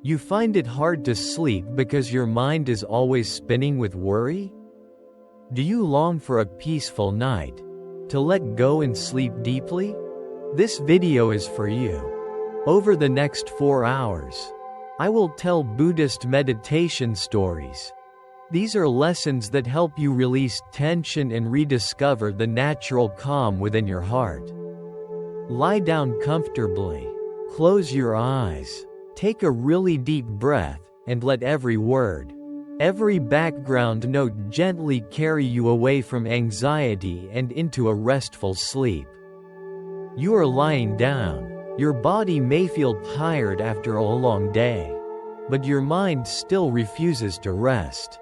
You find it hard to sleep because your mind is always spinning with worry? Do you long for a peaceful night? To let go and sleep deeply? This video is for you. Over the next 4 hours, I will tell Buddhist meditation stories. These are lessons that help you release tension and rediscover the natural calm within your heart. Lie down comfortably. Close your eyes. Take a really deep breath, and let every word, every background note gently carry you away from anxiety and into a restful sleep. You are lying down. Your body may feel tired after a long day, but your mind still refuses to rest.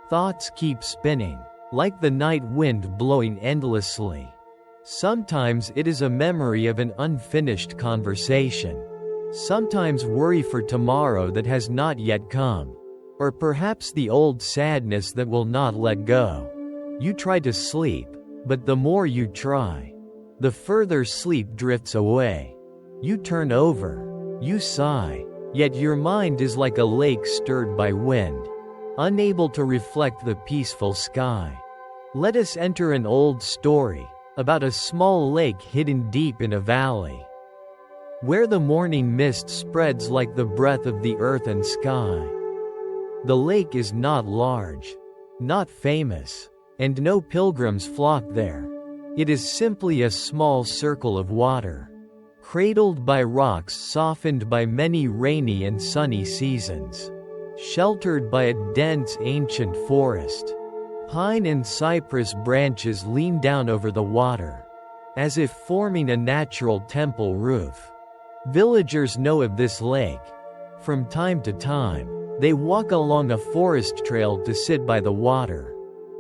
Thoughts keep spinning, like the night wind blowing endlessly. Sometimes it is a memory of an unfinished conversation. Sometimes worry for tomorrow that has not yet come. Or perhaps the old sadness that will not let go. You try to sleep, but the more you try, the further sleep drifts away. You turn over, you sigh, yet your mind is like a lake stirred by wind, unable to reflect the peaceful sky. Let us enter an old story about a small lake hidden deep in a valley, where the morning mist spreads like the breath of the earth and sky. The lake is not large, not famous, and no pilgrims flock there. It is simply a small circle of water, cradled by rocks softened by many rainy and sunny seasons, sheltered by a dense ancient forest. Pine and cypress branches lean down over the water, as if forming a natural temple roof. Villagers know of this lake. From time to time, they walk along a forest trail to sit by the water,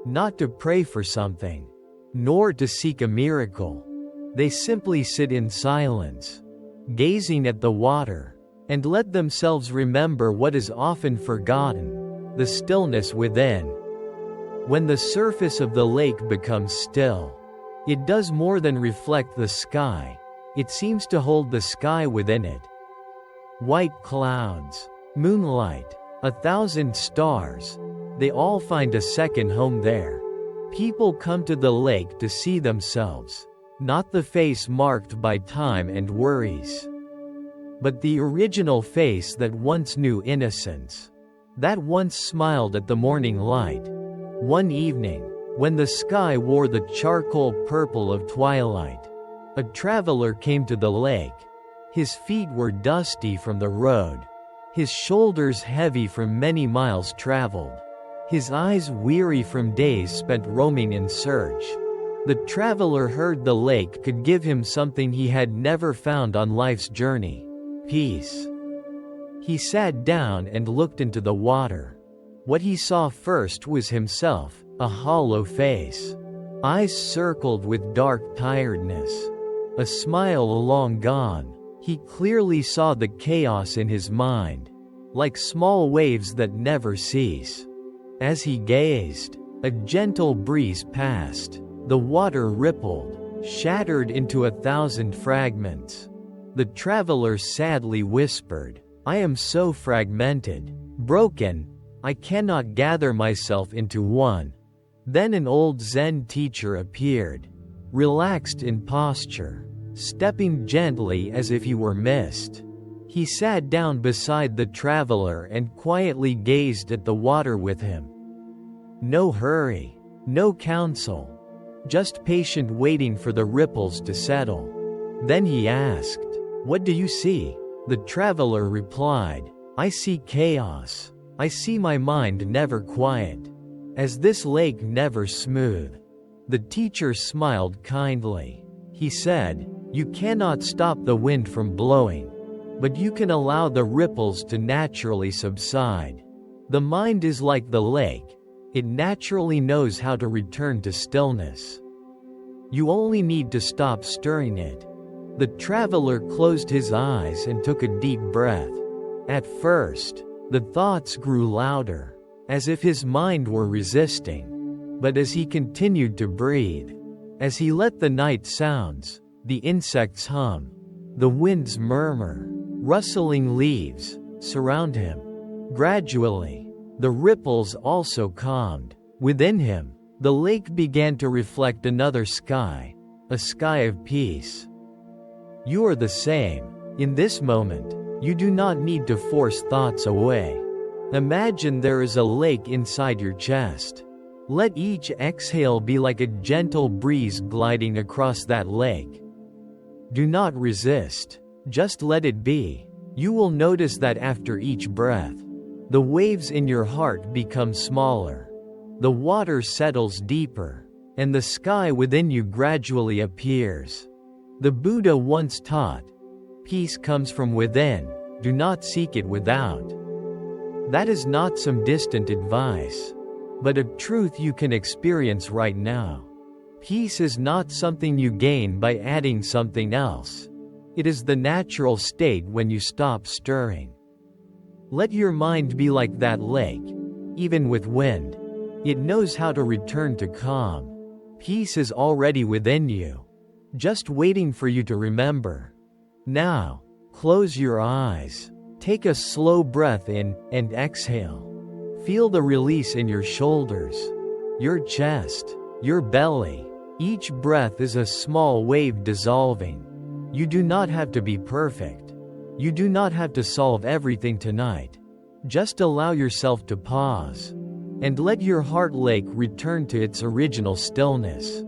not to pray for something, nor to seek a miracle. They simply sit in silence, gazing at the water, and let themselves remember what is often forgotten, the stillness within. When the surface of the lake becomes still, it does more than reflect the sky. It seems to hold the sky within it. White clouds, moonlight, 1,000 stars, they all find a second home there. People come to the lake to see themselves, not the face marked by time and worries, but the original face that once knew innocence, that once smiled at the morning light. One evening, when the sky wore the charcoal purple of twilight, a traveler came to the lake. His feet were dusty from the road, his shoulders heavy from many miles traveled, his eyes weary from days spent roaming in search. The traveler heard the lake could give him something he had never found on life's journey: peace. He sat down and looked into the water. What he saw first was himself, a hollow face, eyes circled with dark tiredness, a smile long gone. He clearly saw the chaos in his mind, like small waves that never cease. As he gazed, a gentle breeze passed. The water rippled, shattered into 1,000 fragments. The traveler sadly whispered, "I am so fragmented, broken, I cannot gather myself into one." Then an old Zen teacher appeared, relaxed in posture, stepping gently as if he were mist. He sat down beside the traveler and quietly gazed at the water with him. No hurry, no counsel, just patient waiting for the ripples to settle. Then he asked, "What do you see?" The traveler replied, "I see chaos. I see my mind never quiet, as this lake never smooth." The teacher smiled kindly. He said, "You cannot stop the wind from blowing, but you can allow the ripples to naturally subside. The mind is like the lake. It naturally knows how to return to stillness. You only need to stop stirring it." The traveler closed his eyes and took a deep breath. At first, the thoughts grew louder, as if his mind were resisting. But as he continued to breathe, as he let the night sounds, the insects hum, the winds murmur, rustling leaves, surround him. Gradually, the ripples also calmed. Within him, the lake began to reflect another sky, a sky of peace. You are the same. In this moment, you do not need to force thoughts away. Imagine there is a lake inside your chest. Let each exhale be like a gentle breeze gliding across that lake. Do not resist, just let it be. You will notice that after each breath, the waves in your heart become smaller. The water settles deeper, and the sky within you gradually appears. The Buddha once taught, peace comes from within, do not seek it without. That is not some distant advice, but a truth you can experience right now. Peace is not something you gain by adding something else. It is the natural state when you stop stirring. Let your mind be like that lake. Even with wind, it knows how to return to calm. Peace is already within you, just waiting for you to remember. Now, close your eyes. Take a slow breath in and exhale. Feel the release in your shoulders, your chest, your belly. Each breath is a small wave dissolving. You do not have to be perfect. You do not have to solve everything tonight. Just allow yourself to pause and let your heart lake return to its original stillness.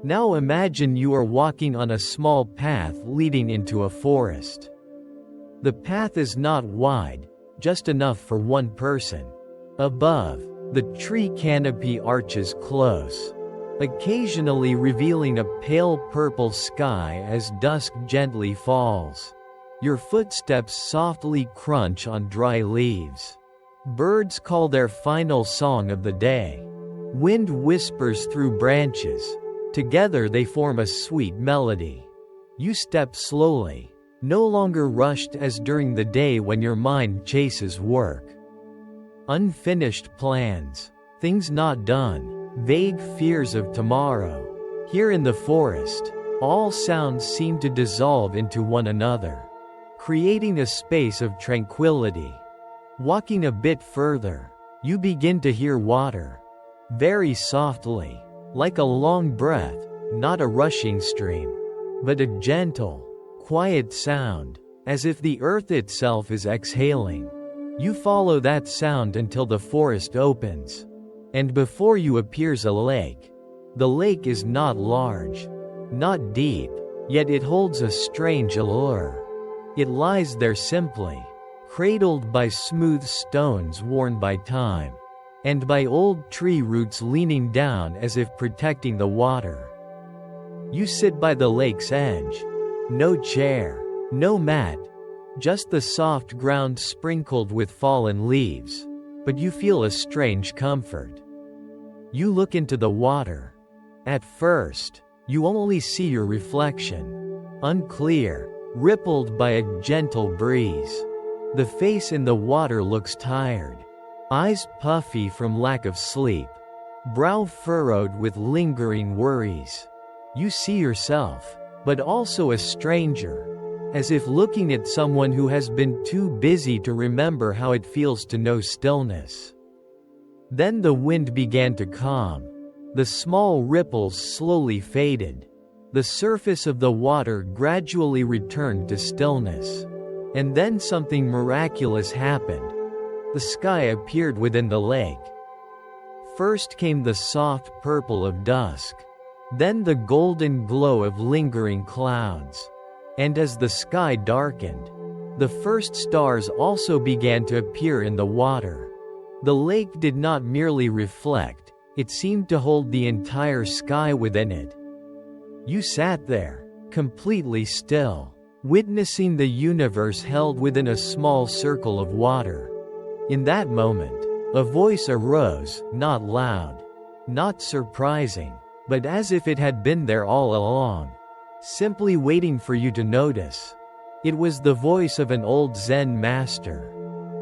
Now imagine you are walking on a small path leading into a forest. The path is not wide, just enough for one person. Above, the tree canopy arches close, occasionally revealing a pale purple sky as dusk gently falls. Your footsteps softly crunch on dry leaves. Birds call their final song of the day. Wind whispers through branches. Together they form a sweet melody. You step slowly, no longer rushed as during the day when your mind chases work. Unfinished plans, things not done, vague fears of tomorrow. Here in the forest, all sounds seem to dissolve into one another, creating a space of tranquility. Walking a bit further, you begin to hear water. Very softly, like a long breath, not a rushing stream, but a gentle, quiet sound, as if the earth itself is exhaling. You follow that sound until the forest opens, and before you appears a lake. The lake is not large, not deep, yet it holds a strange allure. It lies there simply, cradled by smooth stones worn by time, and by old tree roots leaning down as if protecting the water. You sit by the lake's edge. No chair, no mat, just the soft ground sprinkled with fallen leaves, but you feel a strange comfort. You look into the water. At first, you only see your reflection, unclear, rippled by a gentle breeze. The face in the water looks tired, eyes puffy from lack of sleep, brow furrowed with lingering worries. You see yourself, but also a stranger, as if looking at someone who has been too busy to remember how it feels to know stillness. Then the wind began to calm. The small ripples slowly faded. The surface of the water gradually returned to stillness. And then something miraculous happened. The sky appeared within the lake. First came the soft purple of dusk, then the golden glow of lingering clouds. And as the sky darkened, the first stars also began to appear in the water. The lake did not merely reflect, it seemed to hold the entire sky within it. You sat there, completely still, witnessing the universe held within a small circle of water. In that moment, a voice arose, not loud, not surprising, but as if it had been there all along, simply waiting for you to notice. It was the voice of an old Zen master,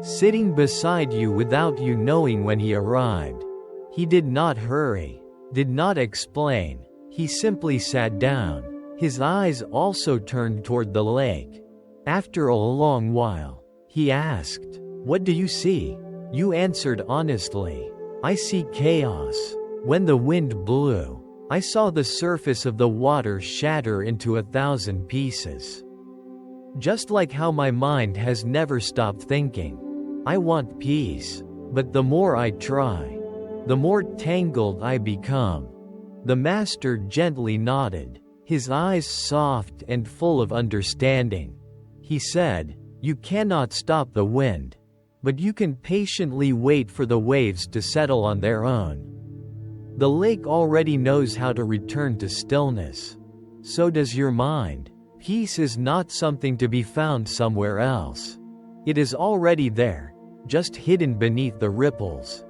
sitting beside you without you knowing when he arrived. He did not hurry, did not explain, he simply sat down. His eyes also turned toward the lake. After a long while, He asked, "What do you see?" You answered honestly, "I see chaos." When the wind blew, I saw the surface of the water shatter into 1,000 pieces. Just like how my mind has never stopped thinking. I want peace, but the more I try, the more tangled I become. The master gently nodded, his eyes soft and full of understanding. He said, "You cannot stop the wind, but you can patiently wait for the waves to settle on their own." The lake already knows how to return to stillness. So does your mind. Peace is not something to be found somewhere else. It is already there, just hidden beneath the ripples.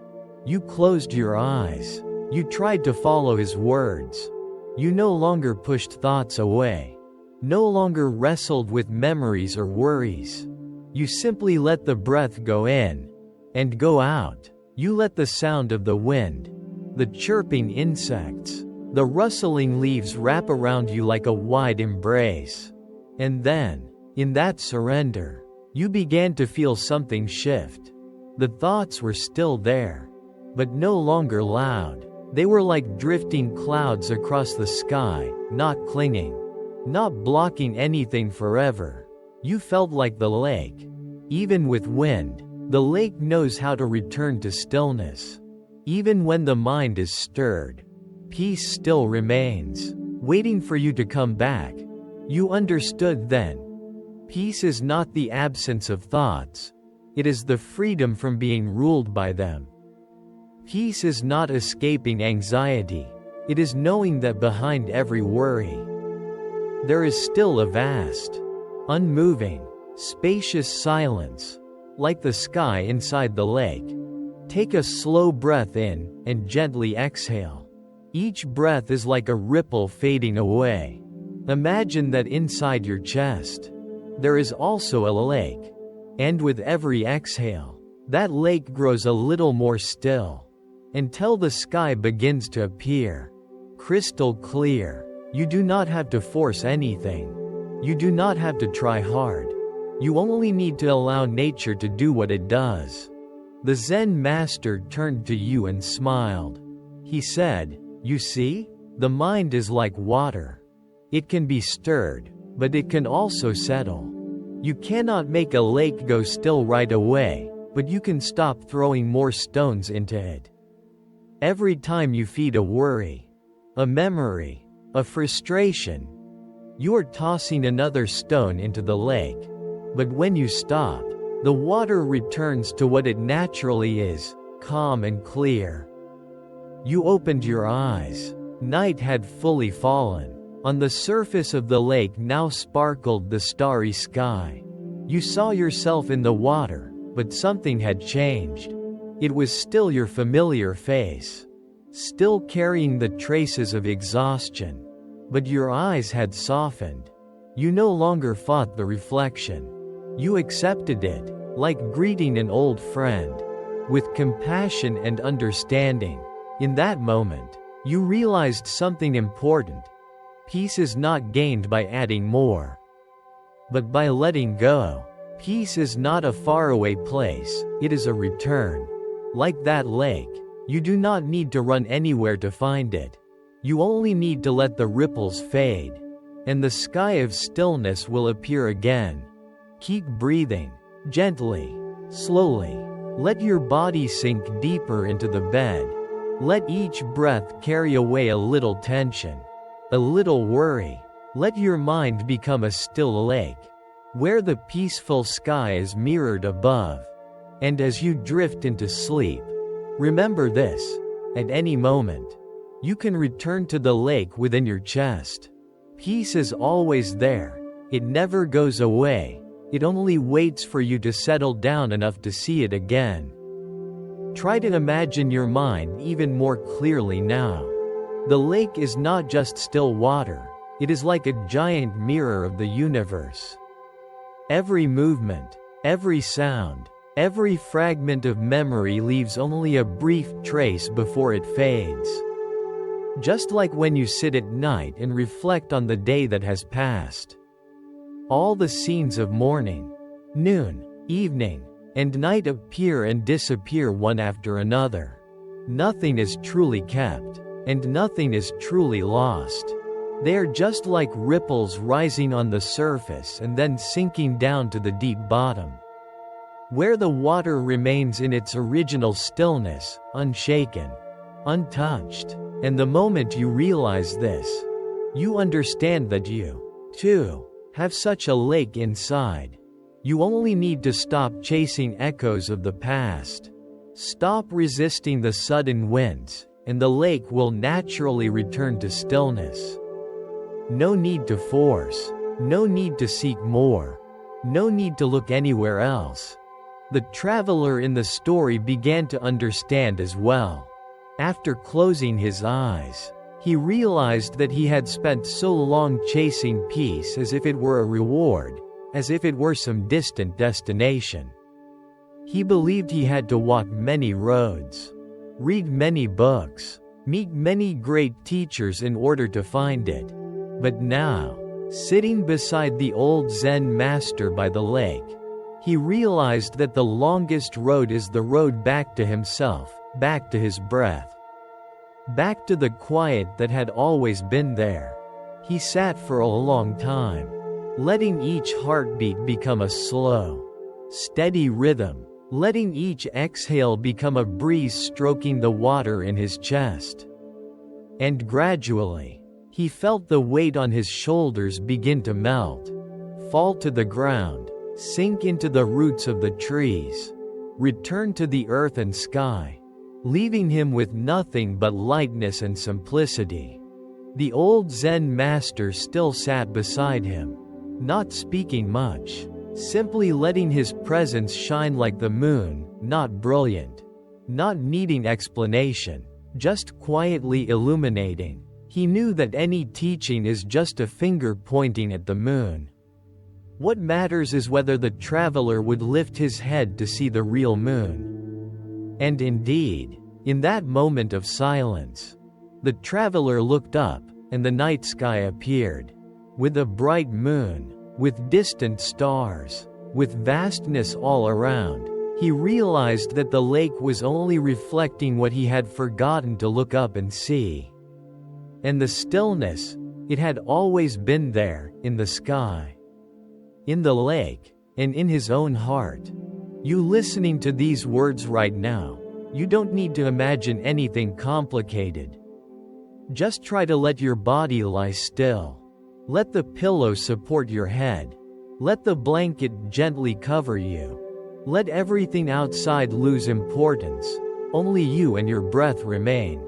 You closed your eyes. You tried to follow his words. You no longer pushed thoughts away. No longer wrestled with memories or worries. You simply let the breath go in and go out. You let the sound of the wind, the chirping insects, the rustling leaves wrap around you like a wide embrace. And then, in that surrender, you began to feel something shift. The thoughts were still there, but no longer loud. They were like drifting clouds across the sky, not clinging, not blocking anything forever. You felt like the lake. Even with wind, the lake knows how to return to stillness. Even when the mind is stirred, peace still remains, waiting for you to come back. You understood then. Peace is not the absence of thoughts. It is the freedom from being ruled by them. Peace is not escaping anxiety. It is knowing that behind every worry, there is still a vast, unmoving, spacious silence, like the sky inside the lake. Take a slow breath in, and gently exhale. Each breath is like a ripple fading away. Imagine that inside your chest, there is also a lake. And with every exhale, that lake grows a little more still, until the sky begins to appear crystal clear. You do not have to force anything. You do not have to try hard. You only need to allow nature to do what it does. The Zen master turned to you and smiled. He said, "You see? The mind is like water. It can be stirred, but it can also settle. You cannot make a lake go still right away, but you can stop throwing more stones into it. Every time you feed a worry, a memory, a frustration, you are tossing another stone into the lake. But when you stop, the water returns to what it naturally is, calm and clear." You opened your eyes. Night had fully fallen. On the surface of the lake now sparkled the starry sky. You saw yourself in the water, but something had changed. It was still your familiar face, still carrying the traces of exhaustion. But your eyes had softened. You no longer fought the reflection. You accepted it, like greeting an old friend, with compassion and understanding. In that moment, you realized something important. Peace is not gained by adding more, but by letting go. Peace is not a faraway place, it is a return. Like that lake, you do not need to run anywhere to find it. You only need to let the ripples fade, and the sky of stillness will appear again. Keep breathing, gently, slowly. Let your body sink deeper into the bed. Let each breath carry away a little tension, a little worry. Let your mind become a still lake, where the peaceful sky is mirrored above. And as you drift into sleep, remember this: at any moment, you can return to the lake within your chest. Peace is always there. It never goes away. It only waits for you to settle down enough to see it again. Try to imagine your mind even more clearly now. The lake is not just still water. It is like a giant mirror of the universe. Every movement, every sound, every fragment of memory leaves only a brief trace before it fades. Just like when you sit at night and reflect on the day that has passed. All the scenes of morning, noon, Evening and night appear and disappear one after another. Nothing is truly kept, and nothing is truly lost. They are just like ripples rising on the surface and then sinking down to the deep bottom, where the water remains in its original stillness, unshaken, untouched. And the moment you realize this, you understand that you, too, have such a lake inside. You only need to stop chasing echoes of the past. Stop resisting the sudden winds, and the lake will naturally return to stillness. No need to force, no need to seek more, no need to look anywhere else. The traveler in the story began to understand as well. After closing his eyes, he realized that he had spent so long chasing peace as if it were a reward, as if it were some distant destination. He believed he had to walk many roads, read many books, meet many great teachers in order to find it. But now, sitting beside the old Zen master by the lake, he realized that the longest road is the road back to himself, back to his breath, back to the quiet that had always been there. He sat for a long time, letting each heartbeat become a slow, steady rhythm, letting each exhale become a breeze stroking the water in his chest. And gradually, he felt the weight on his shoulders begin to melt, fall to the ground, sink into the roots of the trees, return to the earth and sky, leaving him with nothing but lightness and simplicity. The old Zen master still sat beside him, not speaking much, simply letting his presence shine like the moon, not brilliant, not needing explanation, just quietly illuminating. He knew that any teaching is just a finger pointing at the moon. What matters is whether the traveler would lift his head to see the real moon. And indeed, in that moment of silence, the traveler looked up, and the night sky appeared, with a bright moon, with distant stars, with vastness all around. He realized that the lake was only reflecting what he had forgotten to look up and see. And the stillness, it had always been there, in the sky, in the lake, and in his own heart. You listening to these words right now, you don't need to imagine anything complicated. Just try to let your body lie still. Let the pillow support your head. Let the blanket gently cover you. Let everything outside lose importance. Only you and your breath remain.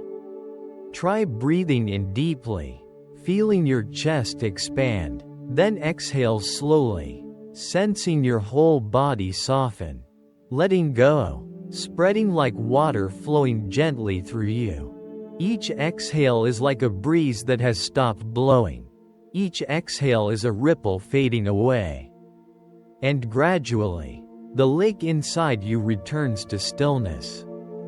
Try breathing in deeply, feeling your chest expand, then exhale slowly, sensing your whole body soften, letting go, spreading like water flowing gently through you. Each exhale is like a breeze that has stopped blowing. Each exhale is a ripple fading away. And gradually, the lake inside you returns to stillness.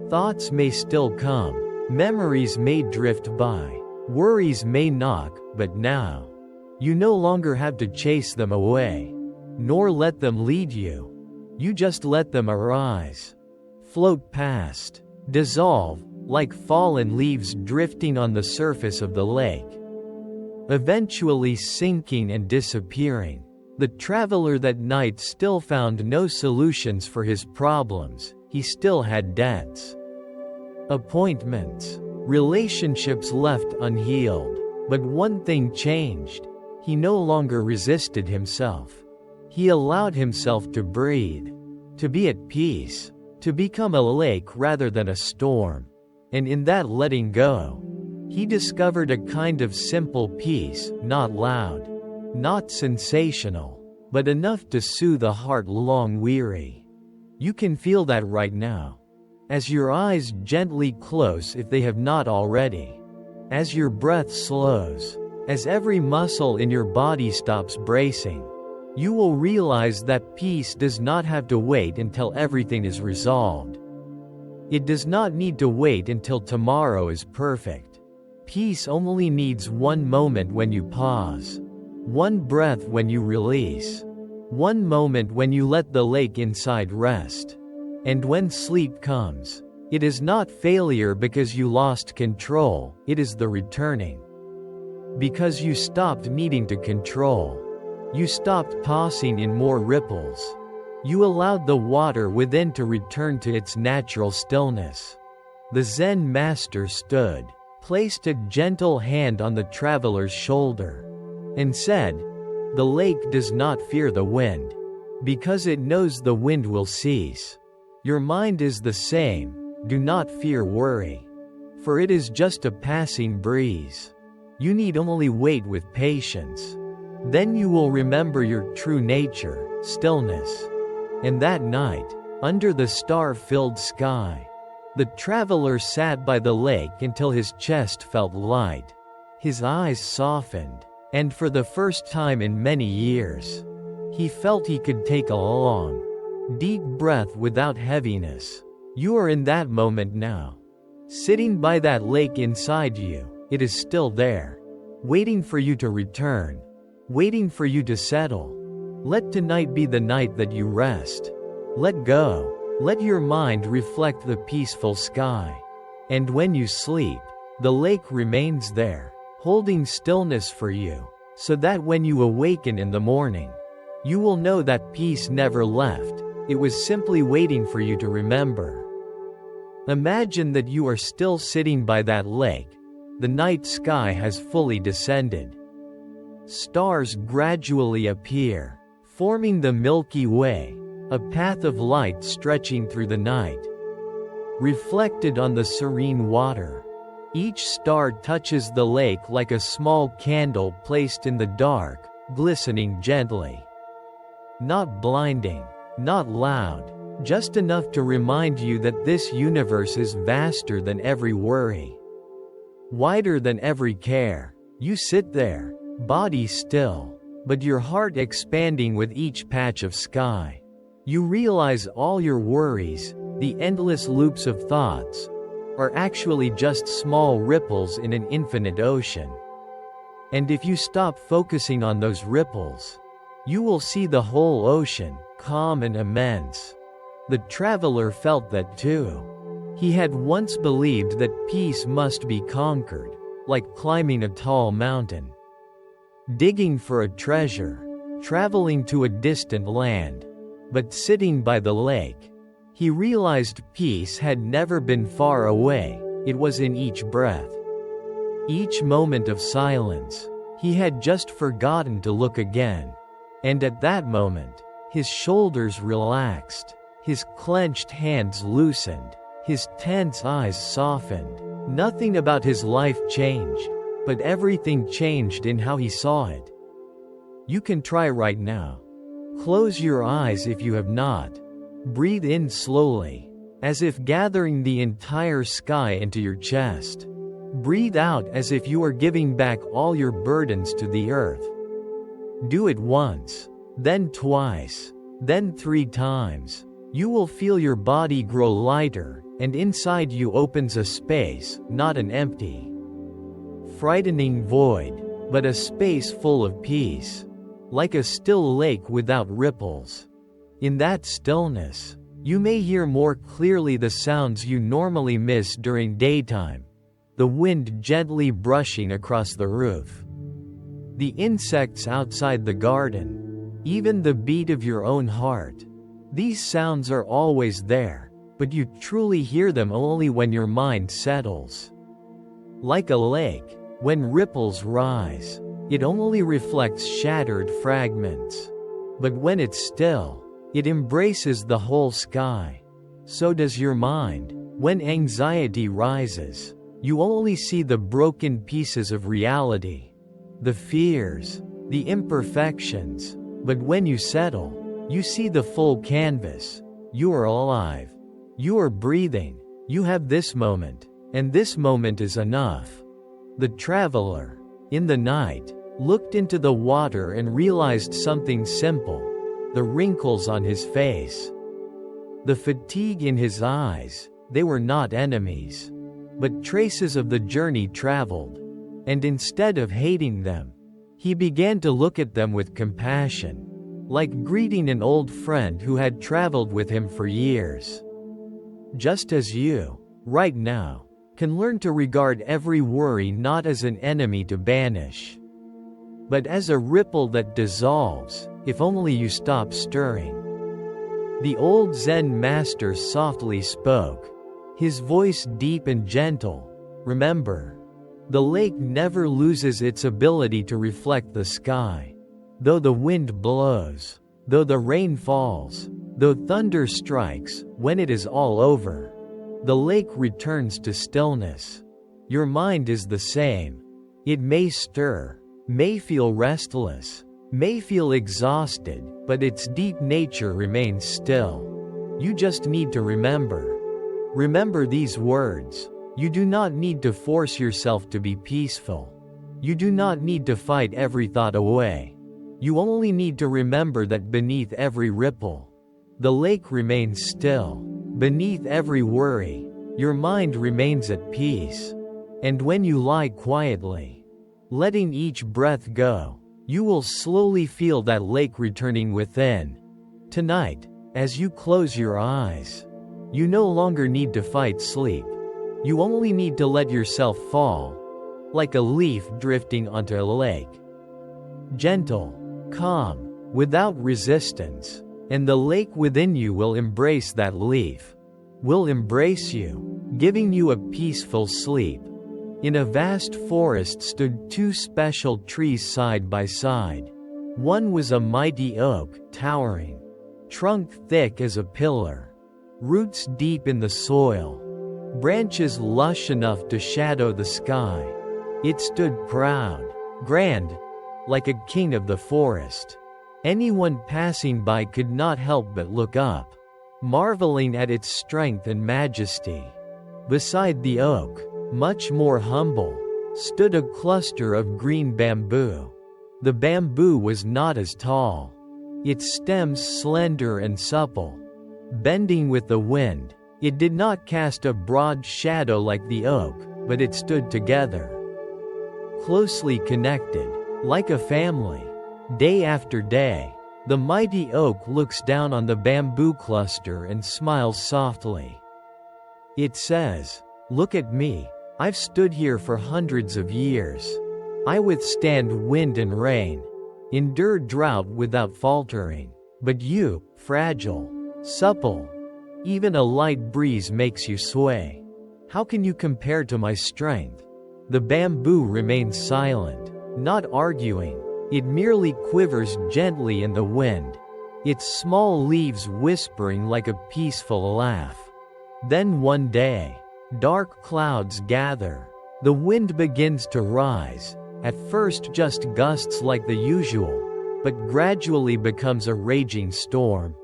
Thoughts may still come, memories may drift by, worries may knock, but now, you no longer have to chase them away, nor let them lead you. You just let them arise, float past, dissolve, like fallen leaves drifting on the surface of the lake, eventually sinking and disappearing. The traveler that night still found no solutions for his problems. He still had debts, appointments, relationships left unhealed. But one thing changed. He no longer resisted himself. He allowed himself to breathe, to be at peace, to become a lake rather than a storm. And in that letting go, he discovered a kind of simple peace, not loud, not sensational, but enough to soothe a heart long weary. You can feel that right now, as your eyes gently close if they have not already, as your breath slows, as every muscle in your body stops bracing. You will realize that peace does not have to wait until everything is resolved. It does not need to wait until tomorrow is perfect. Peace only needs one moment when you pause, one breath when you release, One moment when you let the lake inside rest. And when sleep comes, it is not failure because you lost control, it is the returning. Because you stopped needing to control. You stopped tossing in more ripples. You allowed the water within to return to its natural stillness. The Zen master stood, placed a gentle hand on the traveler's shoulder, and said, "The lake does not fear the wind, because it knows the wind will cease. Your mind is the same, do not fear worry, for it is just a passing breeze. You need only wait with patience. Then you will remember your true nature, stillness." And that night, under the star-filled sky, the traveler sat by the lake until his chest felt light. His eyes softened, and for the first time in many years, he felt he could take a long, deep breath without heaviness. You are in that moment now. Sitting by that lake inside you, it is still there, waiting for you to return, waiting for you to settle. Let tonight be the night that you rest. Let go. Let your mind reflect the peaceful sky. And when you sleep, the lake remains there, holding stillness for you, so that when you awaken in the morning, you will know that peace never left, it was simply waiting for you to remember. Imagine that you are still sitting by that lake. The night sky has fully descended. Stars gradually appear, forming the Milky Way, a path of light stretching through the night. Reflected on the serene water, each star touches the lake like a small candle placed in the dark, glistening gently. Not blinding, not loud, just enough to remind you that this universe is vaster than every worry, wider than every care. You sit there, body still, but your heart expanding with each patch of sky. You realize all your worries, the endless loops of thoughts, are actually just small ripples in an infinite ocean. And if you stop focusing on those ripples, you will see the whole ocean, calm and immense. The traveler felt that too. He had once believed that peace must be conquered, like climbing a tall mountain, digging for a treasure, traveling to a distant land. But sitting by the lake, he realized peace had never been far away, it was in each breath. Each moment of silence, he had just forgotten to look again. And at that moment, his shoulders relaxed, his clenched hands loosened, his tense eyes softened. Nothing about his life changed, but everything changed in how he saw it. You can try right now. Close your eyes if you have not. Breathe in slowly, as if gathering the entire sky into your chest. Breathe out as if you are giving back all your burdens to the earth. Do it once, then twice, then 3 times. You will feel your body grow lighter, and inside you opens a space, not an empty, frightening void, but a space full of peace. Like a still lake without ripples. In that stillness, you may hear more clearly the sounds you normally miss during daytime. The wind gently brushing across the roof, the insects outside the garden, even the beat of your own heart. These sounds are always there, but you truly hear them only when your mind settles. Like a lake, when ripples rise, it only reflects shattered fragments. But when it's still, it embraces the whole sky. So does your mind. When anxiety rises, you only see the broken pieces of reality, the fears, the imperfections. But when you settle, you see the full canvas. You are alive. You are breathing. You have this moment, and this moment is enough. The traveler, in the night, looked into the water and realized something simple: the wrinkles on his face, the fatigue in his eyes. They were not enemies, but traces of the journey traveled. And instead of hating them, he began to look at them with compassion. like greeting an old friend who had traveled with him for years. Just as you, right now, can learn to regard every worry not as an enemy to banish, but as a ripple that dissolves, if only you stop stirring. The old Zen master softly spoke, his voice deep and gentle. Remember, the lake never loses its ability to reflect the sky. Though the wind blows, though the rain falls, though thunder strikes, when it is all over, the lake returns to stillness. Your mind is the same. It may stir, may feel restless, may feel exhausted, but its deep nature remains still. You just need to remember. Remember these words. You do not need to force yourself to be peaceful. You do not need to fight every thought away. You only need to remember that beneath every ripple, the lake remains still. Beneath every worry, your mind remains at peace. And when you lie quietly, letting each breath go, you will slowly feel that lake returning within. Tonight, as you close your eyes, you no longer need to fight sleep. You only need to let yourself fall, like a leaf drifting onto a lake. Gentle, calm, without resistance, and the lake within you will embrace that leaf, will embrace you, giving you a peaceful sleep. In a vast forest stood two special trees side by side. One was a mighty oak, towering, trunk thick as a pillar, roots deep in the soil, branches lush enough to shadow the sky. It stood proud, grand, like a king of the forest. Anyone passing by could not help but look up, marveling at its strength and majesty. Beside the oak, much more humble, stood a cluster of green bamboo. The bamboo was not as tall, its stems slender and supple, bending with the wind. It did not cast a broad shadow like the oak, but it stood together, closely connected, like a family. Day after day, the mighty oak looks down on the bamboo cluster and smiles softly. It says, "Look at me, I've stood here for hundreds of years. I withstand wind and rain, endure drought without faltering. But you, fragile, supple, even a light breeze makes you sway. How can you compare to my strength?" The bamboo remains silent, not arguing. It merely quivers gently in the wind, its small leaves whispering like a peaceful laugh. Then one day, dark clouds gather. The wind begins to rise, at first just gusts like the usual, but gradually becomes a raging storm.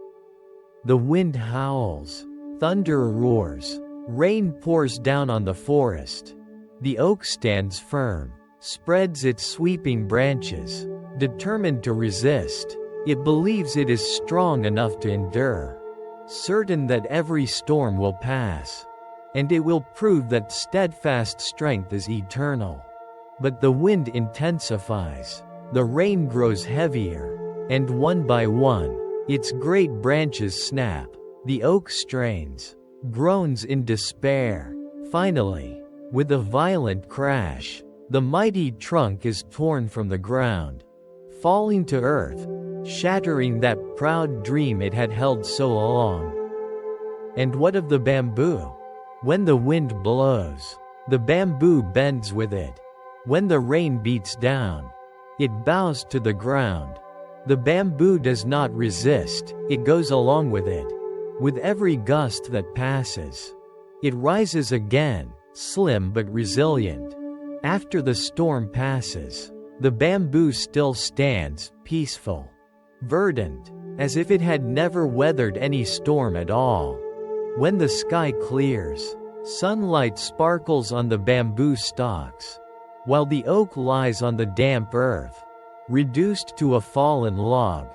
The wind howls, thunder roars, rain pours down on the forest. The oak stands firm, spreads its sweeping branches, determined to resist. It believes it is strong enough to endure, certain that every storm will pass, and it will prove that steadfast strength is eternal. But the wind intensifies, the rain grows heavier, and one by one, its great branches snap. The oak strains, groans in despair. Finally, with a violent crash, the mighty trunk is torn from the ground, falling to earth, shattering that proud dream it had held so long. And what of the bamboo? When the wind blows, the bamboo bends with it. When the rain beats down, it bows to the ground. The bamboo does not resist, it goes along with it. With every gust that passes, it rises again, slim but resilient. After the storm passes, the bamboo still stands, peaceful, verdant, as if it had never weathered any storm at all. When the sky clears, sunlight sparkles on the bamboo stalks, while the oak lies on the damp earth, reduced to a fallen log.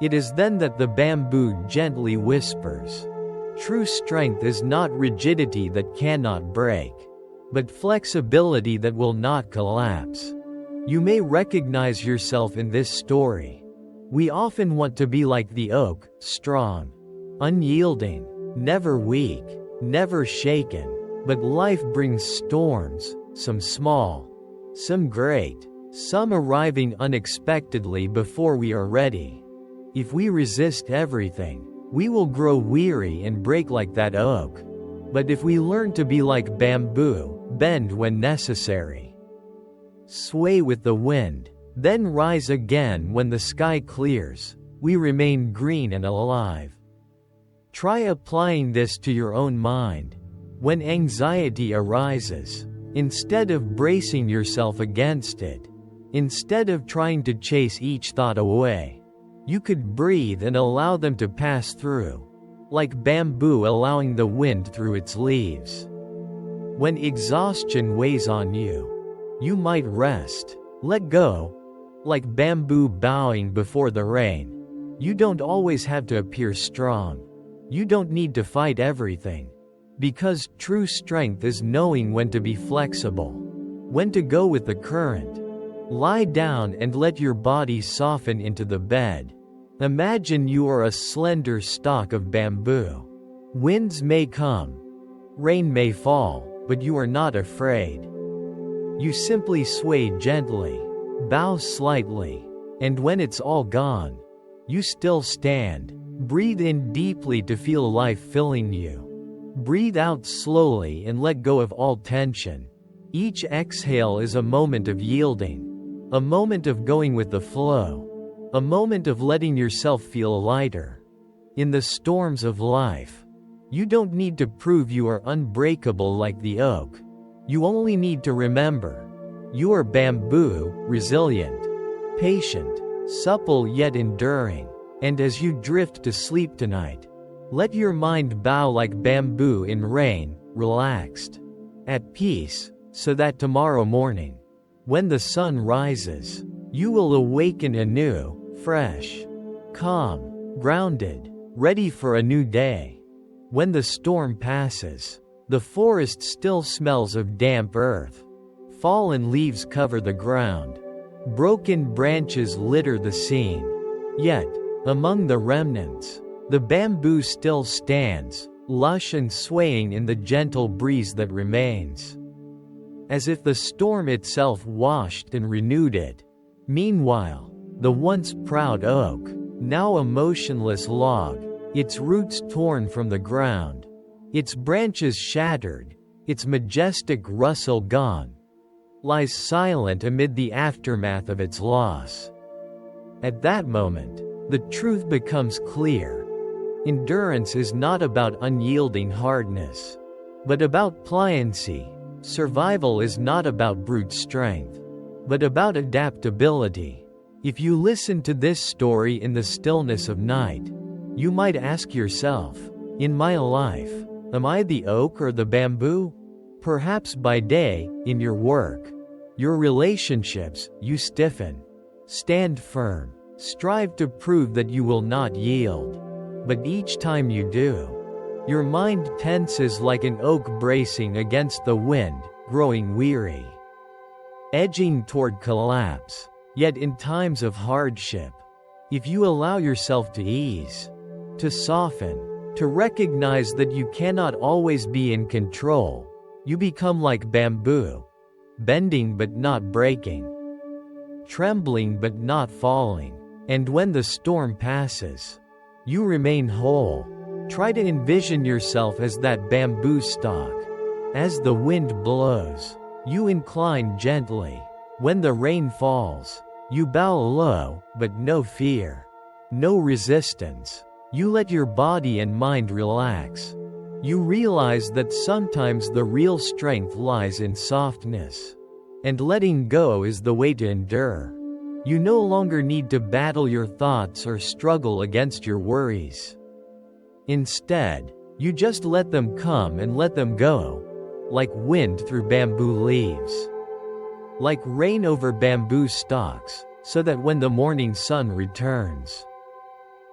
It is then that the bamboo gently whispers, "True strength is not rigidity that cannot break, but flexibility that will not collapse." You may recognize yourself in this story. We often want to be like the oak, strong, unyielding, never weak, never shaken. But life brings storms, some small, some great, some arriving unexpectedly before we are ready. If we resist everything, we will grow weary and break like that oak. But if we learn to be like bamboo, bend when necessary, sway with the wind, then rise again when the sky clears, we remain green and alive. Try applying this to your own mind. When anxiety arises, instead of bracing yourself against it, instead of trying to chase each thought away, you could breathe and allow them to pass through, like bamboo allowing the wind through its leaves. When exhaustion weighs on you, you might rest, let go, like bamboo bowing before the rain. You don't always have to appear strong. You don't need to fight everything. Because true strength is knowing when to be flexible, when to go with the current. Lie down and let your body soften into the bed. Imagine you are a slender stalk of bamboo. Winds may come, rain may fall, but you are not afraid. You simply sway gently, bow slightly, and when it's all gone, you still stand. Breathe in deeply to feel life filling you. Breathe out slowly and let go of all tension. Each exhale is a moment of yielding, a moment of going with the flow, a moment of letting yourself feel lighter. In the storms of life, you don't need to prove you are unbreakable like the oak. You only need to remember, you are bamboo, resilient, patient, supple yet enduring. And as you drift to sleep tonight, let your mind bow like bamboo in rain, relaxed, at peace, so that tomorrow morning, when the sun rises, you will awaken anew, fresh, calm, grounded, ready for a new day. When the storm passes, the forest still smells of damp earth. Fallen leaves cover the ground. Broken branches litter the scene. Yet, among the remnants, the bamboo still stands, lush and swaying in the gentle breeze that remains, as if the storm itself washed and renewed it. Meanwhile, the once proud oak, now a motionless log, its roots torn from the ground, its branches shattered, its majestic rustle gone, lies silent amid the aftermath of its loss. At that moment, the truth becomes clear. Endurance is not about unyielding hardness, but about pliancy. Survival is not about brute strength, but about adaptability. If you listen to this story in the stillness of night, you might ask yourself, in my life, am I the oak or the bamboo? Perhaps by day, in your work, your relationships, you stiffen. Stand firm. Strive to prove that you will not yield. But each time you do, your mind tenses like an oak bracing against the wind, growing weary, edging toward collapse. Yet in times of hardship, if you allow yourself to ease, to soften, to recognize that you cannot always be in control, you become like bamboo, bending but not breaking, trembling but not falling. And when the storm passes, you remain whole. Try to envision yourself as that bamboo stalk. As the wind blows, you incline gently. When the rain falls, you bow low, but no fear, no resistance. You let your body and mind relax. You realize that sometimes the real strength lies in softness, and letting go is the way to endure. You no longer need to battle your thoughts or struggle against your worries. Instead, you just let them come and let them go, like wind through bamboo leaves, like rain over bamboo stalks, so that when the morning sun returns,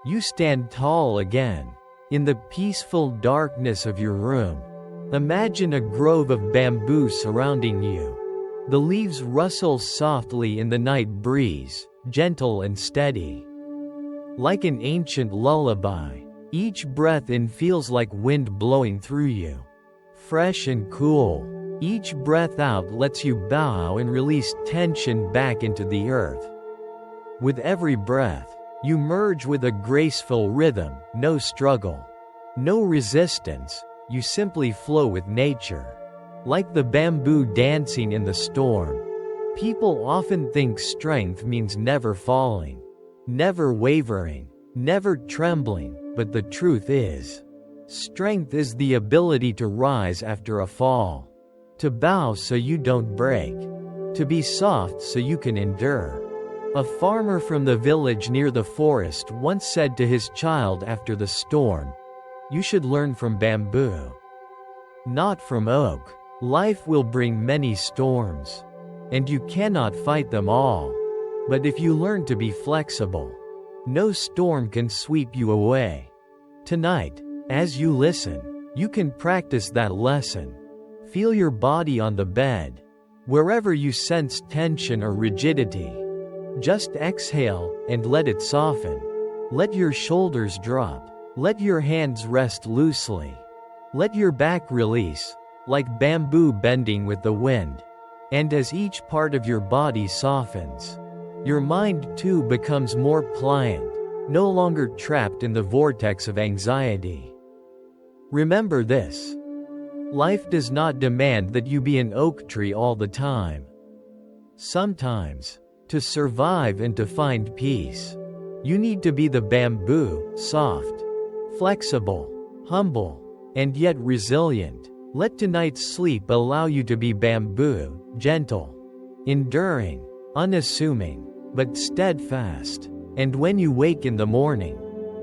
you stand tall again. In the peaceful darkness of your room, imagine a grove of bamboo surrounding you. The leaves rustle softly in the night breeze, gentle and steady. Like an ancient lullaby. Each breath in feels like wind blowing through you. Fresh and cool. Each breath out lets you bow and release tension back into the earth. With every breath, you merge with a graceful rhythm, no struggle, no resistance, you simply flow with nature. Like the bamboo dancing in the storm. People often think strength means never falling, never wavering, never trembling, but the truth is, strength is the ability to rise after a fall, to bow so you don't break, to be soft so you can endure. A farmer from the village near the forest once said to his child after the storm, "You should learn from bamboo, not from oak. Life will bring many storms, and you cannot fight them all. But if you learn to be flexible, no storm can sweep you away." Tonight, as you listen, you can practice that lesson. Feel your body on the bed. Wherever you sense tension or rigidity, just exhale and let it soften. Let your shoulders drop. Let your hands rest loosely. Let your back release, like bamboo bending with the wind. And as each part of your body softens, your mind too becomes more pliant, no longer trapped in the vortex of anxiety. Remember this. Life does not demand that you be an oak tree all the time. Sometimes, to survive and to find peace, you need to be the bamboo, soft, flexible, humble, and yet resilient. Let tonight's sleep allow you to be bamboo, gentle, enduring, unassuming, but steadfast. And when you wake in the morning,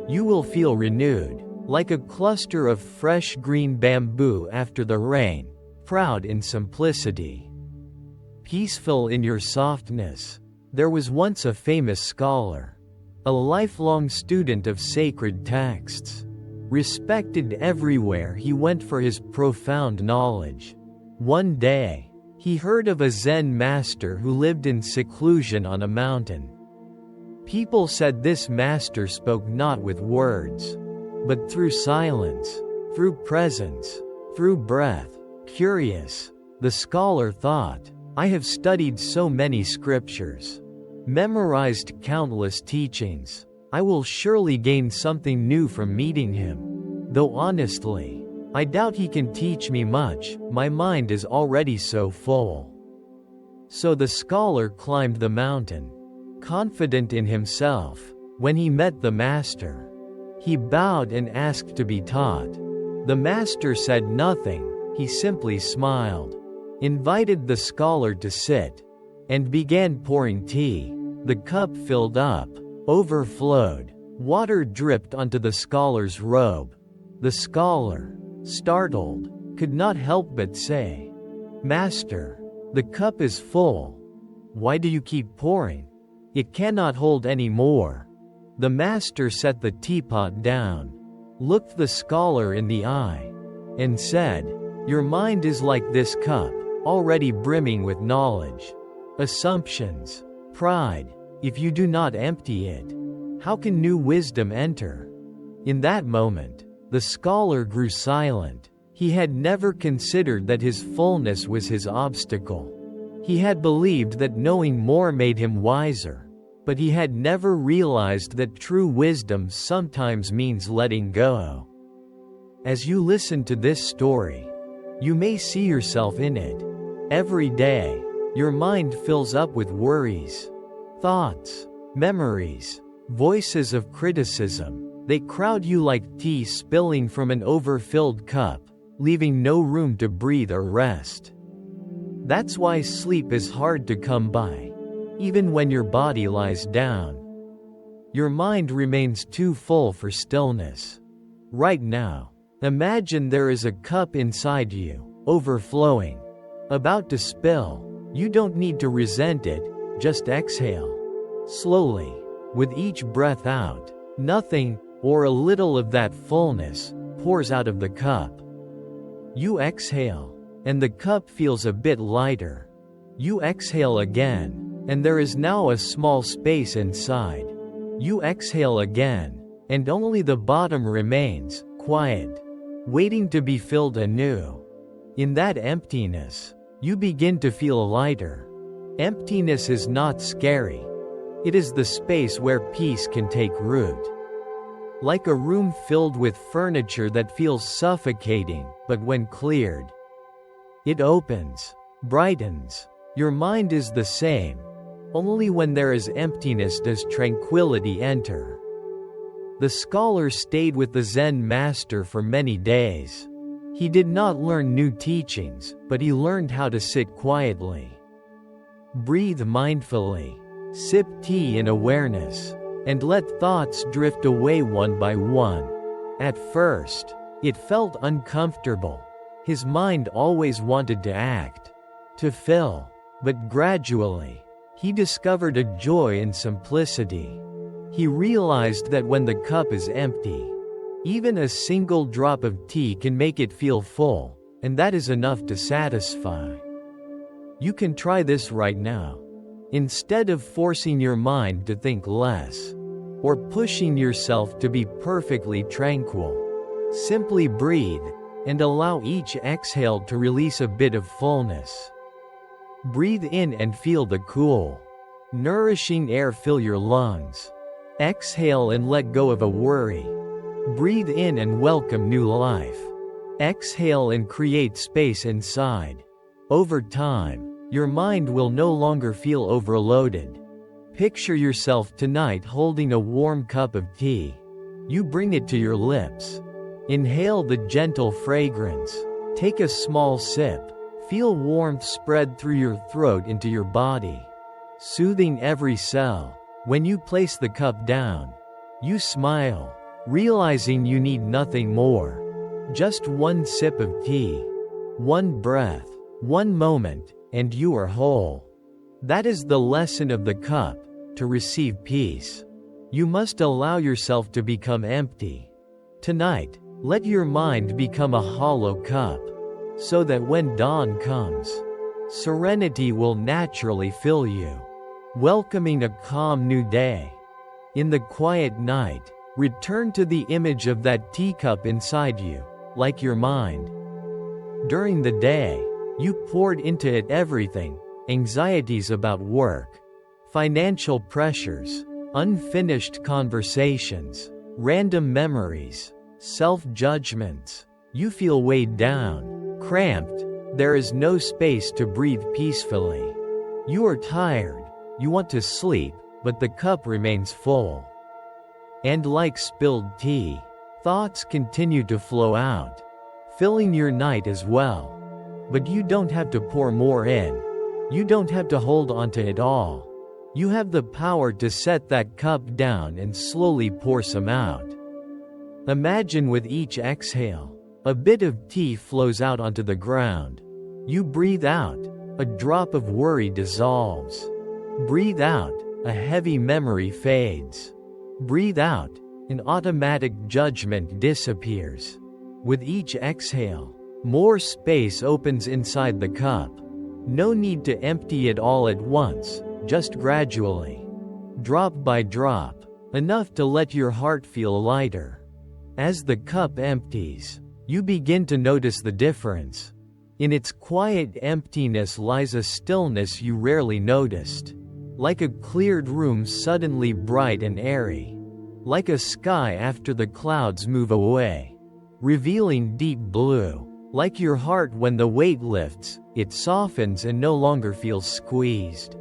you will feel renewed, like a cluster of fresh green bamboo after the rain, proud in simplicity, peaceful in your softness. There was once a famous scholar, a lifelong student of sacred texts, respected everywhere he went for his profound knowledge. One day, he heard of a Zen master who lived in seclusion on a mountain. People said this master spoke not with words, but through silence, through presence, through breath. Curious, the scholar thought, "I have studied so many scriptures, memorized countless teachings. I will surely gain something new from meeting him. Though honestly, I doubt he can teach me much, my mind is already so full." So the scholar climbed the mountain, confident in himself. When he met the master, he bowed and asked to be taught. The master said nothing, he simply smiled, invited the scholar to sit, and began pouring tea. The cup filled up, overflowed. Water dripped onto the scholar's robe. The scholar, startled, could not help but say, "Master, the cup is full. Why do you keep pouring? It cannot hold any more." The master set the teapot down, looked the scholar in the eye, and said, "Your mind is like this cup, already brimming with knowledge, assumptions, pride. If you do not empty it, how can new wisdom enter?" In that moment, the scholar grew silent. He had never considered that his fullness was his obstacle. He had believed that knowing more made him wiser, but he had never realized that true wisdom sometimes means letting go. As you listen to this story, you may see yourself in it. Every day, your mind fills up with worries, thoughts, memories, voices of criticism. They crowd you like tea spilling from an overfilled cup, leaving no room to breathe or rest. That's why sleep is hard to come by. Even when your body lies down, your mind remains too full for stillness. Right now, imagine there is a cup inside you, overflowing, about to spill. You don't need to resent it, just exhale. Slowly, with each breath out, nothing, or a little of that fullness, pours out of the cup. You exhale, and the cup feels a bit lighter. You exhale again, and there is now a small space inside. You exhale again, and only the bottom remains, quiet, waiting to be filled anew. In that emptiness, you begin to feel lighter. Emptiness is not scary. It is the space where peace can take root. Like a room filled with furniture that feels suffocating, but when cleared, it opens, brightens. Your mind is the same. Only when there is emptiness does tranquility enter. The scholar stayed with the Zen master for many days. He did not learn new teachings, but he learned how to sit quietly, breathe mindfully, sip tea in awareness, and let thoughts drift away one by one. At first, it felt uncomfortable. His mind always wanted to act, to fill, but gradually, he discovered a joy in simplicity. He realized that when the cup is empty, even a single drop of tea can make it feel full, and that is enough to satisfy. You can try this right now. Instead of forcing your mind to think less, or pushing yourself to be perfectly tranquil, simply breathe, and allow each exhale to release a bit of fullness. Breathe in and feel the cool, nourishing air fill your lungs. Exhale and let go of a worry. Breathe in and welcome new life. Exhale and create space inside. Over time, your mind will no longer feel overloaded. Picture yourself tonight holding a warm cup of tea. You bring it to your lips. Inhale the gentle fragrance. Take a small sip. Feel warmth spread through your throat into your body, soothing every cell. When you place the cup down, you smile, realizing you need nothing more. Just one sip of tea, one breath, one moment, and you are whole. That is the lesson of the cup. To receive peace, you must allow yourself to become empty. Tonight, let your mind become a hollow cup, so that when dawn comes, serenity will naturally fill you, welcoming a calm new day. In the quiet night, return to the image of that teacup inside you, like your mind. During the day, you poured into it everything: anxieties about work, financial pressures, unfinished conversations, random memories, self-judgments. You feel weighed down, cramped. There is no space to breathe peacefully. You are tired. You want to sleep, but the cup remains full. And like spilled tea, thoughts continue to flow out, filling your night as well. But you don't have to pour more in. You don't have to hold on to it all. You have the power to set that cup down and slowly pour some out. Imagine with each exhale, a bit of tea flows out onto the ground. You breathe out, a drop of worry dissolves. Breathe out, a heavy memory fades. Breathe out, an automatic judgment disappears. With each exhale, more space opens inside the cup. No need to empty it all at once, just gradually. Drop by drop, enough to let your heart feel lighter. As the cup empties, you begin to notice the difference. In its quiet emptiness lies a stillness you rarely noticed. Like a cleared room suddenly bright and airy. Like a sky after the clouds move away, revealing deep blue. Like your heart when the weight lifts, it softens and no longer feels squeezed.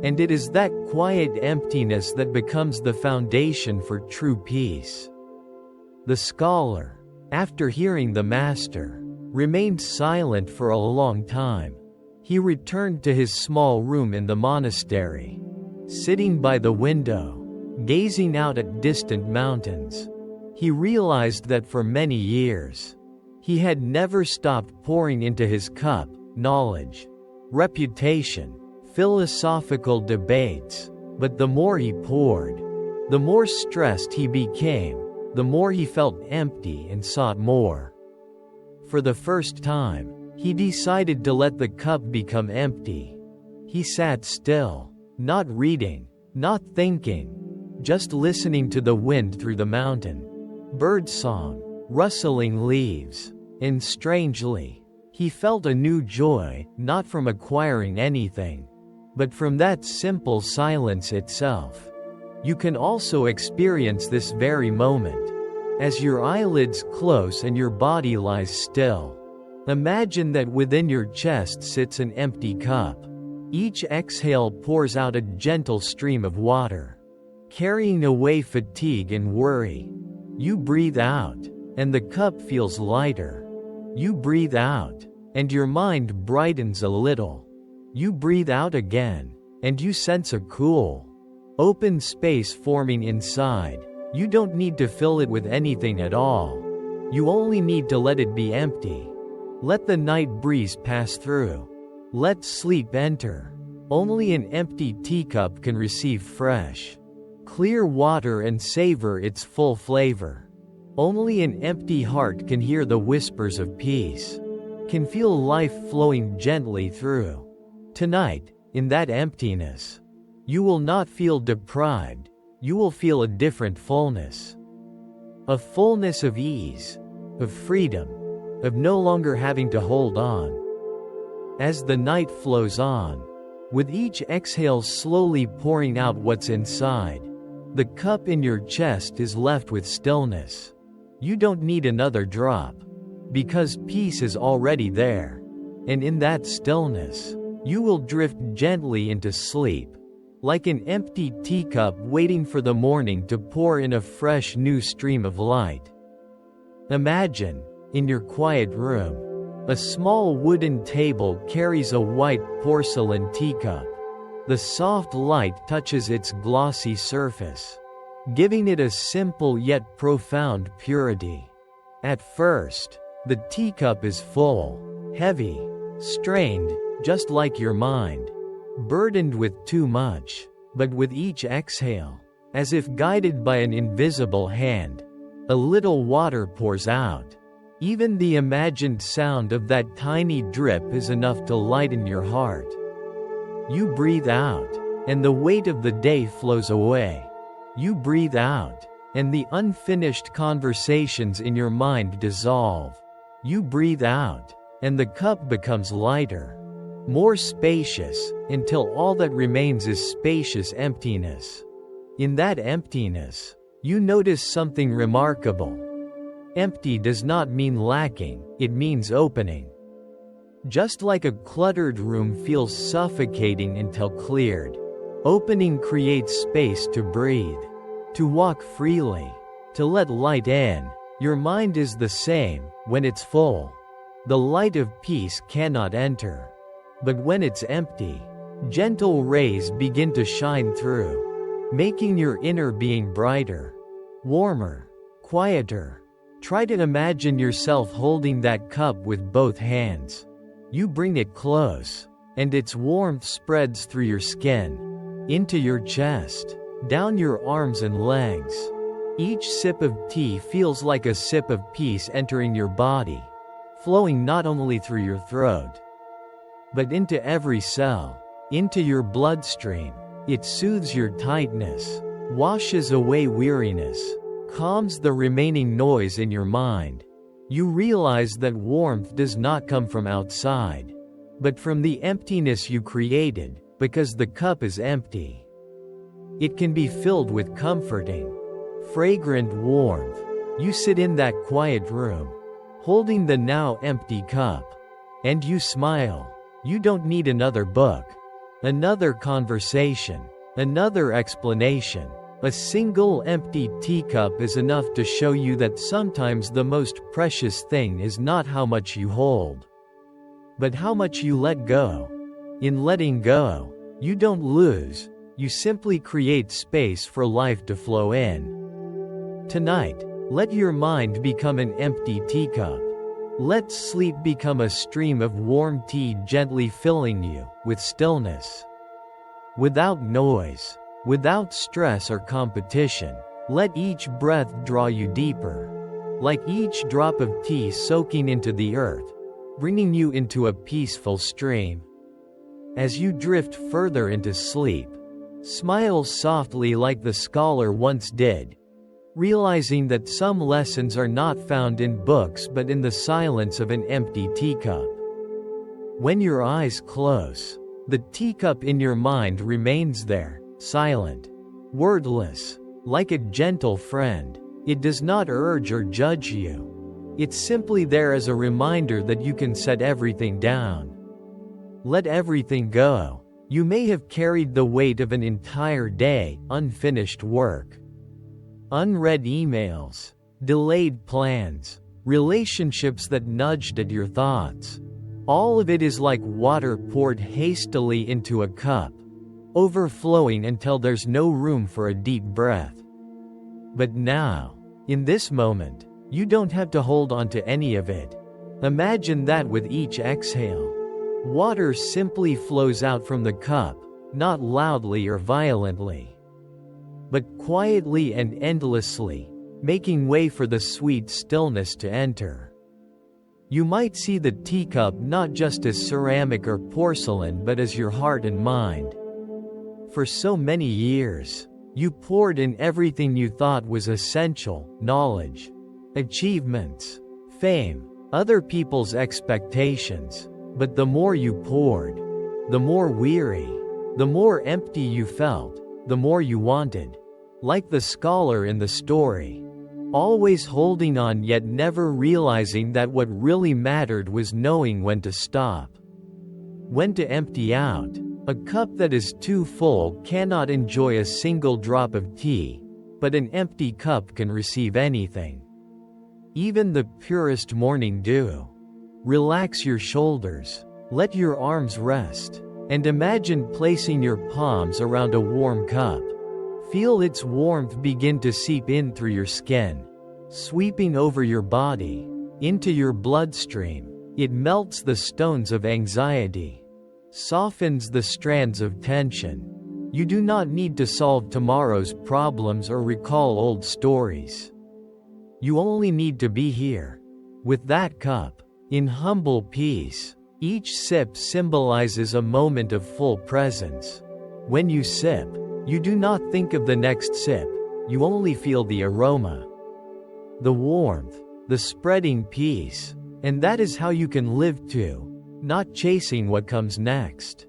And it is that quiet emptiness that becomes the foundation for true peace. The scholar, after hearing the master, remained silent for a long time. He returned to his small room in the monastery. Sitting by the window, gazing out at distant mountains, he realized that for many years, he had never stopped pouring into his cup knowledge, reputation, philosophical debates. But the more he poured, the more stressed he became, the more he felt empty and sought more. For the first time, he decided to let the cup become empty. He sat still, not reading, not thinking, just listening to the wind through the mountain, bird song, rustling leaves, and strangely, he felt a new joy, not from acquiring anything, but from that simple silence itself. You can also experience this very moment. As your eyelids close and your body lies still, imagine that within your chest sits an empty cup. Each exhale pours out a gentle stream of water, carrying away fatigue and worry. You breathe out, and the cup feels lighter. You breathe out, and your mind brightens a little. You breathe out again, and you sense a cool, open space forming inside. You don't need to fill it with anything at all. You only need to let it be empty. Let the night breeze pass through. Let sleep enter. Only an empty teacup can receive fresh, clear water and savor its full flavor. Only an empty heart can hear the whispers of peace, can feel life flowing gently through. Tonight, in that emptiness, you will not feel deprived. You will feel a different fullness. A fullness of ease, of freedom, of no longer having to hold on. As the night flows on, with each exhale slowly pouring out what's inside, the cup in your chest is left with stillness. You don't need another drop, because peace is already there. And in that stillness, you will drift gently into sleep, like an empty teacup waiting for the morning to pour in a fresh new stream of light. Imagine, in your quiet room, a small wooden table carries a white porcelain teacup. The soft light touches its glossy surface, giving it a simple yet profound purity. At first, the teacup is full, heavy, strained, just like your mind, burdened with too much. But with each exhale, as if guided by an invisible hand, a little water pours out. Even the imagined sound of that tiny drip is enough to lighten your heart. You breathe out, and the weight of the day flows away. You breathe out, and the unfinished conversations in your mind dissolve. You breathe out, and the cup becomes lighter, more spacious, until all that remains is spacious emptiness. In that emptiness, you notice something remarkable. Empty does not mean lacking, it means opening. Just like a cluttered room feels suffocating until cleared, opening creates space to breathe, to walk freely, to let light in. Your mind is the same. When it's full, the light of peace cannot enter. But when it's empty, gentle rays begin to shine through, making your inner being brighter, warmer, quieter. Try to imagine yourself holding that cup with both hands. You bring it close, and its warmth spreads through your skin, into your chest, down your arms and legs. Each sip of tea feels like a sip of peace entering your body, flowing not only through your throat, but into every cell, into your bloodstream. It soothes your tightness, washes away weariness, calms the remaining noise in your mind. You realize that warmth does not come from outside, but from the emptiness you created, because the cup is empty. It can be filled with comforting, fragrant warmth. You sit in that quiet room, holding the now empty cup, and you smile. You don't need another book, another conversation, another explanation. A single empty teacup is enough to show you that sometimes the most precious thing is not how much you hold, but how much you let go. In letting go, you don't lose, you simply create space for life to flow in. Tonight, let your mind become an empty teacup. Let sleep become a stream of warm tea gently filling you with stillness. Without noise, without stress or competition, let each breath draw you deeper, like each drop of tea soaking into the earth, bringing you into a peaceful stream. As you drift further into sleep, Smiles softly like the scholar once did, realizing that some lessons are not found in books but in the silence of an empty teacup. When your eyes close, the teacup in your mind remains there, silent, wordless, like a gentle friend. It does not urge or judge you. It's simply there as a reminder that you can set everything down. Let everything go. You may have carried the weight of an entire day, unfinished work, unread emails, delayed plans, relationships that nudged at your thoughts. All of it is like water poured hastily into a cup, overflowing until there's no room for a deep breath. But now, in this moment, you don't have to hold on to any of it. Imagine that with each exhale, water simply flows out from the cup, not loudly or violently, but quietly and endlessly, making way for the sweet stillness to enter. You might see the teacup not just as ceramic or porcelain but as your heart and mind. For so many years, you poured in everything you thought was essential: knowledge, achievements, fame, other people's expectations. But the more you poured, the more weary, the more empty you felt, the more you wanted. Like the scholar in the story, always holding on yet never realizing that what really mattered was knowing when to stop, when to empty out. A cup that is too full cannot enjoy a single drop of tea, but an empty cup can receive anything, even the purest morning dew. Relax your shoulders, let your arms rest, and imagine placing your palms around a warm cup. Feel its warmth begin to seep in through your skin, sweeping over your body, into your bloodstream. It melts the stones of anxiety, softens the strands of tension. You do not need to solve tomorrow's problems or recall old stories. You only need to be here, with that cup, in humble peace. Each sip symbolizes a moment of full presence. When you sip, you do not think of the next sip, you only feel the aroma, the warmth, the spreading peace. And that is how you can live too. Not chasing what comes next,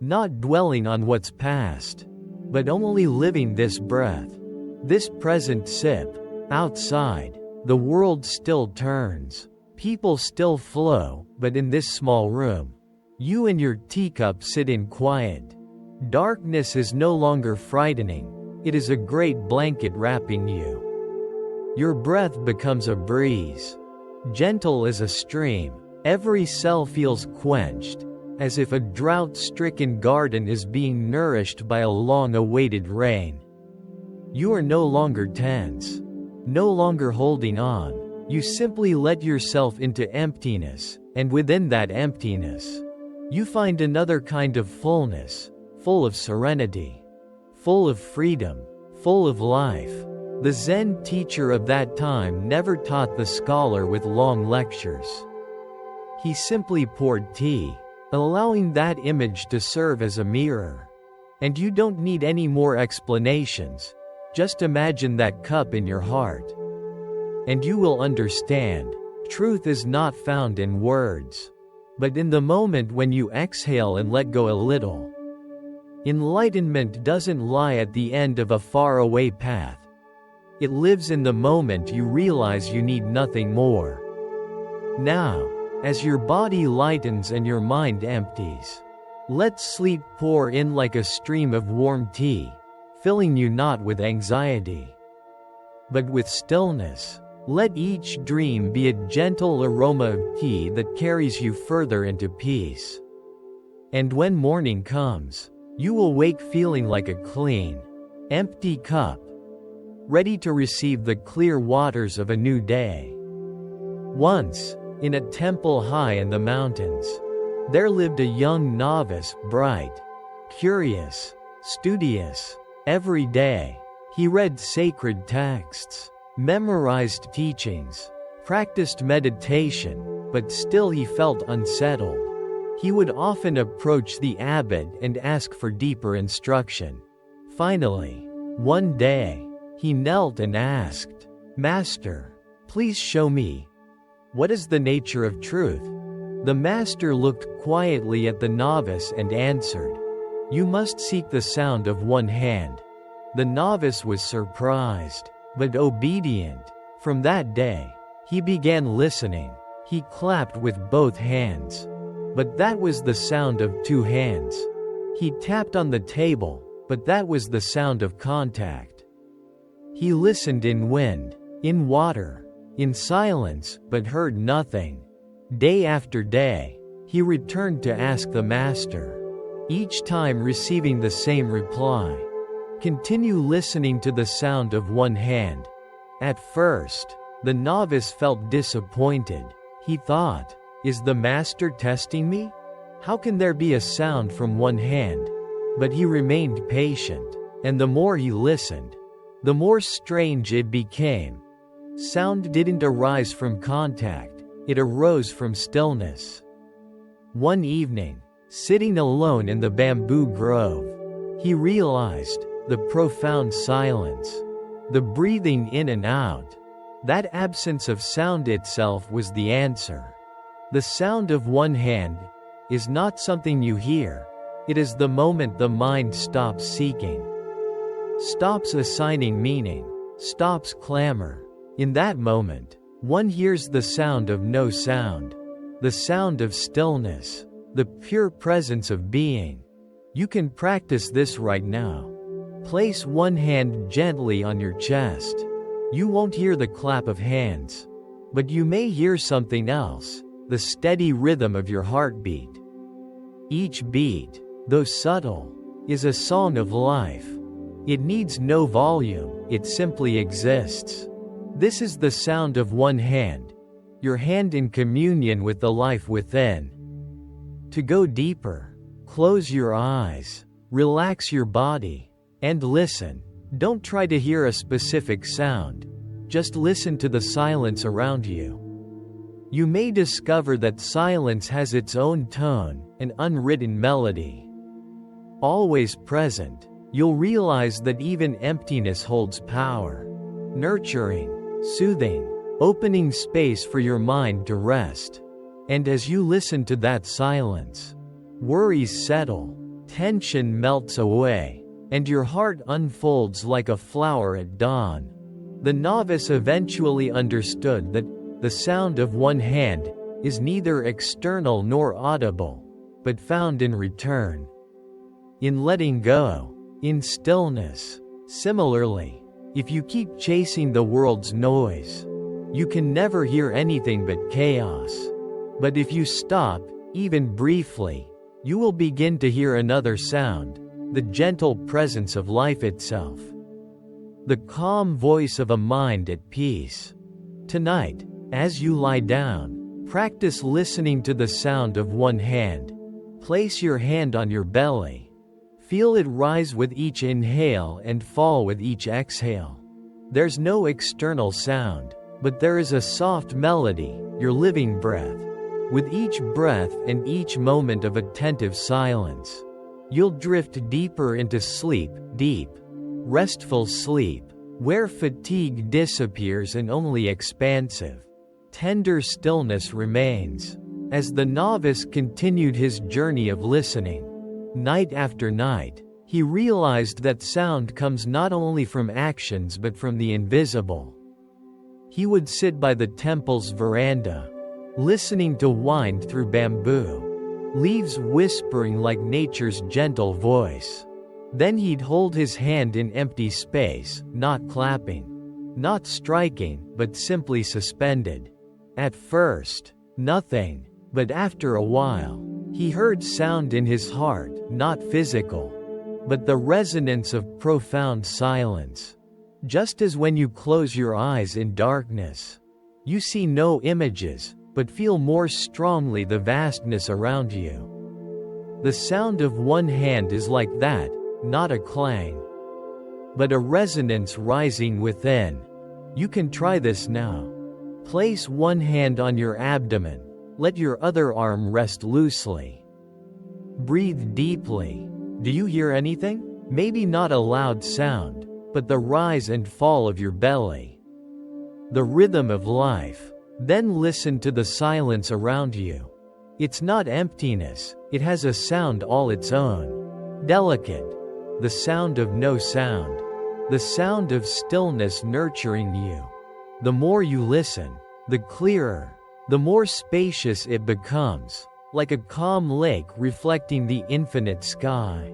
not dwelling on what's past, but only living this breath, this present sip. Outside, the world still turns, people still flow, but in this small room, you and your teacup sit in quiet. Darkness is no longer frightening, it is a great blanket wrapping you. Your breath becomes a breeze, gentle as a stream. Every cell feels quenched, as if a drought-stricken garden is being nourished by a long-awaited rain. You are no longer tense, no longer holding on. You simply let yourself into emptiness, and within that emptiness, you find another kind of fullness, full of serenity, full of freedom, full of life. The Zen teacher of that time never taught the scholar with long lectures. He simply poured tea, allowing that image to serve as a mirror. And you don't need any more explanations, just imagine that cup in your heart. And you will understand, truth is not found in words, but in the moment when you exhale and let go a little. Enlightenment doesn't lie at the end of a faraway path. It lives in the moment you realize you need nothing more. Now, as your body lightens and your mind empties, let sleep pour in like a stream of warm tea, filling you not with anxiety, but with stillness. Let each dream be a gentle aroma of tea that carries you further into peace. And when morning comes, you will wake feeling like a clean, empty cup, ready to receive the clear waters of a new day. Once, in a temple high in the mountains, there lived a young novice, bright, curious, studious. Every day, he read sacred texts, memorized teachings, practiced meditation, but still he felt unsettled. He would often approach the abbot and ask for deeper instruction. Finally, one day, he knelt and asked, "Master, please show me. What is the nature of truth?" The master looked quietly at the novice and answered, "You must seek the sound of one hand." The novice was surprised, but obedient. From that day, he began listening. He clapped with both hands. But that was the sound of two hands. He tapped on the table, but that was the sound of contact. He listened in wind, in water, in silence, but heard nothing. Day after day, he returned to ask the master, each time receiving the same reply. Continue listening to the sound of one hand. At first, the novice felt disappointed. He thought, "Is the master testing me? How can there be a sound from one hand?" But he remained patient, and the more he listened, the more strange it became. Sound didn't arise from contact, it arose from stillness. One evening, sitting alone in the bamboo grove, he realized the profound silence, the breathing in and out. That absence of sound itself was the answer. The sound of one hand is not something you hear, it is the moment the mind stops seeking, stops assigning meaning, stops clamor. In that moment, one hears the sound of no sound, the sound of stillness, the pure presence of being. You can practice this right now. Place one hand gently on your chest. You won't hear the clap of hands, but you may hear something else, the steady rhythm of your heartbeat. Each beat, though subtle, is a song of life. It needs no volume, it simply exists. This is the sound of one hand, your hand in communion with the life within. To go deeper, close your eyes, relax your body, and listen. Don't try to hear a specific sound, just listen to the silence around you. You may discover that silence has its own tone, an unwritten melody. Always present, you'll realize that even emptiness holds power. Nurturing, soothing, opening space for your mind to rest. And as you listen to that silence, worries settle, tension melts away, and your heart unfolds like a flower at dawn. The novice eventually understood that the sound of one hand is neither external nor audible, but found in return, in letting go, in stillness. Similarly, if you keep chasing the world's noise, you can never hear anything but chaos. But if you stop, even briefly, you will begin to hear another sound, the gentle presence of life itself, the calm voice of a mind at peace. Tonight, as you lie down, practice listening to the sound of one hand. Place your hand on your belly. Feel it rise with each inhale and fall with each exhale. There's no external sound, but there is a soft melody, your living breath. With each breath and each moment of attentive silence, you'll drift deeper into sleep, deep, restful sleep, where fatigue disappears and only expansive, tender stillness remains. As the novice continued his journey of listening, night after night, he realized that sound comes not only from actions but from the invisible. He would sit by the temple's veranda, listening to wind through bamboo, leaves whispering like nature's gentle voice. Then he'd hold his hand in empty space, not clapping, not striking, but simply suspended. At first, nothing, but after a while, he heard sound in his heart, not physical, but the resonance of profound silence. Just as when you close your eyes in darkness, you see no images, but feel more strongly the vastness around you. The sound of one hand is like that, not a clang, but a resonance rising within. You can try this now. Place one hand on your abdomen, let your other arm rest loosely. Breathe deeply. Do you hear anything? Maybe not a loud sound, but the rise and fall of your belly. The rhythm of life. Then listen to the silence around you. It's not emptiness, it has a sound all its own. Delicate. The sound of no sound. The sound of stillness nurturing you. The more you listen, the clearer, the more spacious it becomes, like a calm lake reflecting the infinite sky.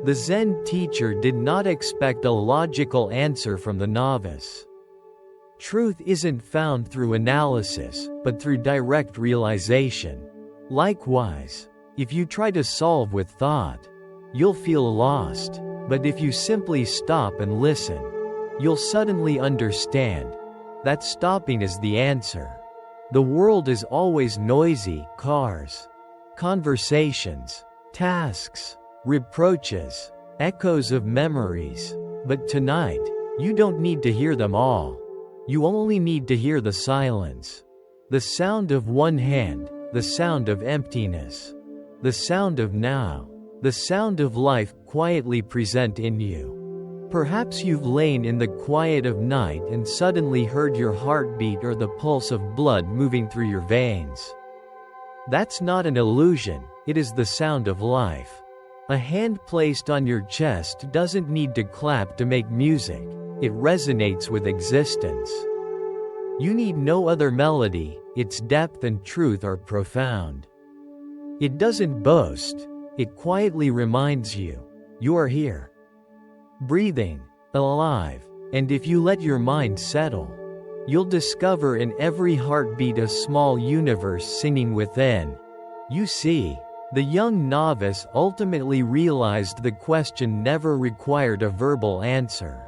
The Zen teacher did not expect a logical answer from the novice. Truth isn't found through analysis, but through direct realization. Likewise, if you try to solve with thought, you'll feel lost, but if you simply stop and listen, you'll suddenly understand that stopping is the answer. The world is always noisy: cars, conversations, tasks, reproaches, echoes of memories. But tonight, you don't need to hear them all. You only need to hear the silence. The sound of one hand, the sound of emptiness, the sound of now, the sound of life quietly present in you. Perhaps you've lain in the quiet of night and suddenly heard your heartbeat or the pulse of blood moving through your veins. That's not an illusion, it is the sound of life. A hand placed on your chest doesn't need to clap to make music, it resonates with existence. You need no other melody, its depth and truth are profound. It doesn't boast, it quietly reminds you, you are here. Breathing, alive, and if you let your mind settle, you'll discover in every heartbeat a small universe singing within. You see, the young novice ultimately realized the question never required a verbal answer.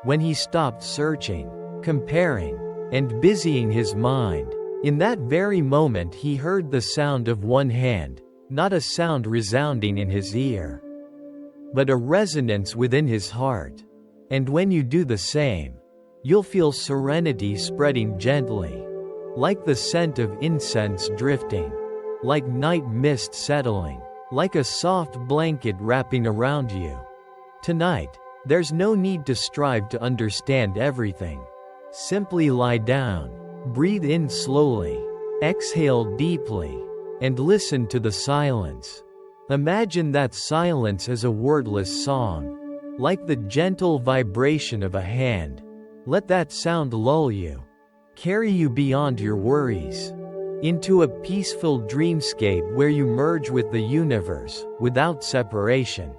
When he stopped searching, comparing, and busying his mind, in that very moment he heard the sound of one hand, not a sound resounding in his ear, but a resonance within his heart. And when you do the same, you'll feel serenity spreading gently, like the scent of incense drifting, like night mist settling, like a soft blanket wrapping around you. Tonight, there's no need to strive to understand everything. Simply lie down, breathe in slowly, exhale deeply, and listen to the silence. Imagine that silence as a wordless song, like the gentle vibration of a hand. Let that sound lull you, carry you beyond your worries, into a peaceful dreamscape where you merge with the universe, without separation,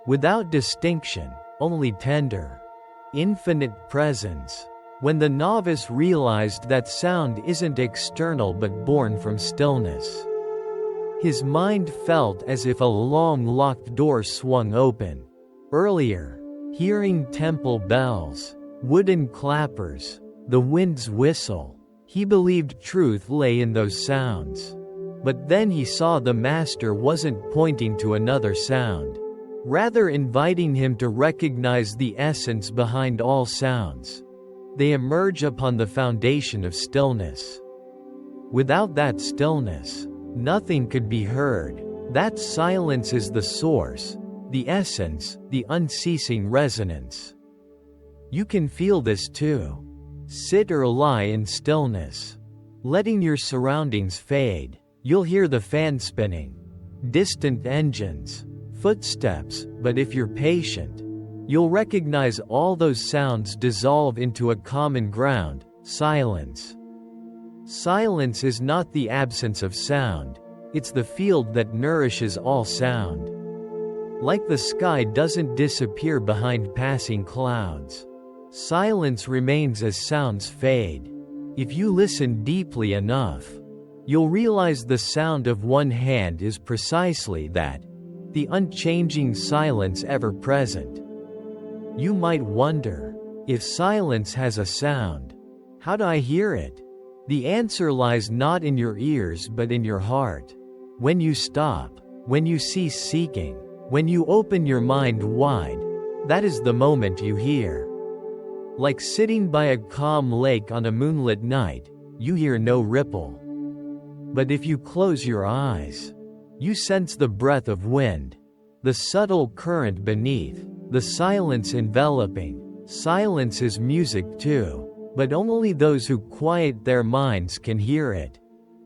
without distinction, only tender, infinite presence. When the novice realized that sound isn't external but born from stillness, his mind felt as if a long locked door swung open. Earlier, hearing temple bells, wooden clappers, the wind's whistle, he believed truth lay in those sounds. But then he saw the master wasn't pointing to another sound, rather inviting him to recognize the essence behind all sounds. They emerge upon the foundation of stillness. Without that stillness, nothing could be heard. That silence is the source, the essence, the unceasing resonance. You can feel this too. Sit or lie in stillness, letting your surroundings fade. You'll hear the fan spinning, distant engines, footsteps, but if you're patient, you'll recognize all those sounds dissolve into a common ground: silence. Silence is not the absence of sound, it's the field that nourishes all sound. Like the sky doesn't disappear behind passing clouds, silence remains as sounds fade. If you listen deeply enough, you'll realize the sound of one hand is precisely that, the unchanging silence ever present. You might wonder, if silence has a sound, how do I hear it? The answer lies not in your ears but in your heart. When you stop, when you cease seeking, when you open your mind wide, that is the moment you hear. Like sitting by a calm lake on a moonlit night, you hear no ripple. But if you close your eyes, You sense the breath of wind, the subtle current beneath, the silence enveloping. Silence is music too, but only those who quiet their minds can hear it.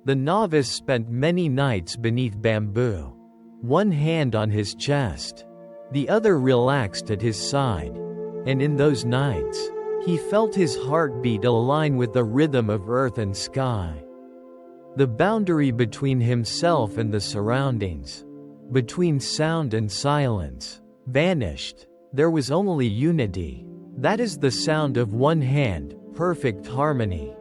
The novice spent many nights beneath bamboo, one hand on his chest, the other relaxed at his side, and in those nights, he felt his heartbeat align with the rhythm of earth and sky. The boundary between himself and the surroundings, between sound and silence, vanished. There was only unity. That is the sound of one hand, perfect harmony,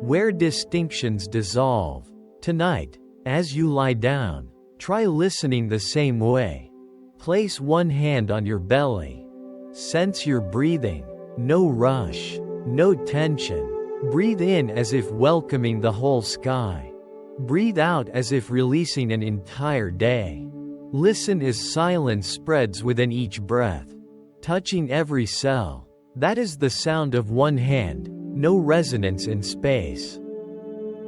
where distinctions dissolve. Tonight, as you lie down, try listening the same way. Place one hand on your belly. Sense your breathing. No rush, no tension. Breathe in as if welcoming the whole sky. Breathe out as if releasing an entire day. Listen as silence spreads within each breath, touching every cell. That is the sound of one hand, no resonance in space,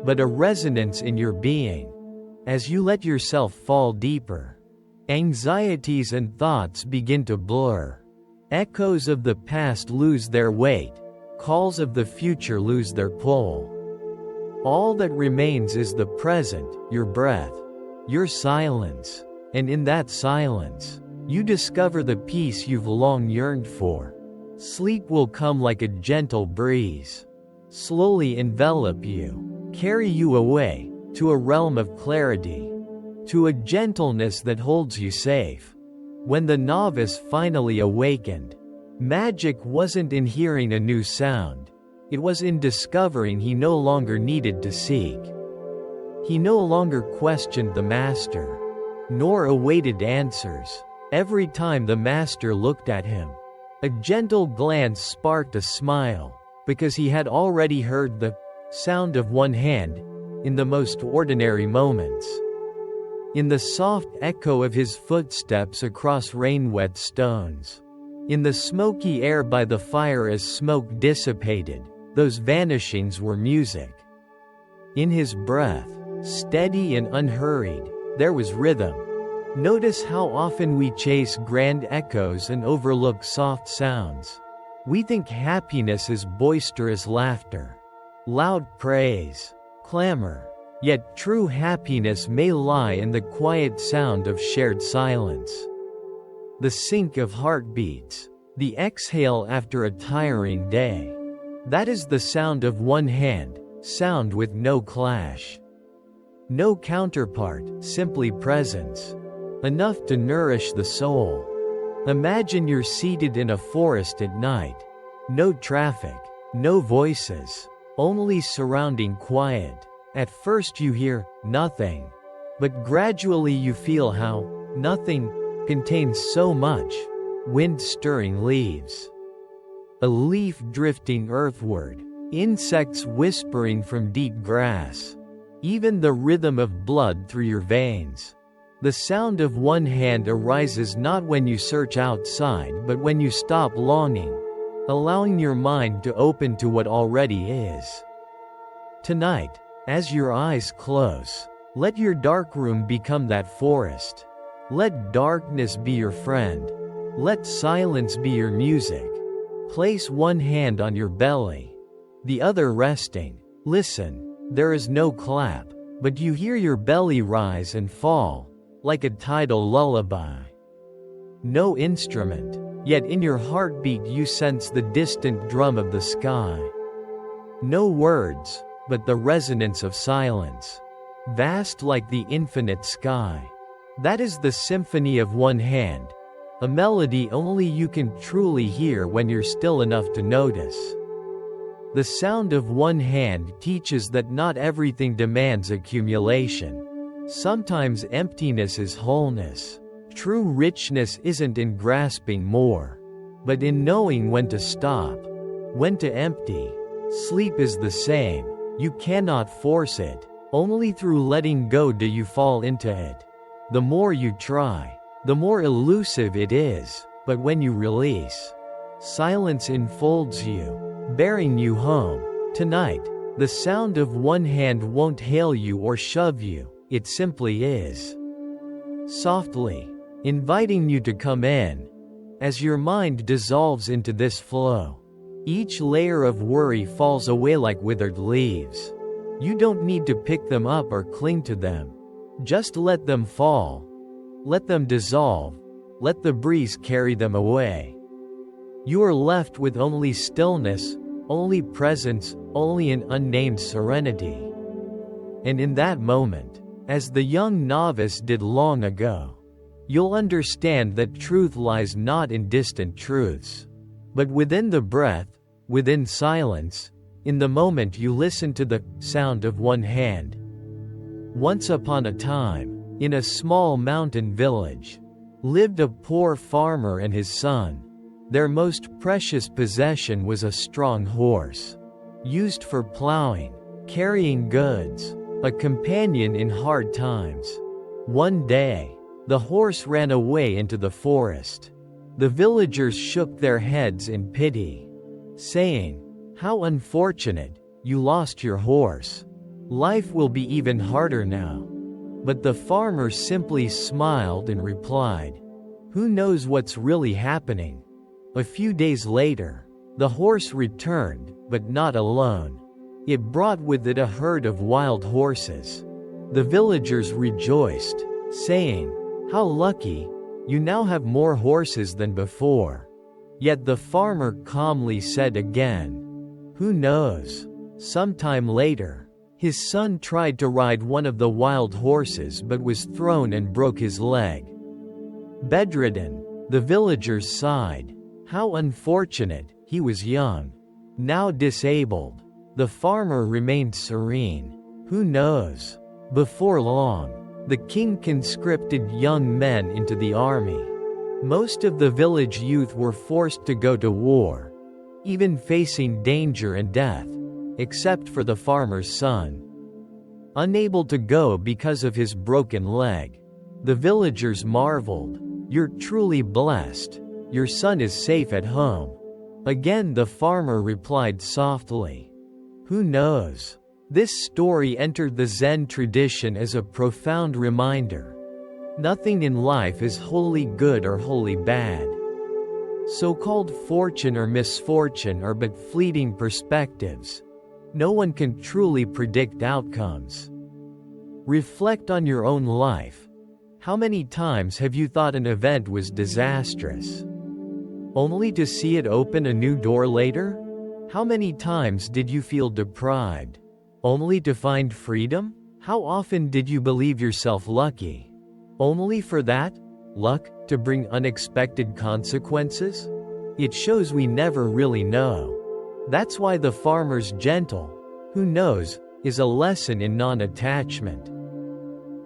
but a resonance in your being. As you let yourself fall deeper, anxieties and thoughts begin to blur. Echoes of the past lose their weight, calls of the future lose their pull. All that remains is the present, your breath, your silence, and in that silence, you discover the peace you've long yearned for. Sleep will come like a gentle breeze, slowly envelop you, carry you away, to a realm of clarity, to a gentleness that holds you safe. When the novice finally awakened, magic wasn't in hearing a new sound, it was in discovering he no longer needed to seek. He no longer questioned the master, nor awaited answers. Every time the master looked at him, a gentle glance sparked a smile, because he had already heard the sound of one hand in the most ordinary moments. In the soft echo of his footsteps across rain-wet stones. In the smoky air by the fire as smoke dissipated, those vanishings were music. In his breath, steady and unhurried, there was rhythm. Notice how often we chase grand echoes and overlook soft sounds. We think happiness is boisterous laughter, loud praise, clamor. Yet true happiness may lie in the quiet sound of shared silence. The sync of heartbeats, the exhale after a tiring day. That is the sound of one hand, sound with no clash. No counterpart, simply presence. Enough to nourish the soul. Imagine you're seated in a forest at night. No traffic, no voices, only surrounding quiet. At first you hear nothing, but gradually you feel how nothing contains so much. Wind stirring leaves, a leaf drifting earthward, insects whispering from deep grass, even the rhythm of blood through your veins. The sound of one hand arises not when you search outside but when you stop longing, allowing your mind to open to what already is. Tonight, as your eyes close, let your dark room become that forest. Let darkness be your friend. Let silence be your music. Place one hand on your belly, the other resting. Listen, there is no clap, but you hear your belly rise and fall, like a tidal lullaby. No instrument, yet in your heartbeat you sense the distant drum of the sky. No words, but the resonance of silence, vast like the infinite sky. That is the symphony of one hand, a melody only you can truly hear when you're still enough to notice. The sound of one hand teaches that not everything demands accumulation. Sometimes emptiness is wholeness. True richness isn't in grasping more, but in knowing when to stop, when to empty. Sleep is the same. You cannot force it. Only through letting go do you fall into it. The more you try, the more elusive it is, but when you release, silence enfolds you, bearing you home. Tonight, the sound of one hand won't hail you or shove you, it simply is. softly, inviting you to come in. As your mind dissolves into this flow, each layer of worry falls away like withered leaves. You don't need to pick them up or cling to them. Just let them fall. Let them dissolve. Let the breeze carry them away. You are left with only stillness, only presence, only an unnamed serenity. And in that moment, as the young novice did long ago, you'll understand that truth lies not in distant truths, but within the breath, within silence, in the moment you listen to the sound of one hand. Once upon a time, in a small mountain village, lived a poor farmer and his son. Their most precious possession was a strong horse, used for plowing, carrying goods, a companion in hard times. One day, the horse ran away into the forest. The villagers shook their heads in pity, saying, "How unfortunate, you lost your horse. Life will be even harder now." But the farmer simply smiled and replied, "Who knows what's really happening?" A few days later, the horse returned, but not alone. It brought with it a herd of wild horses. The villagers rejoiced, saying, "How lucky, you now have more horses than before." Yet the farmer calmly said again, "Who knows? Sometime later, his son tried to ride one of the wild horses but was thrown and broke his leg. Bedridden, the villagers sighed. How unfortunate, he was young. Now disabled. The farmer remained serene. Who knows? Before long, the king conscripted young men into the army. Most of the village youth were forced to go to war, even facing danger and death, except for the farmer's son. Unable to go because of his broken leg, the villagers marveled, "You're truly blessed. Your son is safe at home." Again the farmer replied softly, "Who knows?" This story entered the Zen tradition as a profound reminder. Nothing in life is wholly good or wholly bad. So-called fortune or misfortune are but fleeting perspectives. No one can truly predict outcomes. Reflect on your own life. How many times have you thought an event was disastrous, only to see it open a new door later? How many times did you feel deprived, only to find freedom? How often did you believe yourself lucky, only for that luck to bring unexpected consequences? It shows we never really know. That's why the farmer's gentle "who knows" is a lesson in non-attachment.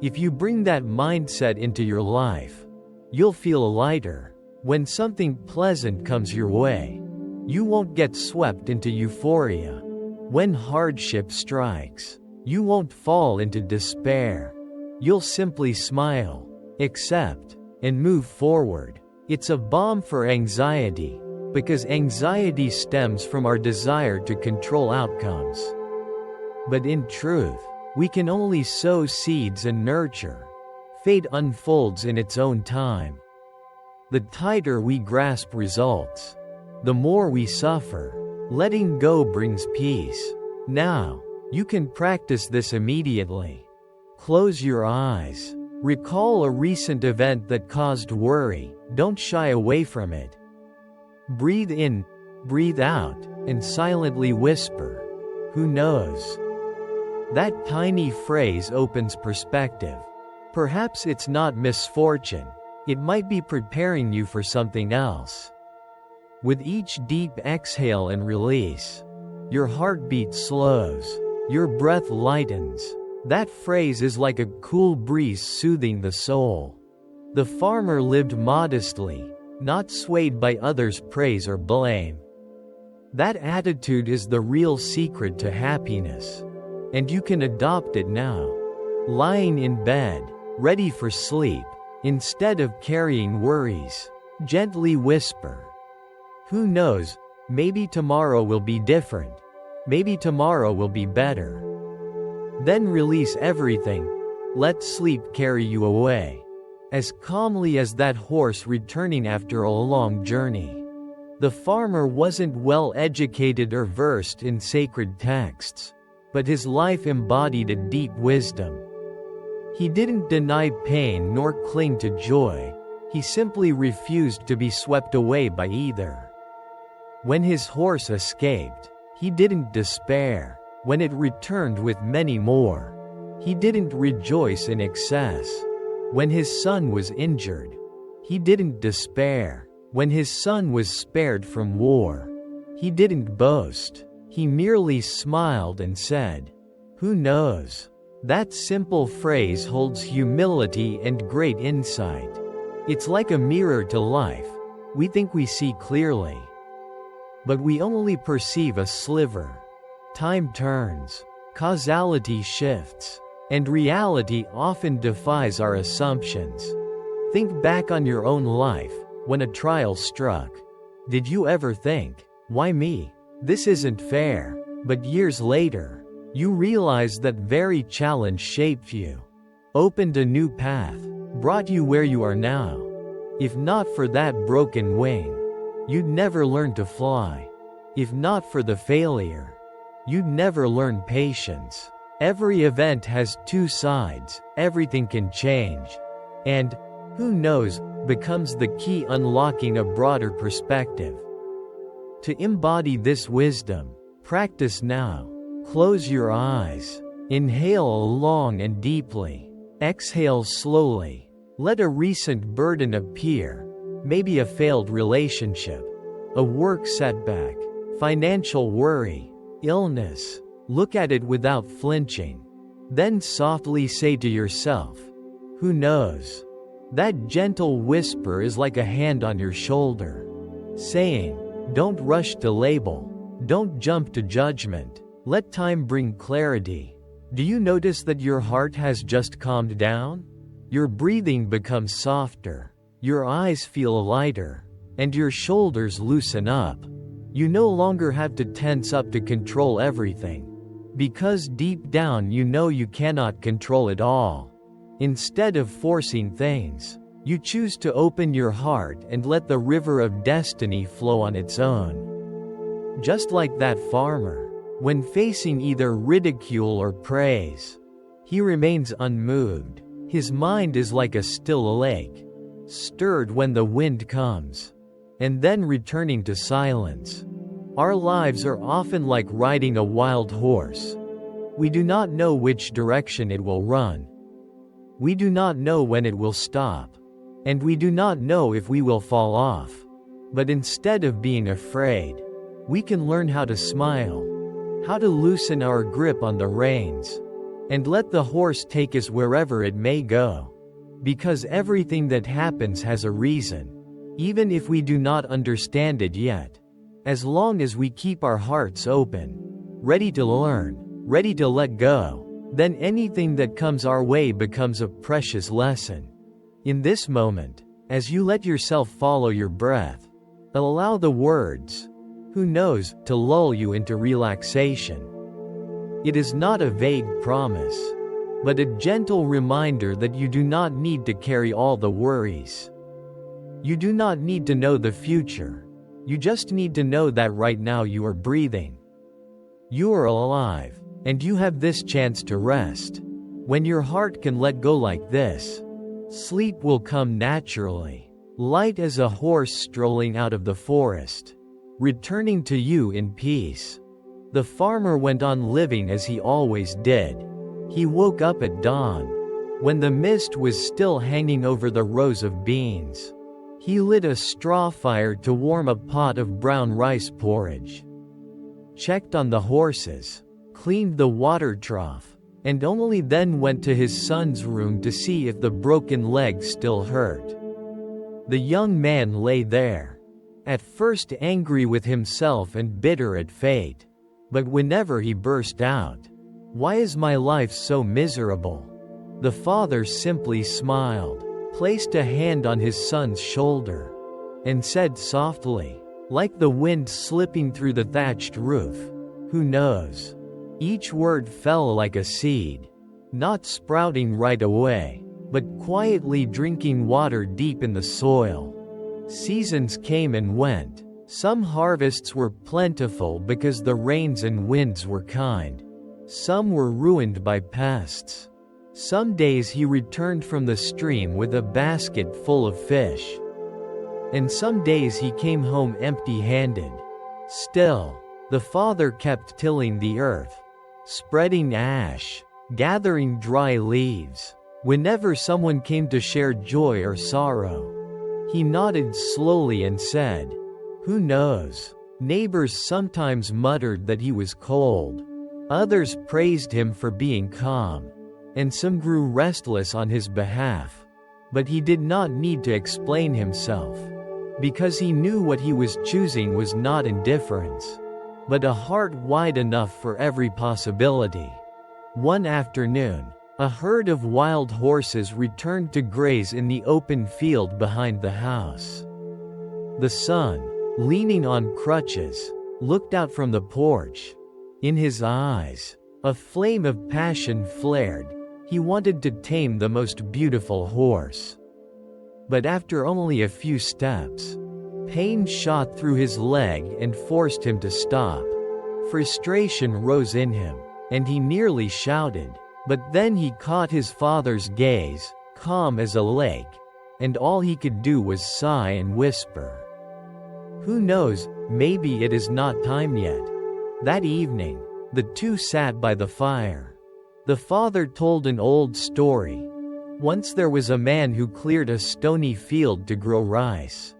If you bring that mindset into your life, you'll feel lighter. When something pleasant comes your way, you won't get swept into euphoria. When hardship strikes, you won't fall into despair. You'll simply smile, accept, and move forward. It's a balm for anxiety, because anxiety stems from our desire to control outcomes. But in truth, we can only sow seeds and nurture. Fate unfolds in its own time. The tighter we grasp results, the more we suffer. Letting go brings peace. Now, you can practice this immediately. Close your eyes. Recall a recent event that caused worry. Don't shy away from it. Breathe in, breathe out, and silently whisper, "Who knows?" That tiny phrase opens perspective. Perhaps it's not misfortune. It might be preparing you for something else. With each deep exhale and release, your heartbeat slows, your breath lightens. That phrase is like a cool breeze soothing the soul. The farmer lived modestly, not swayed by others' praise or blame. That attitude is the real secret to happiness. And you can adopt it now. Lying in bed, ready for sleep, instead of carrying worries, gently whisper, "Who knows, maybe tomorrow will be different. Maybe tomorrow will be better." Then release everything. Let sleep carry you away. as calmly as that horse returning after a long journey. The farmer wasn't well educated or versed in sacred texts, but his life embodied a deep wisdom. He didn't deny pain nor cling to joy, he simply refused to be swept away by either. When his horse escaped, he didn't despair. When it returned with many more, he didn't rejoice in excess. When his son was injured, he didn't despair. When his son was spared from war, he didn't boast. He merely smiled and said, "Who knows?" That simple phrase holds humility and great insight. It's like a mirror to life. We think we see clearly, but we only perceive a sliver. Time turns, causality shifts, and reality often defies our assumptions. Think back on your own life. When a trial struck, did you ever think, "Why me? This isn't fair"? But years later, you realized that very challenge shaped you, opened a new path, brought you where you are now. If not for that broken wing, you'd never learn to fly. If not for the failure, you'd never learn patience. Every event has two sides, everything can change. And, who knows, becomes the key unlocking a broader perspective. To embody this wisdom, practice now. Close your eyes. Inhale long and deeply. Exhale slowly. Let a recent burden appear. Maybe a failed relationship, a work setback, financial worry, illness. Look at it without flinching. Then softly say to yourself, "Who knows?" That gentle whisper is like a hand on your shoulder, saying, "Don't rush to label. Don't jump to judgment. Let time bring clarity." Do you notice that your heart has just calmed down? Your breathing becomes softer, your eyes feel lighter, and your shoulders loosen up. You no longer have to tense up to control everything, because deep down you know you cannot control it all. Instead of forcing things, you choose to open your heart and let the river of destiny flow on its own. Just like that farmer, when facing either ridicule or praise, he remains unmoved. His mind is like a still lake, stirred when the wind comes, and then returning to silence. Our lives are often like riding a wild horse. We do not know which direction it will run. We do not know when it will stop, and we do not know if we will fall off. But instead of being afraid, we can learn how to smile, how to loosen our grip on the reins, and let the horse take us wherever it may go. Because everything that happens has a reason, even if we do not understand it yet. As long as we keep our hearts open, ready to learn, ready to let go, then anything that comes our way becomes a precious lesson. In this moment, as you let yourself follow your breath, allow the words, "Who knows?" to lull you into relaxation. It is not a vague promise, but a gentle reminder that you do not need to carry all the worries. You do not need to know the future. You just need to know that right now you are breathing. You are alive, and you have this chance to rest. When your heart can let go like this, sleep will come naturally, light as a horse strolling out of the forest, returning to you in peace. The farmer went on living as he always did. He woke up at dawn, when the mist was still hanging over the rows of beans. He lit a straw fire to warm a pot of brown rice porridge, checked on the horses, cleaned the water trough, and only then went to his son's room to see if the broken leg still hurt. The young man lay there, at first angry with himself and bitter at fate. But whenever he burst out, "Why is my life so miserable?" the father simply smiled, placed a hand on his son's shoulder, and said softly, like the wind slipping through the thatched roof, "Who knows?" Each word fell like a seed, not sprouting right away, but quietly drinking water deep in the soil. Seasons came and went. Some harvests were plentiful because the rains and winds were kind. Some were ruined by pests. Some days he returned from the stream with a basket full of fish. And some days he came home empty-handed. Still, the father kept tilling the earth, spreading ash, gathering dry leaves. Whenever someone came to share joy or sorrow, he nodded slowly and said, "Who knows?" Neighbors sometimes muttered that he was cold. Others praised him for being calm, and some grew restless on his behalf. But he did not need to explain himself, because he knew what he was choosing was not indifference, but a heart wide enough for every possibility. One afternoon, a herd of wild horses returned to graze in the open field behind the house. The son, leaning on crutches, looked out from the porch. In his eyes, a flame of passion flared. He wanted to tame the most beautiful horse. But after only a few steps, pain shot through his leg and forced him to stop. Frustration rose in him, and he nearly shouted. But then he caught his father's gaze, calm as a lake, and all he could do was sigh and whisper, "Who knows, maybe it is not time yet." That evening, the two sat by the fire. The father told an old story. Once there was a man who cleared a stony field to grow rice.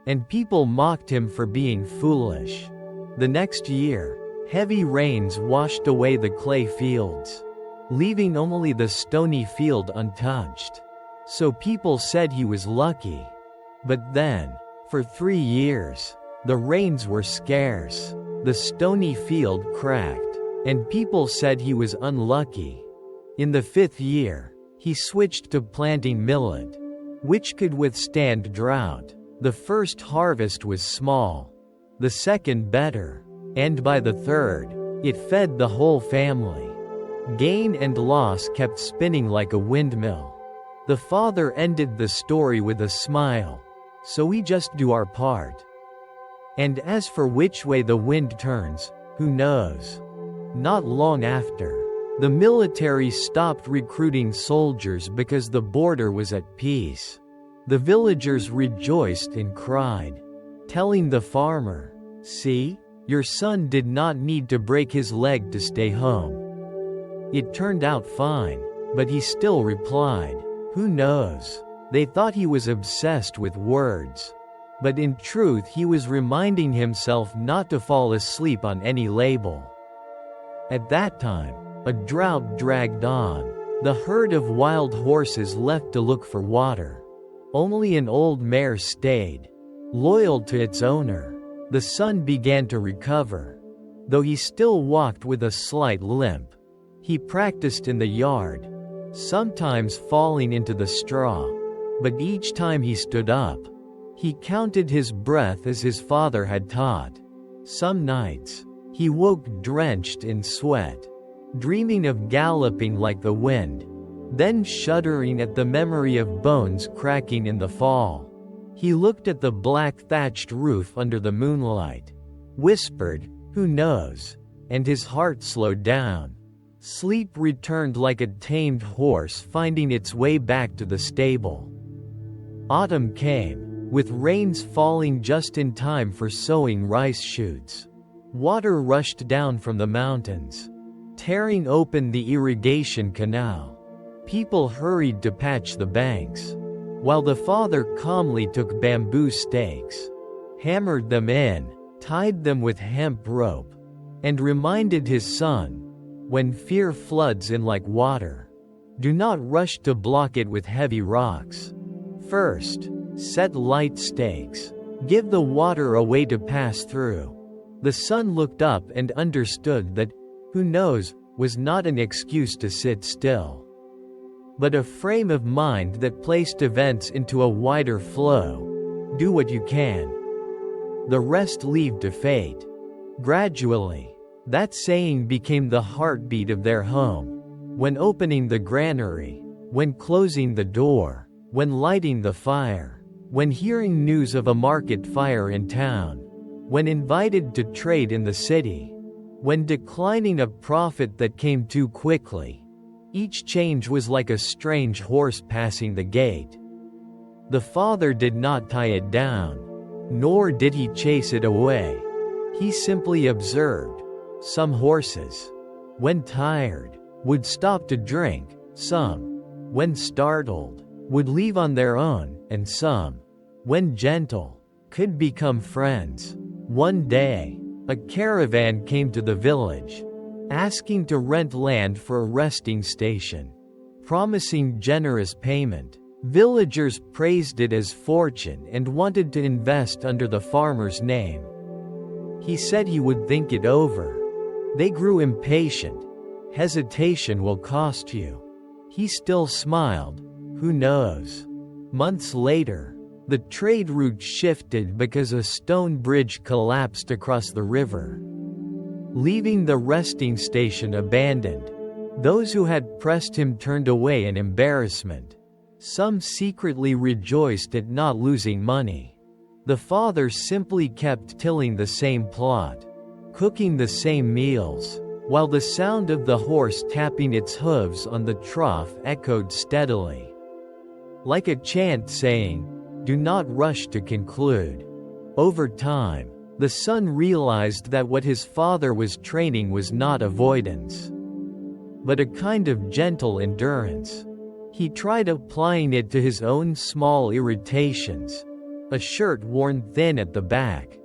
And people mocked him for being foolish. The next year, heavy rains washed away the clay fields, leaving only the stony field untouched. So people said he was lucky. But then, for 3 years, the rains were scarce, the stony field cracked, and people said he was unlucky. In the 5th year, he switched to planting millet, which could withstand drought. The first harvest was small, the second better, and by the third, it fed the whole family. Gain and loss kept spinning like a windmill. The father ended the story with a smile. So we just do our part. And as for which way the wind turns, who knows? Not long after, the military stopped recruiting soldiers because the border was at peace. The villagers rejoiced and cried, telling the farmer, "See, your son did not need to break his leg to stay home." It turned out fine, but he still replied, "Who knows?" They thought he was obsessed with words. But in truth he was reminding himself not to fall asleep on any label. At that time, a drought dragged on. The herd of wild horses left to look for water. Only an old mare stayed, loyal to its owner. The son began to recover, though he still walked with a slight limp. He practiced in the yard, sometimes falling into the straw. But each time he stood up, he counted his breath as his father had taught. Some nights, he woke drenched in sweat, dreaming of galloping like the wind, then shuddering at the memory of bones cracking in the fall. He looked at the black thatched roof under the moonlight, whispered, "Who knows?" and his heart slowed down. Sleep returned like a tamed horse finding its way back to the stable. Autumn came, with rains falling just in time for sowing rice shoots. Water rushed down from the mountains, tearing open the irrigation canal. People hurried to patch the banks, while the father calmly took bamboo stakes, hammered them in, tied them with hemp rope, and reminded his son, "When fear floods in like water, do not rush to block it with heavy rocks. First, set light stakes. Give the water a way to pass through." The son looked up and understood that, "who knows," was not an excuse to sit still, but a frame of mind that placed events into a wider flow. Do what you can. The rest leave to fate. Gradually, that saying became the heartbeat of their home. When opening the granary, when closing the door, when lighting the fire, when hearing news of a market fire in town, when invited to trade in the city, when declining a profit that came too quickly. Each change was like a strange horse passing the gate. The father did not tie it down, nor did he chase it away. He simply observed. Some horses, when tired, would stop to drink, some, when startled, would leave on their own, and some, when gentle, could become friends. One day, a caravan came to the village, asking to rent land for a resting station, promising generous payment. Villagers praised it as fortune and wanted to invest under the farmer's name. He said he would think it over. They grew impatient. Hesitation will cost you. He still smiled. Who knows? Months later, the trade route shifted because a stone bridge collapsed across the river, leaving the resting station abandoned. Those who had pressed him turned away in embarrassment. Some secretly rejoiced at not losing money. The father simply kept tilling the same plot, cooking the same meals, while the sound of the horse tapping its hooves on the trough echoed steadily, like a chant saying, "Do not rush to conclude." Over time, the son realized that what his father was training was not avoidance, but a kind of gentle endurance. He tried applying it to his own small irritations. A shirt worn thin at the back,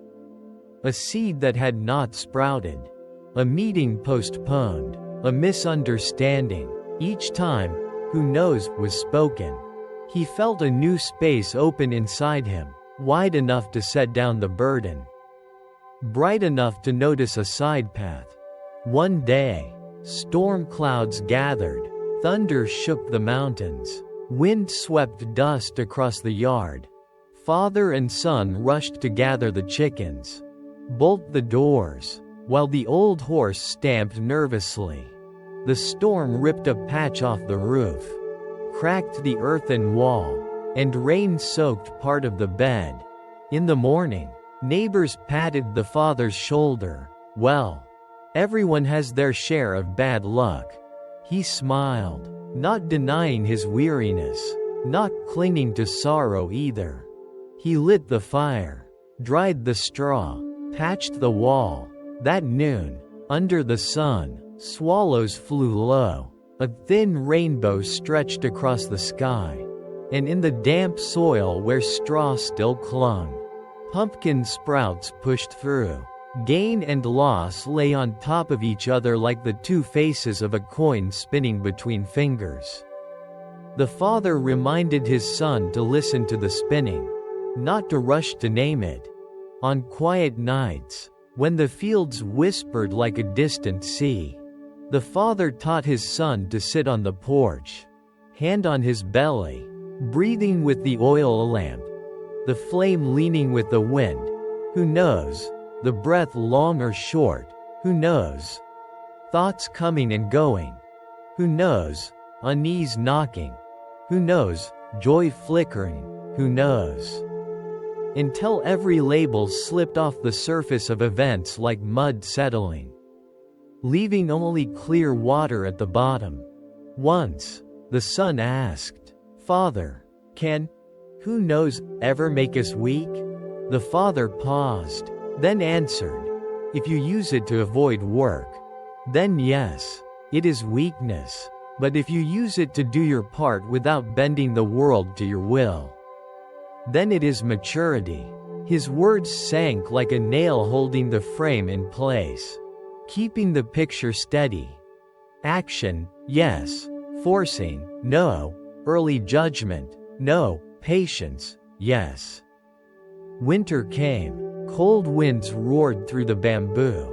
a seed that had not sprouted, a meeting postponed, a misunderstanding. Each time, "Who knows," was spoken. He felt a new space open inside him, wide enough to set down the burden, bright enough to notice a side path. One day, storm clouds gathered, thunder shook the mountains, wind swept dust across the yard. Father and son rushed to gather the chickens, bolt the doors, while the old horse stamped nervously. The storm ripped a patch off the roof, cracked the earthen wall, and rain-soaked part of the bed. In the morning, neighbors patted the father's shoulder. "Well, everyone has their share of bad luck." He smiled, not denying his weariness, not clinging to sorrow either. He lit the fire, dried the straw, patched the wall. That noon, under the sun, swallows flew low. A thin rainbow stretched across the sky, and in the damp soil where straw still clung, pumpkin sprouts pushed through. Gain and loss lay on top of each other like the two faces of a coin spinning between fingers. The father reminded his son to listen to the spinning, not to rush to name it. On quiet nights, when the fields whispered like a distant sea, the father taught his son to sit on the porch, hand on his belly, breathing with the oil lamp, the flame leaning with the wind. Who knows? The breath long or short, who knows? Thoughts coming and going, who knows? Unease knocking, who knows? Joy flickering, who knows? Until every label slipped off the surface of events like mud settling, leaving only clear water at the bottom. Once, the son asked, "Father, can, who knows, ever make us weak?" The father paused, then answered, "If you use it to avoid work, then yes, it is weakness. But if you use it to do your part without bending the world to your will, then it is maturity." His words sank like a nail holding the frame in place, keeping the picture steady. Action, yes. Forcing, no. Early judgment, no. Patience, yes. Winter came. Cold winds roared through the bamboo.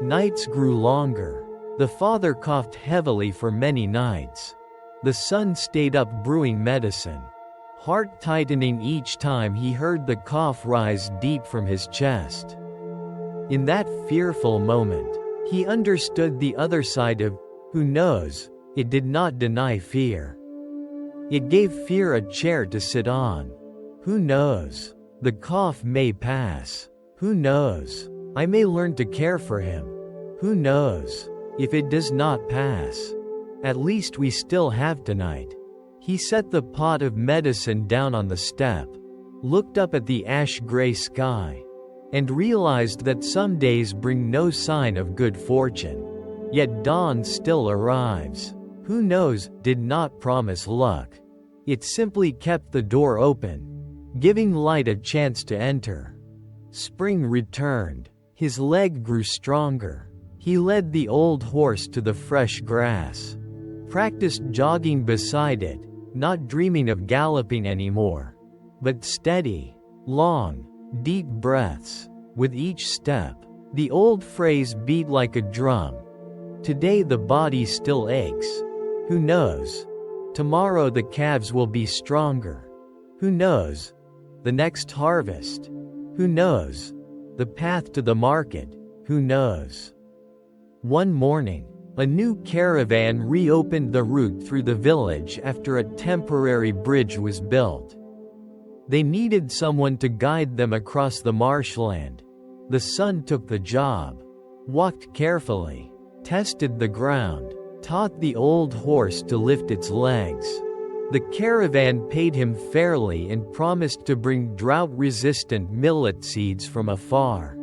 Nights grew longer. The father coughed heavily for many nights. The son stayed up brewing medicine, heart tightening each time he heard the cough rise deep from his chest. In that fearful moment, he understood the other side of, "Who knows?" It did not deny fear. It gave fear a chair to sit on. Who knows? The cough may pass. Who knows? I may learn to care for him. Who knows? If it does not pass, at least we still have tonight. He set the pot of medicine down on the step, looked up at the ash-gray sky, and realized that some days bring no sign of good fortune. Yet dawn still arrives. Who knows did not promise luck. It simply kept the door open, giving light a chance to enter. Spring returned. His leg grew stronger. He led the old horse to the fresh grass, practiced jogging beside it, not dreaming of galloping anymore, but steady, long, deep breaths. With each step, the old phrase beat like a drum. Today the body still aches. Who knows? Tomorrow the calves will be stronger. Who knows? The next harvest. Who knows? The path to the market. Who knows? One morning, a new caravan reopened the route through the village after a temporary bridge was built. They needed someone to guide them across the marshland. The son took the job, walked carefully, tested the ground, taught the old horse to lift its legs. The caravan paid him fairly and promised to bring drought-resistant millet seeds from afar.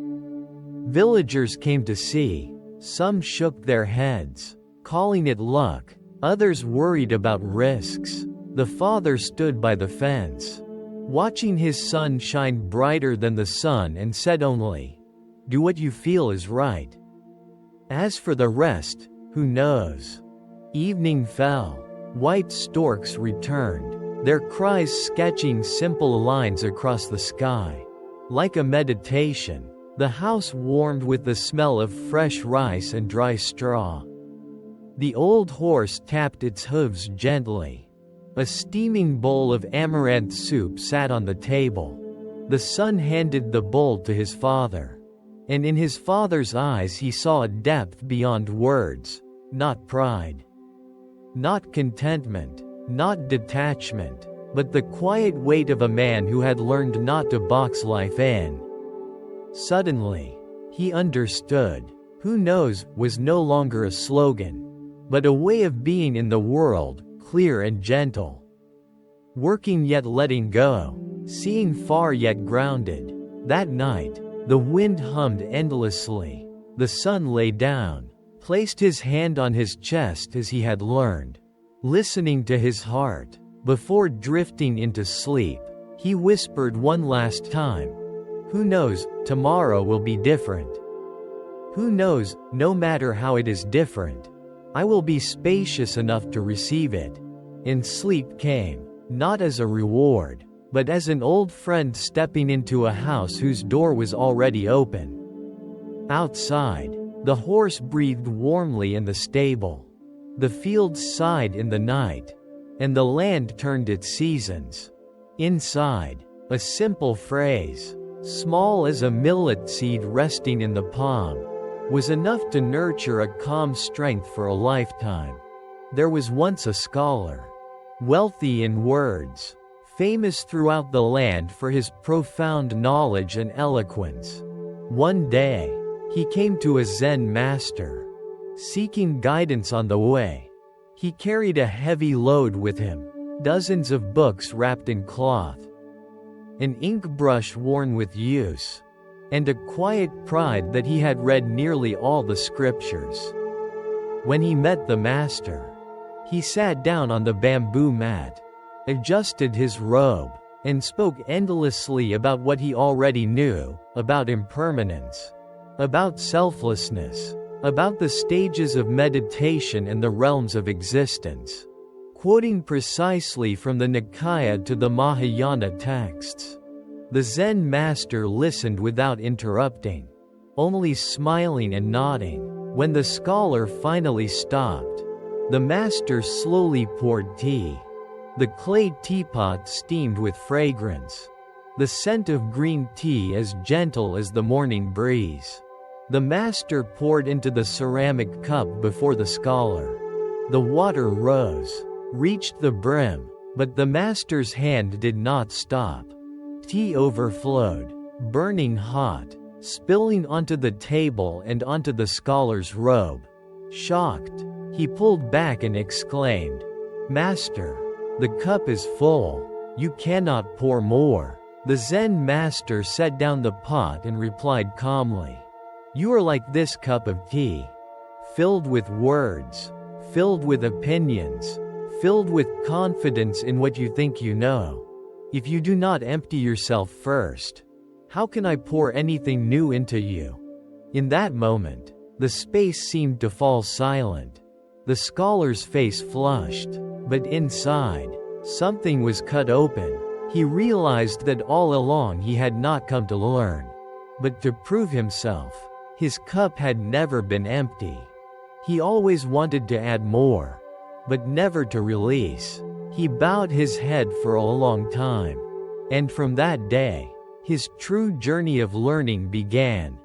Villagers came to see. Some shook their heads, calling it luck. Others worried about risks. The father stood by the fence, watching his son shine brighter than the sun, and said only, "Do what you feel is right. As for the rest, who knows?" Evening fell. White storks returned, their cries sketching simple lines across the sky. Like a meditation, the house warmed with the smell of fresh rice and dry straw. The old horse tapped its hooves gently. A steaming bowl of amaranth soup sat on the table. The son handed the bowl to his father, and in his father's eyes he saw a depth beyond words, not pride, not contentment, not detachment, but the quiet weight of a man who had learned not to box life in. Suddenly, he understood. Who knows was no longer a slogan, but a way of being in the world, clear and gentle. Working yet letting go, seeing far yet grounded. That night, the wind hummed endlessly. The son lay down, placed his hand on his chest as he had learned, listening to his heart. Before drifting into sleep, he whispered one last time, "Who knows, tomorrow will be different. Who knows, no matter how it is different, I will be spacious enough to receive it." And sleep came, not as a reward, but as an old friend stepping into a house whose door was already open. Outside, the horse breathed warmly in the stable. The fields sighed in the night, and the land turned its seasons. Inside, a simple phrase, small as a millet seed resting in the palm, was enough to nurture a calm strength for a lifetime. There was once a scholar, wealthy in words, famous throughout the land for his profound knowledge and eloquence. One day, he came to a Zen master, seeking guidance on the way. He carried a heavy load with him, dozens of books wrapped in cloth, an ink brush worn with use, and a quiet pride that he had read nearly all the scriptures. When he met the master, he sat down on the bamboo mat, adjusted his robe, and spoke endlessly about what he already knew, about impermanence, about selflessness, about the stages of meditation and the realms of existence, quoting precisely from the Nikaya to the Mahayana texts. The Zen master listened without interrupting, only smiling and nodding. When the scholar finally stopped, the master slowly poured tea. The clay teapot steamed with fragrance, the scent of green tea as gentle as the morning breeze. The master poured into the ceramic cup before the scholar. The water rose, reached the brim, But the master's hand did not stop. Tea overflowed, burning hot, spilling onto the table and onto the scholar's robe. Shocked, he pulled back and exclaimed, "Master, the cup is full. You cannot pour more." The Zen master set down the pot and replied calmly, "You are like this cup of tea, filled with words, filled with opinions, filled with confidence in what you think you know. If you do not empty yourself first, how can I pour anything new into you?" In that moment, the space seemed to fall silent. The scholar's face flushed, but inside, something was cut open. He realized that all along he had not come to learn, but to prove himself. His cup had never been empty. He always wanted to add more, but never to release. He bowed his head for a long time. And from that day, his true journey of learning began.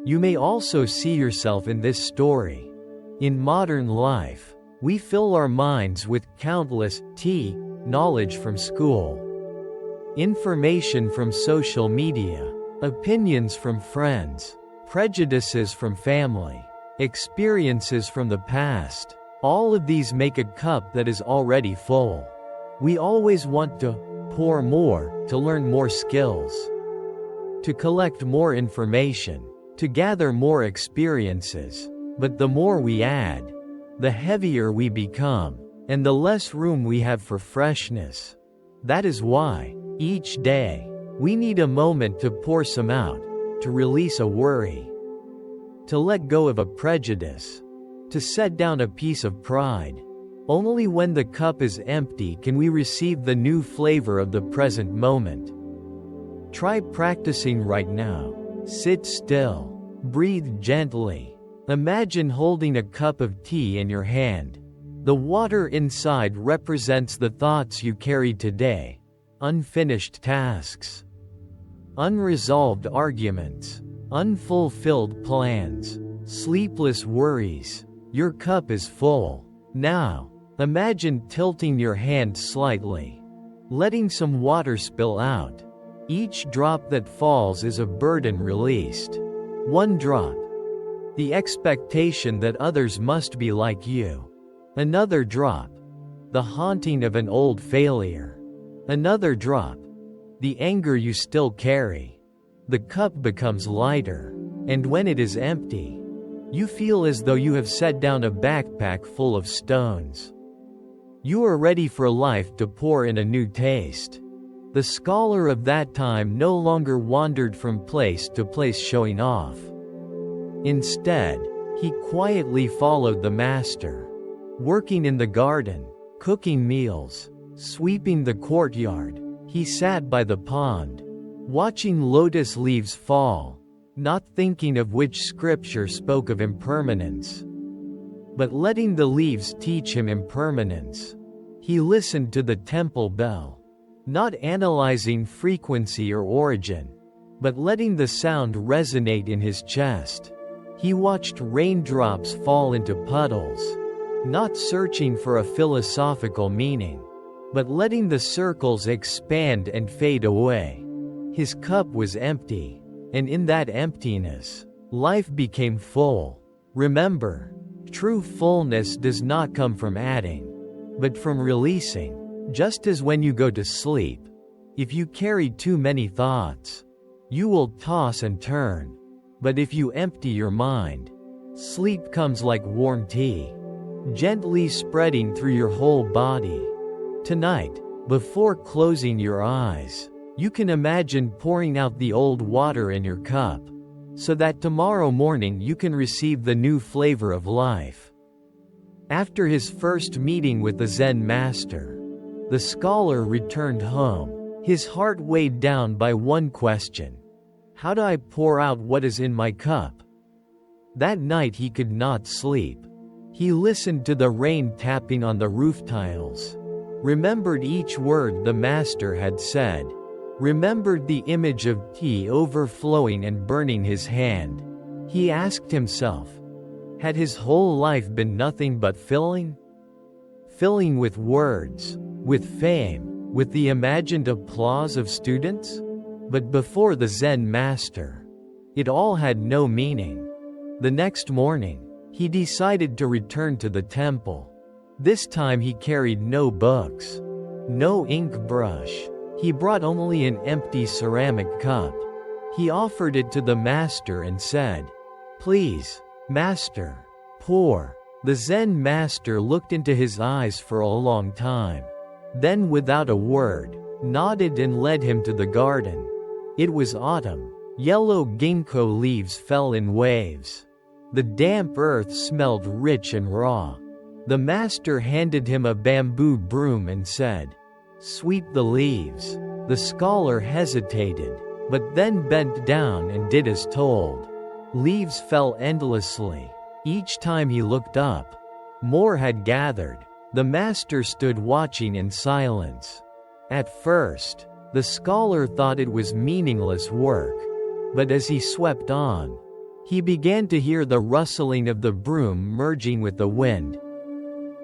You may also see yourself in this story. In modern life, we fill our minds with countless knowledge from school, information from social media, opinions from friends, prejudices from family, experiences from the past. All of these make a cup that is already full. We always want to pour more, to learn more skills, to collect more information, to gather more experiences. But the more we add, the heavier we become, and the less room we have for freshness. That is why, each day, we need a moment to pour some out, to release a worry, to let go of a prejudice, to set down a piece of pride. Only when the cup is empty can we receive the new flavor of the present moment. Try practicing right now. Sit still. Breathe gently. Imagine holding a cup of tea in your hand. The water inside represents the thoughts you carried today, unfinished tasks, unresolved arguments, unfulfilled plans, sleepless worries. Your cup is full. Now, imagine tilting your hand slightly, letting some water spill out. Each drop that falls is a burden released. One drop, the expectation that others must be like you. Another drop, the haunting of an old failure. Another drop, the anger you still carry. The cup becomes lighter, and when it is empty, you feel as though you have set down a backpack full of stones. You are ready for life to pour in a new taste. The scholar of that time no longer wandered from place to place showing off. Instead, he quietly followed the master, working in the garden, cooking meals, sweeping the courtyard. He sat by the pond, watching lotus leaves fall, not thinking of which scripture spoke of impermanence, but letting the leaves teach him impermanence. He listened to the temple bell, not analyzing frequency or origin, but letting the sound resonate in his chest. He watched raindrops fall into puddles, not searching for a philosophical meaning, but letting the circles expand and fade away. His cup was empty, and in that emptiness, life became full. Remember, true fullness does not come from adding, but from releasing. Just as when you go to sleep, if you carry too many thoughts, you will toss and turn. But if you empty your mind, sleep comes like warm tea, gently spreading through your whole body. Tonight, before closing your eyes, you can imagine pouring out the old water in your cup, so that tomorrow morning you can receive the new flavor of life. After his first meeting with the Zen master, the scholar returned home, his heart weighed down by one question: how do I pour out what is in my cup? That night he could not sleep. He listened to the rain tapping on the roof tiles, remembered each word the master had said, remembered the image of tea overflowing and burning his hand. He asked himself, had his whole life been nothing but filling? filling with words, with fame, with the imagined applause of students? But before the Zen master, it all had no meaning. The next morning, he decided to return to the temple. This time he carried no books, no ink brush. He brought only an empty ceramic cup. He offered it to the master and said, "Please, master, pour." The Zen master looked into his eyes for a long time. Then without a word, nodded and led him to the garden. It was autumn. Yellow ginkgo leaves fell in waves. The damp earth smelled rich and raw. The master handed him a bamboo broom and said, "Sweep the leaves." The scholar hesitated, but then bent down and did as told. Leaves fell endlessly. Each time he looked up, more had gathered. The master stood watching in silence. At first, the scholar thought it was meaningless work, but as he swept on, he began to hear the rustling of the broom merging with the wind,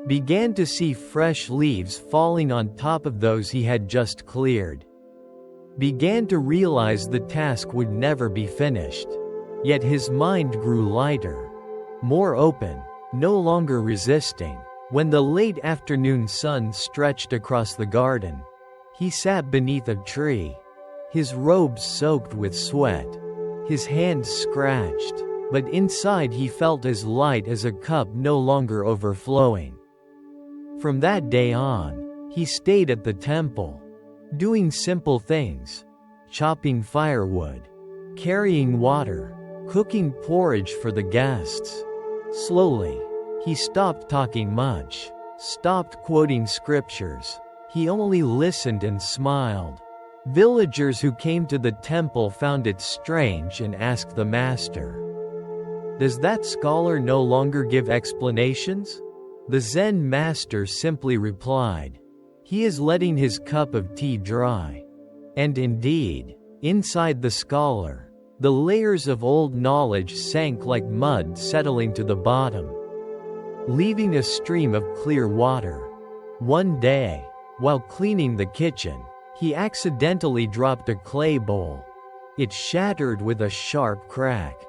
began to see fresh leaves falling on top of those he had just cleared, began to realize the task would never be finished. Yet his mind grew lighter, more open, no longer resisting. When the late afternoon sun stretched across the garden, he sat beneath a tree, his robes soaked with sweat, his hands scratched, but inside he felt as light as a cup no longer overflowing. From that day on, he stayed at the temple, doing simple things, chopping firewood, carrying water, cooking porridge for the guests. Slowly, he stopped talking much, stopped quoting scriptures. He only listened and smiled. Villagers who came to the temple found it strange and asked the master, "Does that scholar no longer give explanations?" The Zen master simply replied, "He is letting his cup of tea dry." And indeed, inside the scholar, the layers of old knowledge sank like mud settling to the bottom, leaving a stream of clear water. One day, while cleaning the kitchen, he accidentally dropped a clay bowl. It shattered with a sharp crack.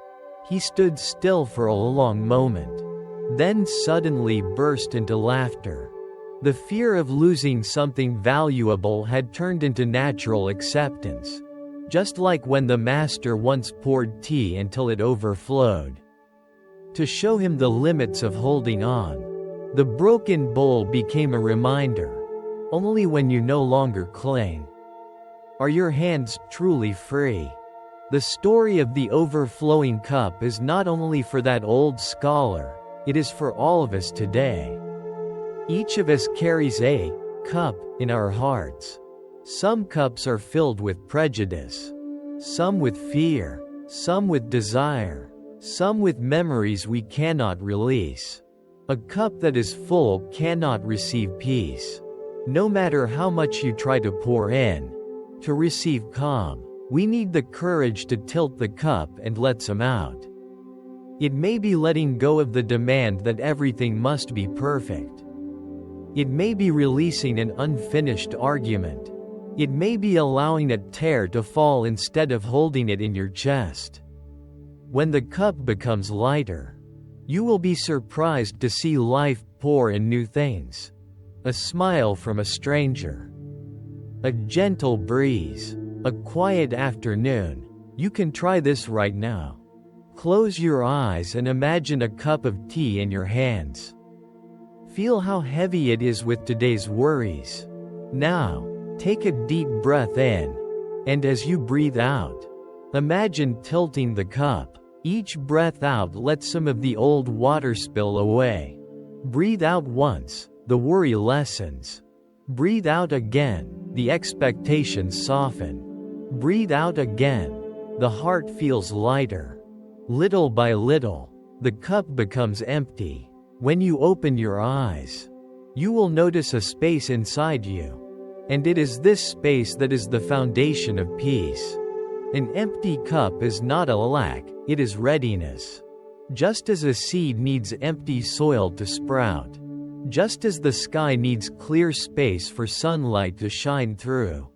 He stood still for a long moment, then suddenly burst into laughter. The fear of losing something valuable had turned into natural acceptance, just like when the master once poured tea until it overflowed. To show him the limits of holding on, the broken bowl became a reminder. Only when you no longer cling are your hands truly free. The story of the overflowing cup is not only for that old scholar, it is for all of us today. Each of us carries a cup in our hearts. Some cups are filled with prejudice, some with fear, some with desire, some with memories we cannot release. A cup that is full cannot receive peace. No matter how much you try to pour in, to receive calm, we need the courage to tilt the cup and let some out. It may be letting go of the demand that everything must be perfect. It may be releasing an unfinished argument. It may be allowing a tear to fall instead of holding it in your chest. When the cup becomes lighter, you will be surprised to see life pour in new things. A smile from a stranger, a gentle breeze, a quiet afternoon. You can try this right now. Close your eyes and imagine a cup of tea in your hands. Feel how heavy it is with today's worries. Now, take a deep breath in, and as you breathe out, imagine tilting the cup. Each breath out lets some of the old water spill away. Breathe out once, the worry lessens. Breathe out again, the expectations soften. Breathe out again, the heart feels lighter. Little by little, the cup becomes empty. When you open your eyes, you will notice a space inside you. And it is this space that is the foundation of peace. An empty cup is not a lack, it is readiness. Just as a seed needs empty soil to sprout, just as the sky needs clear space for sunlight to shine through.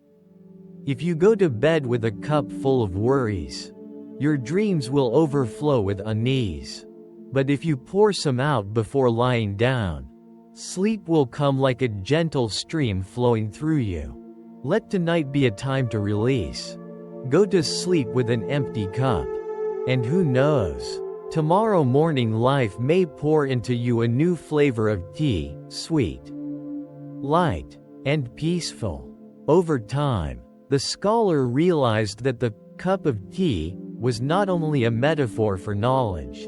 If you go to bed with a cup full of worries, your dreams will overflow with unease. But if you pour some out before lying down, sleep will come like a gentle stream flowing through you. Let tonight be a time to release. Go to sleep with an empty cup. And who knows? Tomorrow morning life may pour into you a new flavor of tea, sweet, light, and peaceful. Over time, the scholar realized that the cup of tea was not only a metaphor for knowledge,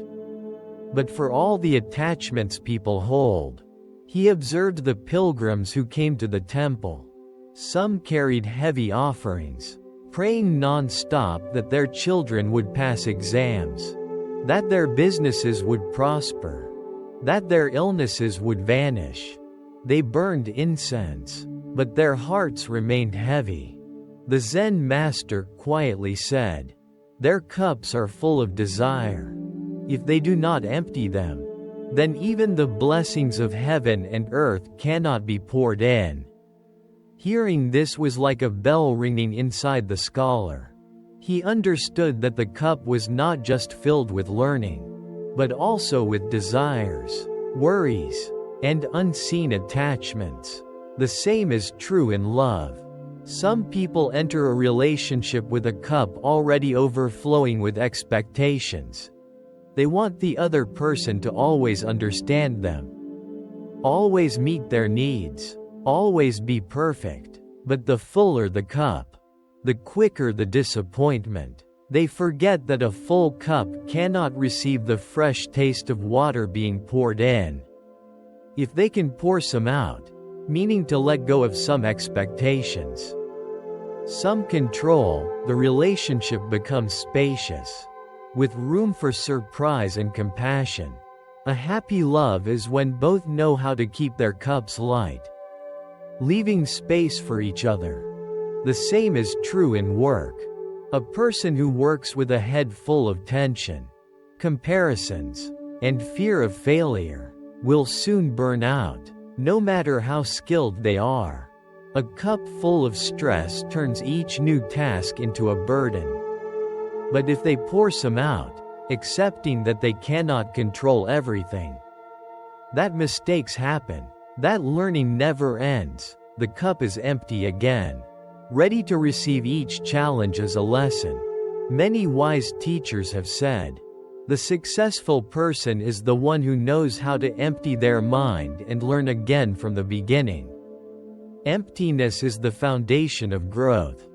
but for all the attachments people hold. He observed the pilgrims who came to the temple. Some carried heavy offerings, praying non-stop that their children would pass exams, that their businesses would prosper, that their illnesses would vanish. They burned incense, but their hearts remained heavy. The Zen master quietly said, "Their cups are full of desire. If they do not empty them, then even the blessings of heaven and earth cannot be poured in." Hearing this was like a bell ringing inside the scholar. He understood that the cup was not just filled with learning, but also with desires, worries, and unseen attachments. The same is true in love. Some people enter a relationship with a cup already overflowing with expectations. They want the other person to always understand them, always meet their needs, always be perfect. But the fuller the cup, the quicker the disappointment. They forget that a full cup cannot receive the fresh taste of water being poured in. If they can pour some out, meaning to let go of some expectations, some control, the relationship becomes spacious, with room for surprise and compassion. A happy love is when both know how to keep their cups light, leaving space for each other. The same is true in work. A person who works with a head full of tension, comparisons, and fear of failure will soon burn out, no matter how skilled they are. A cup full of stress turns each new task into a burden. But if they pour some out, accepting that they cannot control everything, that mistakes happen, that learning never ends, the cup is empty again, ready to receive each challenge as a lesson. Many wise teachers have said, the successful person is the one who knows how to empty their mind and learn again from the beginning. Emptiness is the foundation of growth.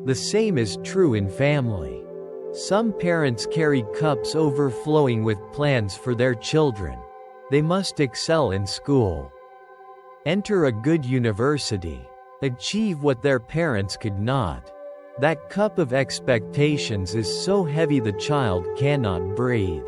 The same is true in family. Some parents carry cups overflowing with plans for their children. They must excel in school, enter a good university, achieve what their parents could not. That cup of expectations is so heavy the child cannot breathe.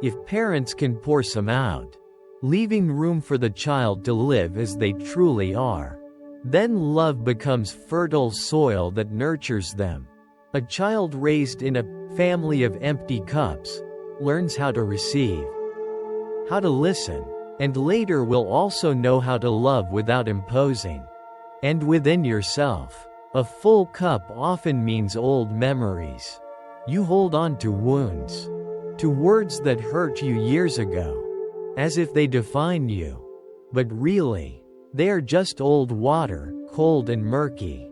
If parents can pour some out, leaving room for the child to live as they truly are, then love becomes fertile soil that nurtures them. A child raised in a family of empty cups learns how to receive, how to listen, and later will also know how to love without imposing. And within yourself, a full cup often means old memories. You hold on to wounds, to words that hurt you years ago, as if they define you. But really, they are just old water, cold and murky.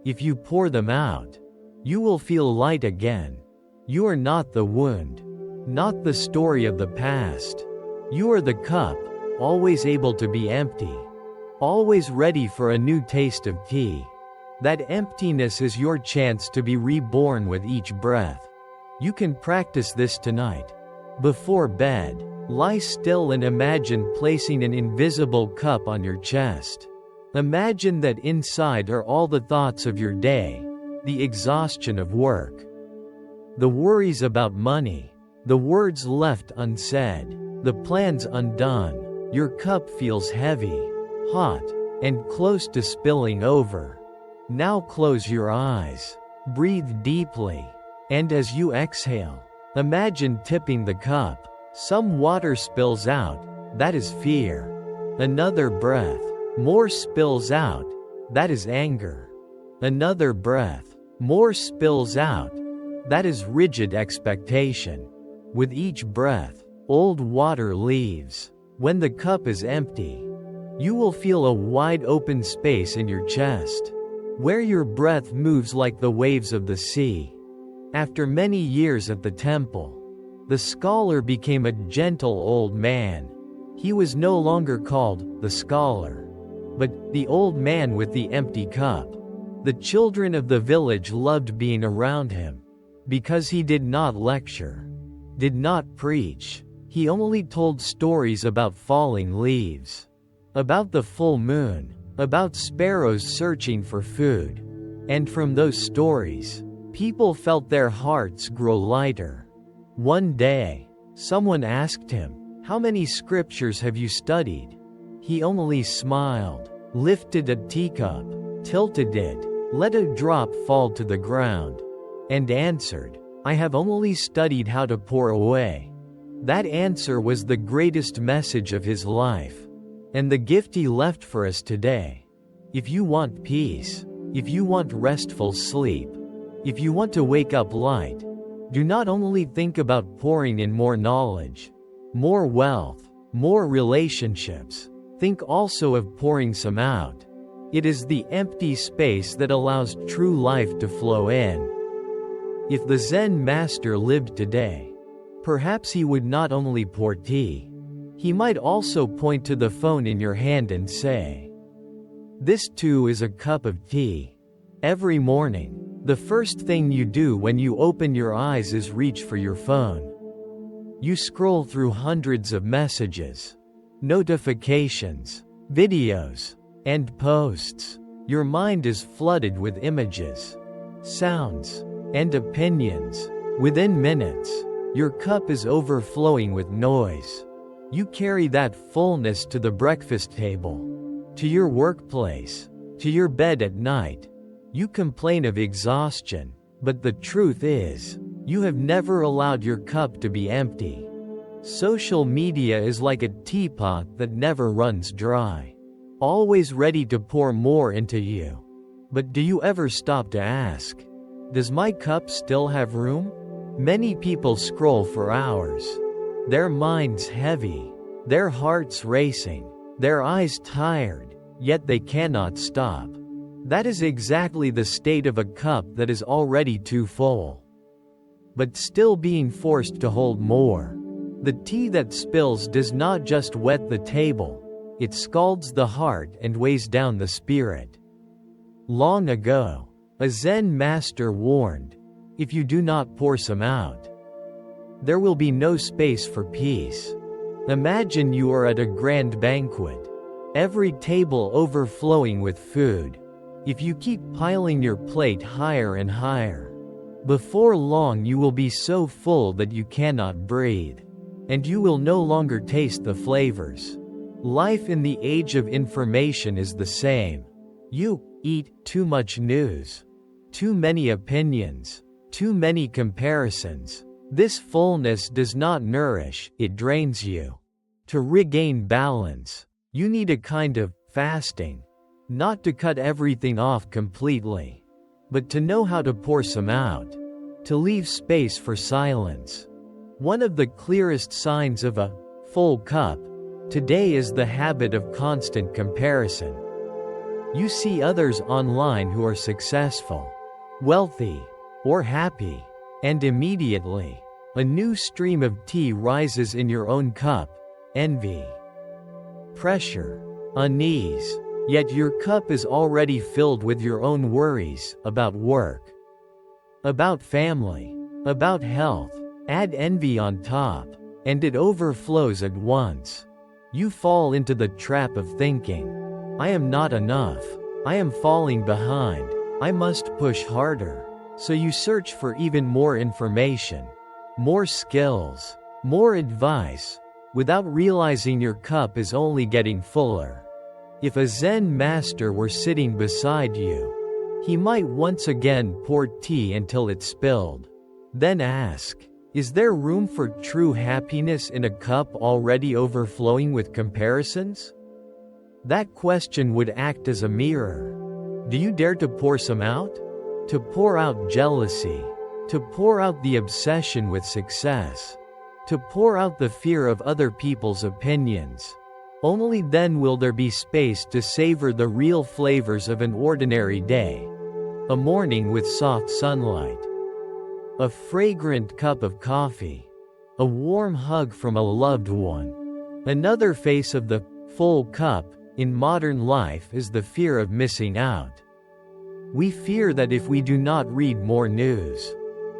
If you pour them out, you will feel light again. You are not the wound, not the story of the past. You are the cup, always able to be empty, always ready for a new taste of tea. That emptiness is your chance to be reborn with each breath. You can practice this tonight. Before bed, lie still and imagine placing an invisible cup on your chest. Imagine that inside are all the thoughts of your day, the exhaustion of work, the worries about money, the words left unsaid, the plans undone. Your cup feels heavy, hot, and close to spilling over. Now close your eyes, breathe deeply, and as you exhale, imagine tipping the cup. Some water spills out, that is fear. Another breath. More spills out. That is anger. Another breath. More spills out. That is rigid expectation. With each breath, old water leaves. When the cup is empty, you will feel a wide open space in your chest, where your breath moves like the waves of the sea. After many years at the temple, the scholar became a gentle old man. He was no longer called the scholar, but the old man with the empty cup. The children of the village loved being around him, because he did not lecture, did not preach. He only told stories about falling leaves, about the full moon, about sparrows searching for food. And from those stories, people felt their hearts grow lighter. One day, someone asked him, "How many scriptures have you studied?" He only smiled, lifted a teacup, tilted it, let a drop fall to the ground, and answered, "I have only studied how to pour away." That answer was the greatest message of his life, and the gift he left for us today. If you want peace, if you want restful sleep, if you want to wake up light, do not only think about pouring in more knowledge, more wealth, more relationships. Think also of pouring some out. It is the empty space that allows true life to flow in. If the Zen master lived today, perhaps he would not only pour tea. He might also point to the phone in your hand and say, "This too is a cup of tea." Every morning, the first thing you do when you open your eyes is reach for your phone. You scroll through hundreds of messages, notifications, videos, and posts. Your mind is flooded with images, sounds, and opinions. Within minutes, your cup is overflowing with noise. You carry that fullness to the breakfast table, to your workplace, to your bed at night. You complain of exhaustion, but the truth is, you have never allowed your cup to be empty. Social media is like a teapot that never runs dry, always ready to pour more into you. But do you ever stop to ask, does my cup still have room? Many people scroll for hours, their minds heavy, their hearts racing, their eyes tired, yet they cannot stop. That is exactly the state of a cup that is already too full, but still being forced to hold more. The tea that spills does not just wet the table, it scalds the heart and weighs down the spirit. Long ago, a Zen master warned, if you do not pour some out, there will be no space for peace. Imagine you are at a grand banquet, every table overflowing with food. If you keep piling your plate higher and higher, before long you will be so full that you cannot breathe, and you will no longer taste the flavors. Life in the age of information is the same. You eat too much news, too many opinions, too many comparisons. This fullness does not nourish, it drains you. To regain balance, you need a kind of fasting, not to cut everything off completely, but to know how to pour some out, to leave space for silence. One of the clearest signs of a full cup today is the habit of constant comparison. You see others online who are successful, wealthy, or happy, and immediately, a new stream of tea rises in your own cup: envy, pressure, unease. Yet your cup is already filled with your own worries about work, about family, about health. Add envy on top, and it overflows at once. You fall into the trap of thinking, I am not enough, I am falling behind, I must push harder. So you search for even more information, more skills, more advice, without realizing your cup is only getting fuller. If a Zen master were sitting beside you, he might once again pour tea until it spilled. Then ask, is there room for true happiness in a cup already overflowing with comparisons? That question would act as a mirror. Do you dare to pour some out? To pour out jealousy. To pour out the obsession with success. To pour out the fear of other people's opinions. Only then will there be space to savor the real flavors of an ordinary day. A morning with soft sunlight. A fragrant cup of coffee. A warm hug from a loved one. Another face of the full cup in modern life is the fear of missing out. We fear that if we do not read more news,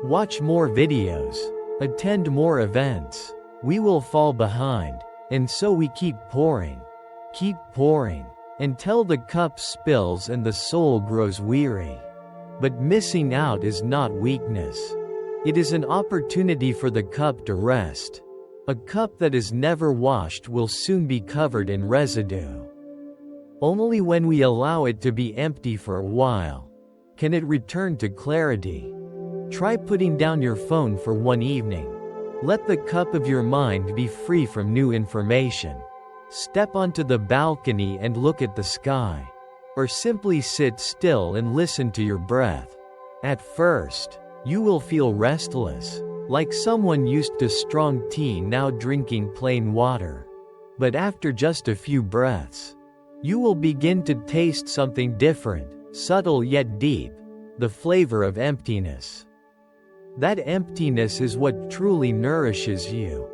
watch more videos, attend more events, we will fall behind, and so we keep pouring, until the cup spills and the soul grows weary. But missing out is not weakness. It is an opportunity for the cup to rest. A cup that is never washed will soon be covered in residue. Only when we allow it to be empty for a while can it return to clarity. Try putting down your phone for one evening. Let the cup of your mind be free from new information. Step onto the balcony and look at the sky. Or simply sit still and listen to your breath. At first, you will feel restless, like someone used to strong tea now drinking plain water. But after just a few breaths, you will begin to taste something different, subtle yet deep, the flavor of emptiness. That emptiness is what truly nourishes you,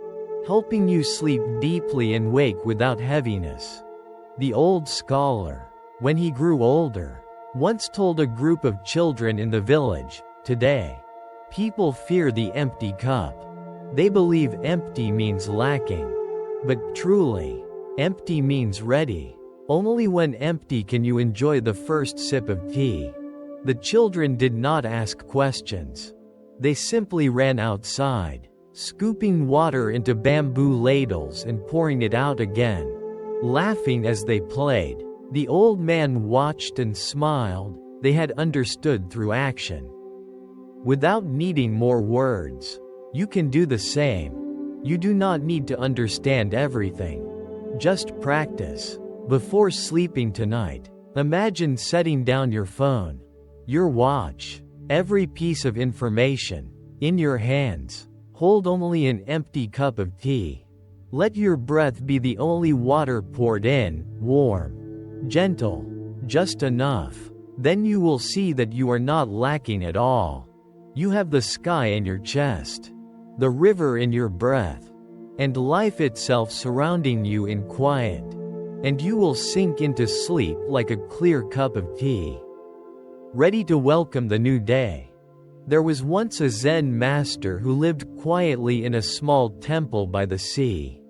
helping you sleep deeply and wake without heaviness. The old scholar, when he grew older, once told a group of children in the village, "Today, people fear the empty cup. They believe empty means lacking. But truly, empty means ready. Only when empty can you enjoy the first sip of tea." The children did not ask questions. They simply ran outside, scooping water into bamboo ladles and pouring it out again, laughing as they played. The old man watched and smiled. They had understood through action. Without needing more words, you can do the same. You do not need to understand everything. Just practice. Before sleeping tonight, imagine setting down your phone, your watch, every piece of information, in your hands. Hold only an empty cup of tea. Let your breath be the only water poured in, warm, gentle, just enough. Then you will see that you are not lacking at all. You have the sky in your chest, the river in your breath, and life itself surrounding you in quiet. And you will sink into sleep like a clear cup of tea, ready to welcome the new day. There was once a Zen master who lived quietly in a small temple by the sea.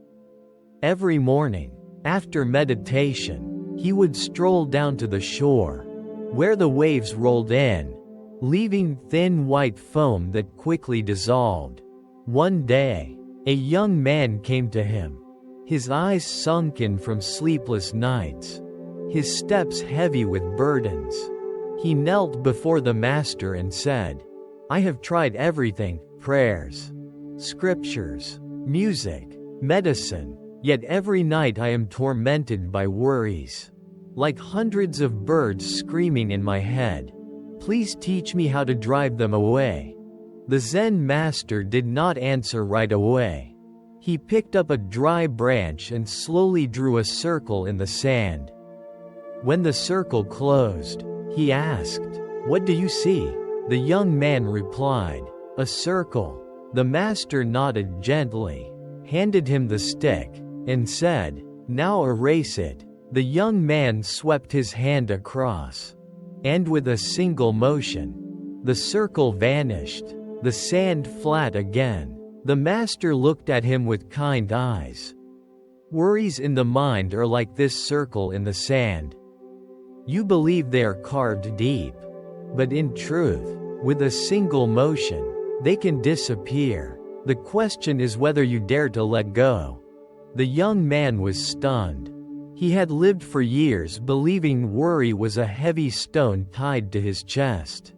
Every morning, after meditation, he would stroll down to the shore, where the waves rolled in, leaving thin white foam that quickly dissolved. One day, a young man came to him, his eyes sunken from sleepless nights, his steps heavy with burdens. He knelt before the master and said, "I have tried everything, prayers, scriptures, music, medicine, yet every night I am tormented by worries, like hundreds of birds screaming in my head. Please teach me how to drive them away." The Zen master did not answer right away. He picked up a dry branch and slowly drew a circle in the sand. When the circle closed, he asked, "What do you see?" The young man replied, "A circle." The master nodded gently, handed him the stick, and said, "Now erase it." The young man swept his hand across, and with a single motion, the circle vanished, the sand flat again. The master looked at him with kind eyes. Worries in the mind are like this circle in the sand. You believe they are carved deep, but in truth, with a single motion, they can disappear. The question is whether you dare to let go. The young man was stunned. He had lived for years believing worry was a heavy stone tied to his chest,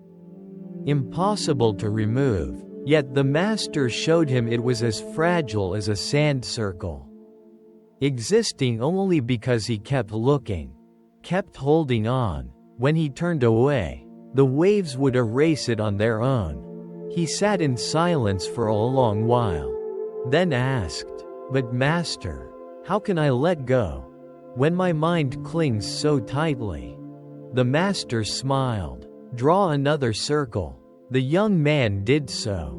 impossible to remove. Yet the master showed him it was as fragile as a sand circle. existing only because he kept looking, kept holding on. When he turned away, the waves would erase it on their own. He sat in silence for a long while, then asked, "But Master, how can I let go when my mind clings so tightly?" The Master smiled. "Draw another circle." The young man did so.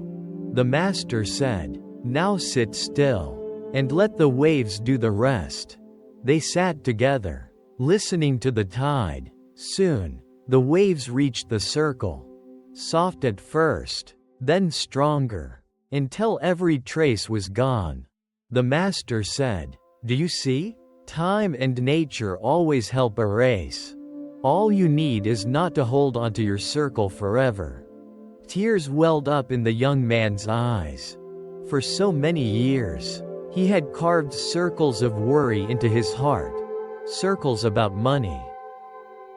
The Master said, "Now sit still and let the waves do the rest." They sat together, listening to the tide. Soon, the waves reached the circle, soft at first, then stronger, until every trace was gone. The Master said, "Do you see? Time and nature always help erase. All you need is not to hold onto your circle forever." Tears welled up in the young man's eyes. For so many years, he had carved circles of worry into his heart. Circles about money,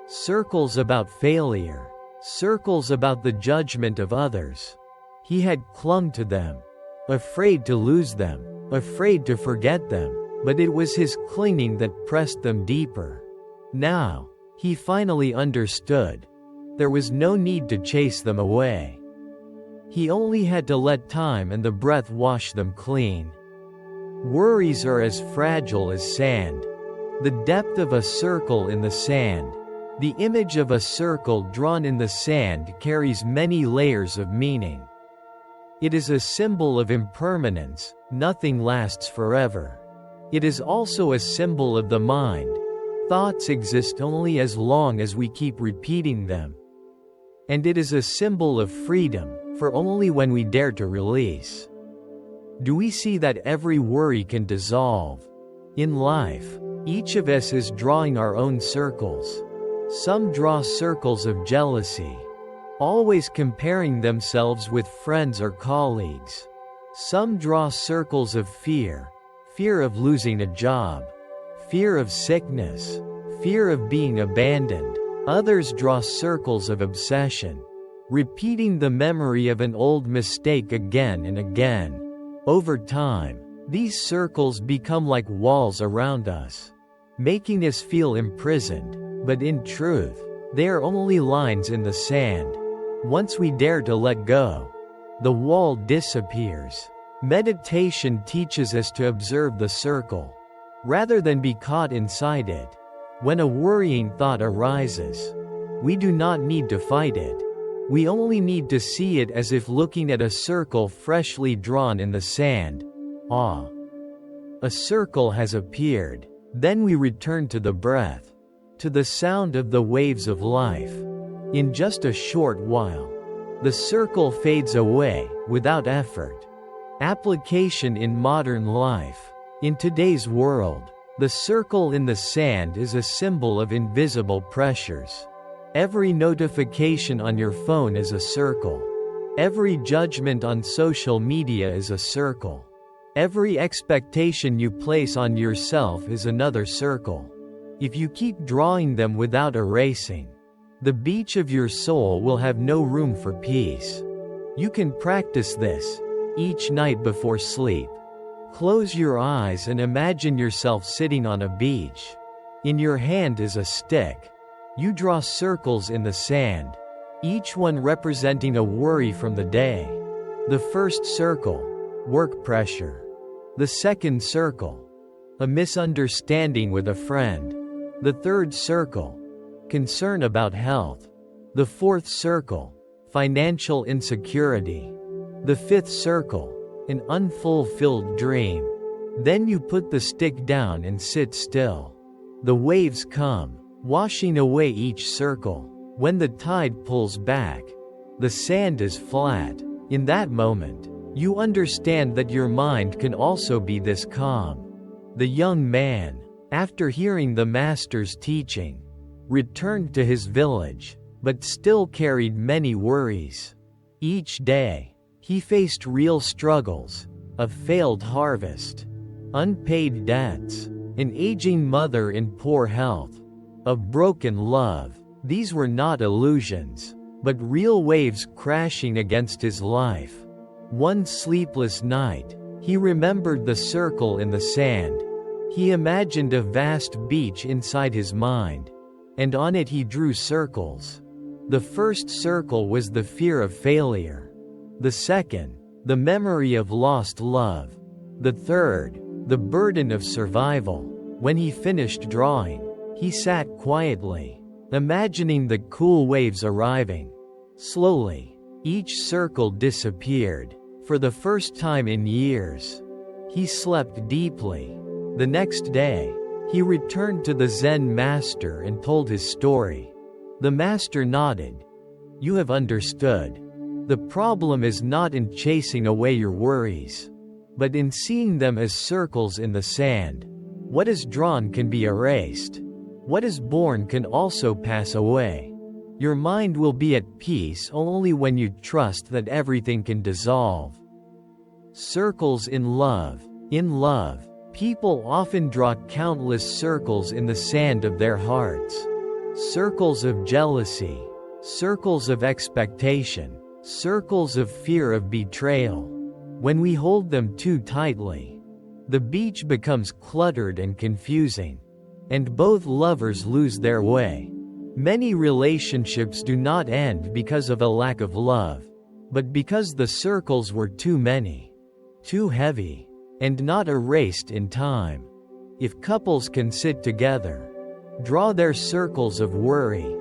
circles about failure, circles about the judgment of others. He had clung to them, afraid to lose them, afraid to forget them, but it was his clinging that pressed them deeper. Now, he finally understood. There was no need to chase them away. He only had to let time and the breath wash them clean. Worries are as fragile as sand. The depth of a circle in the sand. The image of a circle drawn in the sand carries many layers of meaning. It is a symbol of impermanence, nothing lasts forever. It is also a symbol of the mind. Thoughts exist only as long as we keep repeating them. And it is a symbol of freedom, for only when we dare to release. Do we see that every worry can dissolve? In life, each of us is drawing our own circles. Some draw circles of jealousy, always comparing themselves with friends or colleagues. Some draw circles of fear, fear of losing a job, fear of sickness, fear of being abandoned. Others draw circles of obsession, repeating the memory of an old mistake again and again. Over time, these circles become like walls around us, making us feel imprisoned, but in truth, they are only lines in the sand. Once we dare to let go, the wall disappears. Meditation teaches us to observe the circle, rather than be caught inside it. When a worrying thought arises, we do not need to fight it. We only need to see it as if looking at a circle freshly drawn in the sand. A circle has appeared. Then we return to the breath, to the sound of the waves of life. In just a short while, the circle fades away, without effort. Application in modern life. In today's world, the circle in the sand is a symbol of invisible pressures. Every notification on your phone is a circle. Every judgment on social media is a circle. Every expectation you place on yourself is another circle. If you keep drawing them without erasing, the beach of your soul will have no room for peace. You can practice this each night before sleep. Close your eyes and imagine yourself sitting on a beach. In your hand is a stick. You draw circles in the sand, each one representing a worry from the day. The first circle, work pressure. The second circle, a misunderstanding with a friend. The third circle, concern about health. The fourth circle, financial insecurity. The fifth circle, an unfulfilled dream. Then you put the stick down and sit still. The waves come, washing away each circle. When the tide pulls back, the sand is flat. In that moment, you understand that your mind can also be this calm. The young man, after hearing the master's teaching, returned to his village, but still carried many worries. Each day, he faced real struggles, a failed harvest, unpaid debts, an aging mother in poor health, a broken love. These were not illusions, but real waves crashing against his life. One sleepless night, he remembered the circle in the sand. He imagined a vast beach inside his mind, and on it he drew circles. The first circle was the fear of failure. The second, the memory of lost love. The third, the burden of survival. When he finished drawing, he sat quietly, imagining the cool waves arriving. Slowly, each circle disappeared. For the first time in years, he slept deeply. The next day, he returned to the Zen master and told his story. The master nodded. "You have understood. The problem is not in chasing away your worries, but in seeing them as circles in the sand. What is drawn can be erased. What is born can also pass away. Your mind will be at peace only when you trust that everything can dissolve." Circles in love. In love, people often draw countless circles in the sand of their hearts. Circles of jealousy, circles of expectation, circles of fear of betrayal. When we hold them too tightly, the beach becomes cluttered and confusing, and both lovers lose their way. Many relationships do not end because of a lack of love, but because the circles were too many, too heavy, and not erased in time. If couples can sit together, draw their circles of worry,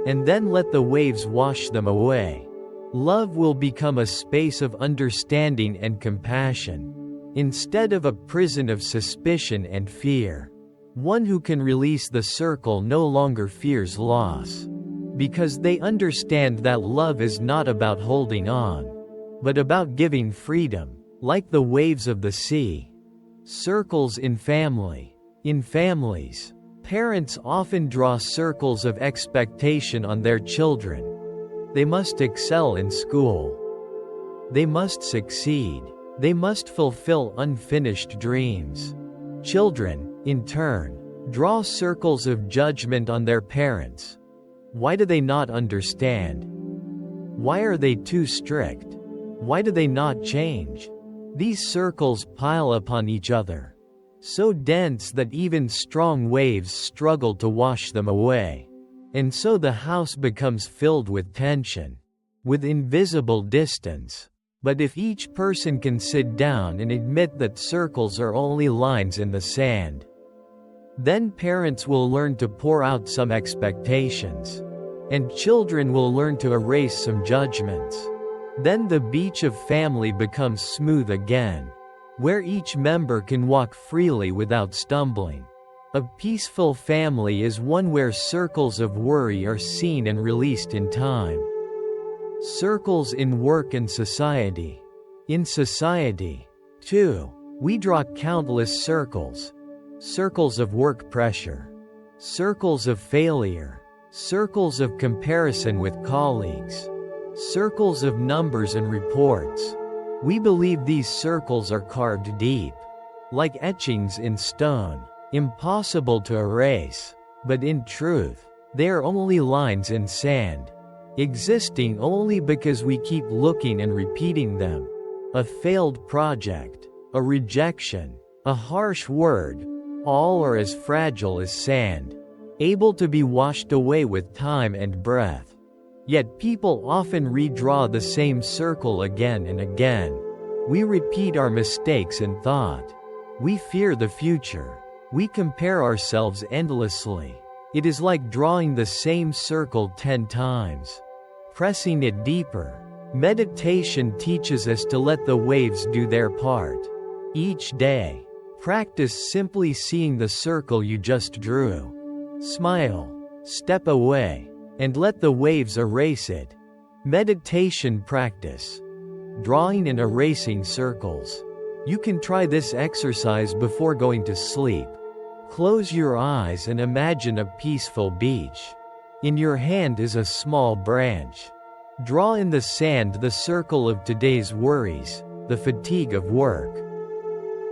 and then let the waves wash them away, love will become a space of understanding and compassion, instead of a prison of suspicion and fear. One who can release the circle no longer fears loss, because they understand that love is not about holding on, but about giving freedom, like the waves of the sea. Circles in family. In families, parents often draw circles of expectation on their children. They must excel in school. They must succeed. They must fulfill unfinished dreams. Children, in turn, draw circles of judgment on their parents. Why do they not understand? Why are they too strict? Why do they not change? These circles pile upon each other, so dense that even strong waves struggle to wash them away. And so the house becomes filled with tension, with invisible distance. But if each person can sit down and admit that circles are only lines in the sand, then parents will learn to pour out some expectations, and children will learn to erase some judgments. Then the beach of family becomes smooth again, where each member can walk freely without stumbling. A peaceful family is one where circles of worry are seen and released in time. Circles in work and society. In society, too, we draw countless circles. Circles of work pressure, circles of failure, circles of comparison with colleagues, circles of numbers and reports. We believe these circles are carved deep, like etchings in stone, impossible to erase. But in truth, they are only lines in sand, existing only because we keep looking and repeating them. A failed project, a rejection, a harsh word, all are as fragile as sand, able to be washed away with time and breath. Yet people often redraw the same circle again and again. We repeat our mistakes in thought. We fear the future. We compare ourselves endlessly. It is like drawing the same circle 10 times, pressing it deeper. Meditation teaches us to let the waves do their part. Each day, practice simply seeing the circle you just drew. Smile, step away, and let the waves erase it. Meditation practice. Drawing and erasing circles. You can try this exercise before going to sleep. Close your eyes and imagine a peaceful beach. In your hand is a small branch. Draw in the sand the circle of today's worries, the fatigue of work.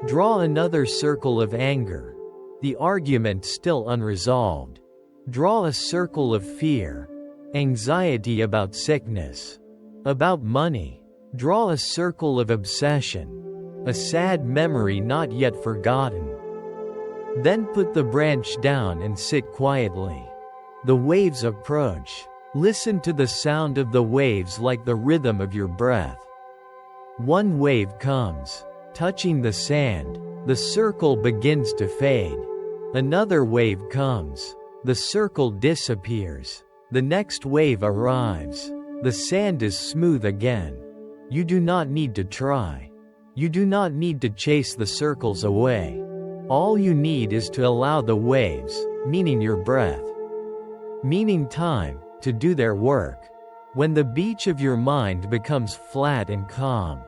Draw another circle of anger, the argument still unresolved. Draw a circle of fear, anxiety about sickness, about money. Draw a circle of obsession, a sad memory not yet forgotten. Then put the branch down and sit quietly. The waves approach. Listen to the sound of the waves like the rhythm of your breath. One wave comes, touching the sand. The circle begins to fade. Another wave comes. The circle disappears. The next wave arrives. The sand is smooth again. You do not need to try. You do not need to chase the circles away. All you need is to allow the waves, meaning your breath, meaning time, to do their work. When the beach of your mind becomes flat and calm,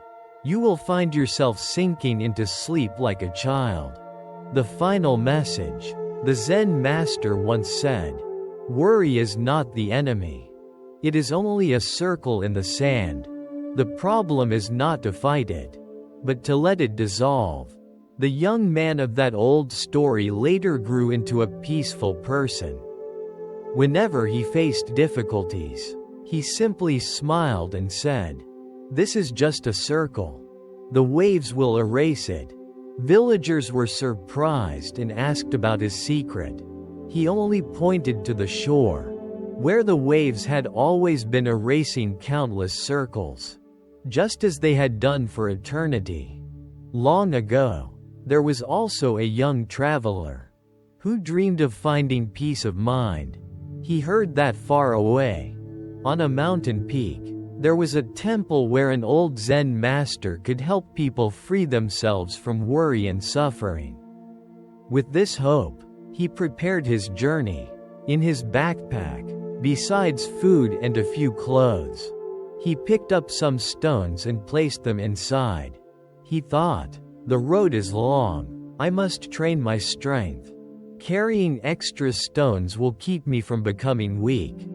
you will find yourself sinking into sleep like a child. The final message. The Zen master once said, "Worry is not the enemy. It is only a circle in the sand. The problem is not to fight it, but to let it dissolve." The young man of that old story later grew into a peaceful person. Whenever he faced difficulties, he simply smiled and said, "This is just a circle. The waves will erase it." Villagers were surprised and asked about his secret. He only pointed to the shore, where the waves had always been erasing countless circles, just as they had done for eternity. Long ago, there was also a young traveler who dreamed of finding peace of mind. He heard that far away, on a mountain peak, there was a temple where an old Zen master could help people free themselves from worry and suffering. With this hope, he prepared his journey. In his backpack, besides food and a few clothes, he picked up some stones and placed them inside. He thought, "The road is long. I must train my strength. Carrying extra stones will keep me from becoming weak."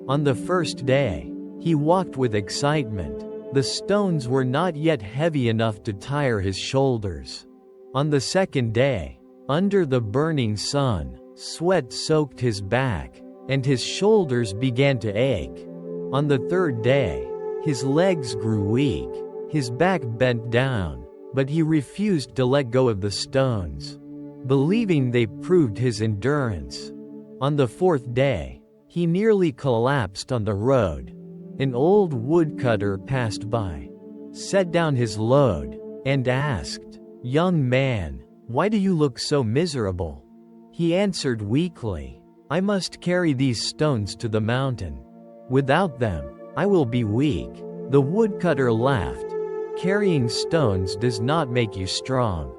On the first day, he walked with excitement. The stones were not yet heavy enough to tire his shoulders. On the second day, under the burning sun, sweat soaked his back, and his shoulders began to ache. On the third day, his legs grew weak, his back bent down, but he refused to let go of the stones, believing they proved his endurance. On the fourth day, he nearly collapsed on the road. An old woodcutter passed by, set down his load, and asked, "Young man, why do you look so miserable?" He answered weakly, "I must carry these stones to the mountain. Without them, I will be weak." The woodcutter laughed. "Carrying stones does not make you strong.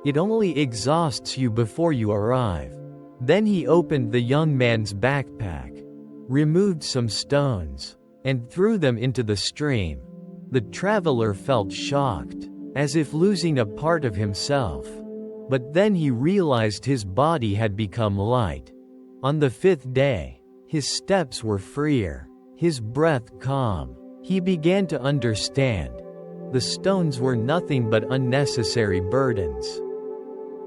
It only exhausts you before you arrive." Then he opened the young man's backpack, removed some stones, and threw them into the stream. The traveler felt shocked, as if losing a part of himself. But then he realized his body had become light. On the fifth day, his steps were freer, his breath calm. He began to understand. The stones were nothing but unnecessary burdens.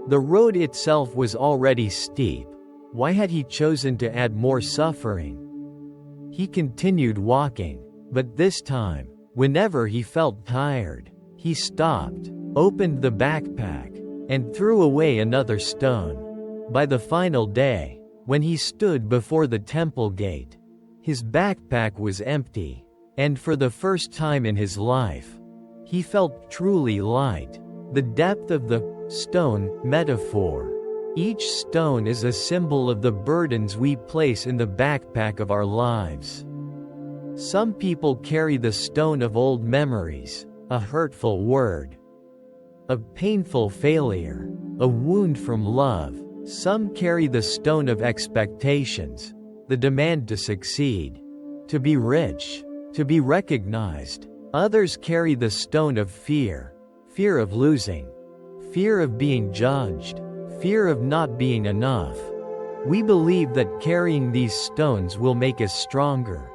The road itself was already steep. Why had he chosen to add more suffering? He continued walking, but this time, whenever he felt tired, he stopped, opened the backpack, and threw away another stone. By the final day, when he stood before the temple gate, his backpack was empty, and for the first time in his life, he felt truly light. The depth of the stone metaphor. Each stone is a symbol of the burdens we place in the backpack of our lives. Some people carry the stone of old memories, a hurtful word, a painful failure, a wound from love. Some carry the stone of expectations, the demand to succeed, to be rich, to be recognized. Others carry the stone of fear, fear of losing, fear of being judged, fear of not being enough. We believe that carrying these stones will make us stronger,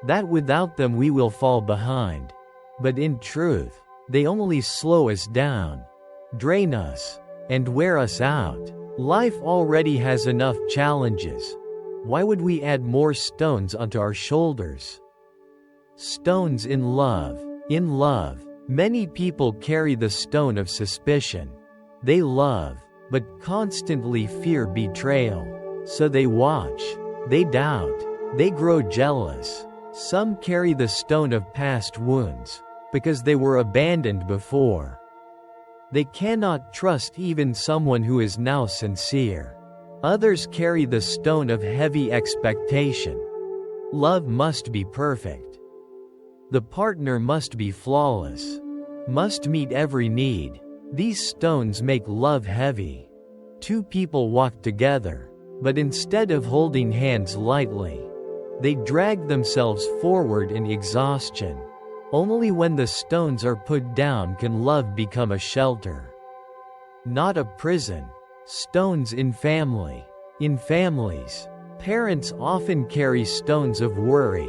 that without them we will fall behind. But in truth, they only slow us down, drain us, and wear us out. Life already has enough challenges. Why would we add more stones onto our shoulders? Stones in love. In love, many people carry the stone of suspicion. They love, but constantly fear betrayal. So they watch, they doubt, they grow jealous. Some carry the stone of past wounds, because they were abandoned before. They cannot trust even someone who is now sincere. Others carry the stone of heavy expectation. Love must be perfect. The partner must be flawless, must meet every need. These stones make love heavy. Two people walk together, but instead of holding hands lightly, they drag themselves forward in exhaustion. Only when the stones are put down can love become a shelter, not a prison. Stones in family. In families, parents often carry stones of worry,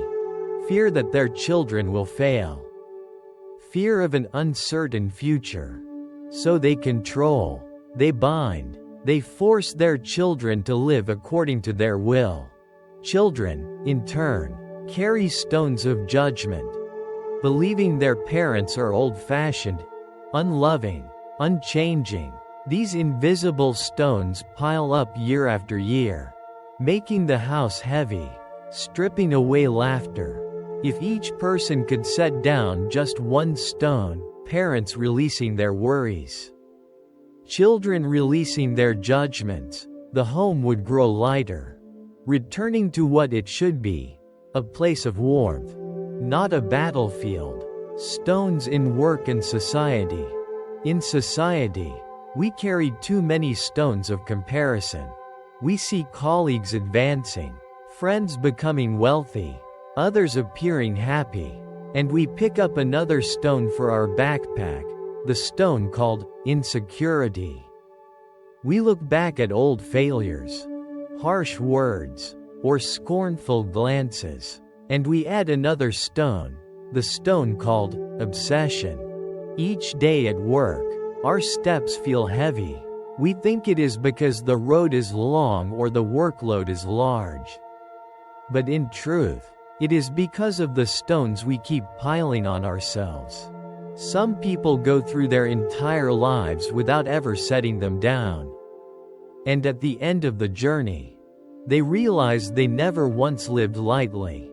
fear that their children will fail, fear of an uncertain future. So they control, they bind, they force their children to live according to their will. Children, in turn, carry stones of judgment, believing their parents are old-fashioned, unloving, unchanging. These invisible stones pile up year after year, making the house heavy, stripping away laughter. If each person could set down just one stone, parents releasing their worries, children releasing their judgments, the home would grow lighter, returning to what it should be, a place of warmth, not a battlefield. Stones in work and society. In society, we carry too many stones of comparison. We see colleagues advancing, friends becoming wealthy, others appearing happy, and we pick up another stone for our backpack, the stone called insecurity. We look back at old failures, harsh words, or scornful glances, and we add another stone, the stone called obsession. Each day at work, our steps feel heavy. We think it is because the road is long or the workload is large. But in truth, it is because of the stones we keep piling on ourselves. Some people go through their entire lives without ever setting them down. And at the end of the journey, they realize they never once lived lightly.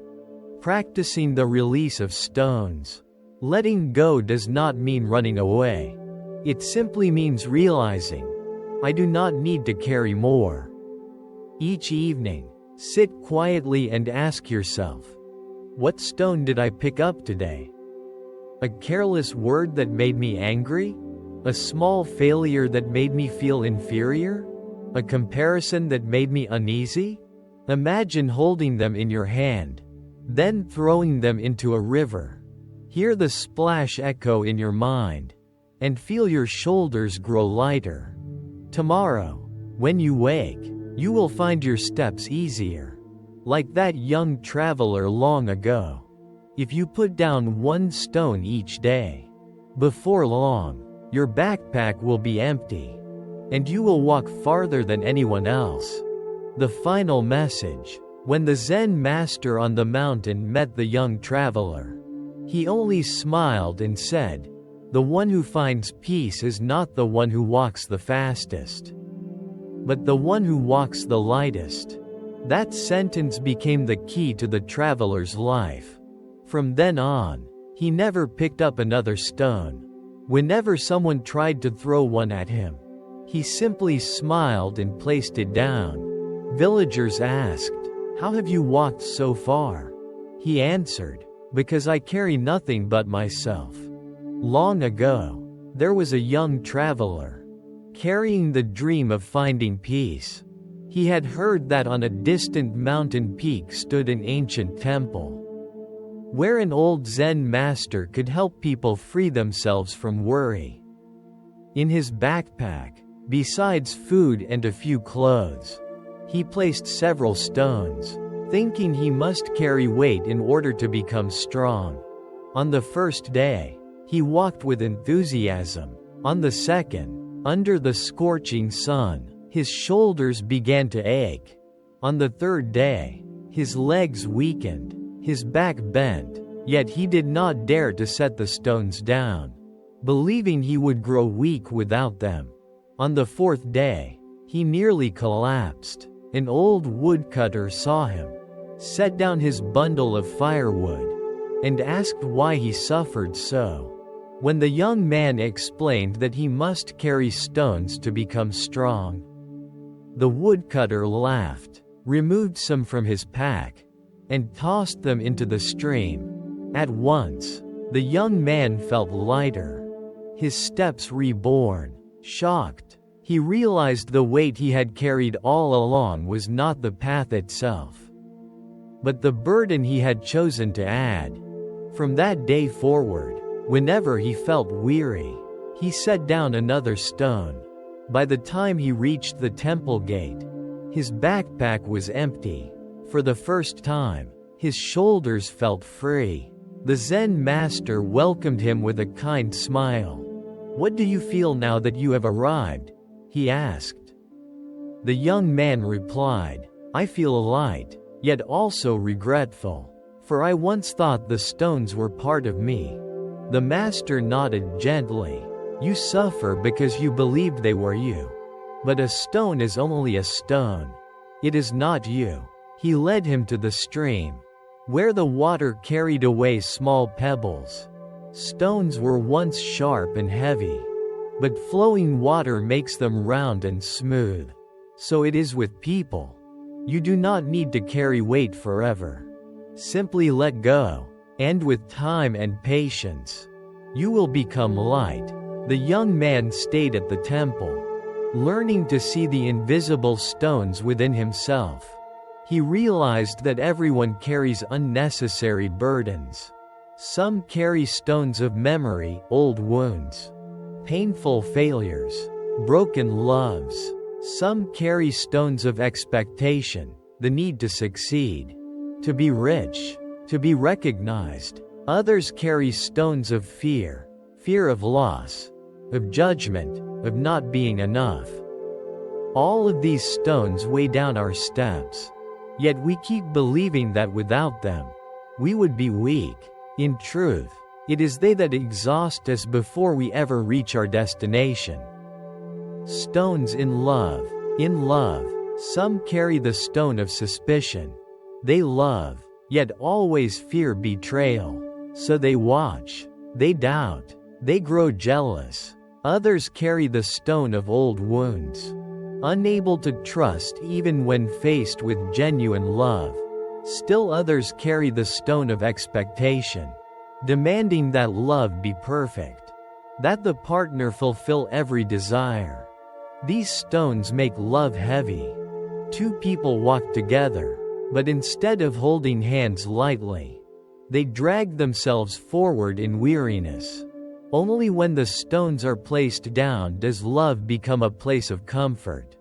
Practicing the release of stones. Letting go does not mean running away. It simply means realizing, I do not need to carry more. Each evening, sit quietly and ask yourself, what stone did I pick up today? A careless word that made me angry? A small failure that made me feel inferior? A comparison that made me uneasy? Imagine holding them in your hand, then throwing them into a river. Hear the splash echo in your mind, and feel your shoulders grow lighter. Tomorrow, when you wake, you will find your steps easier. Like that young traveler long ago. If you put down one stone each day, before long, your backpack will be empty, and you will walk farther than anyone else. The final message. When the Zen master on the mountain met the young traveler, he only smiled and said, the one who finds peace is not the one who walks the fastest, but the one who walks the lightest. That sentence became the key to the traveler's life. From then on, he never picked up another stone. Whenever someone tried to throw one at him, he simply smiled and placed it down. Villagers asked, how have you walked so far? He answered, because I carry nothing but myself. Long ago, there was a young traveler, carrying the dream of finding peace. He had heard that on a distant mountain peak stood an ancient temple, where an old Zen master could help people free themselves from worry. In his backpack, besides food and a few clothes, he placed several stones, thinking he must carry weight in order to become strong. On the first day, he walked with enthusiasm. On the second, under the scorching sun, his shoulders began to ache. On the third day, his legs weakened, his back bent, yet he did not dare to set the stones down, believing he would grow weak without them. On the fourth day, he nearly collapsed. An old woodcutter saw him, set down his bundle of firewood, and asked why he suffered so. When the young man explained that he must carry stones to become strong, the woodcutter laughed, removed some from his pack, and tossed them into the stream. At once, the young man felt lighter, his steps reborn. Shocked, he realized the weight he had carried all along was not the path itself, but the burden he had chosen to add. From that day forward, whenever he felt weary, he set down another stone. By the time he reached the temple gate, his backpack was empty. For the first time, his shoulders felt free. The Zen master welcomed him with a kind smile. "What do you feel now that you have arrived?" he asked. The young man replied, "I feel light, yet also regretful, for I once thought the stones were part of me." The master nodded gently. "You suffer because you believed they were you. But a stone is only a stone. It is not you." He led him to the stream, where the water carried away small pebbles. Stones were once sharp and heavy, but flowing water makes them round and smooth. So it is with people. You do not need to carry weight forever. Simply let go, and with time and patience, you will become light. The young man stayed at the temple, learning to see the invisible stones within himself. He realized that everyone carries unnecessary burdens. Some carry stones of memory, old wounds, painful failures, broken loves. Some carry stones of expectation, the need to succeed, to be rich, to be recognized. Others carry stones of fear, fear of loss, of judgment, of not being enough. All of these stones weigh down our steps, yet we keep believing that without them, we would be weak. In truth, it is they that exhaust us before we ever reach our destination. Stones in love. In love, some carry the stone of suspicion. They love, yet always fear betrayal. So they watch, they doubt, they grow jealous. Others carry the stone of old wounds, unable to trust even when faced with genuine love. Still others carry the stone of expectation, demanding that love be perfect, that the partner fulfill every desire. These stones make love heavy. Two people walk together, but instead of holding hands lightly, they drag themselves forward in weariness. Only when the stones are placed down does love become a place of comfort,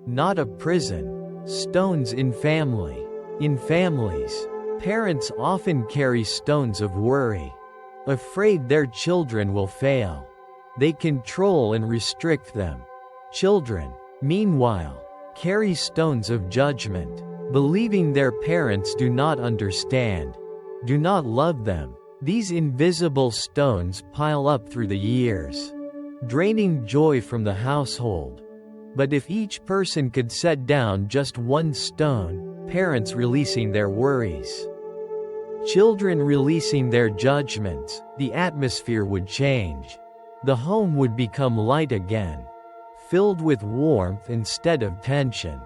not a prison. Stones in family. In families, parents often carry stones of worry, afraid their children will fail. They control and restrict them. Children, meanwhile, carry stones of judgment, believing their parents do not understand, do not love them. These invisible stones pile up through the years, draining joy from the household. But if each person could set down just one stone, parents releasing their worries, children releasing their judgments, the atmosphere would change. The home would become light again, filled with warmth instead of tension.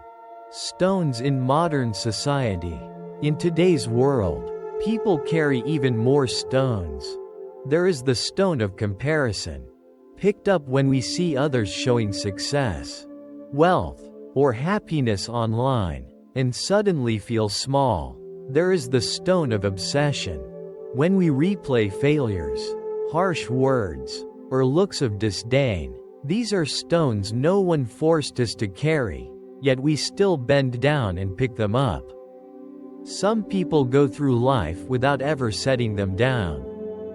Stones in modern society. In today's world, people carry even more stones. There is the stone of comparison, picked up when we see others showing success, wealth, or happiness online, and suddenly feel small. There is the stone of obsession. When we replay failures, harsh words, or looks of disdain, these are stones no one forced us to carry, yet we still bend down and pick them up. Some people go through life without ever setting them down,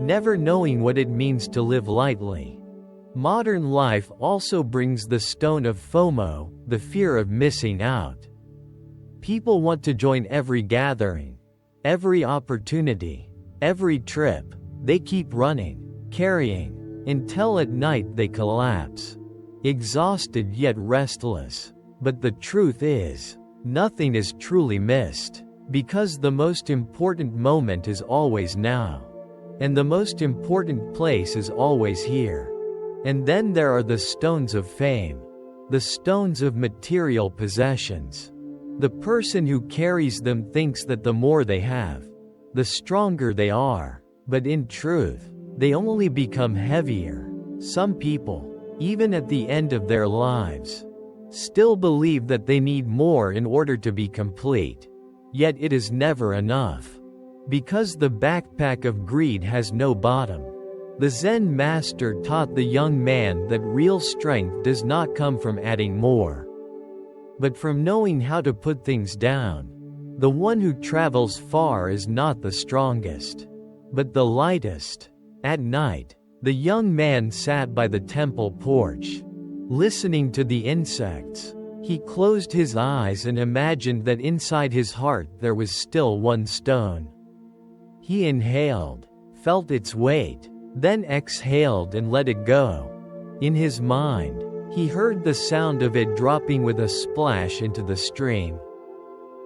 never knowing what it means to live lightly. Modern life also brings the stone of FOMO, the fear of missing out. People want to join every gathering, every opportunity, every trip. They keep running, carrying, until at night they collapse. exhausted yet restless. But the truth is, nothing is truly missed, because the most important moment is always now. And the most important place is always here. And then there are the stones of fame, the stones of material possessions. The person who carries them thinks that the more they have, the stronger they are, but in truth, they only become heavier. Some people, even at the end of their lives, still believe that they need more in order to be complete. Yet it is never enough. Because the backpack of greed has no bottom. The Zen master taught the young man that real strength does not come from adding more, but from knowing how to put things down. The one who travels far is not the strongest, but the lightest. At night, the young man sat by the temple porch, listening to the insects. He closed his eyes and imagined that inside his heart there was still one stone. He inhaled, felt its weight, then exhaled and let it go. In his mind, he heard the sound of it dropping with a splash into the stream.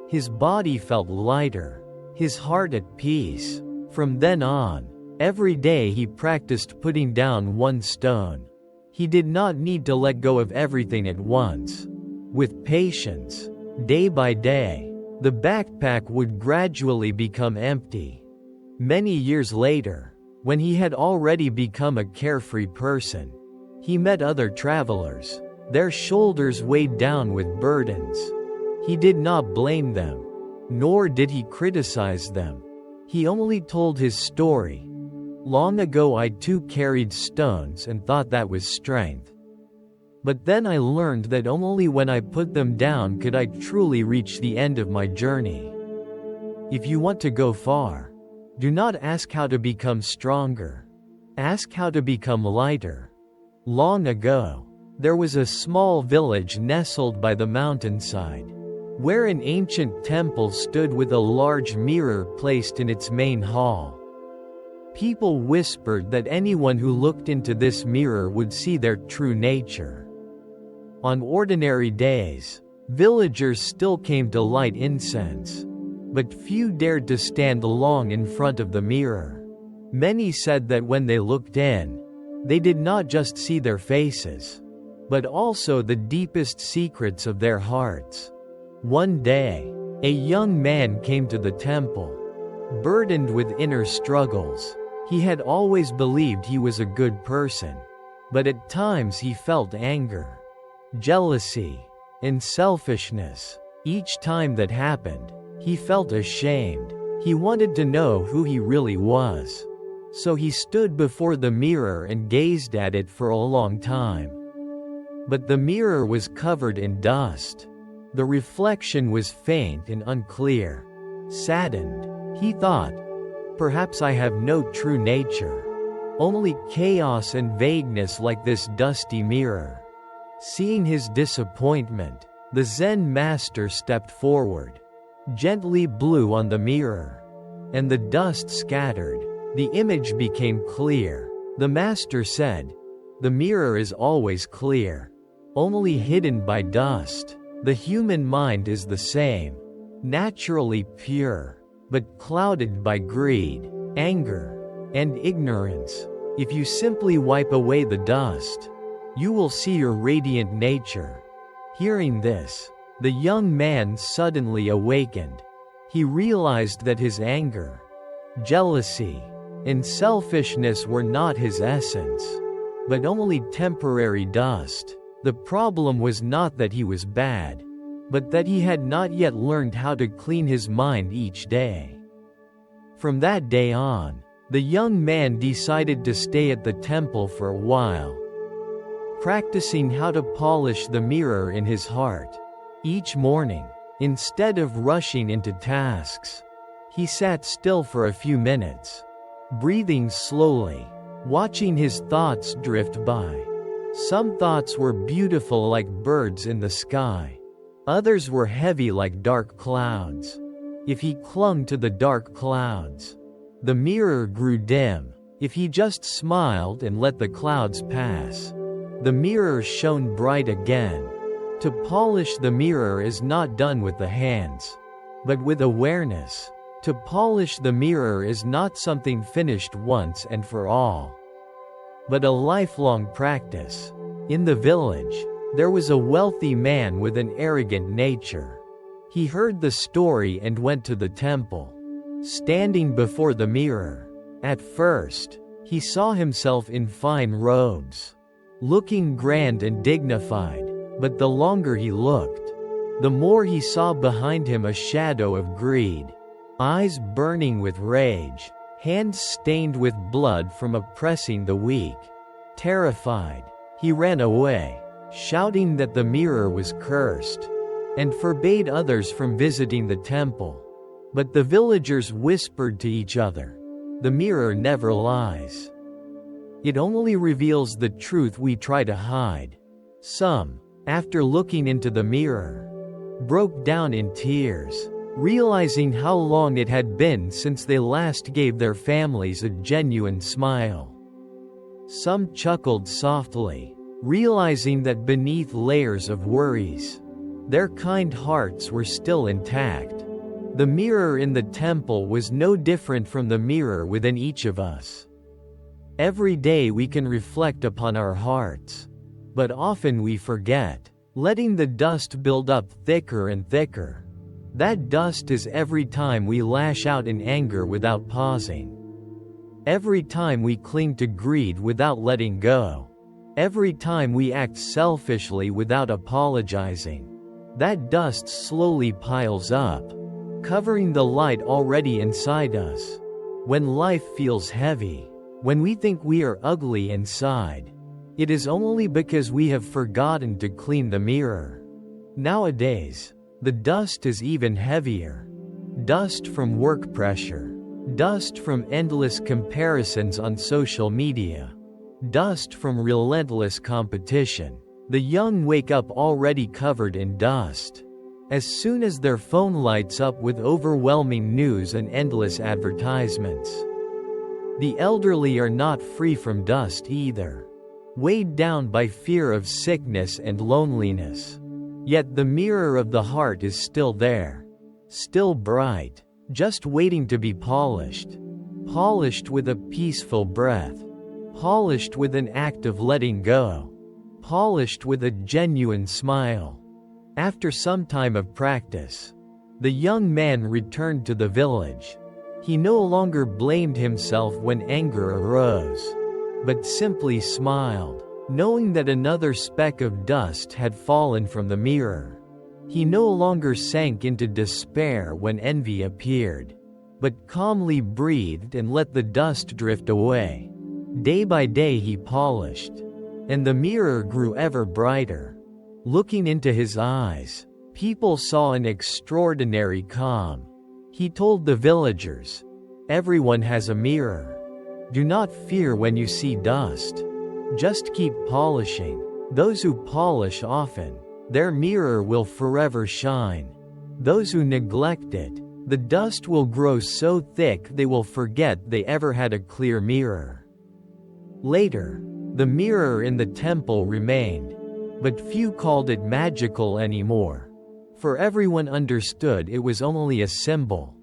His body felt lighter, his heart at peace. From then on, every day he practiced putting down one stone. He did not need to let go of everything at once. With patience, day by day, the backpack would gradually become empty. Many years later, when he had already become a carefree person, he met other travelers. Their shoulders weighed down with burdens. He did not blame them, nor did he criticize them. He only told his story. Long ago I too carried stones and thought that was strength. But then I learned that only when I put them down could I truly reach the end of my journey. If you want to go far, do not ask how to become stronger. Ask how to become lighter. Long ago, there was a small village nestled by the mountainside, where an ancient temple stood with a large mirror placed in its main hall. People whispered that anyone who looked into this mirror would see their true nature. On ordinary days, villagers still came to light incense, but few dared to stand long in front of the mirror. Many said that when they looked in, they did not just see their faces, but also the deepest secrets of their hearts. One day, a young man came to the temple, burdened with inner struggles. He had always believed he was a good person, but at times he felt anger, jealousy, and selfishness. Each time that happened, he felt ashamed. He wanted to know who he really was. So he stood before the mirror and gazed at it for a long time. But the mirror was covered in dust. The reflection was faint and unclear. Saddened, he thought, perhaps I have no true nature. Only chaos and vagueness like this dusty mirror. Seeing his disappointment, the Zen master stepped forward, gently blew on the mirror, and the dust scattered. The image became clear. The master said, "The mirror is always clear, only hidden by dust. The human mind is the same, naturally pure, but clouded by greed, anger, and ignorance. If you simply wipe away the dust, you will see your radiant nature." Hearing this, the young man suddenly awakened. He realized that his anger, jealousy, and selfishness were not his essence, but only temporary dust. The problem was not that he was bad, but that he had not yet learned how to clean his mind each day. From that day on, the young man decided to stay at the temple for a while, practicing how to polish the mirror in his heart. Each morning, instead of rushing into tasks, he sat still for a few minutes, breathing slowly, watching his thoughts drift by. Some thoughts were beautiful like birds in the sky. Others were heavy like dark clouds. If he clung to the dark clouds, the mirror grew dim. If he just smiled and let the clouds pass, The mirror shone bright again. To polish the mirror is not done with the hands, but with awareness. To polish the mirror is not something finished once and for all, but a lifelong practice. In the village, there was a wealthy man with an arrogant nature. He heard the story and went to the temple. Standing before the mirror, at first, he saw himself in fine robes, looking grand and dignified, but the longer he looked, the more he saw behind him a shadow of greed, eyes burning with rage, hands stained with blood from oppressing the weak. Terrified, he ran away, shouting that the mirror was cursed, and forbade others from visiting the temple. But the villagers whispered to each other, "The mirror never lies. It only reveals the truth we try to hide." Some, after looking into the mirror, broke down in tears, realizing how long it had been since they last gave their families a genuine smile. Some chuckled softly, realizing that beneath layers of worries, their kind hearts were still intact. The mirror in the temple was no different from the mirror within each of us. Every day we can reflect upon our hearts, but often we forget, letting the dust build up thicker and thicker. That dust is every time we lash out in anger without pausing. Every time we cling to greed without letting go. Every time we act selfishly without apologizing. That dust slowly piles up, covering the light already inside us. When life feels heavy, when we think we are ugly inside, it is only because we have forgotten to clean the mirror. Nowadays, the dust is even heavier. Dust from work pressure. Dust from endless comparisons on social media. Dust from relentless competition. The young wake up already covered in dust. As soon as their phone lights up with overwhelming news and endless advertisements. The elderly are not free from dust either, weighed down by fear of sickness and loneliness. Yet the mirror of the heart is still there, still bright, just waiting to be polished. Polished with a peaceful breath. Polished with an act of letting go. Polished with a genuine smile. After some time of practice, the young man returned to the village. He no longer blamed himself when anger arose, but simply smiled, knowing that another speck of dust had fallen from the mirror. He no longer sank into despair when envy appeared, but calmly breathed and let the dust drift away. Day by day he polished, and the mirror grew ever brighter. Looking into his eyes, people saw an extraordinary calm. He told the villagers, "Everyone has a mirror. Do not fear when you see dust. Just keep polishing. Those who polish often, their mirror will forever shine. Those who neglect it, the dust will grow so thick they will forget they ever had a clear mirror." Later, the mirror in the temple remained, but few called it magical anymore, for everyone understood it was only a symbol.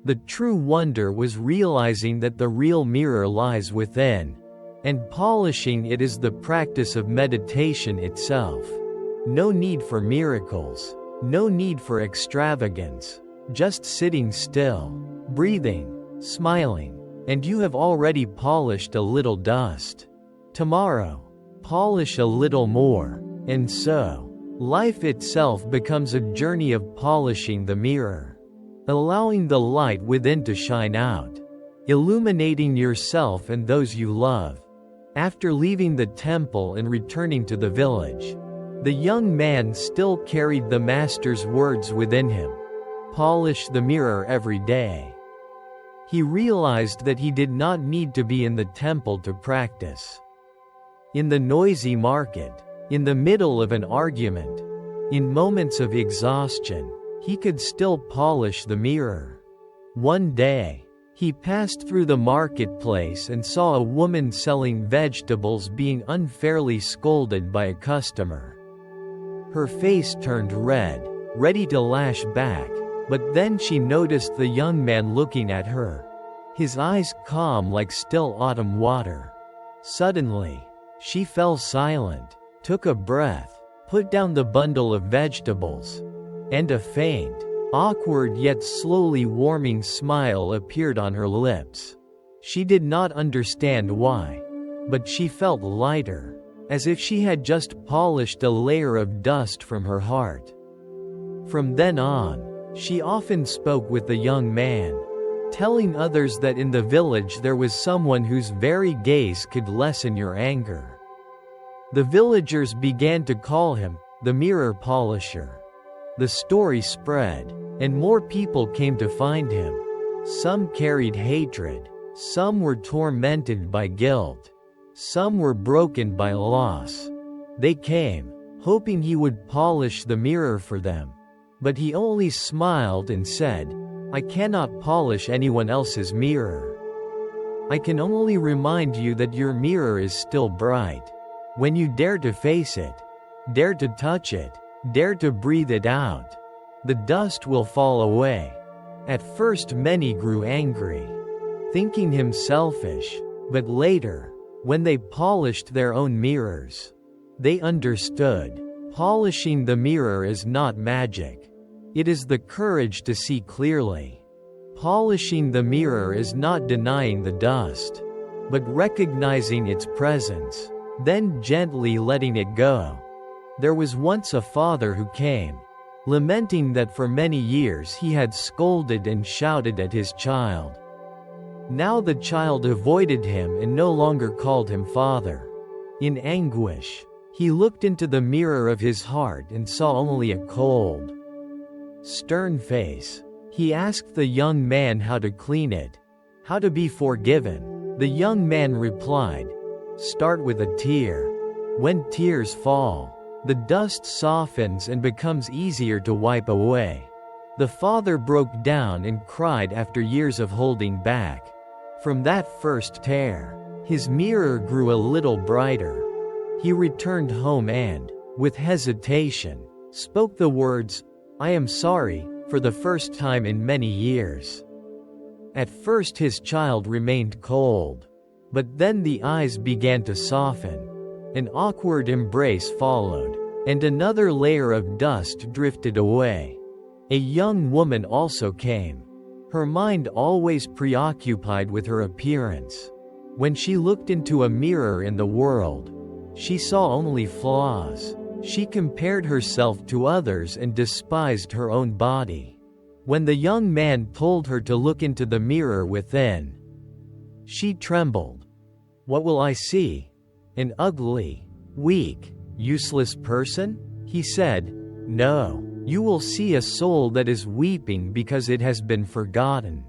The true wonder was realizing that the real mirror lies within, and polishing it is the practice of meditation itself. No need for miracles, no need for extravagance, just sitting still, breathing, smiling, and you have already polished a little dust. Tomorrow, polish a little more. And so, life itself becomes a journey of polishing the mirror, allowing the light within to shine out, illuminating yourself and those you love. After leaving the temple and returning to the village, the young man still carried the master's words within him. Polish the mirror every day. He realized that he did not need to be in the temple to practice. In the noisy market, in the middle of an argument, in moments of exhaustion, he could still polish the mirror. One day, He passed through the marketplace and saw a woman selling vegetables being unfairly scolded by a customer. Her face turned red, ready to lash back, but then she noticed the young man looking at her. His eyes calm like still autumn water. Suddenly, she fell silent, took a breath, put down the bundle of vegetables, and a faint, awkward yet slowly warming smile appeared on her lips. She did not understand why, but she felt lighter, as if she had just polished a layer of dust from her heart. From then on, she often spoke with the young man, telling others that in the village there was someone whose very gaze could lessen your anger. The villagers began to call him the mirror polisher. The story spread, and more people came to find him. Some carried hatred, some were tormented by guilt, some were broken by loss. They came, hoping he would polish the mirror for them. But he only smiled and said, "I cannot polish anyone else's mirror. I can only remind you that your mirror is still bright. When you dare to face it, dare to touch it, dare to breathe it out, the dust will fall away." At first many grew angry, thinking him selfish, but later, when they polished their own mirrors, they understood, polishing the mirror is not magic. It is the courage to see clearly. Polishing the mirror is not denying the dust, but recognizing its presence, then gently letting it go. There was once a father who came, lamenting that for many years he had scolded and shouted at his child. Now the child avoided him and no longer called him father. In anguish, he looked into the mirror of his heart and saw only a cold, stern face. He asked the young man how to clean it, how to be forgiven. The young man replied, "Start with a tear. When tears fall, the dust softens and becomes easier to wipe away." The father broke down and cried after years of holding back. From that first tear, his mirror grew a little brighter. He returned home and, with hesitation, spoke the words, "I am sorry," for the first time in many years. At first his child remained cold, but then the eyes began to soften. An awkward embrace followed, and another layer of dust drifted away. A young woman also came, her mind always preoccupied with her appearance. When she looked into a mirror in the world, she saw only flaws. She compared herself to others and despised her own body. When the young man told her to look into the mirror within, she trembled. "What will I see? An ugly, weak, useless person?" He said, "No, you will see a soul that is weeping because it has been forgotten."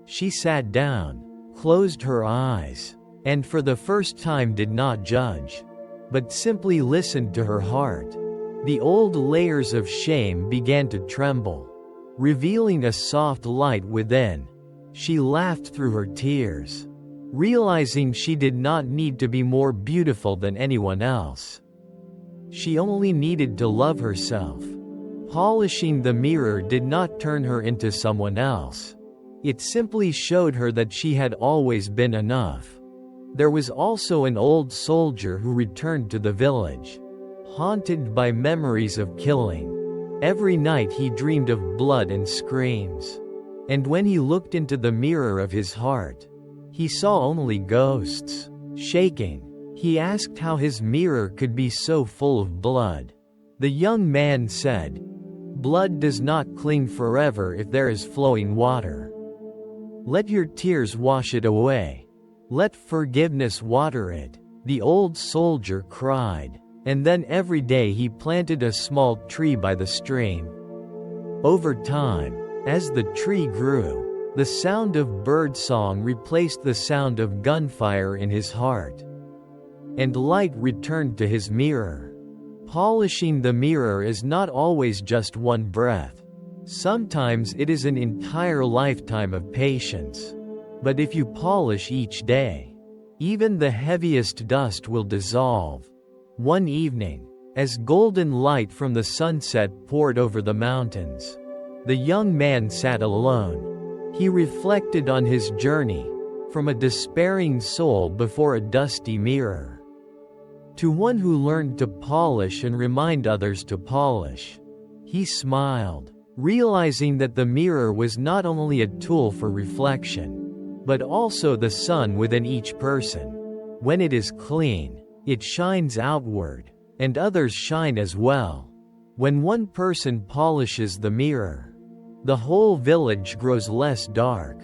She sat down, closed her eyes, and for the first time did not judge, but simply listened to her heart. The old layers of shame began to tremble, revealing a soft light within. She laughed through her tears, realizing she did not need to be more beautiful than anyone else. She only needed to love herself. Polishing the mirror did not turn her into someone else. It simply showed her that she had always been enough. There was also an old soldier who returned to the village, haunted by memories of killing. Every night he dreamed of blood and screams. And when he looked into the mirror of his heart, he saw only ghosts. Shaking, he asked how his mirror could be so full of blood. The young man said, "Blood does not cling forever if there is flowing water. Let your tears wash it away. Let forgiveness water it." The old soldier cried, and then every day he planted a small tree by the stream. Over time, as the tree grew, the sound of birdsong replaced the sound of gunfire in his heart, and light returned to his mirror. Polishing the mirror is not always just one breath. Sometimes it is an entire lifetime of patience. But if you polish each day, even the heaviest dust will dissolve. One evening, as golden light from the sunset poured over the mountains, the young man sat alone. He reflected on his journey, from a despairing soul before a dusty mirror, to one who learned to polish and remind others to polish. He smiled, realizing that the mirror was not only a tool for reflection, but also the sun within each person. When it is clean, it shines outward, and others shine as well. When one person polishes the mirror, the whole village grows less dark.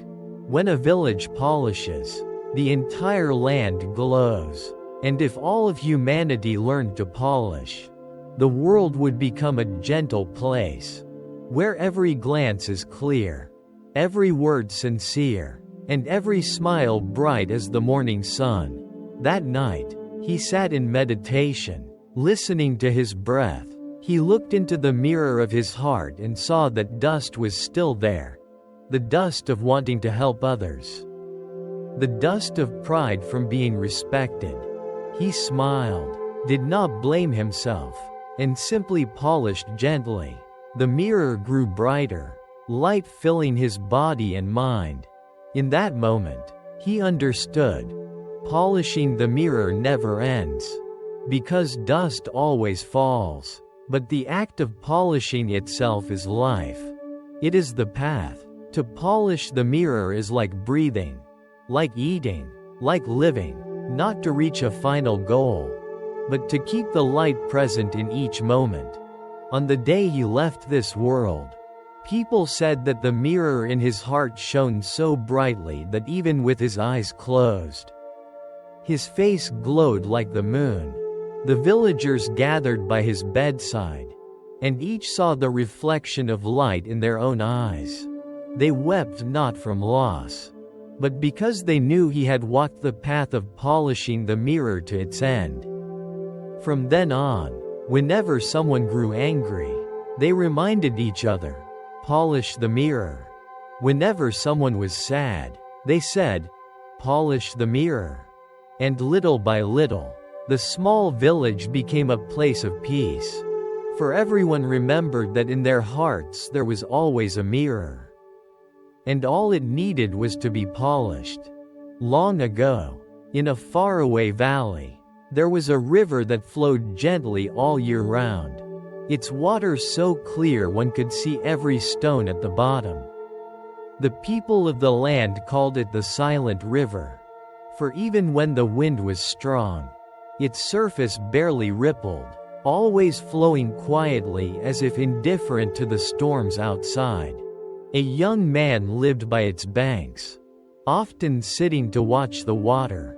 When a village polishes, the entire land glows. And if all of humanity learned to polish, the world would become a gentle place, where every glance is clear, every word sincere, and every smile bright as the morning sun. That night, he sat in meditation, listening to his breath. He looked into the mirror of his heart and saw that dust was still there. The dust of wanting to help others. The dust of pride from being respected. He smiled, did not blame himself, and simply polished gently. The mirror grew brighter, light filling his body and mind. In that moment, he understood. Polishing the mirror never ends. Because dust always falls. But the act of polishing itself is life. It is the path. To polish the mirror is like breathing, like eating, like living, not to reach a final goal, but to keep the light present in each moment. On the day he left this world, people said that the mirror in his heart shone so brightly that even with his eyes closed, his face glowed like the moon. The villagers gathered by his bedside, and each saw the reflection of light in their own eyes. They wept not from loss, but because they knew he had walked the path of polishing the mirror to its end. From then on, whenever someone grew angry, they reminded each other, polish the mirror. Whenever someone was sad, they said, polish the mirror. And little by little, the small village became a place of peace. For everyone remembered that in their hearts there was always a mirror. And all it needed was to be polished. Long ago, in a faraway valley, there was a river that flowed gently all year round. Its water so clear one could see every stone at the bottom. The people of the land called it the Silent River. For even when the wind was strong, its surface barely rippled, always flowing quietly as if indifferent to the storms outside. A young man lived by its banks, often sitting to watch the water,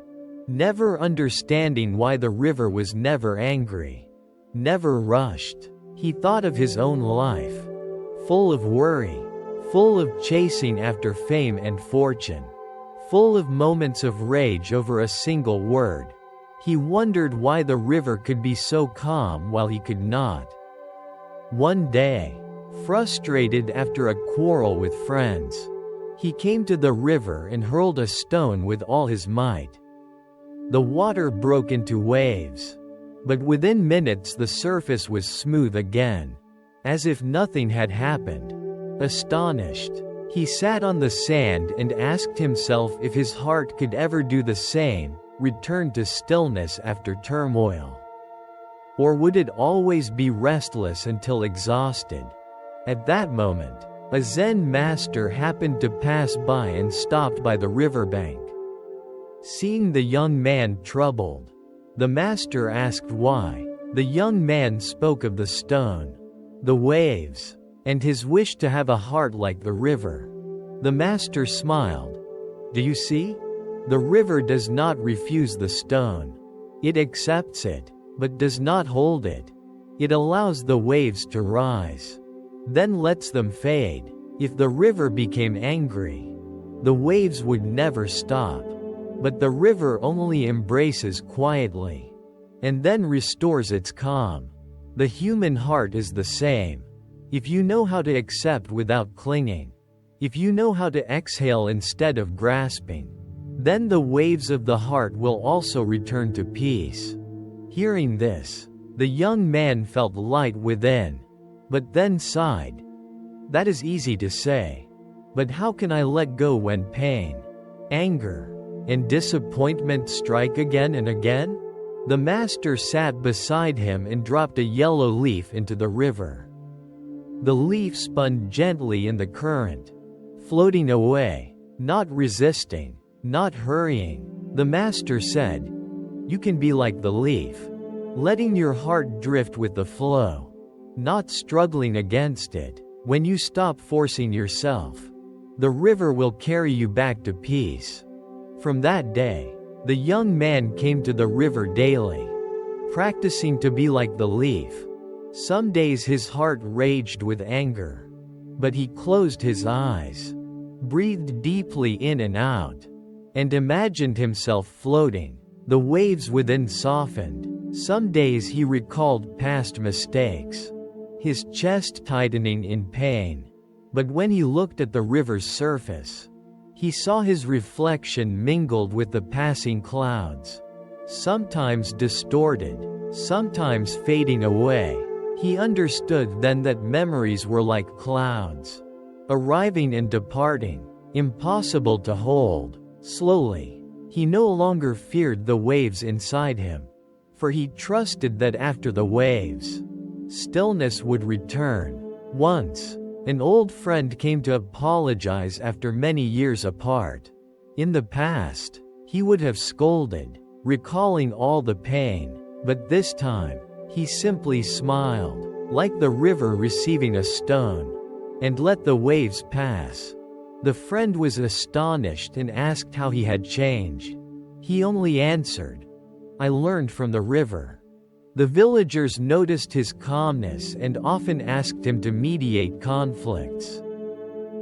never understanding why the river was never angry, never rushed. He thought of his own life, full of worry, full of chasing after fame and fortune, full of moments of rage over a single word. He wondered why the river could be so calm while he could not. One day, frustrated after a quarrel with friends, he came to the river and hurled a stone with all his might. The water broke into waves, but within minutes the surface was smooth again, as if nothing had happened. Astonished, he sat on the sand and asked himself if his heart could ever do the same, return to stillness after turmoil. Or would it always be restless until exhausted? At that moment, a Zen master happened to pass by and stopped by the riverbank. Seeing the young man troubled, the master asked why. The young man spoke of the stone, the waves, and his wish to have a heart like the river. The master smiled. Do you see? The river does not refuse the stone. It accepts it, but does not hold it. It allows the waves to rise, then lets them fade. If the river became angry, the waves would never stop. But the river only embraces quietly, and then restores its calm. The human heart is the same. if you know how to accept without clinging, if you know how to exhale instead of grasping, then the waves of the heart will also return to peace. Hearing this, the young man felt light within, but then sighed. That is easy to say. But how can I let go when pain, anger, and disappointment strike again and again? The master sat beside him and dropped a yellow leaf into the river. The leaf spun gently in the current, floating away, not resisting, not hurrying. The master said, "You can be like the leaf, letting your heart drift with the flow, not struggling against it. When you stop forcing yourself, the river will carry you back to peace." From that day, the young man came to the river daily, practicing to be like the leaf. Some days his heart raged with anger, but he closed his eyes, breathed deeply in and out, and imagined himself floating. The waves within softened. Some days he recalled past mistakes, his chest tightening in pain. But when he looked at the river's surface, he saw his reflection mingled with the passing clouds, sometimes distorted, sometimes fading away. He understood then that memories were like clouds, arriving and departing, impossible to hold. Slowly, he no longer feared the waves inside him, for he trusted that after the waves, stillness would return. Once, an old friend came to apologize after many years apart. In the past, he would have scolded, recalling all the pain, but this time, he simply smiled, like the river receiving a stone, and let the waves pass. The friend was astonished and asked how he had changed. He only answered, "I learned from the river." The villagers noticed his calmness and often asked him to mediate conflicts.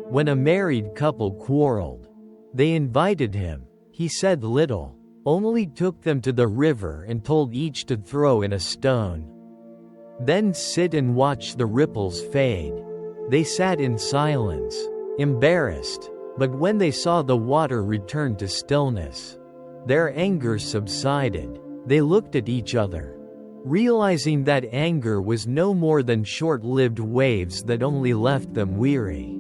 When a married couple quarreled, they invited him. He said little, only took them to the river and told each to throw in a stone. Then sit and watch the ripples fade. They sat in silence, embarrassed, but when they saw the water return to stillness, their anger subsided. They looked at each other, realizing that anger was no more than short-lived waves that only left them weary.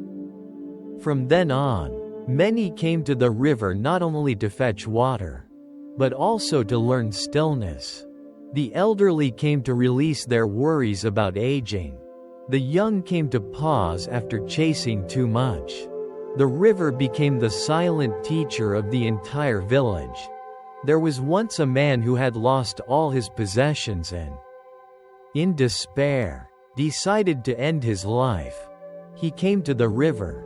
From then on, many came to the river not only to fetch water, but also to learn stillness. The elderly came to release their worries about aging. The young came to pause after chasing too much. The river became the silent teacher of the entire village. There was once a man who had lost all his possessions and, in despair, decided to end his life. He came to the river,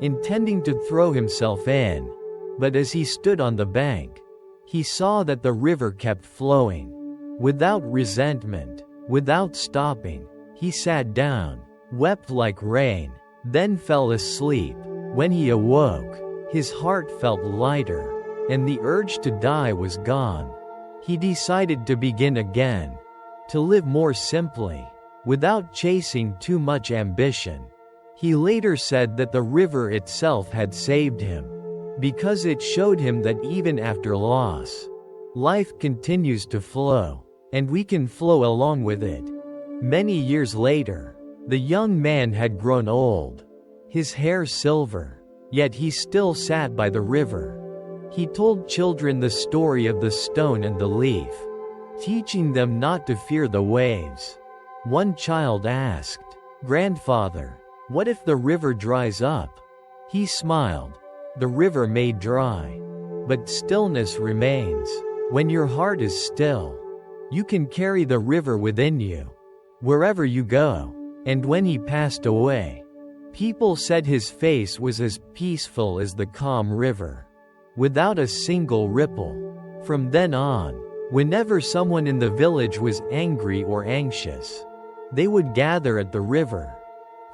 intending to throw himself in, but as he stood on the bank, he saw that the river kept flowing, without resentment, without stopping. He sat down, wept like rain, then fell asleep. When he awoke, his heart felt lighter, and the urge to die was gone. He decided to begin again, to live more simply, without chasing too much ambition. He later said that the river itself had saved him, because it showed him that even after loss, life continues to flow, and we can flow along with it. Many years later, the young man had grown old, his hair silver, yet he still sat by the river. He told children the story of the stone and the leaf, teaching them not to fear the waves. One child asked, "Grandfather, what if the river dries up?" He smiled. The river may dry, but stillness remains. When your heart is still, you can carry the river within you, wherever you go. And when he passed away, people said his face was as peaceful as the calm river, without a single ripple. From then on, whenever someone in the village was angry or anxious, they would gather at the river,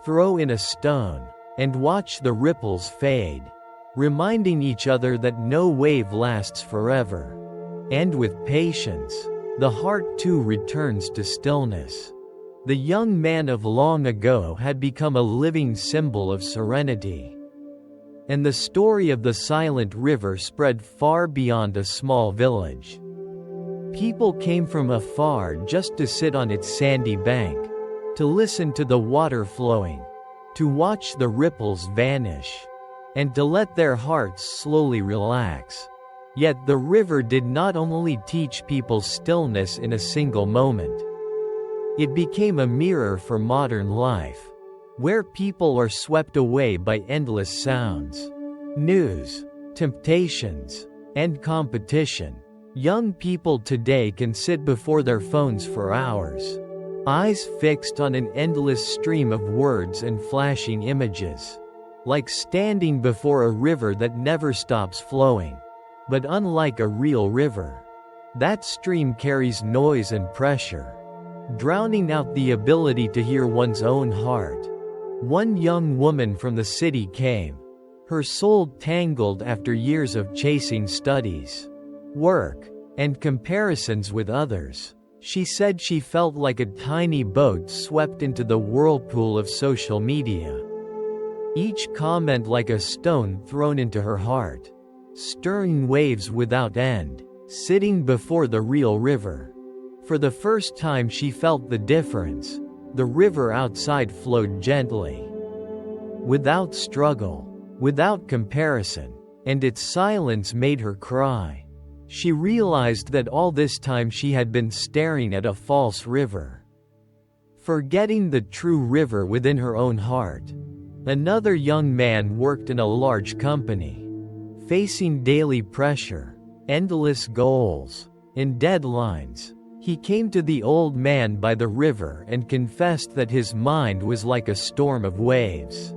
throw in a stone, and watch the ripples fade, reminding each other that no wave lasts forever. And with patience, the heart too returns to stillness. The young man of long ago had become a living symbol of serenity. And the story of the silent river spread far beyond a small village. People came from afar just to sit on its sandy bank, to listen to the water flowing, to watch the ripples vanish, and to let their hearts slowly relax. Yet the river did not only teach people stillness in a single moment. It became a mirror for modern life, where people are swept away by endless sounds, news, temptations, and competition. Young people today can sit before their phones for hours, eyes fixed on an endless stream of words and flashing images, like standing before a river that never stops flowing. But unlike a real river, that stream carries noise and pressure, drowning out the ability to hear one's own heart. One young woman from the city came, her soul tangled after years of chasing studies, work, and comparisons with others. She said she felt like a tiny boat swept into the whirlpool of social media, each comment like a stone thrown into her heart, stirring waves without end. Sitting before the real river, for the first time she felt the difference. The river outside flowed gently, without struggle, without comparison, and its silence made her cry. She realized that all this time she had been staring at a false river, forgetting the true river within her own heart. Another young man worked in a large company, facing daily pressure, endless goals, and deadlines. He came to the old man by the river and confessed that his mind was like a storm of waves.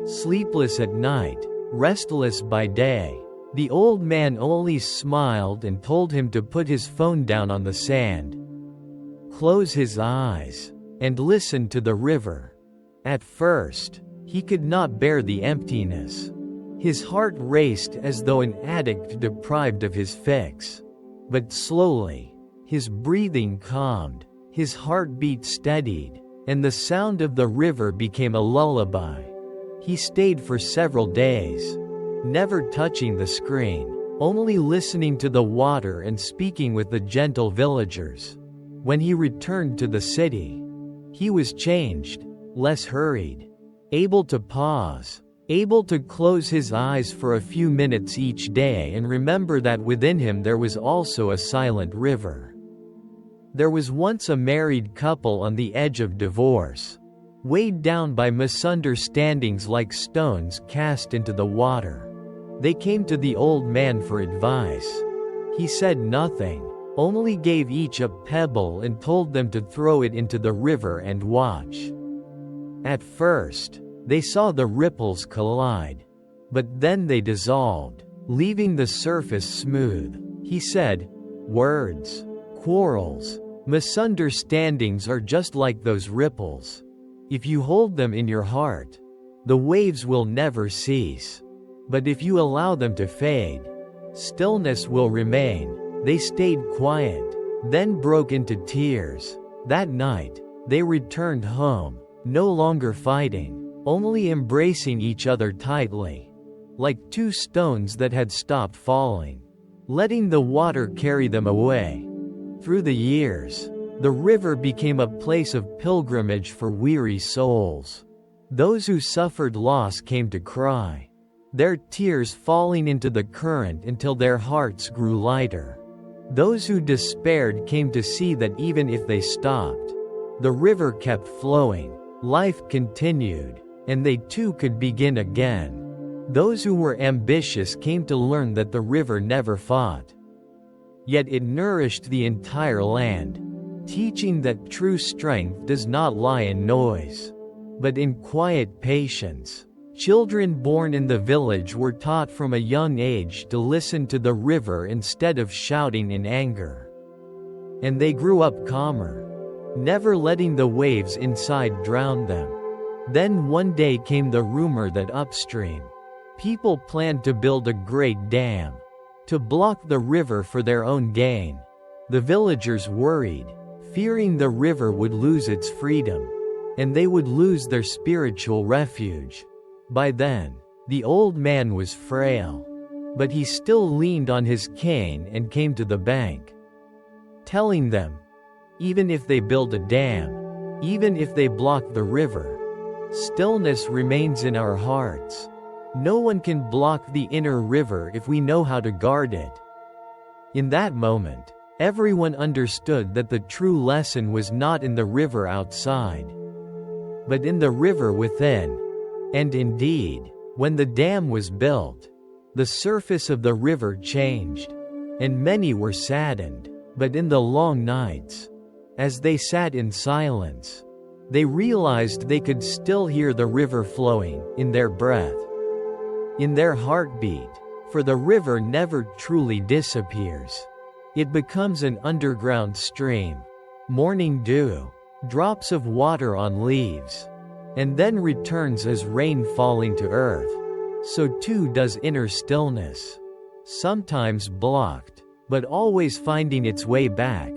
Sleepless at night, restless by day, the old man only smiled and told him to put his phone down on the sand, close his eyes, and listen to the river. At first, he could not bear the emptiness. His heart raced as though an addict deprived of his fix. But slowly, his breathing calmed, his heartbeat steadied, and the sound of the river became a lullaby. He stayed for several days, never touching the screen, only listening to the water and speaking with the gentle villagers. When he returned to the city, he was changed, less hurried, able to pause, able to close his eyes for a few minutes each day and remember that within him there was also a silent river. There was once a married couple on the edge of divorce, weighed down by misunderstandings like stones cast into the water. They came to the old man for advice. He said nothing, only gave each a pebble and told them to throw it into the river and watch. At first, they saw the ripples collide, but then they dissolved, leaving the surface smooth. He said, "Words, quarrels, misunderstandings are just like those ripples. If you hold them in your heart, the waves will never cease. But if you allow them to fade, stillness will remain." They stayed quiet, then broke into tears. That night, they returned home, no longer fighting, only embracing each other tightly, like two stones that had stopped falling, letting the water carry them away. Through the years, the river became a place of pilgrimage for weary souls. Those who suffered loss came to cry, their tears falling into the current until their hearts grew lighter. Those who despaired came to see that even if they stopped, the river kept flowing, life continued, and they too could begin again. Those who were ambitious came to learn that the river never fought. Yet it nourished the entire land, teaching that true strength does not lie in noise, but in quiet patience. Children born in the village were taught from a young age to listen to the river instead of shouting in anger. And they grew up calmer, never letting the waves inside drown them. Then one day came the rumor that upstream, people planned to build a great dam, to block the river for their own gain. The villagers worried, fearing the river would lose its freedom, and they would lose their spiritual refuge. By then, the old man was frail, but he still leaned on his cane and came to the bank, telling them, even if they build a dam, even if they block the river, stillness remains in our hearts. No one can block the inner river if we know how to guard it. In that moment, everyone understood that the true lesson was not in the river outside, but in the river within. And indeed, when the dam was built, the surface of the river changed, and many were saddened. But in the long nights, as they sat in silence, they realized they could still hear the river flowing, in their breath, in their heartbeat, for the river never truly disappears. It becomes an underground stream, morning dew, drops of water on leaves, and then returns as rain falling to earth. So too does inner stillness, sometimes blocked, but always finding its way back,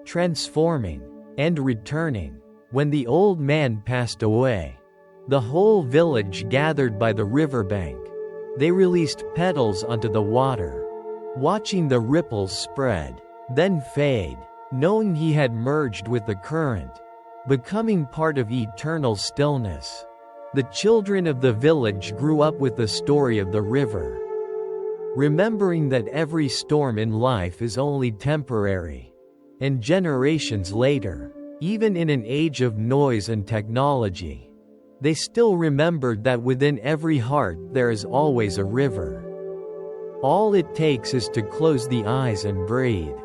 transforming, and returning. When the old man passed away, the whole village gathered by the riverbank. They released petals onto the water, watching the ripples spread, then fade, knowing he had merged with the current, becoming part of eternal stillness. The children of the village grew up with the story of the river, remembering that every storm in life is only temporary. And generations later, even in an age of noise and technology, they still remembered that within every heart there is always a river. All it takes is to close the eyes and breathe,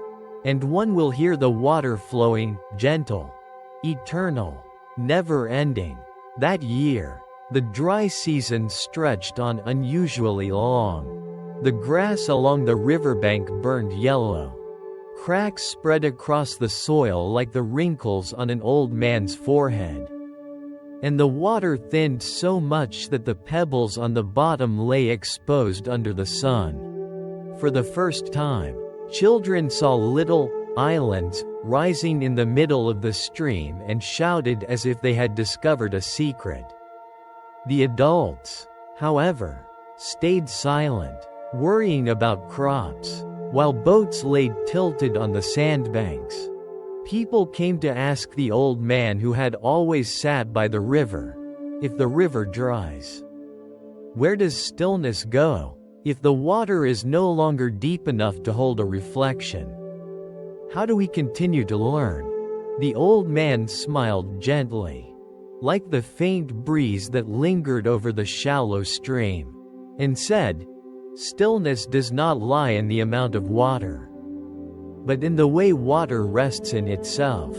and one will hear the water flowing, gentle, eternal, never-ending. That year, the dry season stretched on unusually long. The grass along the riverbank burned yellow. Cracks spread across the soil like the wrinkles on an old man's forehead. And the water thinned so much that the pebbles on the bottom lay exposed under the sun. For the first time, children saw little islands rising in the middle of the stream and shouted as if they had discovered a secret. The adults, however, stayed silent, worrying about crops, while boats lay tilted on the sandbanks. People came to ask the old man who had always sat by the river, if the river dries, where does stillness go? If the water is no longer deep enough to hold a reflection, how do we continue to learn? The old man smiled gently, like the faint breeze that lingered over the shallow stream, and said, "Stillness does not lie in the amount of water, but in the way water rests in itself.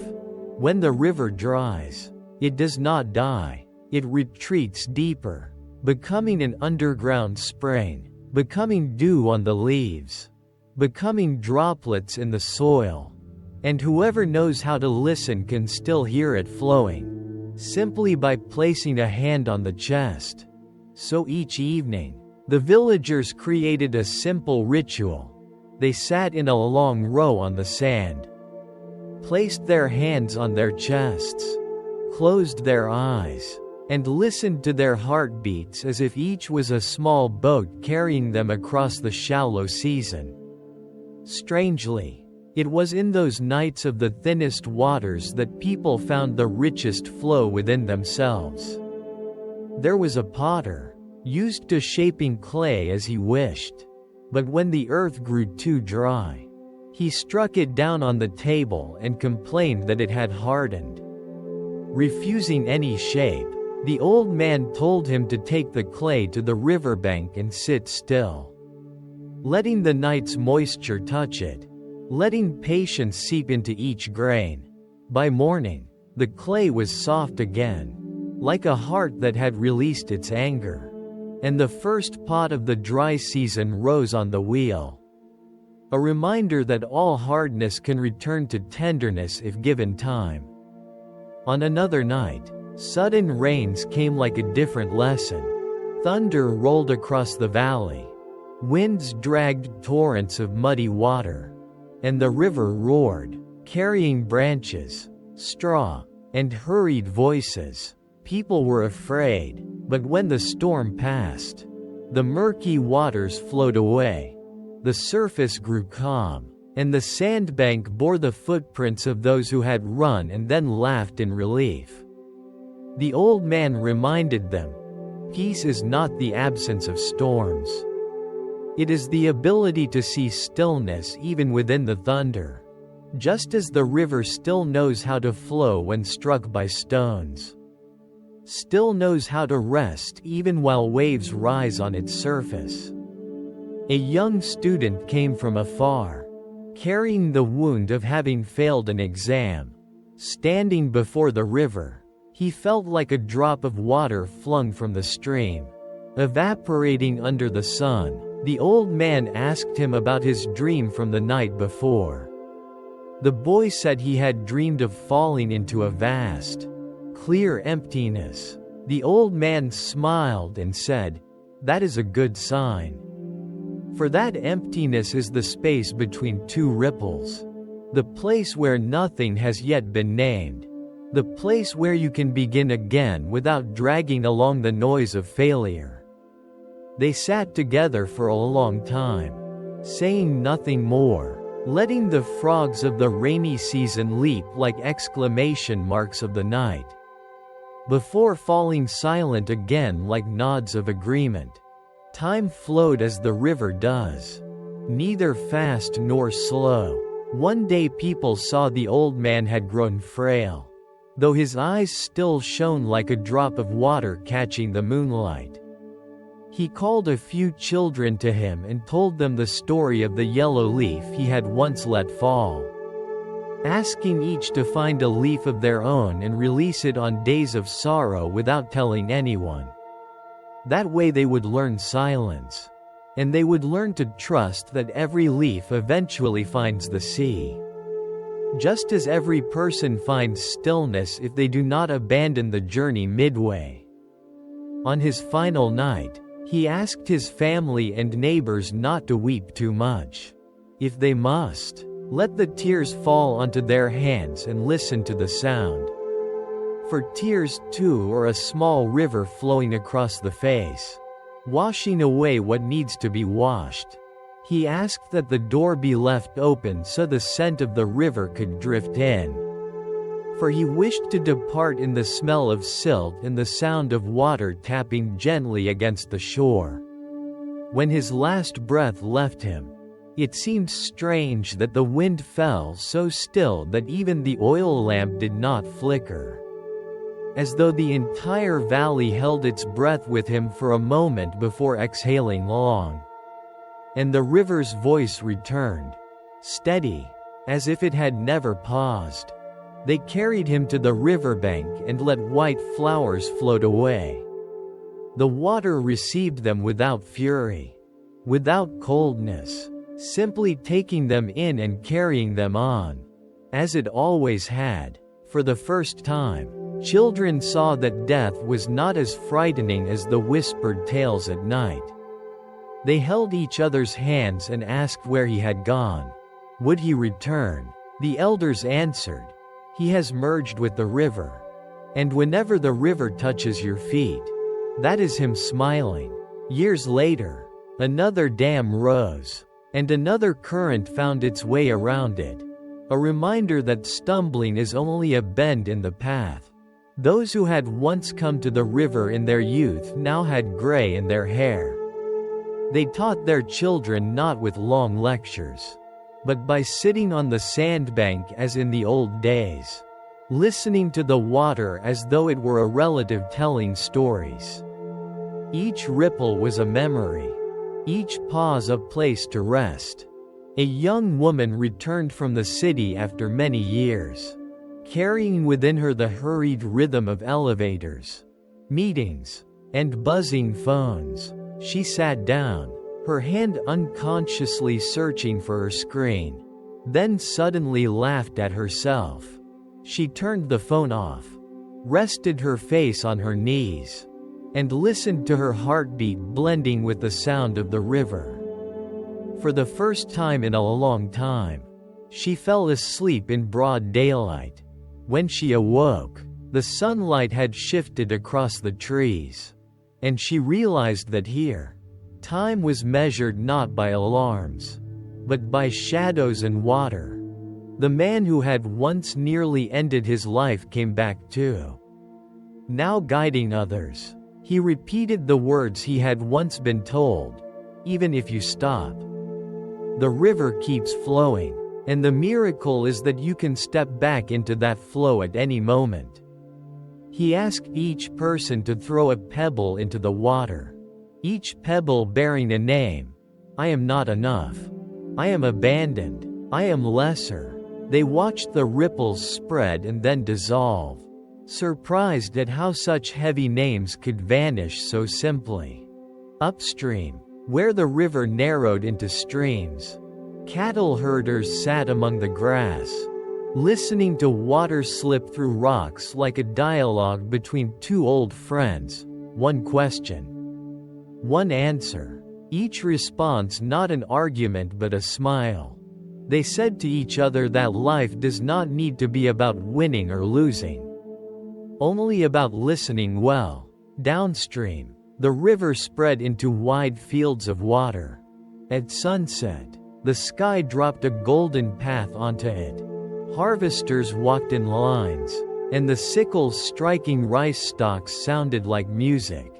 When the river dries, it does not die, it retreats deeper, becoming an underground spring, becoming dew on the leaves, becoming droplets in the soil. And whoever knows how to listen can still hear it flowing, simply by placing a hand on the chest." So each evening, the villagers created a simple ritual. They sat in a long row on the sand, placed their hands on their chests, closed their eyes, and listened to their heartbeats as if each was a small boat carrying them across the shallow season. Strangely, it was in those nights of the thinnest waters that people found the richest flow within themselves. There was a potter, used to shaping clay as he wished. But when the earth grew too dry, he struck it down on the table and complained that it had hardened. Refusing any shape, the old man told him to take the clay to the riverbank and sit still, letting the night's moisture touch it, letting patience seep into each grain. By morning, the clay was soft again, like a heart that had released its anger. And the first pot of the dry season rose on the wheel. A reminder that all hardness can return to tenderness if given time. On another night, sudden rains came like a different lesson. Thunder rolled across the valley. Winds dragged torrents of muddy water. And the river roared, carrying branches, straw, and hurried voices. People were afraid, but when the storm passed, the murky waters flowed away. The surface grew calm, and the sandbank bore the footprints of those who had run and then laughed in relief. The old man reminded them, peace is not the absence of storms. It is the ability to see stillness even within the thunder. Just as the river still knows how to flow when struck by stones, still knows how to rest even while waves rise on its surface. A young student came from afar, carrying the wound of having failed an exam. Standing before the river, he felt like a drop of water flung from the stream, evaporating under the sun. The old man asked him about his dream from the night before. The boy said he had dreamed of falling into a vast, clear emptiness. The old man smiled and said, "That is a good sign. For that emptiness is the space between two ripples. The place where nothing has yet been named. The place where you can begin again without dragging along the noise of failure." They sat together for a long time, saying nothing more, letting the frogs of the rainy season leap like exclamation marks of the night, before falling silent again like nods of agreement. Time flowed as the river does, neither fast nor slow. One day people saw the old man had grown frail, though his eyes still shone like a drop of water catching the moonlight. He called a few children to him and told them the story of the yellow leaf he had once let fall, asking each to find a leaf of their own and release it on days of sorrow without telling anyone. That way they would learn silence, and they would learn to trust that every leaf eventually finds the sea. Just as every person finds stillness if they do not abandon the journey midway. On his final night, he asked his family and neighbors not to weep too much. If they must, let the tears fall onto their hands and listen to the sound. For tears too are a small river flowing across the face, washing away what needs to be washed. He asked that the door be left open so the scent of the river could drift in. For he wished to depart in the smell of silt and the sound of water tapping gently against the shore. When his last breath left him, it seemed strange that the wind fell so still that even the oil lamp did not flicker, as though the entire valley held its breath with him for a moment before exhaling long. And the river's voice returned, steady, as if it had never paused. They carried him to the riverbank and let white flowers float away. The water received them without fury, without coldness, simply taking them in and carrying them on, as it always had. For the first time, children saw that death was not as frightening as the whispered tales at night. They held each other's hands and asked where he had gone. Would he return? The elders answered, "He has merged with the river. And whenever the river touches your feet, that is him smiling." Years later, another dam rose, and another current found its way around it, a reminder that stumbling is only a bend in the path. Those who had once come to the river in their youth now had gray in their hair. They taught their children not with long lectures, but by sitting on the sandbank as in the old days, listening to the water as though it were a relative telling stories. Each ripple was a memory, each pause a place to rest. A young woman returned from the city after many years, carrying within her the hurried rhythm of elevators, meetings, and buzzing phones. She sat down, her hand unconsciously searching for her screen, then suddenly laughed at herself. She turned the phone off, rested her face on her knees, and listened to her heartbeat blending with the sound of the river. For the first time in a long time, She fell asleep in broad daylight. When she awoke, the sunlight had shifted across the trees, and she realized that here, time was measured not by alarms, but by shadows and water. The man who had once nearly ended his life came back too. Now guiding others, he repeated the words he had once been told: even if you stop, the river keeps flowing, and the miracle is that you can step back into that flow at any moment. He asked each person to throw a pebble into the water, each pebble bearing a name. I am not enough. I am abandoned. I am lesser. They watched the ripples spread and then dissolve, surprised at how such heavy names could vanish so simply. Upstream, where the river narrowed into streams, cattle herders sat among the grass, listening to water slip through rocks like a dialogue between two old friends. One question, one answer, each response not an argument but a smile. They said to each other that life does not need to be about winning or losing, only about listening well. Downstream, the river spread into wide fields of water. At sunset, the sky dropped a golden path onto it. Harvesters walked in lines, and the sickles striking rice stalks sounded like music.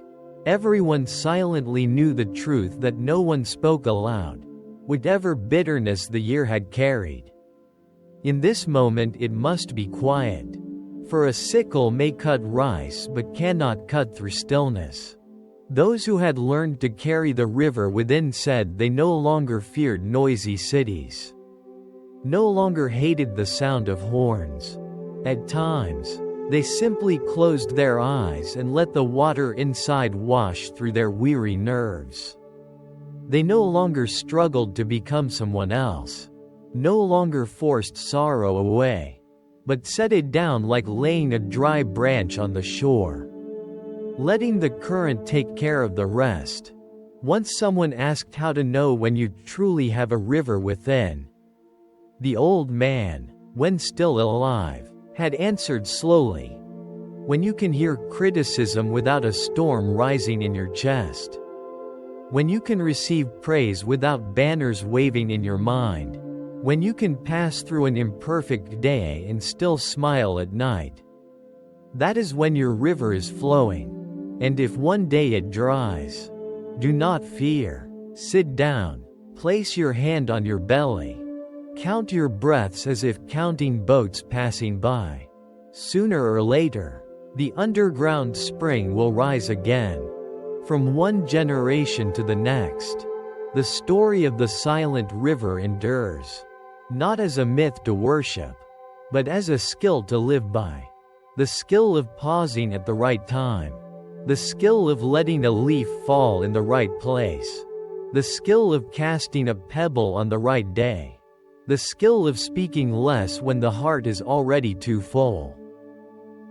Everyone silently knew the truth that no one spoke aloud, whatever bitterness the year had carried. In this moment it must be quiet, for a sickle may cut rice but cannot cut through stillness. Those who had learned to carry the river within said they no longer feared noisy cities, no longer hated the sound of horns. At times, they simply closed their eyes and let the water inside wash through their weary nerves. They no longer struggled to become someone else, no longer forced sorrow away, but set it down like laying a dry branch on the shore, letting the current take care of the rest. Once someone asked how to know when you truly have a river within. The old man, when still alive, had answered slowly: when you can hear criticism without a storm rising in your chest. When you can receive praise without banners waving in your mind. When you can pass through an imperfect day and still smile at night. That is when your river is flowing. And if one day it dries, do not fear. Sit down, place your hand on your belly. Count your breaths as if counting boats passing by. Sooner or later, the underground spring will rise again. From one generation to the next, the story of the silent river endures, not as a myth to worship, but as a skill to live by. The skill of pausing at the right time. The skill of letting a leaf fall in the right place. The skill of casting a pebble on the right day. The skill of speaking less when the heart is already too full.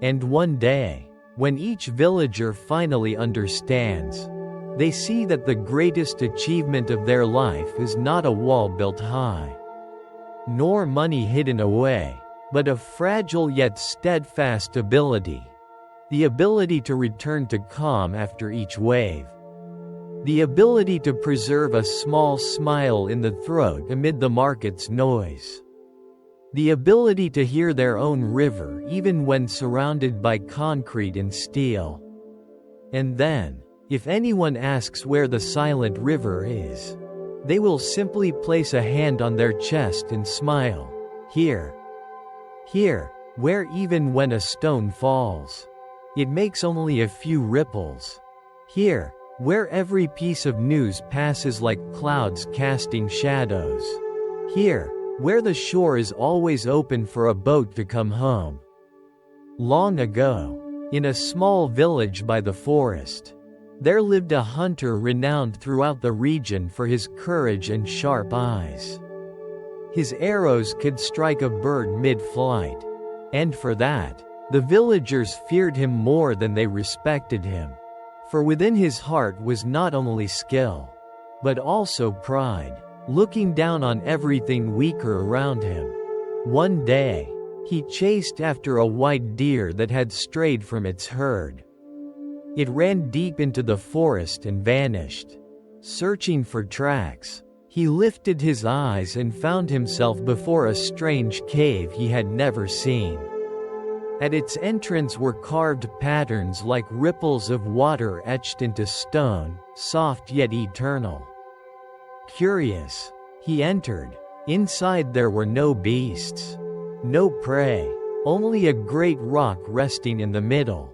And one day, when each villager finally understands, they see that the greatest achievement of their life is not a wall built high, nor money hidden away, but a fragile yet steadfast ability. The ability to return to calm after each wave. The ability to preserve a small smile in the throat amid the market's noise. The ability to hear their own river even when surrounded by concrete and steel. And then, if anyone asks where the silent river is, they will simply place a hand on their chest and smile. Here. Here, where even when a stone falls, it makes only a few ripples. Here, where every piece of news passes like clouds casting shadows. Here, where the shore is always open for a boat to come home. Long ago, in a small village by the forest, there lived a hunter renowned throughout the region for his courage and sharp eyes. His arrows could strike a bird mid-flight, and for that, the villagers feared him more than they respected him. For within his heart was not only skill, but also pride. looking down on everything weaker around him. One day, he chased after a white deer that had strayed from its herd. It ran deep into the forest and vanished. Searching for tracks, he lifted his eyes and found himself before a strange cave he had never seen. At its entrance were carved patterns like ripples of water etched into stone, soft yet eternal. Curious, he entered. Inside there were no beasts, no prey, only a great rock resting in the middle.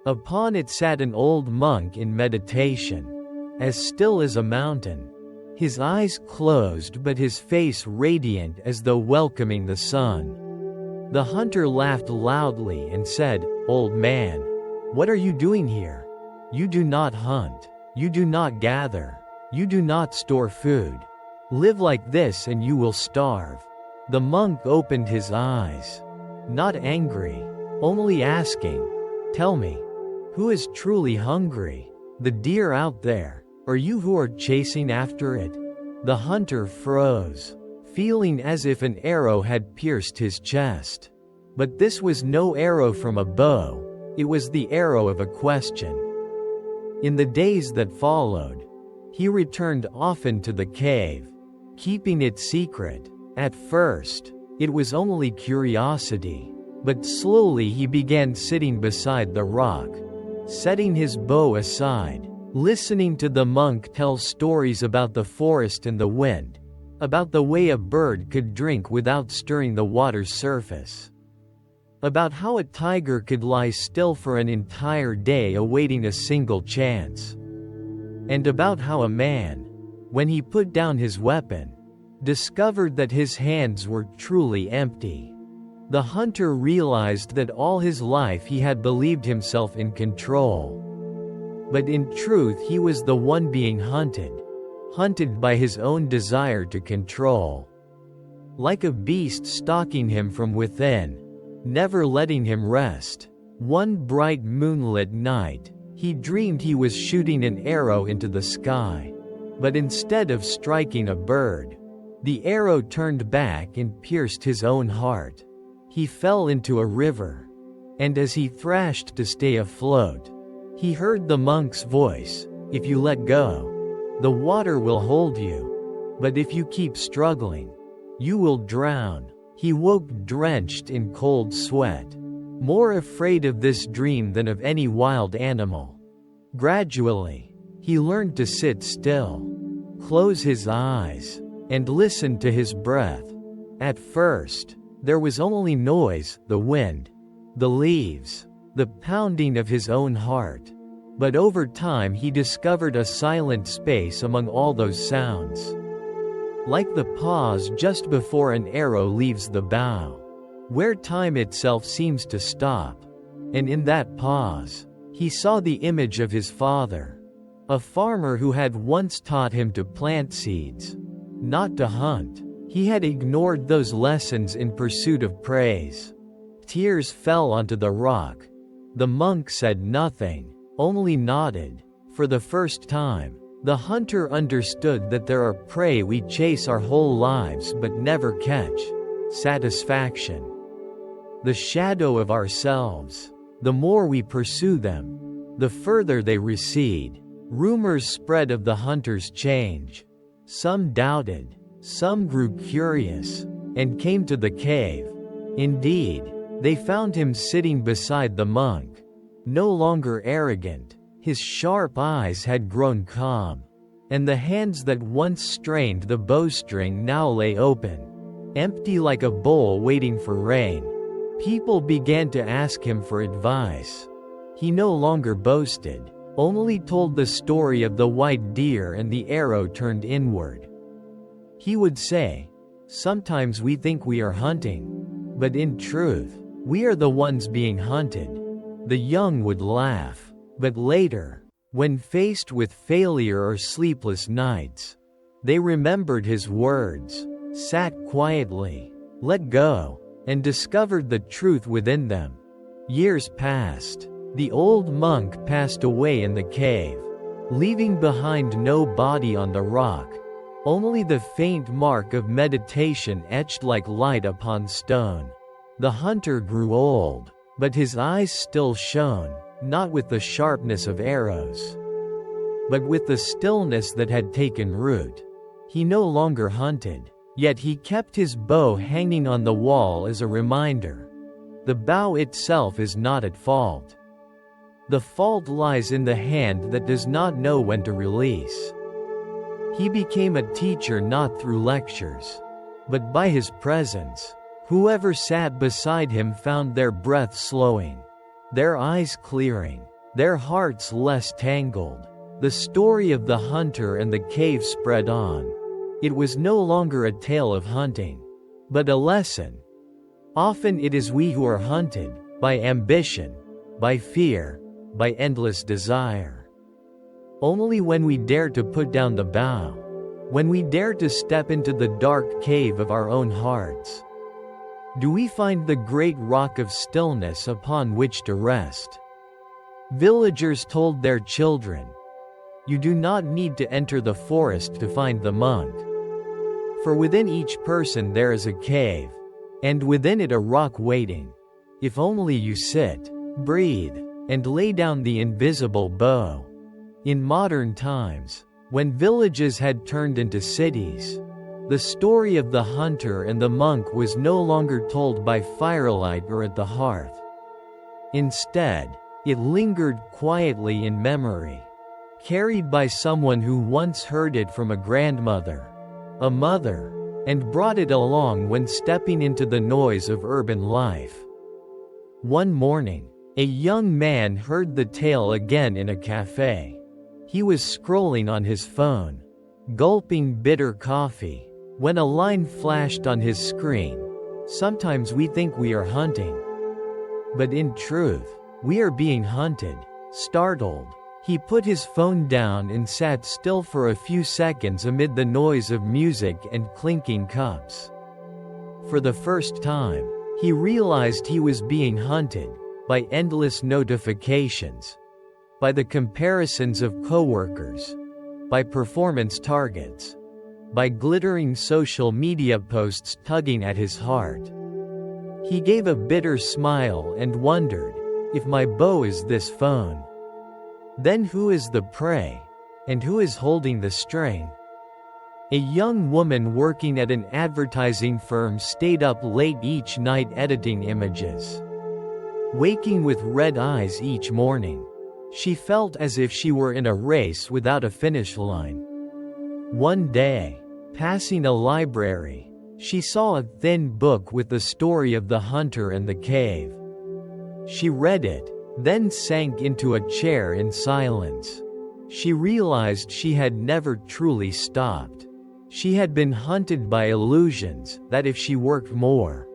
Upon it sat an old monk in meditation, as still as a mountain. His eyes closed but his face radiant as though welcoming the sun. The hunter laughed loudly and said, "Old man, what are you doing here? You do not hunt, you do not gather, you do not store food. Live like this and you will starve." The monk opened his eyes, not angry, only asking, "Tell me, who is truly hungry? The deer out there, or you who are chasing after it?" The hunter froze, feeling as if an arrow had pierced his chest. But this was no arrow from a bow, it was the arrow of a question. In the days that followed, he returned often to the cave, keeping it secret. At first, it was only curiosity, but slowly he began sitting beside the rock, setting his bow aside, listening to the monk tell stories about the forest and the wind, about the way a bird could drink without stirring the water's surface, about how a tiger could lie still for an entire day awaiting a single chance, and about how a man, when he put down his weapon, discovered that his hands were truly empty. The hunter realized that all his life he had believed himself in control. But in truth he was the one being hunted by his own desire to control. Like a beast stalking him from within, never letting him rest. One bright moonlit night, he dreamed he was shooting an arrow into the sky. But instead of striking a bird, the arrow turned back and pierced his own heart. He fell into a river, and as he thrashed to stay afloat, he heard the monk's voice, "If you let go, the water will hold you. But if you keep struggling, you will drown." He woke drenched in cold sweat, more afraid of this dream than of any wild animal. Gradually, he learned to sit still, close his eyes, and listen to his breath. At first, there was only noise, the wind, the leaves, the pounding of his own heart. But over time he discovered a silent space among all those sounds. Like the pause just before an arrow leaves the bow, where time itself seems to stop. And in that pause, he saw the image of his father, a farmer who had once taught him to plant seeds, not to hunt. He had ignored those lessons in pursuit of praise. Tears fell onto the rock. The monk said nothing, only nodded. For the first time, the hunter understood that there are prey we chase our whole lives but never catch. Satisfaction. The shadow of ourselves. The more we pursue them, the further they recede. Rumors spread of the hunter's change. Some doubted, some grew curious, and came to the cave. Indeed, they found him sitting beside the monk, no longer arrogant. His sharp eyes had grown calm, and the hands that once strained the bowstring now lay open, empty like a bowl waiting for rain. People began to ask him for advice. He no longer boasted, only told the story of the white deer and the arrow turned inward. He would say, "Sometimes we think we are hunting, but in truth, we are the ones being hunted." The young would laugh, but later, when faced with failure or sleepless nights, they remembered his words, sat quietly, let go, and discovered the truth within them. Years passed. The old monk passed away in the cave, leaving behind no body on the rock, only the faint mark of meditation etched like light upon stone. The hunter grew old, but his eyes still shone, not with the sharpness of arrows, but with the stillness that had taken root. He no longer hunted, yet he kept his bow hanging on the wall as a reminder. The bow itself is not at fault. The fault lies in the hand that does not know when to release. He became a teacher not through lectures, but by his presence. Whoever sat beside him found their breath slowing, their eyes clearing, their hearts less tangled. The story of the hunter and the cave spread on. It was no longer a tale of hunting, but a lesson. Often it is we who are hunted, by ambition, by fear, by endless desire. Only when we dare to put down the bow, when we dare to step into the dark cave of our own hearts, do we find the great rock of stillness upon which to rest. Villagers told their children, "You do not need to enter the forest to find the monk. For within each person there is a cave, and within it a rock waiting. If only you sit, breathe, and lay down the invisible bow." In modern times, when villages had turned into cities, the story of the hunter and the monk was no longer told by firelight or at the hearth. Instead, it lingered quietly in memory, carried by someone who once heard it from a grandmother, a mother, and brought it along when stepping into the noise of urban life. One morning, a young man heard the tale again in a cafe. He was scrolling on his phone, gulping bitter coffee, when a line flashed on his screen. Sometimes we think we are hunting, but in truth, we are being hunted. Startled, he put his phone down and sat still for a few seconds amid the noise of music and clinking cups. For the first time, he realized he was being hunted by endless notifications, by the comparisons of coworkers, by performance targets, by glittering social media posts tugging at his heart. He gave a bitter smile and wondered, if my bow is this phone, then who is the prey, and who is holding the string? A young woman working at an advertising firm stayed up late each night editing images. Waking with red eyes each morning, she felt as if she were in a race without a finish line. One day, passing a library, she saw a thin book with the story of the hunter and the cave. She read it, then sank into a chair in silence. She realized she had never truly stopped. She had been hunted by illusions that if she worked more,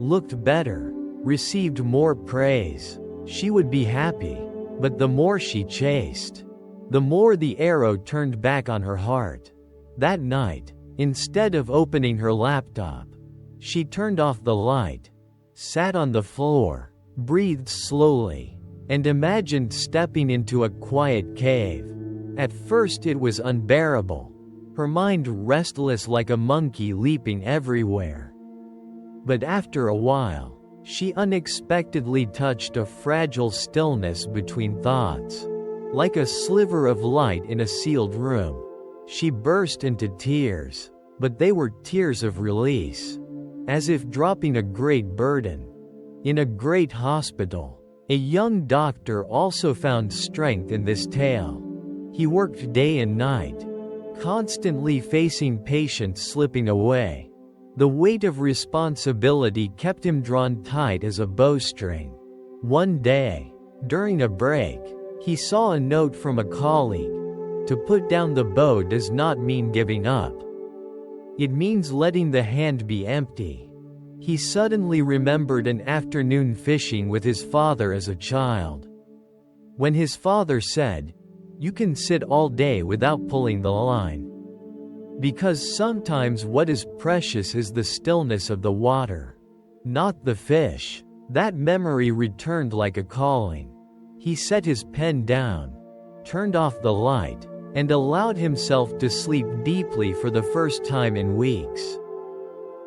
looked better, received more praise, she would be happy. But the more she chased, the more the arrow turned back on her heart. That night, instead of opening her laptop, she turned off the light, sat on the floor, breathed slowly, and imagined stepping into a quiet cave. At first it was unbearable, her mind restless like a monkey leaping everywhere. But after a while, she unexpectedly touched a fragile stillness between thoughts. Like a sliver of light in a sealed room, she burst into tears, but they were tears of release, as if dropping a great burden. In a great hospital, a young doctor also found strength in this tale. He worked day and night, constantly facing patients slipping away. The weight of responsibility kept him drawn tight as a bowstring. One day, during a break, he saw a note from a colleague. To put down the bow does not mean giving up. It means letting the hand be empty. He suddenly remembered an afternoon fishing with his father as a child. When his father said, "You can sit all day without pulling the line. Because sometimes what is precious is the stillness of the water, not the fish." That memory returned like a calling. He set his pen down, turned off the light, and allowed himself to sleep deeply for the first time in weeks.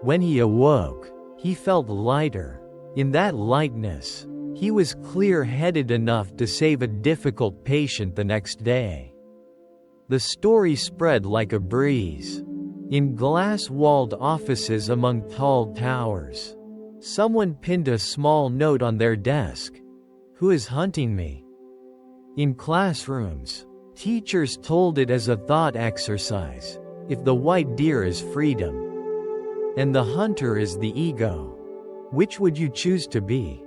When he awoke, he felt lighter. In that lightness, he was clear-headed enough to save a difficult patient the next day. The story spread like a breeze. In glass-walled offices among tall towers, someone pinned a small note on their desk. "Who is hunting me?" In classrooms, teachers told it as a thought exercise. If the white deer is freedom, and the hunter is the ego, which would you choose to be?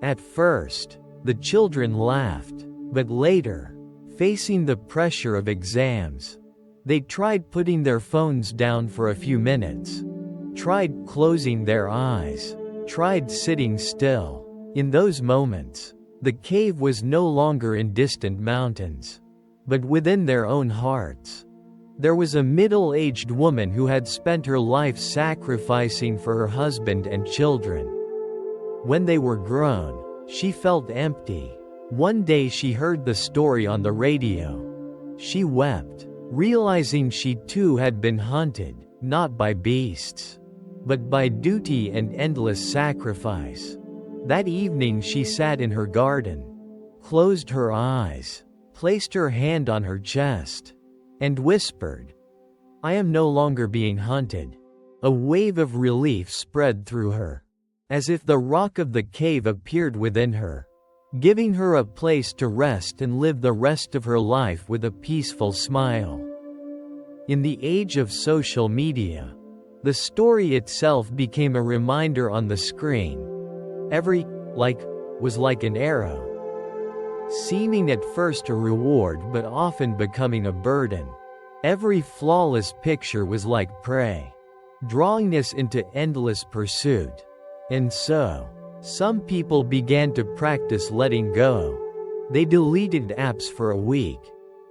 At first, the children laughed, but later, facing the pressure of exams, they tried putting their phones down for a few minutes, tried closing their eyes, tried sitting still. In those moments, the cave was no longer in distant mountains, but within their own hearts. There was a middle-aged woman who had spent her life sacrificing for her husband and children. When they were grown, she felt empty. One day she heard the story on the radio. She wept, realizing she too had been hunted, not by beasts, but by duty and endless sacrifice. That evening she sat in her garden, closed her eyes, placed her hand on her chest, and whispered, "I am no longer being hunted." A wave of relief spread through her, as if the rock of the cave appeared within her, giving her a place to rest and live the rest of her life with a peaceful smile. In the age of social media, the story itself became a reminder on the screen. Every like was like an arrow, seeming at first a reward but often becoming a burden. Every flawless picture was like prey, drawing us into endless pursuit. And so, some people began to practice letting go. They deleted apps for a week,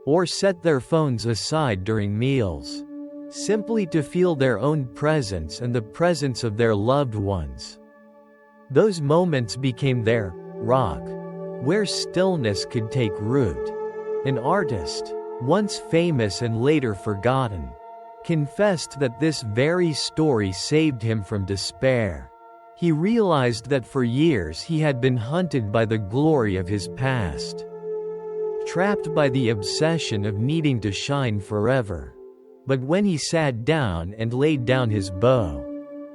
or set their phones aside during meals, simply to feel their own presence and the presence of their loved ones. Those moments became their rock, where stillness could take root. An artist, once famous and later forgotten, confessed that this very story saved him from despair. He realized that for years he had been hunted by the glory of his past, trapped by the obsession of needing to shine forever. But when he sat down and laid down his bow,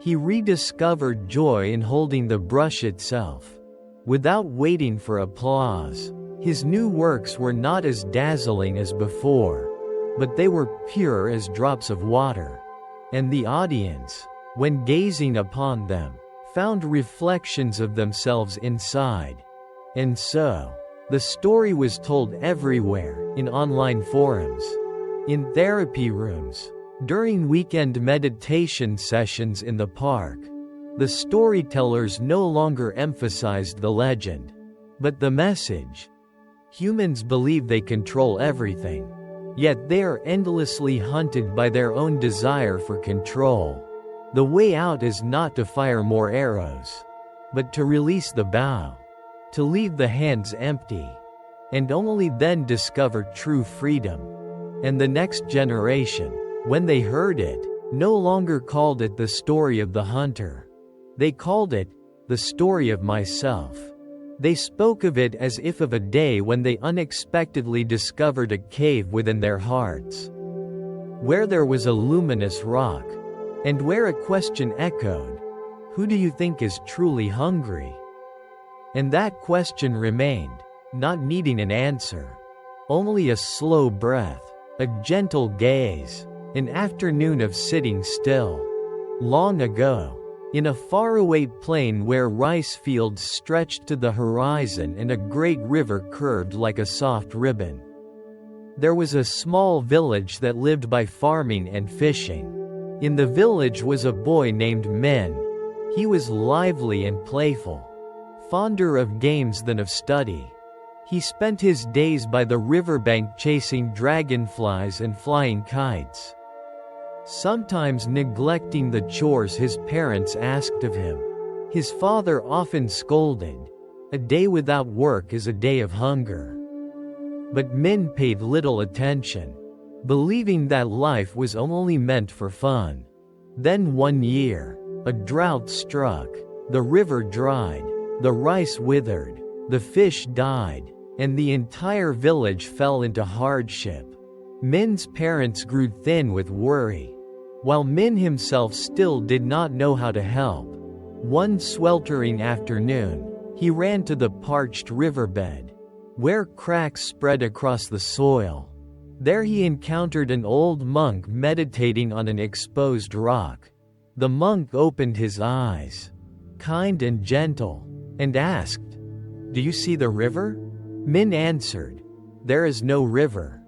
he rediscovered joy in holding the brush itself. Without waiting for applause, his new works were not as dazzling as before, but they were pure as drops of water. And the audience, when gazing upon them, found reflections of themselves inside. And so, the story was told everywhere, in online forums, in therapy rooms, during weekend meditation sessions in the park. The storytellers no longer emphasized the legend, but the message. Humans believe they control everything, yet they are endlessly hunted by their own desire for control. The way out is not to fire more arrows, but to release the bow, to leave the hands empty, and only then discover true freedom. And the next generation, when they heard it, no longer called it the story of the hunter. They called it the story of myself. They spoke of it as if of a day when they unexpectedly discovered a cave within their hearts, where there was a luminous rock, and where a question echoed, "Who do you think is truly hungry?" And that question remained, not needing an answer. Only a slow breath, a gentle gaze, an afternoon of sitting still. Long ago, in a faraway plain where rice fields stretched to the horizon and a great river curved like a soft ribbon, there was a small village that lived by farming and fishing. In the village was a boy named Min. He was lively and playful, fonder of games than of study. He spent his days by the riverbank chasing dragonflies and flying kites, sometimes neglecting the chores his parents asked of him. His father often scolded, "A day without work is a day of hunger." But Min paid little attention. believing that life was only meant for fun. Then one year, a drought struck. The river dried, the rice withered, the fish died, and the entire village fell into hardship. Min's parents grew thin with worry, while Min himself still did not know how to help. One sweltering afternoon, he ran to the parched riverbed, where cracks spread across the soil. There he encountered an old monk meditating on an exposed rock. The monk opened his eyes, kind and gentle, and asked, "Do you see the river?" Min answered, "There is no river,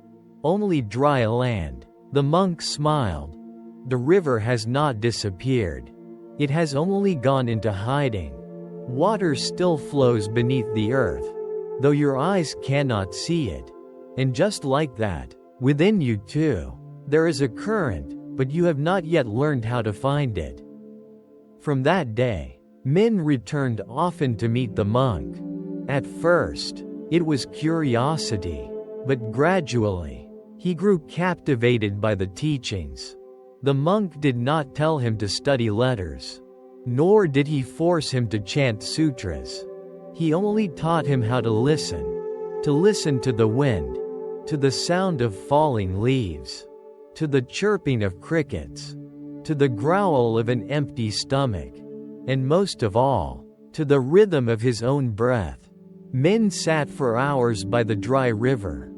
only dry land." The monk smiled. "The river has not disappeared. It has only gone into hiding. Water still flows beneath the earth, though your eyes cannot see it. And just like that, within you too, there is a current, but you have not yet learned how to find it." From that day, Min returned often to meet the monk. At first, it was curiosity, but gradually, he grew captivated by the teachings. The monk did not tell him to study letters, nor did he force him to chant sutras. He only taught him how to listen to the wind, to the sound of falling leaves, to the chirping of crickets, to the growl of an empty stomach, and most of all, to the rhythm of his own breath. Min sat for hours by the dry river,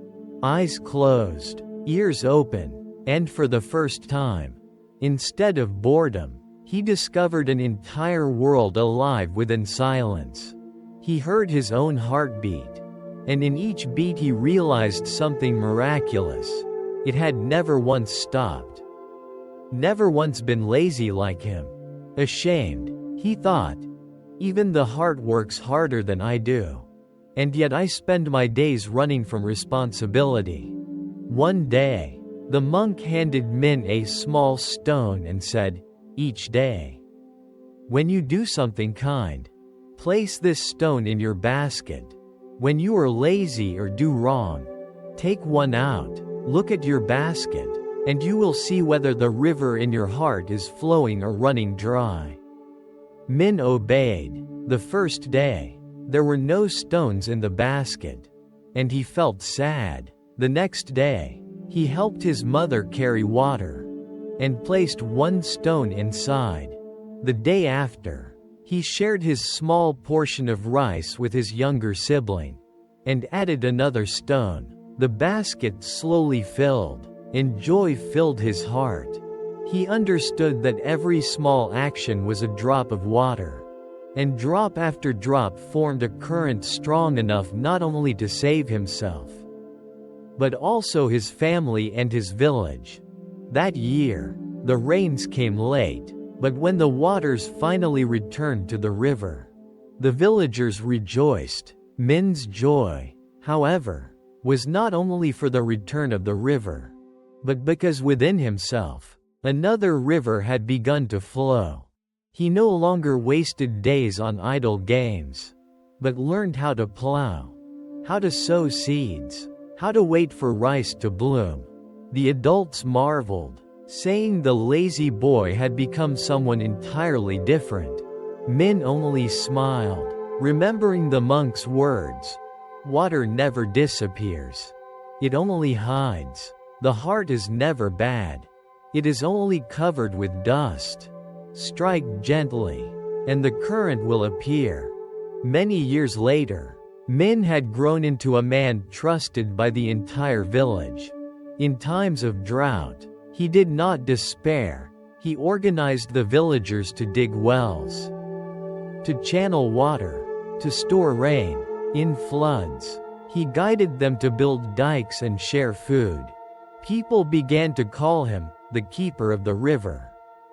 eyes closed, ears open, and for the first time, instead of boredom, he discovered an entire world alive within silence. He heard his own heartbeat, and in each beat he realized something miraculous. It had never once stopped. Never once been lazy like him. Ashamed, he thought. Even the heart works harder than I do. And yet I spend my days running from responsibility. One day, the monk handed Min a small stone and said, "Each day, when you do something kind, place this stone in your basket. When you are lazy or do wrong, take one out, look at your basket, and you will see whether the river in your heart is flowing or running dry." Min obeyed. The first day, there were no stones in the basket, and he felt sad. The next day, he helped his mother carry water, and placed one stone inside. The day after, he shared his small portion of rice with his younger sibling, and added another stone. The basket slowly filled, and joy filled his heart. He understood that every small action was a drop of water, and drop after drop formed a current strong enough not only to save himself, but also his family and his village. That year, the rains came late, but when the waters finally returned to the river, the villagers rejoiced. Min's joy, however, was not only for the return of the river, but because within himself, another river had begun to flow. He no longer wasted days on idle games, but learned how to plow, how to sow seeds, how to wait for rice to bloom. The adults marveled, saying the lazy boy had become someone entirely different. Min only smiled, remembering the monk's words. Water never disappears. It only hides. The heart is never bad. It is only covered with dust. Strike gently, and the current will appear. Many years later, Min had grown into a man trusted by the entire village. In times of drought, he did not despair. He organized the villagers to dig wells, to channel water, to store rain. In floods, he guided them to build dikes and share food. People began to call him the keeper of the river.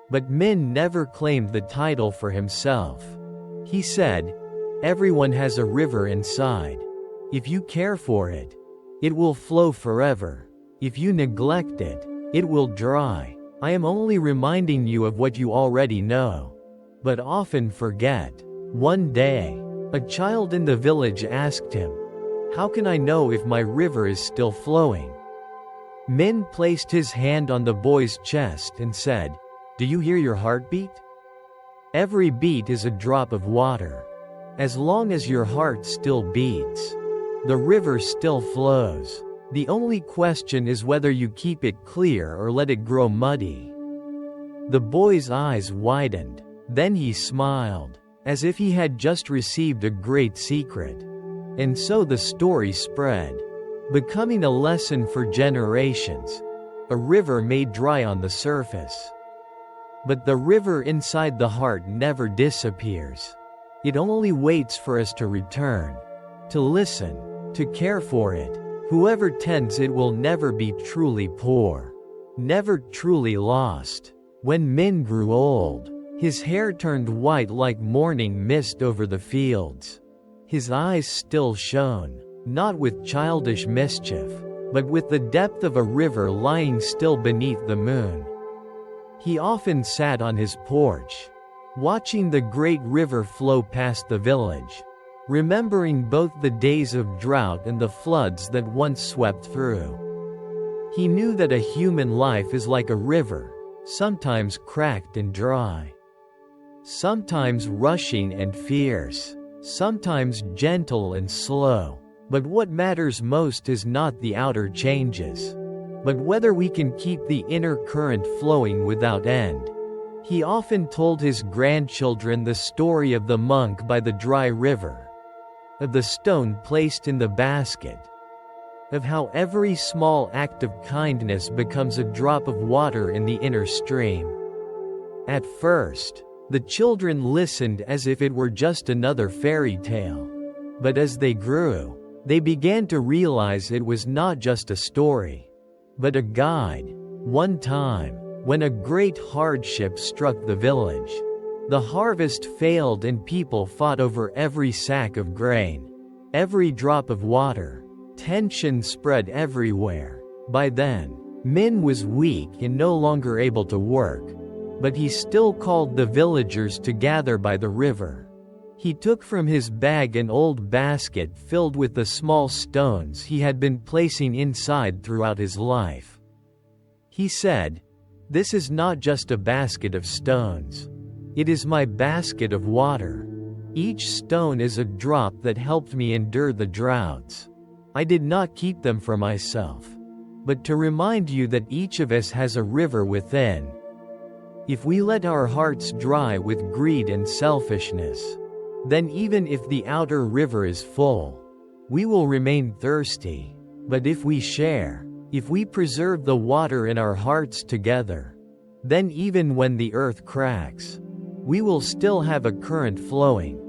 But Min never claimed the title for himself. He said, "Everyone has a river inside. If you care for it, it will flow forever. If you neglect it, it will dry. I am only reminding you of what you already know, but often forget." One day, a child in the village asked him, "How can I know if my river is still flowing?" Min placed his hand on the boy's chest and said, "Do you hear your heartbeat? Every beat is a drop of water. As long as your heart still beats, the river still flows. The only question is whether you keep it clear or let it grow muddy." The boy's eyes widened. Then he smiled, as if he had just received a great secret. And so the story spread, becoming a lesson for generations. A river may dry on the surface, but the river inside the heart never disappears. It only waits for us to return, to listen, to care for it. Whoever tends it will never be truly poor, never truly lost. When Min grew old, his hair turned white like morning mist over the fields. His eyes still shone, not with childish mischief, but with the depth of a river lying still beneath the moon. He often sat on his porch, watching the great river flow past the village, remembering both the days of drought and the floods that once swept through. He knew that a human life is like a river, sometimes cracked and dry, sometimes rushing and fierce, sometimes gentle and slow. But what matters most is not the outer changes, but whether we can keep the inner current flowing without end. He often told his grandchildren the story of the monk by the dry river, of the stone placed in the basket, of how every small act of kindness becomes a drop of water in the inner stream. At first, the children listened as if it were just another fairy tale. But as they grew, they began to realize it was not just a story, but a guide. One time, when a great hardship struck the village, the harvest failed and people fought over every sack of grain, every drop of water. Tension spread everywhere. By then, Min was weak and no longer able to work, but he still called the villagers to gather by the river. He took from his bag an old basket filled with the small stones he had been placing inside throughout his life. He said, "This is not just a basket of stones. It is my basket of water. Each stone is a drop that helped me endure the droughts. I did not keep them for myself, but to remind you that each of us has a river within. If we let our hearts dry with greed and selfishness, then even if the outer river is full, we will remain thirsty. But if we share, if we preserve the water in our hearts together, then even when the earth cracks, we will still have a current flowing."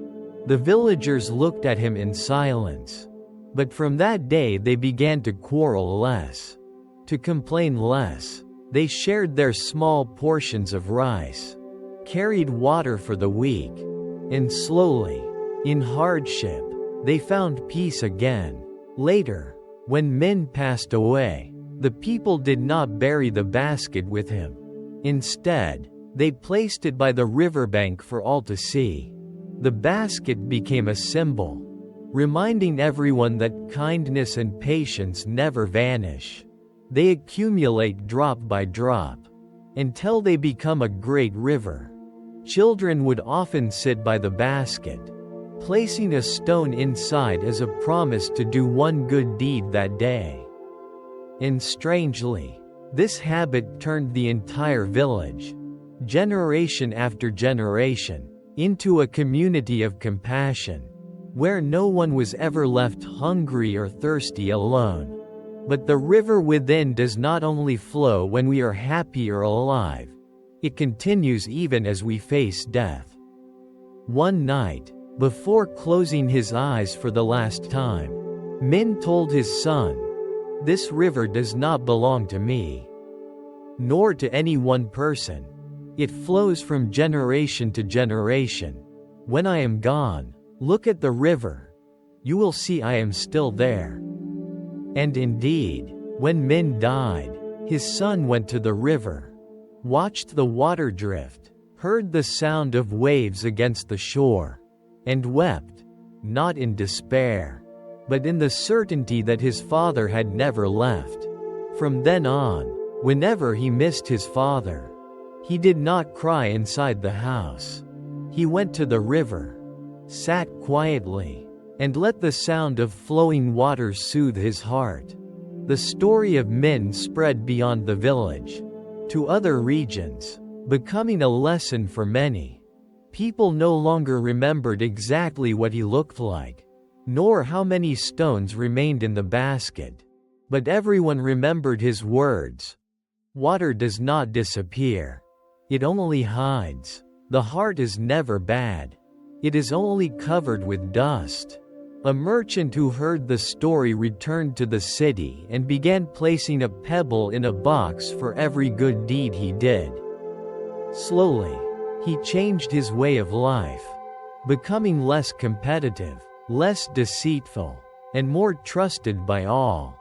The villagers looked at him in silence. But from that day they began to quarrel less, to complain less. They shared their small portions of rice, carried water for the weak, and slowly, in hardship, they found peace again. Later, when Min passed away, the people did not bury the basket with him. Instead, they placed it by the riverbank for all to see. The basket became a symbol, reminding everyone that kindness and patience never vanish. They accumulate drop by drop, until they become a great river. Children would often sit by the basket, placing a stone inside as a promise to do one good deed that day. And strangely, this habit turned the entire village, generation after generation, into a community of compassion, where no one was ever left hungry or thirsty alone. But the river within does not only flow when we are happy or alive, it continues even as we face death. One night, before closing his eyes for the last time, Min told his son, "This river does not belong to me, nor to any one person. It flows from generation to generation. When I am gone, look at the river. You will see I am still there." And indeed, when Min died, his son went to the river, watched the water drift, heard the sound of waves against the shore, and wept, not in despair, but in the certainty that his father had never left. From then on, whenever he missed his father, he did not cry inside the house. He went to the river, sat quietly, and let the sound of flowing water soothe his heart. The story of Min spread beyond the village, to other regions, becoming a lesson for many. People no longer remembered exactly what he looked like, nor how many stones remained in the basket, but everyone remembered his words. Water does not disappear. It only hides. The heart is never bad. It is only covered with dust. A merchant who heard the story returned to the city and began placing a pebble in a box for every good deed he did. Slowly, he changed his way of life, becoming less competitive, less deceitful, and more trusted by all.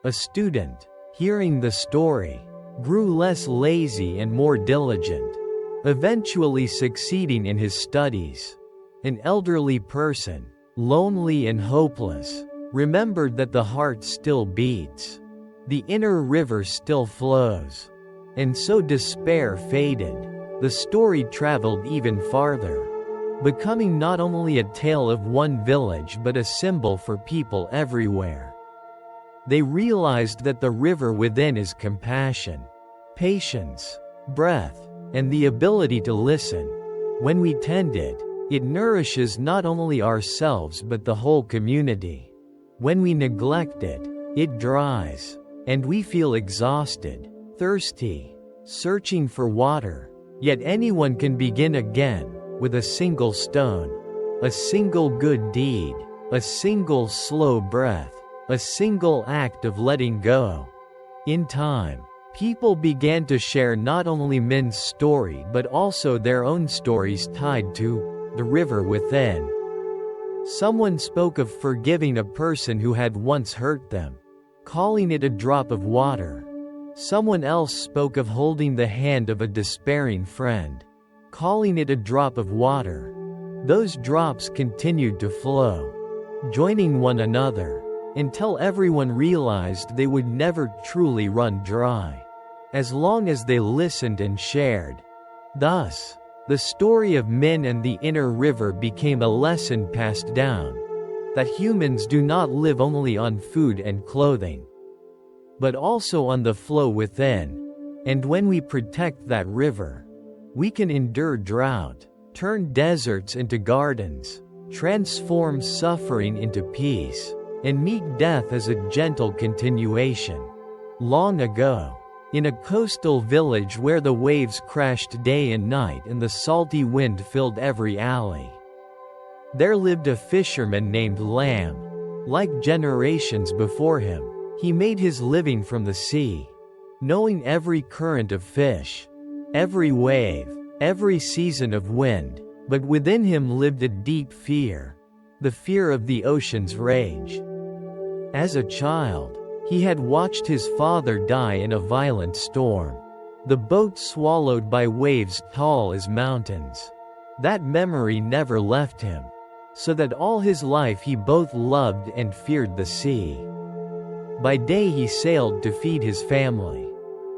A student, hearing the story, grew less lazy and more diligent, eventually succeeding in his studies. An elderly person, lonely and hopeless, remembered that the heart still beats. The inner river still flows. And so despair faded. The story traveled even farther, becoming not only a tale of one village but a symbol for people everywhere. They realized that the river within is compassion, patience, breath, and the ability to listen. When we tend it, it nourishes not only ourselves but the whole community. When we neglect it, it dries, and we feel exhausted, thirsty, searching for water. Yet anyone can begin again, with a single stone, a single good deed, a single slow breath, a single act of letting go. In time, people began to share not only Min's story but also their own stories tied to the river within. Someone spoke of forgiving a person who had once hurt them, calling it a drop of water. Someone else spoke of holding the hand of a despairing friend, calling it a drop of water. Those drops continued to flow, joining one another, until everyone realized they would never truly run dry, as long as they listened and shared. Thus, the story of Min and the inner river became a lesson passed down, that humans do not live only on food and clothing, but also on the flow within. And when we protect that river, we can endure drought, turn deserts into gardens, transform suffering into peace, and meet death as a gentle continuation. Long ago, in a coastal village where the waves crashed day and night and the salty wind filled every alley, there lived a fisherman named Lamb. Like generations before him, he made his living from the sea, knowing every current of fish, every wave, every season of wind. But within him lived a deep fear, the fear of the ocean's rage. As a child, he had watched his father die in a violent storm, the boat swallowed by waves tall as mountains. That memory never left him, so that all his life he both loved and feared the sea. By day he sailed to feed his family.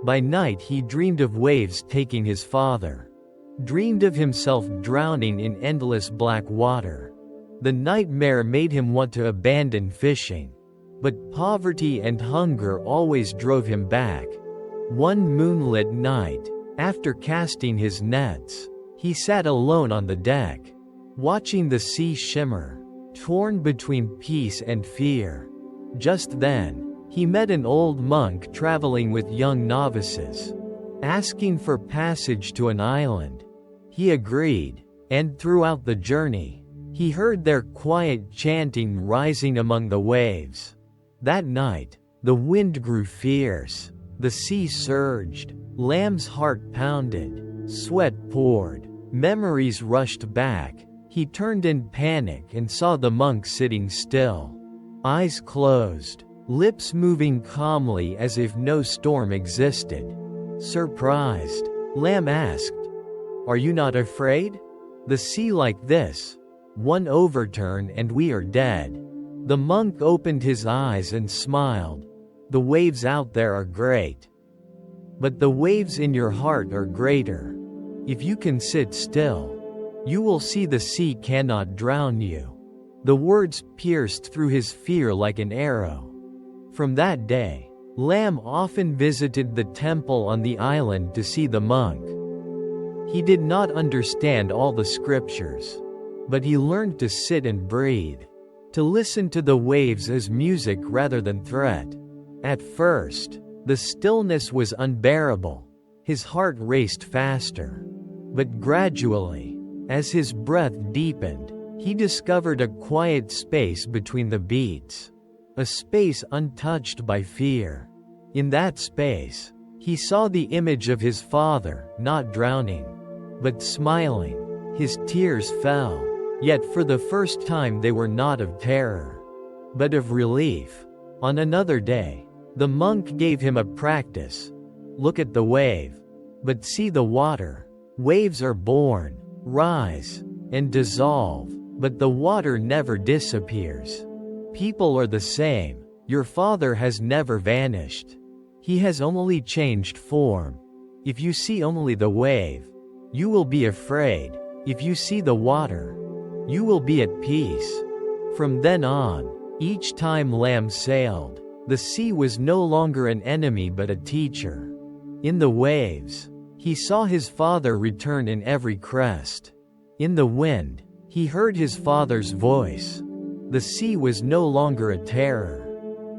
By night he dreamed of waves taking his father, dreamed of himself drowning in endless black water. The nightmare made him want to abandon fishing, but poverty and hunger always drove him back. One moonlit night, after casting his nets, he sat alone on the deck, watching the sea shimmer, torn between peace and fear. Just then, he met an old monk traveling with young novices, asking for passage to an island. He agreed, and throughout the journey, he heard their quiet chanting rising among the waves. That night, the wind grew fierce, the sea surged, Lamb's heart pounded, sweat poured, memories rushed back. He turned in panic and saw the monk sitting still, eyes closed, lips moving calmly as if no storm existed. Surprised, Lamb asked, "Are you not afraid? The sea like this, one overturn and we are dead." The monk opened his eyes and smiled. The waves out there are great. But the waves in your heart are greater. If you can sit still, you will see the sea cannot drown you. The words pierced through his fear like an arrow. From that day, Lam often visited the temple on the island to see the monk. He did not understand all the scriptures, but he learned to sit and breathe, to listen to the waves as music rather than threat. At first, the stillness was unbearable. His heart raced faster. But gradually, as his breath deepened, he discovered a quiet space between the beats, a space untouched by fear. In that space, he saw the image of his father, not drowning, but smiling. His tears fell, yet for the first time they were not of terror, but of relief. On another day, the monk gave him a practice. Look at the wave, but see the water. Waves are born, rise, and dissolve, but the water never disappears. People are the same. Your father has never vanished. He has only changed form. If you see only the wave, you will be afraid. If you see the water, you will be at peace. From then on, each time Lam sailed, the sea was no longer an enemy but a teacher. In the waves, he saw his father return in every crest. In the wind, he heard his father's voice. The sea was no longer a terror,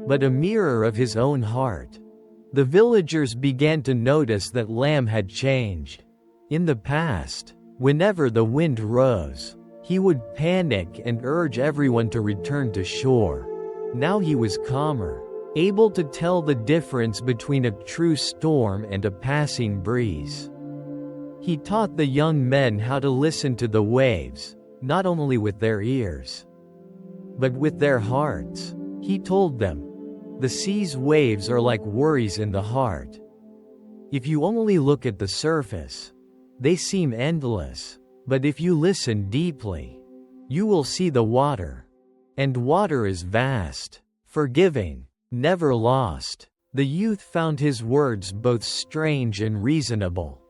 but a mirror of his own heart. The villagers began to notice that Lam had changed. In the past, whenever the wind rose, he would panic and urge everyone to return to shore. Now he was calmer, able to tell the difference between a true storm and a passing breeze. He taught the young men how to listen to the waves, not only with their ears, but with their hearts. He told them, the sea's waves are like worries in the heart. If you only look at the surface, they seem endless, but if you listen deeply, you will see the water. And water is vast, forgiving, never lost. The youth found his words both strange and reasonable.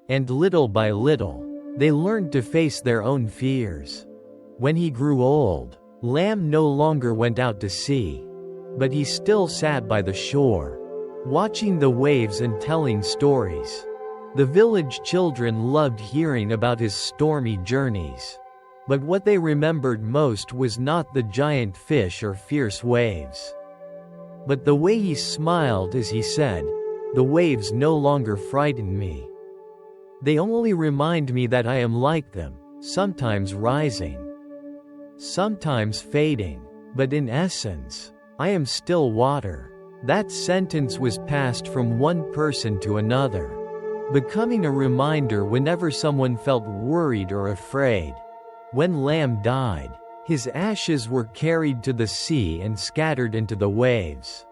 And little by little, they learned to face their own fears. When he grew old, Lam no longer went out to sea, but he still sat by the shore, watching the waves and telling stories. The village children loved hearing about his stormy journeys. But what they remembered most was not the giant fish or fierce waves, but the way he smiled as he said, "The waves no longer frighten me. They only remind me that I am like them, sometimes rising, sometimes fading, but in essence, I am still water." That sentence was passed from one person to another, becoming a reminder whenever someone felt worried or afraid. When Lam died, his ashes were carried to the sea and scattered into the waves.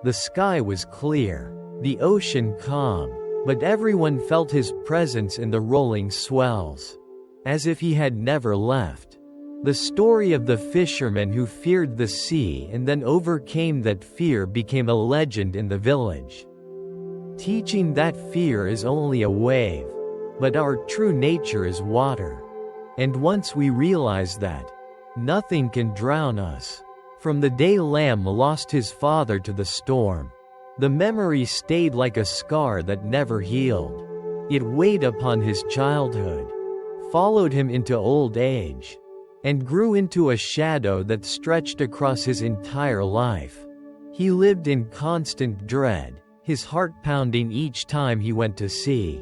The sky was clear, the ocean calm, but everyone felt his presence in the rolling swells, as if he had never left. The story of the fisherman who feared the sea and then overcame that fear became a legend in the village, teaching that fear is only a wave, but our true nature is water. And once we realize that, nothing can drown us. From the day Lam lost his father to the storm, the memory stayed like a scar that never healed. It weighed upon his childhood, followed him into old age, and grew into a shadow that stretched across his entire life. He lived in constant dread, his heart pounding each time he went to sea.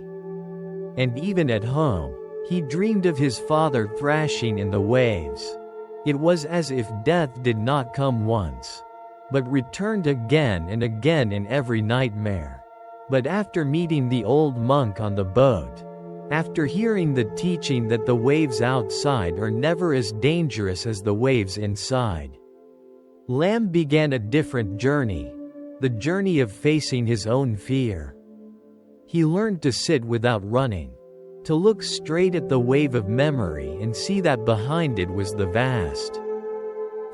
And even at home, he dreamed of his father thrashing in the waves. It was as if death did not come once, but returned again and again in every nightmare. But after meeting the old monk on the boat, after hearing the teaching that the waves outside are never as dangerous as the waves inside, Lam began a different journey, the journey of facing his own fear. He learned to sit without running, to look straight at the wave of memory and see that behind it was the vast,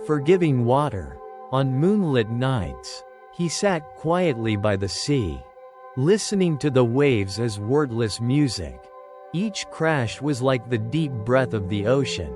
forgiving water. On moonlit nights, He sat quietly by the sea, listening to the waves as wordless music. Each crash was like the deep breath of the ocean,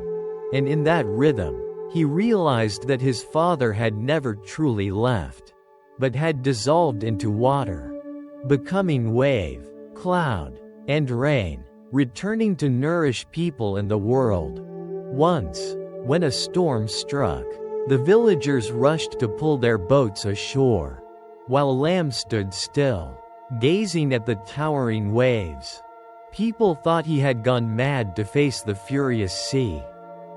and in that rhythm, he realized that his father had never truly left, but had dissolved into water, becoming wave, cloud, and rain, returning to nourish people and the world. Once, when a storm struck, the villagers rushed to pull their boats ashore, while Lamb stood still, gazing at the towering waves. People thought he had gone mad to face the furious sea.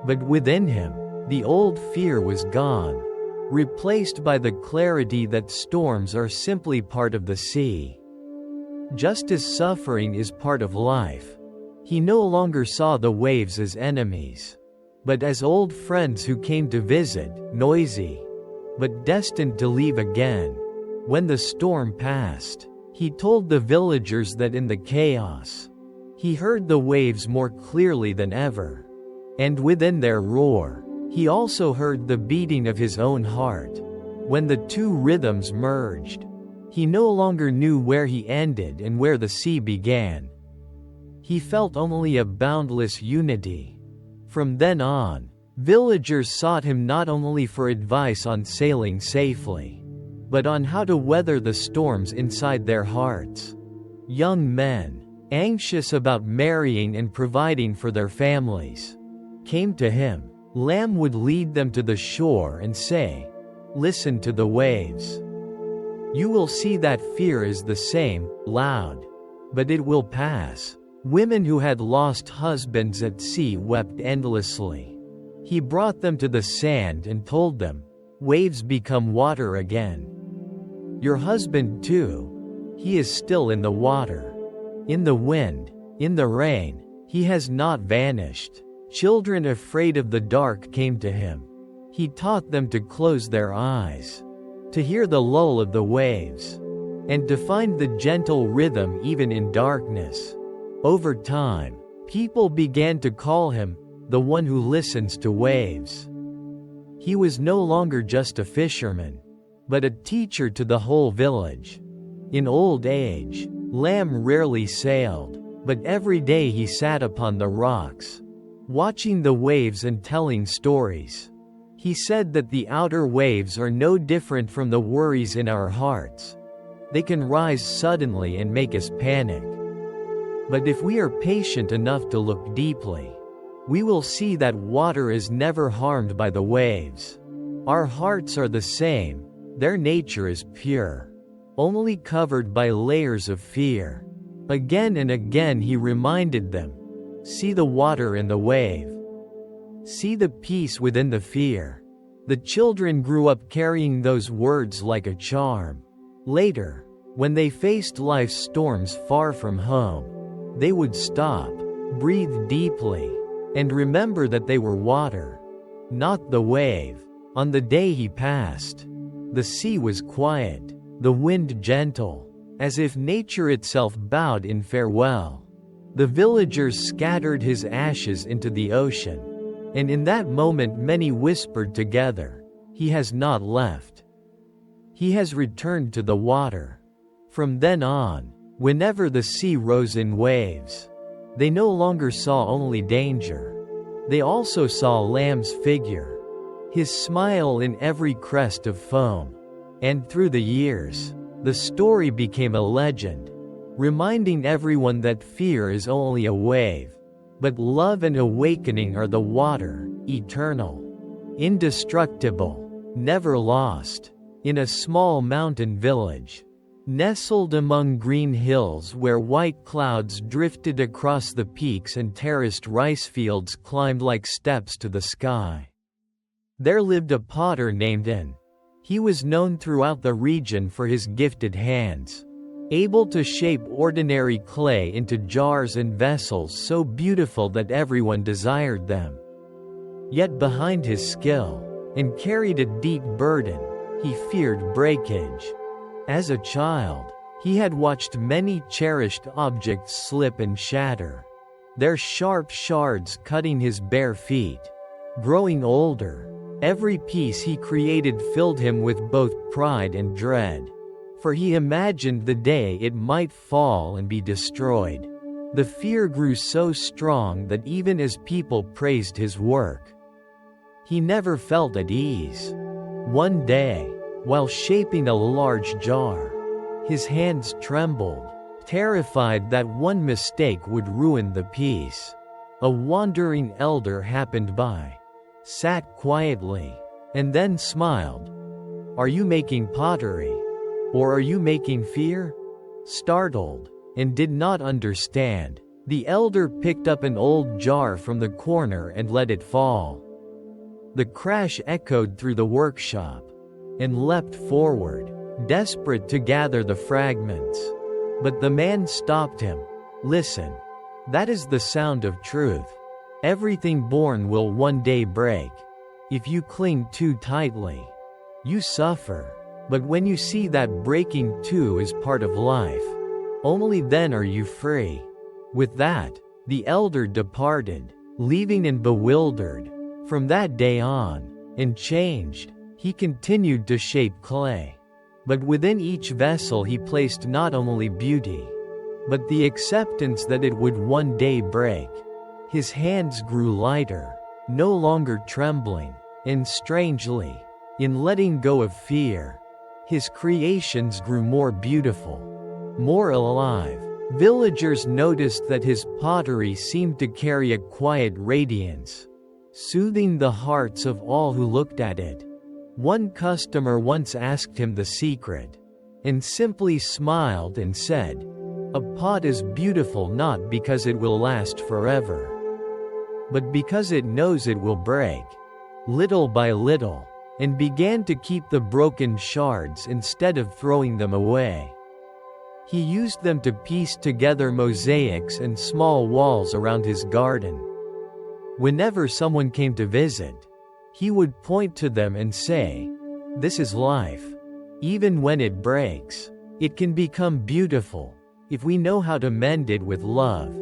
But within him, the old fear was gone, replaced by the clarity that storms are simply part of the sea. Just as suffering is part of life, he no longer saw the waves as enemies, but as old friends who came to visit, noisy, but destined to leave again. When the storm passed, he told the villagers that in the chaos, he heard the waves more clearly than ever. And within their roar, he also heard the beating of his own heart. When the two rhythms merged, he no longer knew where he ended and where the sea began. He felt only a boundless unity. From then on, villagers sought him not only for advice on sailing safely, but on how to weather the storms inside their hearts. Young men, anxious about marrying and providing for their families, came to him. Lamb would lead them to the shore and say, "Listen to the waves. You will see that fear is the same, loud. But it will pass." Women who had lost husbands at sea wept endlessly. He brought them to the sand and told them, "Waves become water again. Your husband too. He is still in the water. In the wind, in the rain, he has not vanished." Children afraid of the dark came to him. He taught them to close their eyes, to hear the lull of the waves, and to find the gentle rhythm even in darkness. Over time, people began to call him the one who listens to waves. He was no longer just a fisherman, but a teacher to the whole village. In old age, Lamb rarely sailed, but every day he sat upon the rocks, watching the waves and telling stories. He said that the outer waves are no different from the worries in our hearts. They can rise suddenly and make us panic. But if we are patient enough to look deeply, we will see that water is never harmed by the waves. Our hearts are the same, their nature is pure, only covered by layers of fear. Again and again he reminded them, "See the water in the wave. See the peace within the fear." The children grew up carrying those words like a charm. Later, when they faced life's storms far from home, they would stop, breathe deeply, and remember that they were water, not the wave. On the day he passed, the sea was quiet, the wind gentle, as if nature itself bowed in farewell. The villagers scattered his ashes into the ocean, and in that moment many whispered together, "He has not left. He has returned to the water." From then on, whenever the sea rose in waves, they no longer saw only danger. They also saw Lamb's figure, his smile in every crest of foam. And through the years, the story became a legend, reminding everyone that fear is only a wave, but love and awakening are the water, eternal, indestructible, never lost. In a small mountain village, nestled among green hills where white clouds drifted across the peaks and terraced rice fields climbed like steps to the sky, there lived a potter named En. He was known throughout the region for his gifted hands, able to shape ordinary clay into jars and vessels so beautiful that everyone desired them. Yet behind his skill, and carried a deep burden, he feared breakage. As a child, he had watched many cherished objects slip and shatter, their sharp shards cutting his bare feet. Growing older, Every piece he created filled him with both pride and dread. For he imagined the day it might fall and be destroyed. The fear grew so strong that even as people praised his work, he never felt at ease. One day, while shaping a large jar, his hands trembled, terrified that one mistake would ruin the piece. A wandering elder happened by, sat quietly, and then smiled. "Are you making pottery? Or are you making fear?" Startled, and did not understand, the elder picked up an old jar from the corner and let it fall. The crash echoed through the workshop, and leapt forward, desperate to gather the fragments. But the man stopped him. "Listen. That is the sound of truth. Everything born will one day break. If you cling too tightly, you suffer. But when you see that breaking too is part of life, only then are you free." With that, the elder departed, leaving him bewildered. From that day on, and changed, he continued to shape clay. But within each vessel he placed not only beauty, but the acceptance that it would one day break. His hands grew lighter, no longer trembling, and strangely, in letting go of fear, his creations grew more beautiful, more alive. Villagers noticed that his pottery seemed to carry a quiet radiance, soothing the hearts of all who looked at it. One customer once asked him the secret, and simply smiled and said, "A pot is beautiful not because it will last forever, but because it knows it will break, little by little," and began to keep the broken shards instead of throwing them away. He used them to piece together mosaics and small walls around his garden. Whenever someone came to visit, he would point to them and say, "This is life. Even when it breaks, it can become beautiful, if we know how to mend it with love."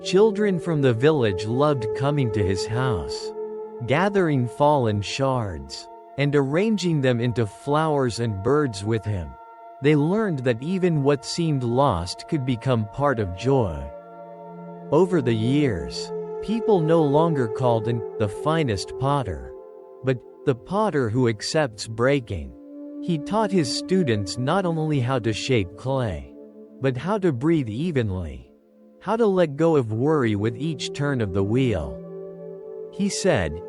Children from the village loved coming to his house, gathering fallen shards, and arranging them into flowers and birds with him. They learned that even what seemed lost could become part of joy. Over the years, people no longer called him the finest potter, but the potter who accepts breaking. He taught his students not only how to shape clay, but how to breathe evenly, how to let go of worry with each turn of the wheel. He said,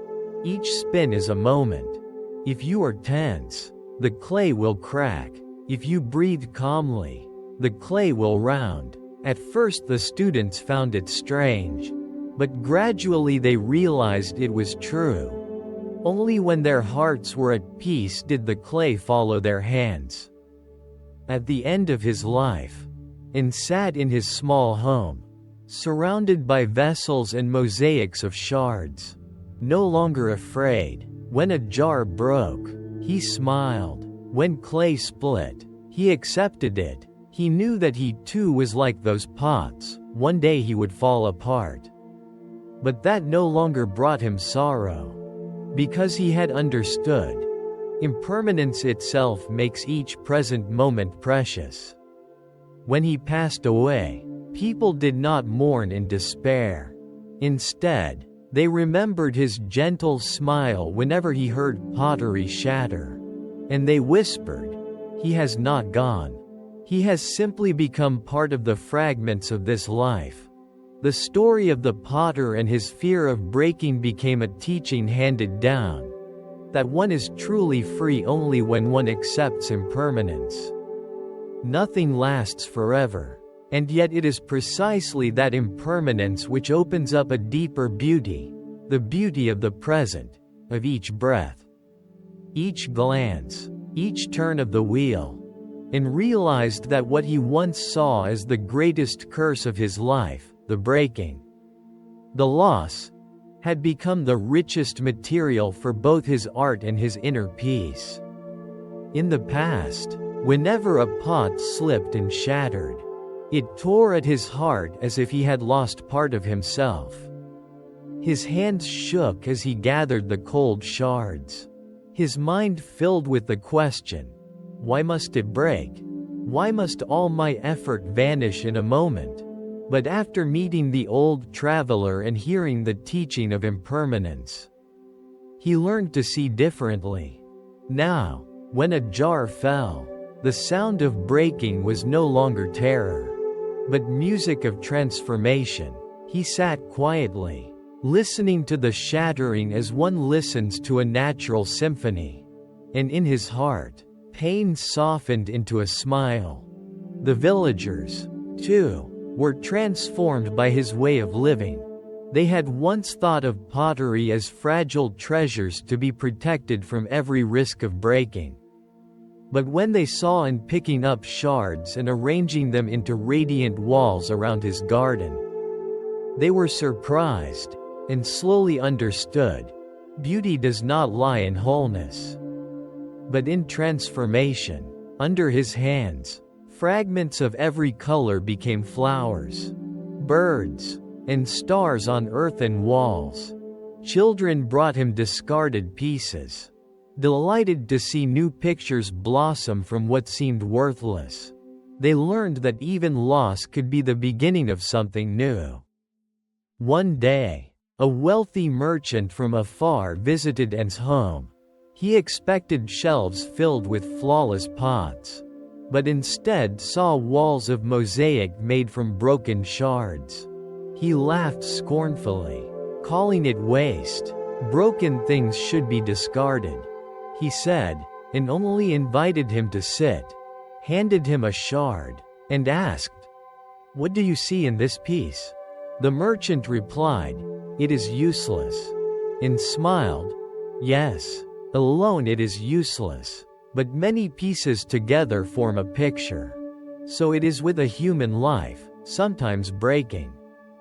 "Each spin is a moment. If you are tense, the clay will crack. If you breathe calmly, the clay will round." At first the students found it strange, but gradually they realized it was true. Only when their hearts were at peace did the clay follow their hands. At the end of his life, and sat in his small home, surrounded by vessels and mosaics of shards, no longer afraid. When a jar broke, he smiled. When clay split, he accepted it. He knew that he too was like those pots, one day he would fall apart. But that no longer brought him sorrow, because he had understood. Impermanence itself makes each present moment precious. When he passed away, people did not mourn in despair. Instead, they remembered his gentle smile whenever he heard pottery shatter. And they whispered, "He has not gone. He has simply become part of the fragments of this life." The story of the potter and his fear of breaking became a teaching handed down, that one is truly free only when one accepts impermanence. Nothing lasts forever, and yet it is precisely that impermanence which opens up a deeper beauty, the beauty of the present, of each breath, each glance, each turn of the wheel, and realized that what he once saw as the greatest curse of his life, the breaking, the loss, had become the richest material for both his art and his inner peace. In the past, whenever a pot slipped and shattered, it tore at his heart as if he had lost part of himself. His hands shook as he gathered the cold shards. His mind filled with the question, why must it break? Why must all my effort vanish in a moment? But after meeting the old traveler and hearing the teaching of impermanence, he learned to see differently. Now, when a jar fell, the sound of breaking was no longer terror, but music of transformation. He sat quietly, listening to the shattering as one listens to a natural symphony. And in his heart, pain softened into a smile. The villagers, too, were transformed by his way of living. They had once thought of pottery as fragile treasures to be protected from every risk of breaking. But when they saw him picking up shards and arranging them into radiant walls around his garden, they were surprised, and slowly understood. Beauty does not lie in wholeness, but in transformation. Under his hands, fragments of every color became flowers, birds, and stars on earthen walls. Children brought him discarded pieces, delighted to see new pictures blossom from what seemed worthless. They learned that even loss could be the beginning of something new. One day, a wealthy merchant from afar visited En's home. He expected shelves filled with flawless pots, but instead saw walls of mosaic made from broken shards. He laughed scornfully, calling it waste. Broken things should be discarded, he said, and only invited him to sit, handed him a shard, and asked, "What do you see in this piece?" The merchant replied, "It is useless," and smiled, "Yes, alone it is useless, but many pieces together form a picture. So it is with a human life, sometimes breaking,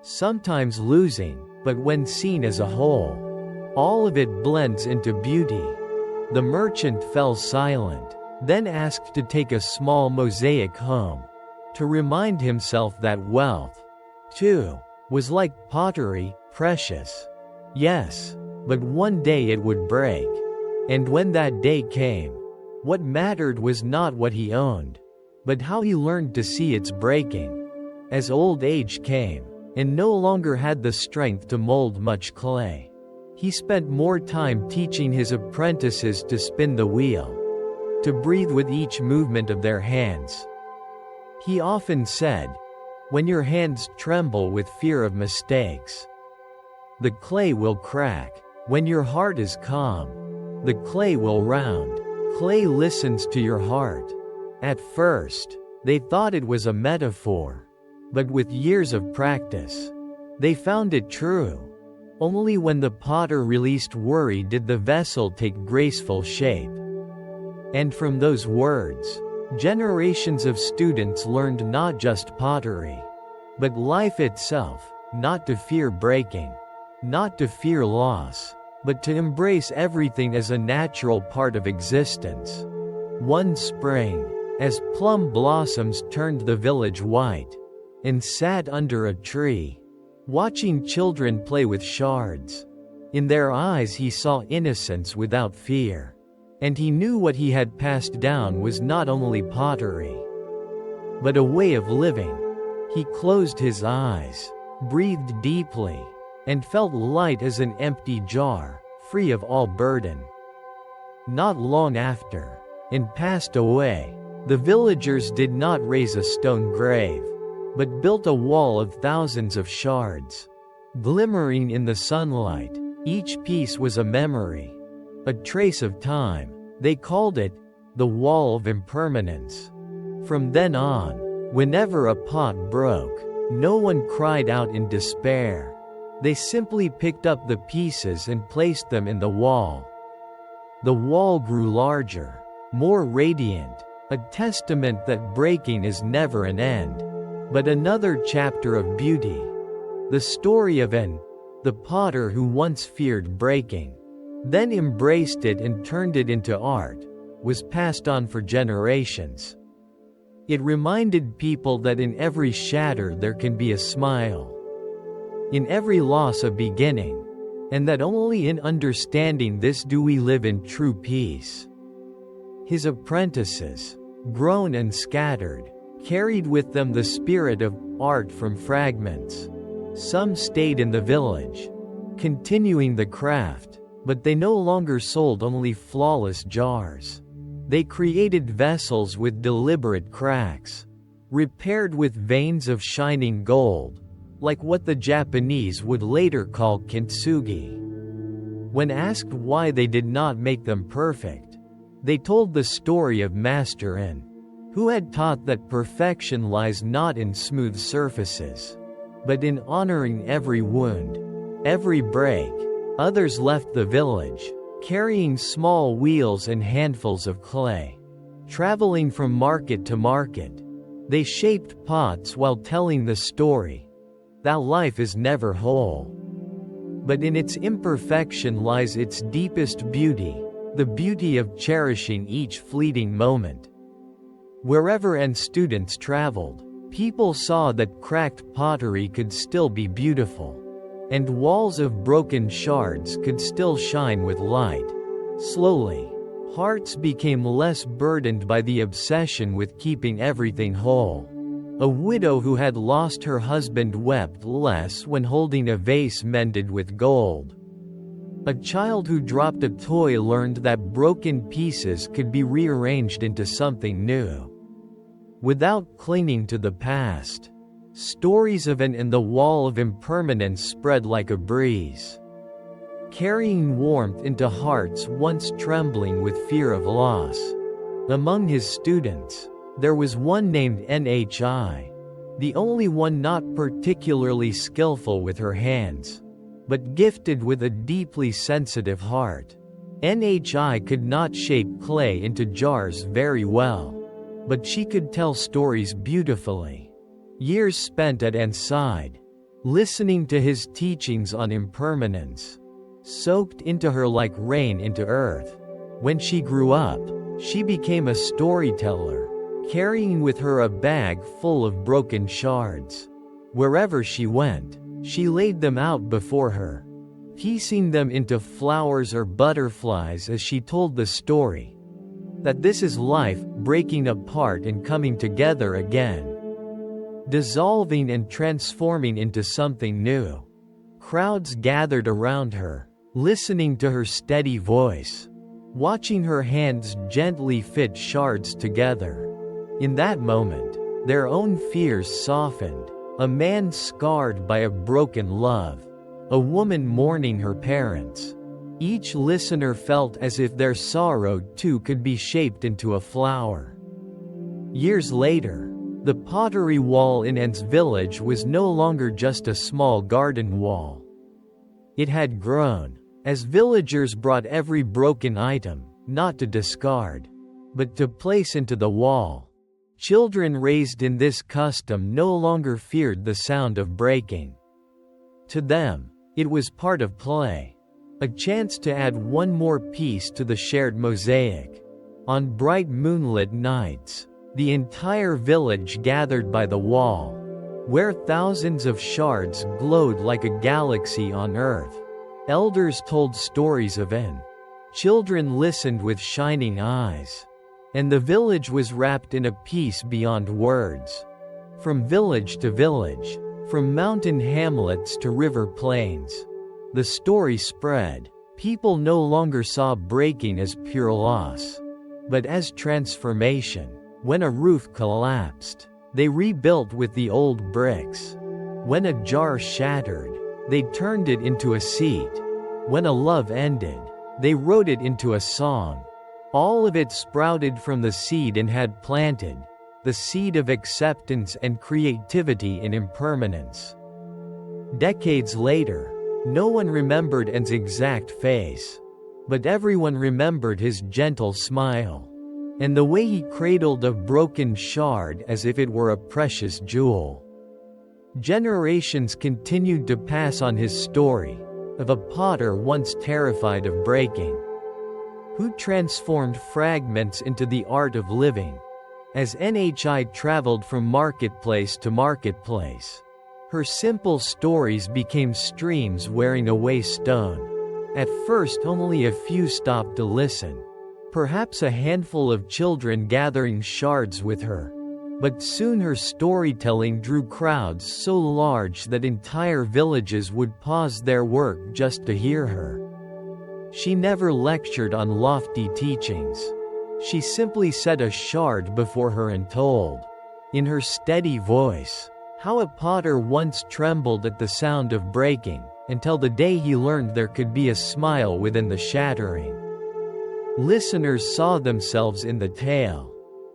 sometimes losing, but when seen as a whole, all of it blends into beauty." The merchant fell silent, then asked to take a small mosaic home, to remind himself that wealth, too, was like pottery, precious. Yes, but one day it would break. And when that day came, what mattered was not what he owned, but how he learned to see its breaking. As old age came, and no longer had the strength to mold much clay, he spent more time teaching his apprentices to spin the wheel, to breathe with each movement of their hands. He often said, "When your hands tremble with fear of mistakes, the clay will crack. When your heart is calm, the clay will round." Clay listens to your heart. At first, they thought it was a metaphor, but with years of practice, they found it true. Only when the potter released worry did the vessel take graceful shape. And from those words, generations of students learned not just pottery, but life itself, not to fear breaking, not to fear loss, but to embrace everything as a natural part of existence. One spring, as plum blossoms turned the village white, and sat under a tree, watching children play with shards. In their eyes he saw innocence without fear. And he knew what he had passed down was not only pottery, but a way of living. He closed his eyes, breathed deeply, and felt light as an empty jar, free of all burden. Not long after, and passed away, the villagers did not raise a stone grave, but built a wall of thousands of shards. Glimmering in the sunlight, each piece was a memory, a trace of time. They called it the Wall of Impermanence. From then on, whenever a pot broke, no one cried out in despair. They simply picked up the pieces and placed them in the wall. The wall grew larger, more radiant, a testament that breaking is never an end, but another chapter of beauty. The story of En, the potter who once feared breaking, then embraced it and turned it into art, was passed on for generations. It reminded people that in every shatter there can be a smile. In every loss a beginning, and that only in understanding this do we live in true peace. His apprentices, grown and scattered, carried with them the spirit of art from fragments. Some stayed in the village, continuing the craft, but they no longer sold only flawless jars. They created vessels with deliberate cracks, repaired with veins of shining gold, like what the Japanese would later call kintsugi. When asked why they did not make them perfect, they told the story of Master In, who had taught that perfection lies not in smooth surfaces, but in honoring every wound, every break. Others left the village, carrying small wheels and handfuls of clay. Traveling from market to market, they shaped pots while telling the story that life is never whole. But in its imperfection lies its deepest beauty, the beauty of cherishing each fleeting moment. Wherever students traveled, people saw that cracked pottery could still be beautiful, and walls of broken shards could still shine with light. Slowly, hearts became less burdened by the obsession with keeping everything whole. A widow who had lost her husband wept less when holding a vase mended with gold. A child who dropped a toy learned that broken pieces could be rearranged into something new. Without clinging to the past, stories of an and the wall of impermanence spread like a breeze, carrying warmth into hearts once trembling with fear of loss. Among his students, there was one named Nhi, the only one not particularly skillful with her hands, but gifted with a deeply sensitive heart. Nhi could not shape clay into jars very well, but she could tell stories beautifully. Years spent at N's side, listening to his teachings on impermanence, soaked into her like rain into earth. When she grew up, she became a storyteller, carrying with her a bag full of broken shards. Wherever she went, she laid them out before her, piecing them into flowers or butterflies as she told the story that this is life, breaking apart and coming together again, dissolving and transforming into something new. Crowds gathered around her, listening to her steady voice, watching her hands gently fit shards together. In that moment, their own fears softened. A man scarred by a broken love, a woman mourning her parents. Each listener felt as if their sorrow too could be shaped into a flower. Years later, the pottery wall in N's village was no longer just a small garden wall. It had grown, as villagers brought every broken item, not to discard, but to place into the wall. Children raised in this custom no longer feared the sound of breaking. To them, it was part of play, a chance to add one more piece to the shared mosaic. On bright moonlit nights, the entire village gathered by the wall, where thousands of shards glowed like a galaxy on Earth. Elders told stories of N. Children listened with shining eyes. And the village was wrapped in a peace beyond words. From village to village, from mountain hamlets to river plains, the story spread. People no longer saw breaking as pure loss, but as transformation. When a roof collapsed, they rebuilt with the old bricks. When a jar shattered, they turned it into a seat. When a love ended, they wrote it into a song. All of it sprouted from the seed and had planted the seed of acceptance and creativity in impermanence. Decades later, no one remembered N's exact face, but everyone remembered his gentle smile, and the way he cradled a broken shard as if it were a precious jewel. Generations continued to pass on his story of a potter once terrified of breaking, who transformed fragments into the art of living. As Nhi traveled from marketplace to marketplace, Her simple stories became streams wearing away stone. At first only a few stopped to listen. Perhaps a handful of children gathering shards with her. But soon her storytelling drew crowds so large that entire villages would pause their work just to hear her. She never lectured on lofty teachings. She simply set a shard before her and told, in her steady voice, how a potter once trembled at the sound of breaking, until the day he learned there could be a smile within the shattering. Listeners saw themselves in the tale.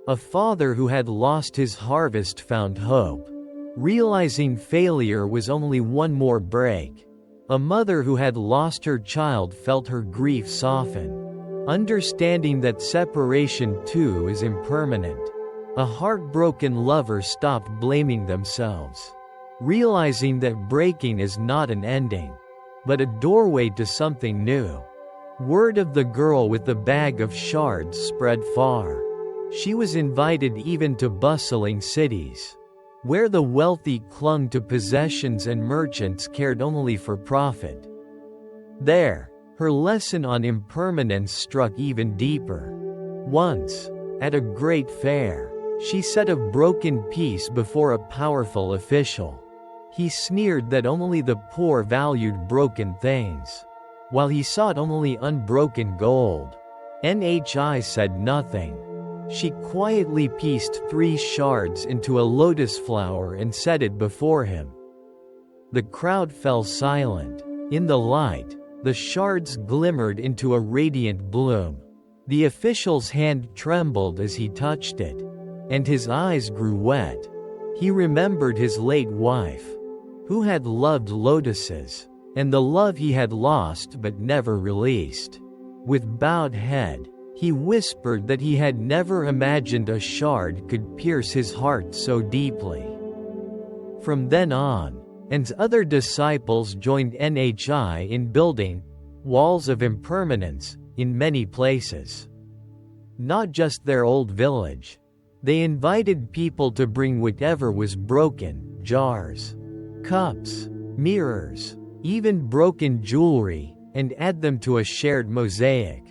A father who had lost his harvest found hope, realizing failure was only one more break. A mother who had lost her child felt her grief soften, understanding that separation too is impermanent. A heartbroken lover stopped blaming themselves, realizing that breaking is not an ending, but a doorway to something new. Word of the girl with the bag of shards spread far. She was invited even to bustling cities, where the wealthy clung to possessions and merchants cared only for profit. There, her lesson on impermanence struck even deeper. Once, at a great fair, she set a broken piece before a powerful official. He sneered that only the poor valued broken things, while he sought only unbroken gold. Nhi said nothing. She quietly pieced 3 shards into a lotus flower and set it before him. The crowd fell silent. In the light, the shards glimmered into a radiant bloom. The official's hand trembled as he touched it, and his eyes grew wet. He remembered his late wife, who had loved lotuses, and the love he had lost but never released. With bowed head, he whispered that he had never imagined a shard could pierce his heart so deeply. From then on, and other disciples joined Nhi in building walls of impermanence in many places. Not just their old village. They invited people to bring whatever was broken, jars, cups, mirrors, even broken jewelry, and add them to a shared mosaic.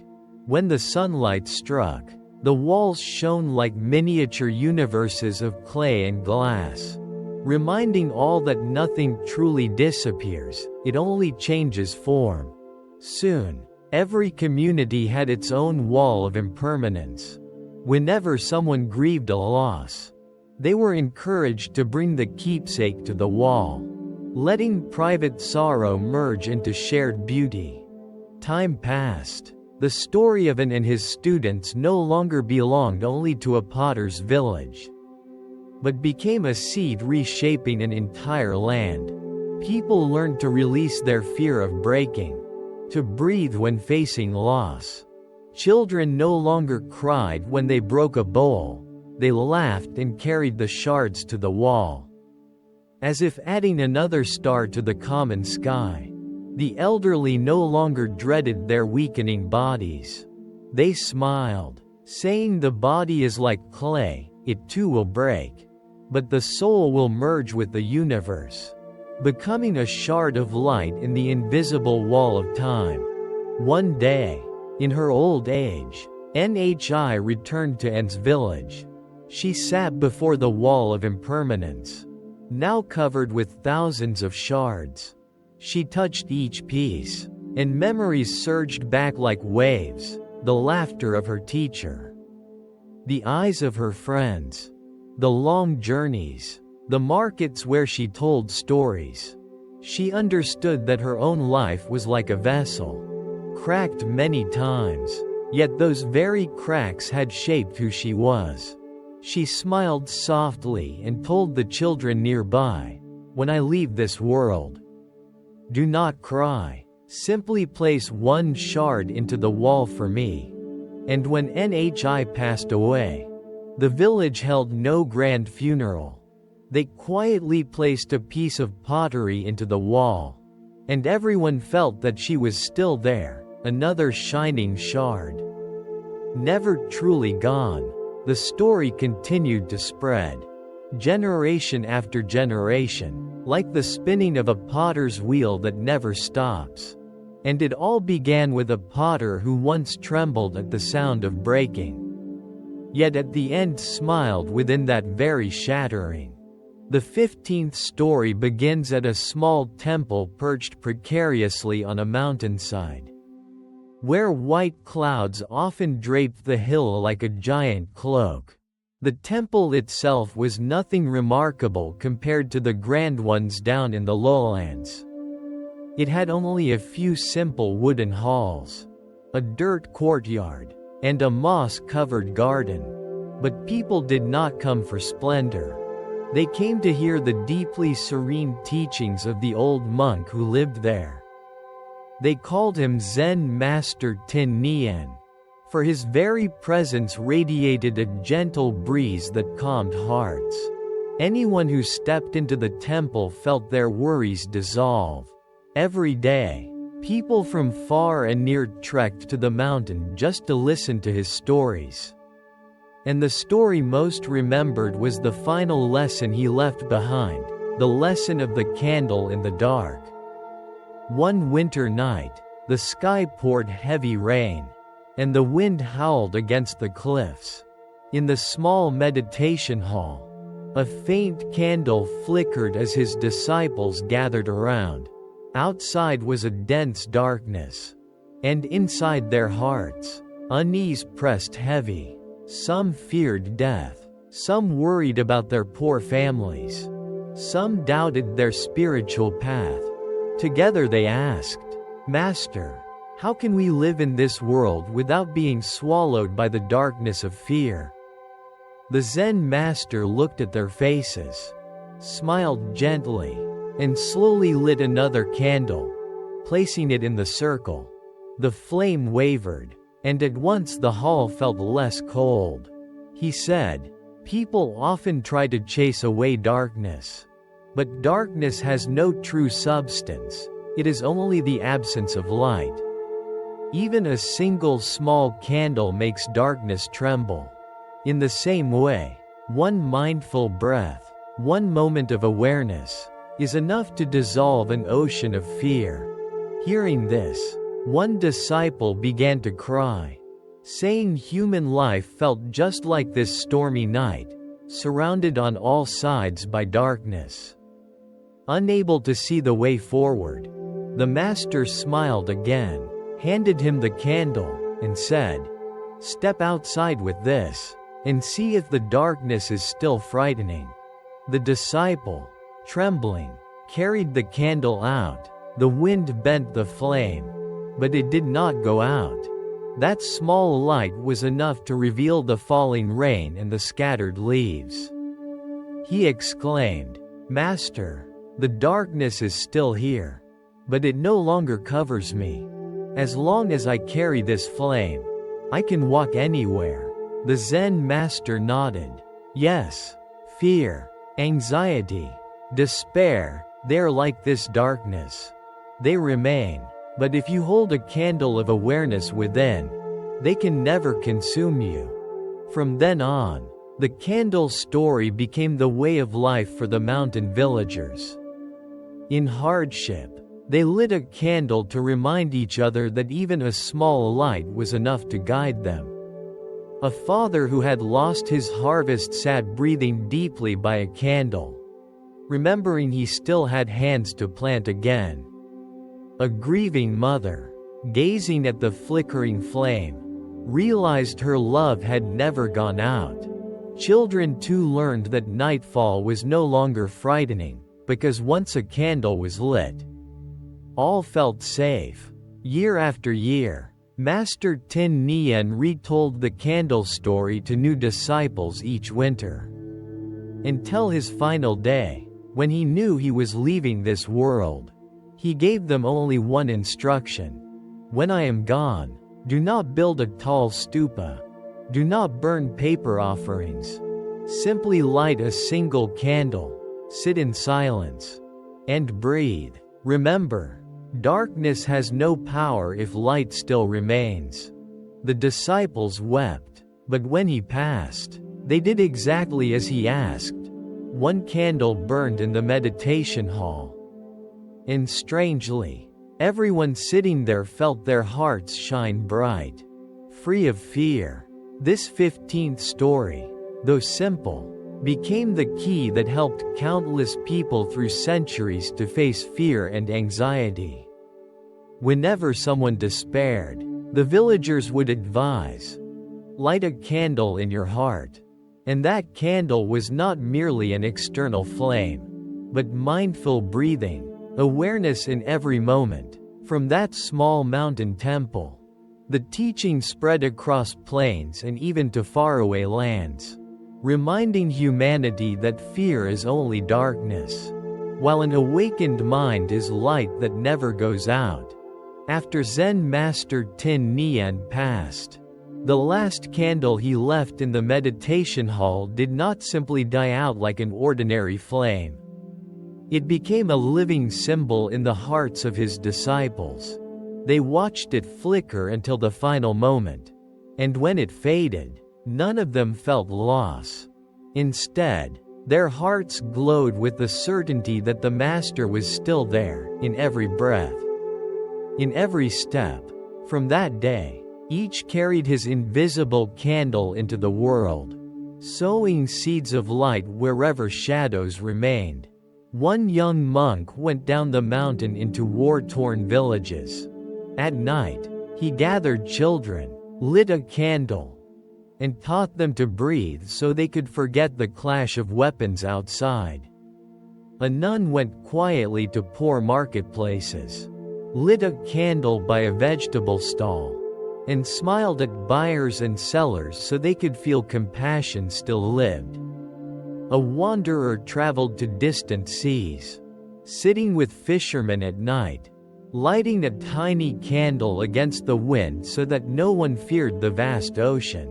When the sunlight struck, the walls shone like miniature universes of clay and glass, reminding all that nothing truly disappears, it only changes form. Soon, every community had its own wall of impermanence. Whenever someone grieved a loss, they were encouraged to bring the keepsake to the wall, letting private sorrow merge into shared beauty. Time passed. The story of An and his students no longer belonged only to a potter's village, but became a seed reshaping an entire land. People learned to release their fear of breaking, to breathe when facing loss. Children no longer cried when they broke a bowl, they laughed and carried the shards to the wall, as if adding another star to the common sky. The elderly no longer dreaded their weakening bodies. They smiled, saying the body is like clay, it too will break, but the soul will merge with the universe, becoming a shard of light in the invisible wall of time. One day, in her old age, Nhi returned to N's village. She sat before the wall of impermanence, now covered with thousands of shards. She touched each piece, and memories surged back like waves, the laughter of her teacher, the eyes of her friends, the long journeys, the markets where she told stories. She understood that her own life was like a vessel, cracked many times, yet those very cracks had shaped who she was. She smiled softly and told the children nearby, "When I leave this world, do not cry. Simply place 1 shard into the wall for me." And when Nhi passed away, the village held no grand funeral. They quietly placed a piece of pottery into the wall, and everyone felt that she was still there, another shining shard. Never truly gone, the story continued to spread, generation after generation. like the spinning of a potter's wheel that never stops. And it all began with a potter who once trembled at the sound of breaking, yet at the end smiled within that very shattering. The 15th story begins at a small temple perched precariously on a mountainside, where white clouds often draped the hill like a giant cloak. The temple itself was nothing remarkable compared to the grand ones down in the lowlands. It had only a few simple wooden halls, a dirt courtyard, and a moss-covered garden. But people did not come for splendor. They came to hear the deeply serene teachings of the old monk who lived there. They called him Zen Master Tin Nien, for his very presence radiated a gentle breeze that calmed hearts. Anyone who stepped into the temple felt their worries dissolve. Every day, people from far and near trekked to the mountain just to listen to his stories. And the story most remembered was the final lesson he left behind, the lesson of the candle in the dark. One winter night, the sky poured heavy rain, and the wind howled against the cliffs. In the small meditation hall, a faint candle flickered as his disciples gathered around. Outside was a dense darkness, and inside their hearts, unease pressed heavy. Some feared death, some worried about their poor families, some doubted their spiritual path. Together they asked, "Master, how can we live in this world without being swallowed by the darkness of fear?" The Zen master looked at their faces, smiled gently, and slowly lit another candle, placing it in the circle. The flame wavered, and at once the hall felt less cold. He said, "People often try to chase away darkness. But darkness has no true substance, it is only the absence of light. Even a single small candle makes darkness tremble. In the same way, one mindful breath, one moment of awareness, is enough to dissolve an ocean of fear." Hearing this, one disciple began to cry, saying human life felt just like this stormy night, surrounded on all sides by darkness. Unable to see the way forward, the master smiled again, handed him the candle, and said, "Step outside with this, and see if the darkness is still frightening." The disciple, trembling, carried the candle out. The wind bent the flame, but it did not go out. That small light was enough to reveal the falling rain and the scattered leaves. He exclaimed, "Master, the darkness is still here, but it no longer covers me. As long as I carry this flame, I can walk anywhere." The Zen master nodded. Yes, fear, anxiety, despair, they're like this darkness. They remain, but if you hold a candle of awareness within, they can never consume you. From then on, the candle story became the way of life for the mountain villagers. In hardship, they lit a candle to remind each other that even a small light was enough to guide them. A father who had lost his harvest sat breathing deeply by a candle, remembering he still had hands to plant again. A grieving mother, gazing at the flickering flame, realized her love had never gone out. Children too learned that nightfall was no longer frightening, because once a candle was lit, all felt safe. Year after year, Master Tin Nien retold the candle story to new disciples each winter, until his final day, when he knew he was leaving this world. He gave them only one instruction: "When I am gone, do not build a tall stupa. Do not burn paper offerings. Simply light a single candle, sit in silence, and breathe. Remember, darkness has no power if light still remains." The disciples wept, but when he passed, they did exactly as he asked. One candle burned in the meditation hall. And strangely, everyone sitting there felt their hearts shine bright, free of fear. This 15th story, though simple, became the key that helped countless people through centuries to face fear and anxiety. Whenever someone despaired, the villagers would advise, "Light a candle in your heart." And that candle was not merely an external flame, but mindful breathing, awareness in every moment. From that small mountain temple, the teaching spread across plains and even to faraway lands, reminding humanity that fear is only darkness, while an awakened mind is light that never goes out. After Zen master Tin Nian passed, the last candle he left in the meditation hall did not simply die out like an ordinary flame. It became a living symbol in the hearts of his disciples. They watched it flicker until the final moment, and when it faded, none of them felt loss. Instead, their hearts glowed with the certainty that the Master was still there, in every breath, in every step. From that day, each carried his invisible candle into the world, sowing seeds of light wherever shadows remained. One young monk went down the mountain into war-torn villages. At night, he gathered children, lit a candle, and taught them to breathe so they could forget the clash of weapons outside. A nun went quietly to poor marketplaces, lit a candle by a vegetable stall, and smiled at buyers and sellers so they could feel compassion still lived. A wanderer traveled to distant seas, sitting with fishermen at night, lighting a tiny candle against the wind so that no one feared the vast ocean.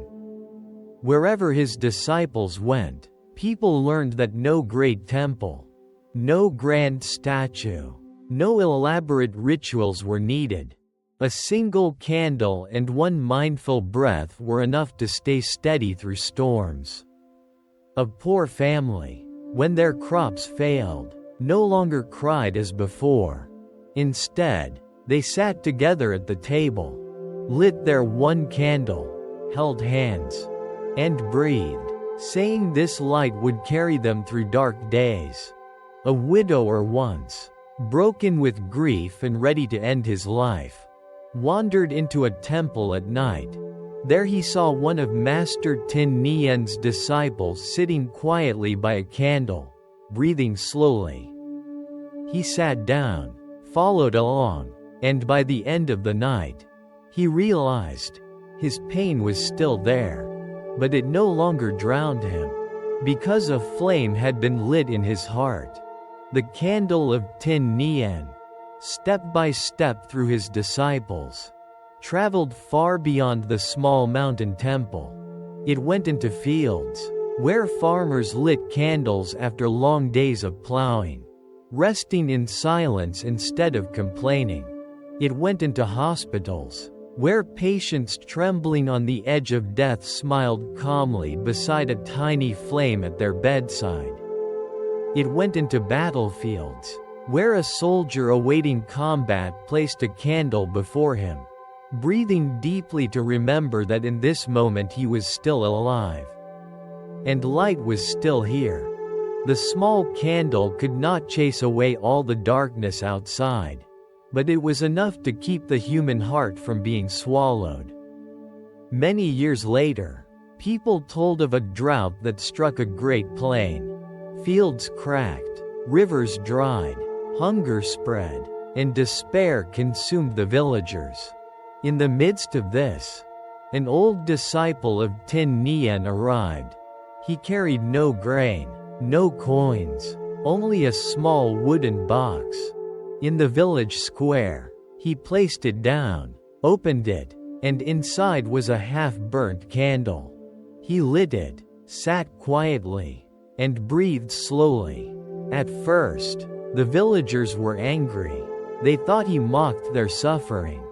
Wherever his disciples went, people learned that no great temple, no grand statue, no elaborate rituals were needed. A single candle and one mindful breath were enough to stay steady through storms. A poor family, when their crops failed, no longer cried as before. Instead, they sat together at the table, lit their one candle, held hands, and breathed, saying this light would carry them through dark days. A widower once, broken with grief and ready to end his life, wandered into a temple at night. There he saw one of Master Tin Nian's disciples sitting quietly by a candle, breathing slowly. He sat down, followed along, and by the end of the night, he realized his pain was still there, but it no longer drowned him, because a flame had been lit in his heart. The candle of Tin Nian, step by step through his disciples, traveled far beyond the small mountain temple. It went into fields, where farmers lit candles after long days of plowing, resting in silence instead of complaining. It went into hospitals, where patients trembling on the edge of death smiled calmly beside a tiny flame at their bedside. It went into battlefields, where a soldier awaiting combat placed a candle before him, breathing deeply to remember that in this moment he was still alive. And light was still here. The small candle could not chase away all the darkness outside, but it was enough to keep the human heart from being swallowed. Many years later, people told of a drought that struck a great plain. Fields cracked, rivers dried, hunger spread, and despair consumed the villagers. In the midst of this, an old disciple of Tin Nian arrived. He carried no grain, no coins, only a small wooden box. In the village square, he placed it down, opened it, and inside was a half-burnt candle. He lit it, sat quietly, and breathed slowly. At first, the villagers were angry. They thought he mocked their suffering.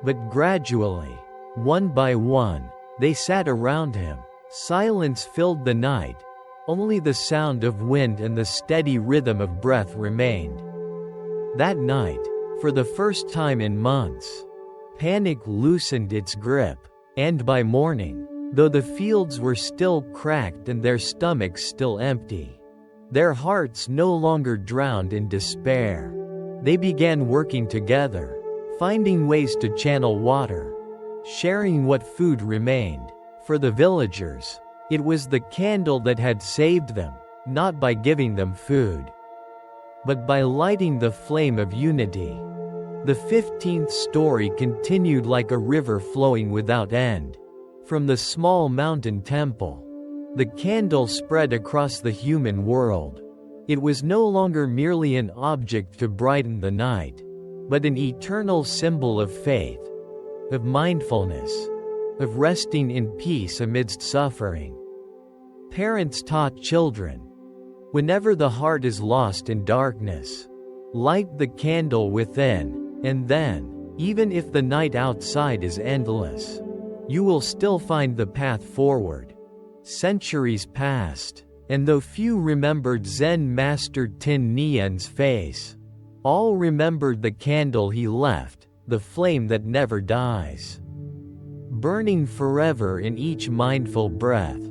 But gradually, one by one, they sat around him. Silence filled the night, Only the sound of wind and the steady rhythm of breath remained. That night, for the first time in months, panic loosened its grip, and by morning, though the fields were still cracked and their stomachs still empty, their hearts no longer drowned in despair. They began working together, finding ways to channel water, sharing what food remained. For the villagers, it was the candle that had saved them, not by giving them food, but by lighting the flame of unity. The 15th story continued like a river flowing without end. From the small mountain temple, the candle spread across the human world. It was no longer merely an object to brighten the night, but an eternal symbol of faith, of mindfulness, of resting in peace amidst suffering. Parents taught children, whenever the heart is lost in darkness, light the candle within, and then, even if the night outside is endless, you will still find the path forward. Centuries passed, and though few remembered Zen Master Tin Nian's face, all remembered the candle he left, the flame that never dies, burning forever in each mindful breath.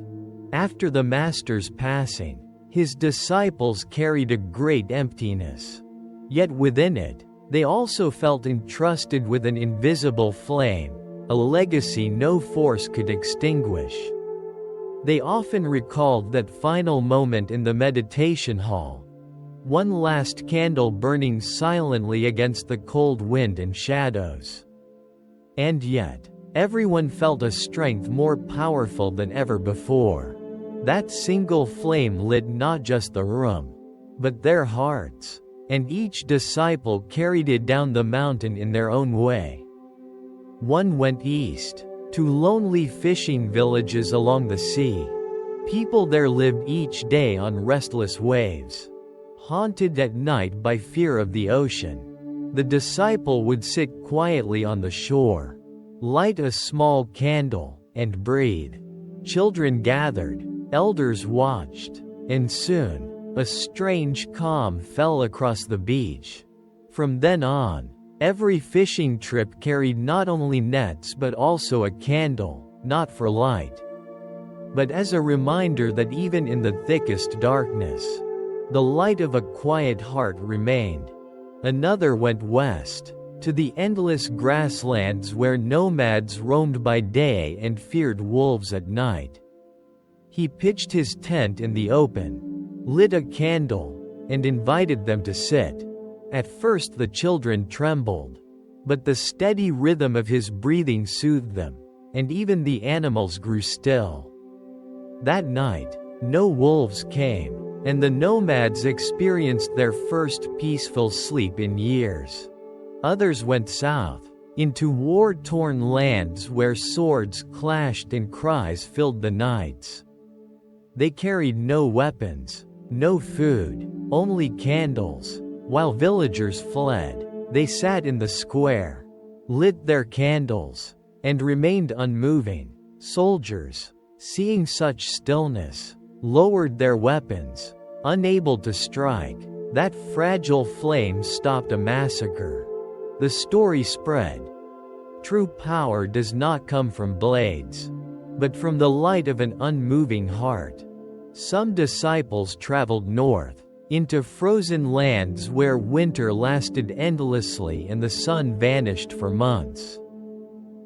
After the Master's passing, his disciples carried a great emptiness. Yet within it, they also felt entrusted with an invisible flame, a legacy no force could extinguish. They often recalled that final moment in the meditation hall, one last candle burning silently against the cold wind and shadows. And yet, everyone felt a strength more powerful than ever before. That single flame lit not just the room, but their hearts, and each disciple carried it down the mountain in their own way. One went east, to lonely fishing villages along the sea. People there lived each day on restless waves, haunted at night by fear of the ocean. The disciple would sit quietly on the shore, light a small candle, and breathe. Children gathered, elders watched, and soon, a strange calm fell across the beach. From then on, every fishing trip carried not only nets but also a candle, not for light, but as a reminder that even in the thickest darkness, the light of a quiet heart remained. Another went west, to the endless grasslands where nomads roamed by day and feared wolves at night. He pitched his tent in the open, lit a candle, and invited them to sit. At first the children trembled, but the steady rhythm of his breathing soothed them, and even the animals grew still. That night, no wolves came, and the nomads experienced their first peaceful sleep in years. Others went south, into war-torn lands where swords clashed and cries filled the nights. They carried no weapons, no food, only candles. While villagers fled, they sat in the square, lit their candles, and remained unmoving. Soldiers, seeing such stillness, lowered their weapons, unable to strike. That fragile flame stopped a massacre. The story spread. True power does not come from blades, but from the light of an unmoving heart. Some disciples traveled north, into frozen lands where winter lasted endlessly and the sun vanished for months.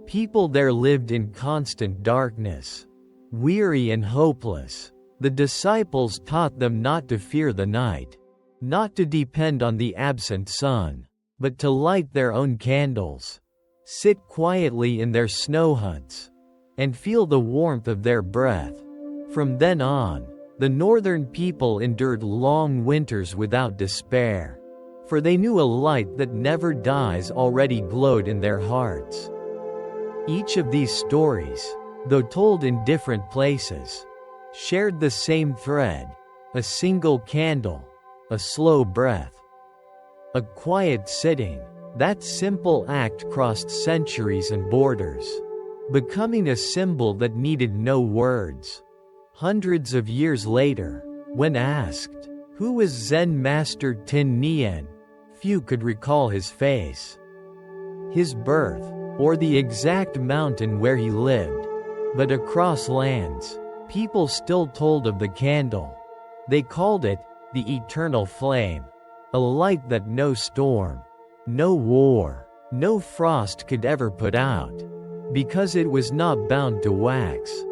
People there lived in constant darkness, weary and hopeless. The disciples taught them not to fear the night, not to depend on the absent sun, but to light their own candles, sit quietly in their snow huts, and feel the warmth of their breath. From then on, the northern people endured long winters without despair, for they knew a light that never dies already glowed in their hearts. Each of these stories, though told in different places, shared the same thread: a single candle, a slow breath, a quiet sitting. That simple act crossed centuries and borders, becoming a symbol that needed no words. Hundreds of years later, when asked, who was Zen Master Tin Nien, few could recall his face, his birth, or the exact mountain where he lived. But across lands, people still told of the candle. They called it the eternal flame, a light that no storm, no war, no frost could ever put out, because it was not bound to wax,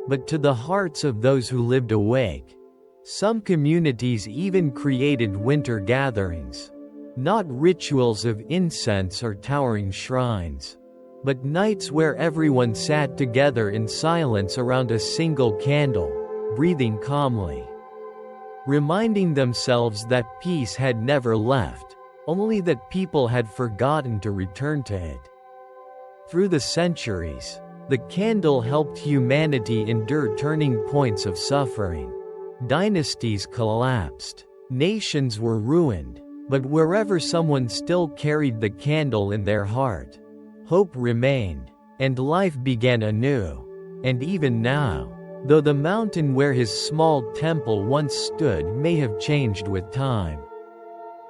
but to the hearts of those who lived awake. Some communities even created winter gatherings, not rituals of incense or towering shrines, but nights where everyone sat together in silence around a single candle, breathing calmly, reminding themselves that peace had never left, only that people had forgotten to return to it. Through the centuries, the candle helped humanity endure turning points of suffering. Dynasties collapsed, nations were ruined, but wherever someone still carried the candle in their heart, hope remained, and life began anew. And even now, though the mountain where his small temple once stood may have changed with time,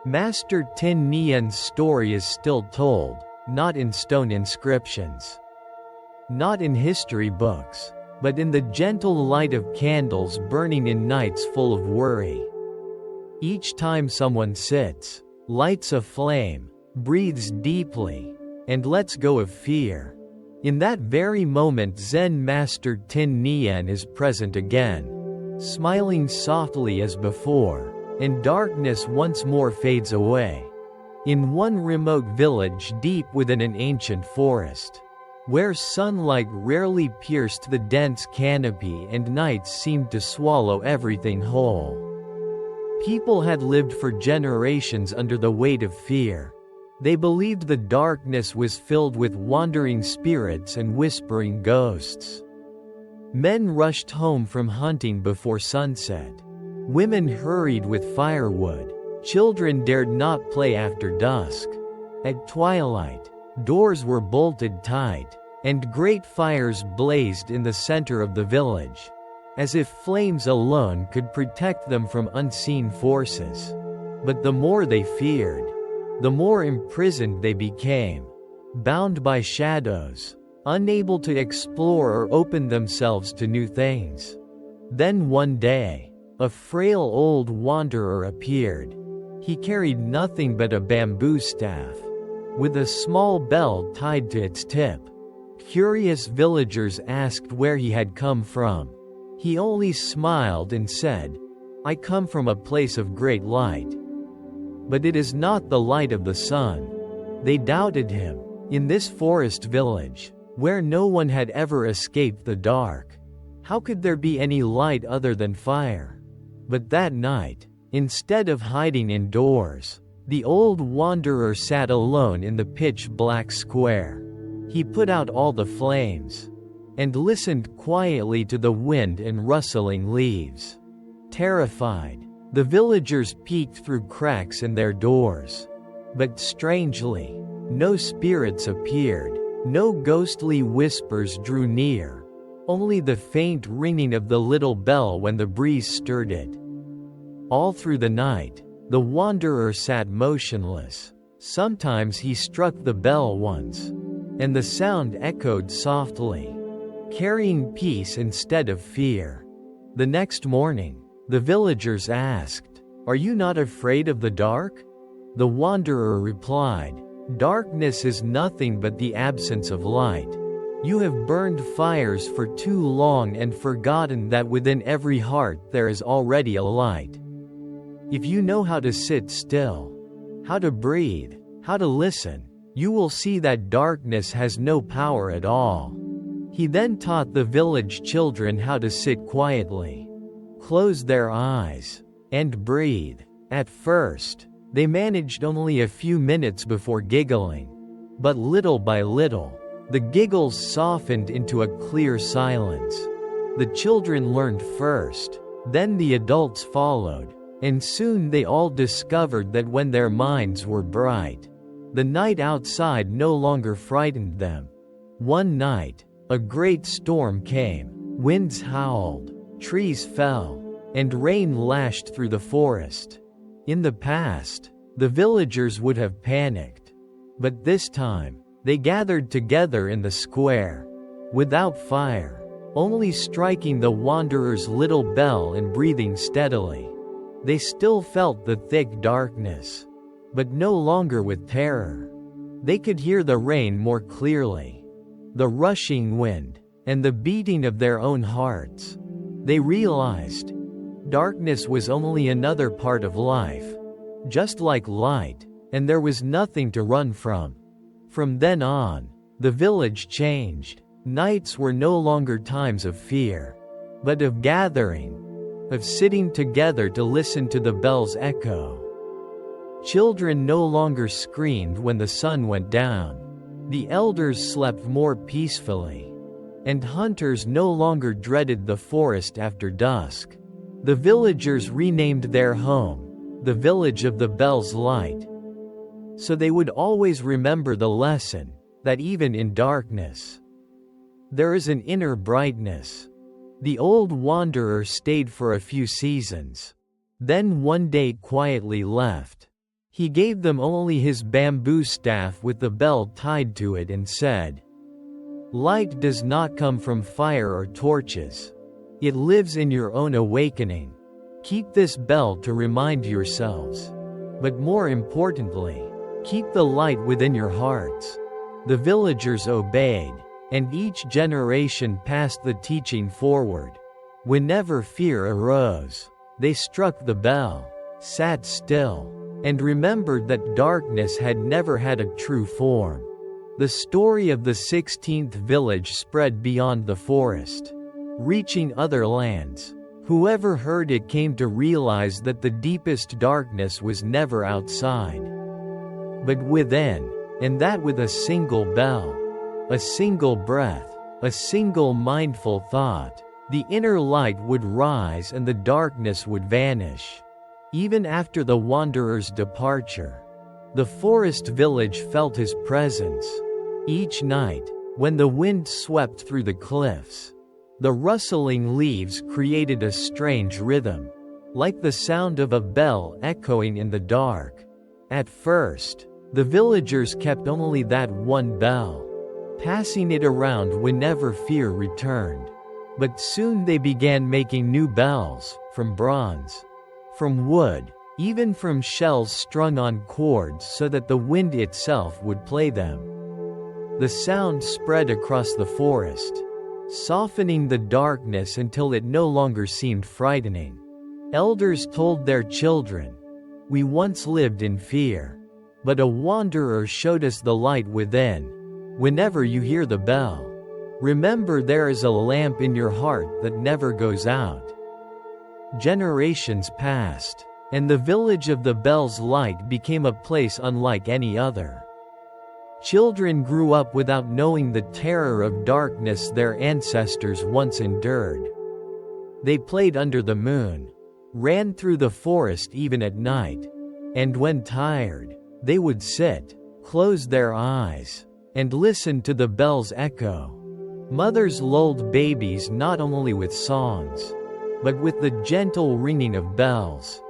Master Tin Nien's story is still told, not in stone inscriptions, not in history books, but in the gentle light of candles burning in nights full of worry. Each time someone sits, lights a flame, breathes deeply, and lets go of fear, in that very moment Zen Master Tin Nien is present again, smiling softly as before, and darkness once more fades away. In one remote village deep within an ancient forest, where sunlight rarely pierced the dense canopy and nights seemed to swallow everything whole, people had lived for generations under the weight of fear. They believed the darkness was filled with wandering spirits and whispering ghosts. Men rushed home from hunting before sunset. Women hurried with firewood. Children dared not play after dusk. At twilight, doors were bolted tight, and great fires blazed in the center of the village, as if flames alone could protect them from unseen forces. But the more they feared, the more imprisoned they became, bound by shadows, unable to explore or open themselves to new things. Then one day, a frail old wanderer appeared. He carried nothing but a bamboo staff, with a small bell tied to its tip. Curious villagers asked where he had come from. He only smiled and said, "I come from a place of great light." But it is not the light of the sun. They doubted him. In this forest village, where no one had ever escaped the dark, how could there be any light other than fire? But that night, instead of hiding indoors, the old wanderer sat alone in the pitch-black square. He put out all the flames, and listened quietly to the wind and rustling leaves. Terrified, the villagers peeked through cracks in their doors. But strangely, no spirits appeared, no ghostly whispers drew near, only the faint ringing of the little bell when the breeze stirred it. All through the night, the wanderer sat motionless. Sometimes he struck the bell once, and the sound echoed softly, carrying peace instead of fear. The next morning, the villagers asked, "Are you not afraid of the dark?" The wanderer replied, "Darkness is nothing but the absence of light. You have burned fires for too long and forgotten that within every heart there is already a light. If you know how to sit still, how to breathe, how to listen, you will see that darkness has no power at all." He then taught the village children how to sit quietly, close their eyes, and breathe. At first, they managed only a few minutes before giggling. But little by little, the giggles softened into a clear silence. The children learned first, then the adults followed, and soon they all discovered that when their minds were bright, the night outside no longer frightened them. One night, a great storm came. Winds howled, Trees fell, and rain lashed through the forest. In the past, the villagers would have panicked. But this time, they gathered together in the square. Without fire, only striking the wanderer's little bell and breathing steadily. They still felt the thick darkness, but no longer with terror. They could hear the rain more clearly, the rushing wind, and the beating of their own hearts. They realized darkness was only another part of life, just like light, and there was nothing to run from. From then on, the village changed. Nights were no longer times of fear, but of gathering, of sitting together to listen to the bells echo. Children no longer screamed when the sun went down. The elders slept more peacefully, and hunters no longer dreaded the forest after dusk. The villagers renamed their home, the Village of the Bell's Light, so they would always remember the lesson, that even in darkness, there is an inner brightness. The old wanderer stayed for a few seasons. Then one day quietly left. He gave them only his bamboo staff with the bell tied to it and said, "Light does not come from fire or torches. It lives in your own awakening. Keep this bell to remind yourselves. But more importantly, keep the light within your hearts." The villagers obeyed, and each generation passed the teaching forward. Whenever fear arose, they struck the bell, sat still, and remembered that darkness had never had a true form. The story of the 16th village spread beyond the forest, reaching other lands. Whoever heard it came to realize that the deepest darkness was never outside, but within, and that with a single bell, a single breath, a single mindful thought, the inner light would rise and the darkness would vanish. Even after the wanderer's departure, the forest village felt his presence. Each night, when the wind swept through the cliffs, the rustling leaves created a strange rhythm, like the sound of a bell echoing in the dark. At first, the villagers kept only that one bell, passing it around whenever fear returned. But soon they began making new bells, from bronze, from wood, even from shells strung on cords so that the wind itself would play them. The sound spread across the forest, softening the darkness until it no longer seemed frightening. Elders told their children, "We once lived in fear, but a wanderer showed us the light within. Whenever you hear the bell, remember there is a lamp in your heart that never goes out." Generations passed, and the Village of the Bell's Light became a place unlike any other. Children grew up without knowing the terror of darkness their ancestors once endured. They played under the moon, ran through the forest even at night, and when tired, they would sit, close their eyes, and listen to the bell's echo. Mothers lulled babies not only with songs, but with the gentle ringing of bells.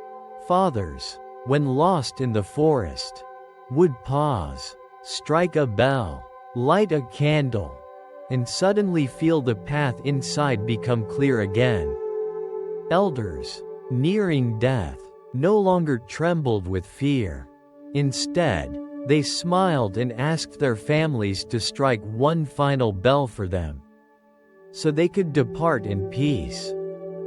Fathers, when lost in the forest, would pause, strike a bell, light a candle, and suddenly feel the path inside become clear again. Elders, nearing death, no longer trembled with fear. Instead, they smiled and asked their families to strike one final bell for them, so they could depart in peace.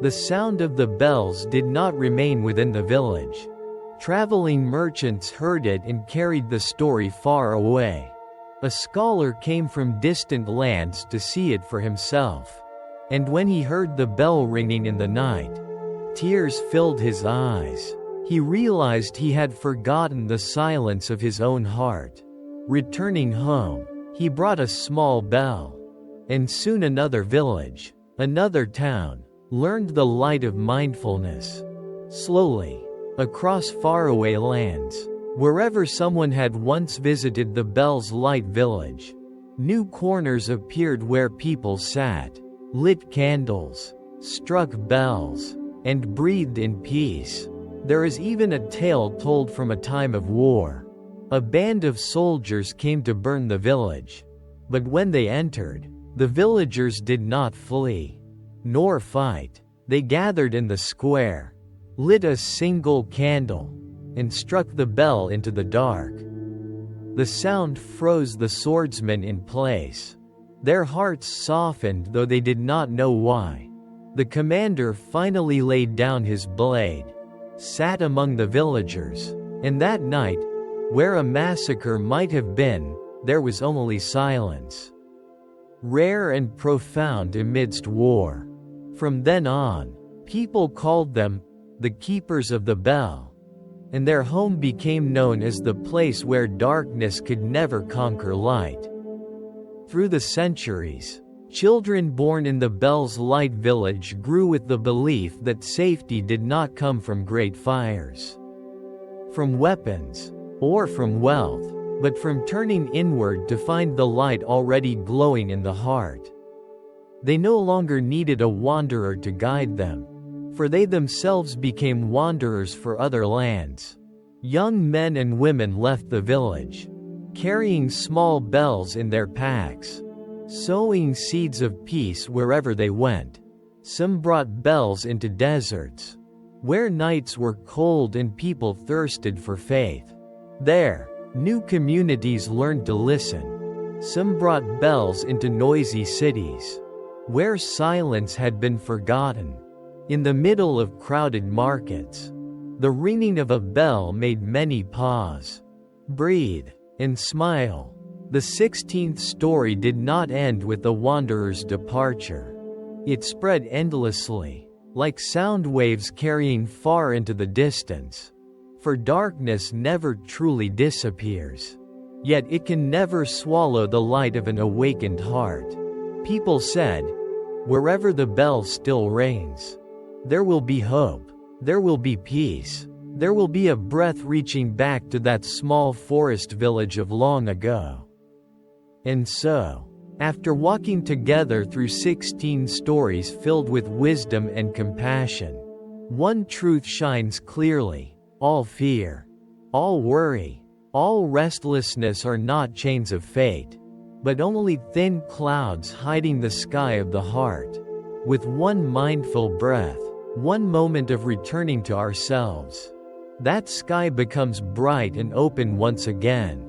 The sound of the bells did not remain within the village. Traveling merchants heard it and carried the story far away. A scholar came from distant lands to see it for himself. And when he heard the bell ringing in the night, tears filled his eyes. He realized he had forgotten the silence of his own heart. Returning home, he brought a small bell. And soon another village, another town, learned the light of mindfulness. Slowly, across faraway lands, wherever someone had once visited the Bell's Light village, new corners appeared where people sat, lit candles, struck bells, and breathed in peace. There is even a tale told from a time of war. A band of soldiers came to burn the village. But when they entered, the villagers did not flee, nor fight. They gathered in the square, lit a single candle, and struck the bell into the dark. The sound froze the swordsmen in place. Their hearts softened, though they did not know why. The commander finally laid down his blade, sat among the villagers, and that night, where a massacre might have been, there was only silence. Rare and profound amidst war. From then on, people called them the keepers of the bell, and their home became known as the place where darkness could never conquer light. Through the centuries, children born in the Bell's Light village grew with the belief that safety did not come from great fires, from weapons, or from wealth, but from turning inward to find the light already glowing in the heart. They no longer needed a wanderer to guide them, for they themselves became wanderers for other lands. Young men and women left the village, carrying small bells in their packs, sowing seeds of peace wherever they went. Some brought bells into deserts, where nights were cold and people thirsted for faith. There, new communities learned to listen. Some brought bells into noisy cities, where silence had been forgotten. In the middle of crowded markets, the ringing of a bell made many pause, breathe, and smile. The 16th story did not end with the wanderer's departure. It spread endlessly, like sound waves carrying far into the distance. For darkness never truly disappears, yet it can never swallow the light of an awakened heart. People said, wherever the bell still rings, there will be hope, there will be peace, there will be a breath reaching back to that small forest village of long ago. And so, after walking together through 16 stories filled with wisdom and compassion, one truth shines clearly: all fear, all worry, all restlessness are not chains of fate, but only thin clouds hiding the sky of the heart. With one mindful breath, one moment of returning to ourselves, that sky becomes bright and open once again.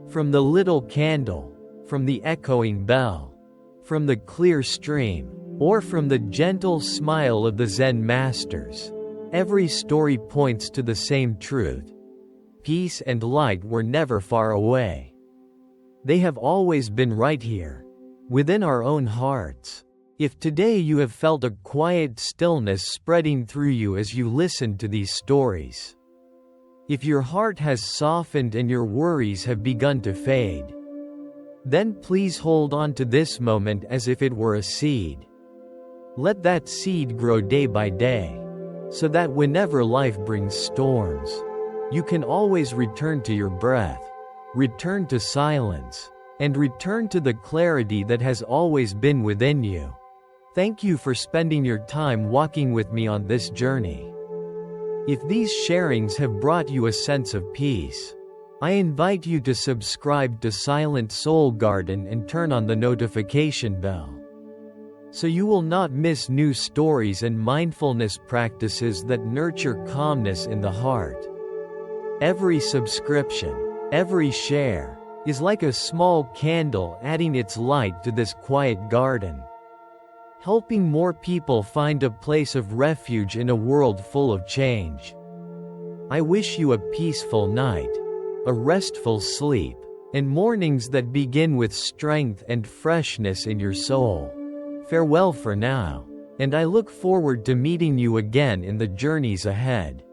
From the little candle, from the echoing bell, from the clear stream, or from the gentle smile of the Zen masters, every story points to the same truth. Peace and light were never far away. They have always been right here, within our own hearts. If today you have felt a quiet stillness spreading through you as you listened to these stories, if your heart has softened and your worries have begun to fade, then please hold on to this moment as if it were a seed. Let that seed grow day by day, so that whenever life brings storms, you can always return to your breath, return to silence, and return to the clarity that has always been within you. Thank you for spending your time walking with me on this journey. If these sharings have brought you a sense of peace, I invite you to subscribe to Silent Soul Garden and turn on the notification bell, so you will not miss new stories and mindfulness practices that nurture calmness in the heart. Every subscription, every share, is like a small candle adding its light to this quiet garden, helping more people find a place of refuge in a world full of change. I wish you a peaceful night, a restful sleep, and mornings that begin with strength and freshness in your soul. Farewell for now, and I look forward to meeting you again in the journeys ahead.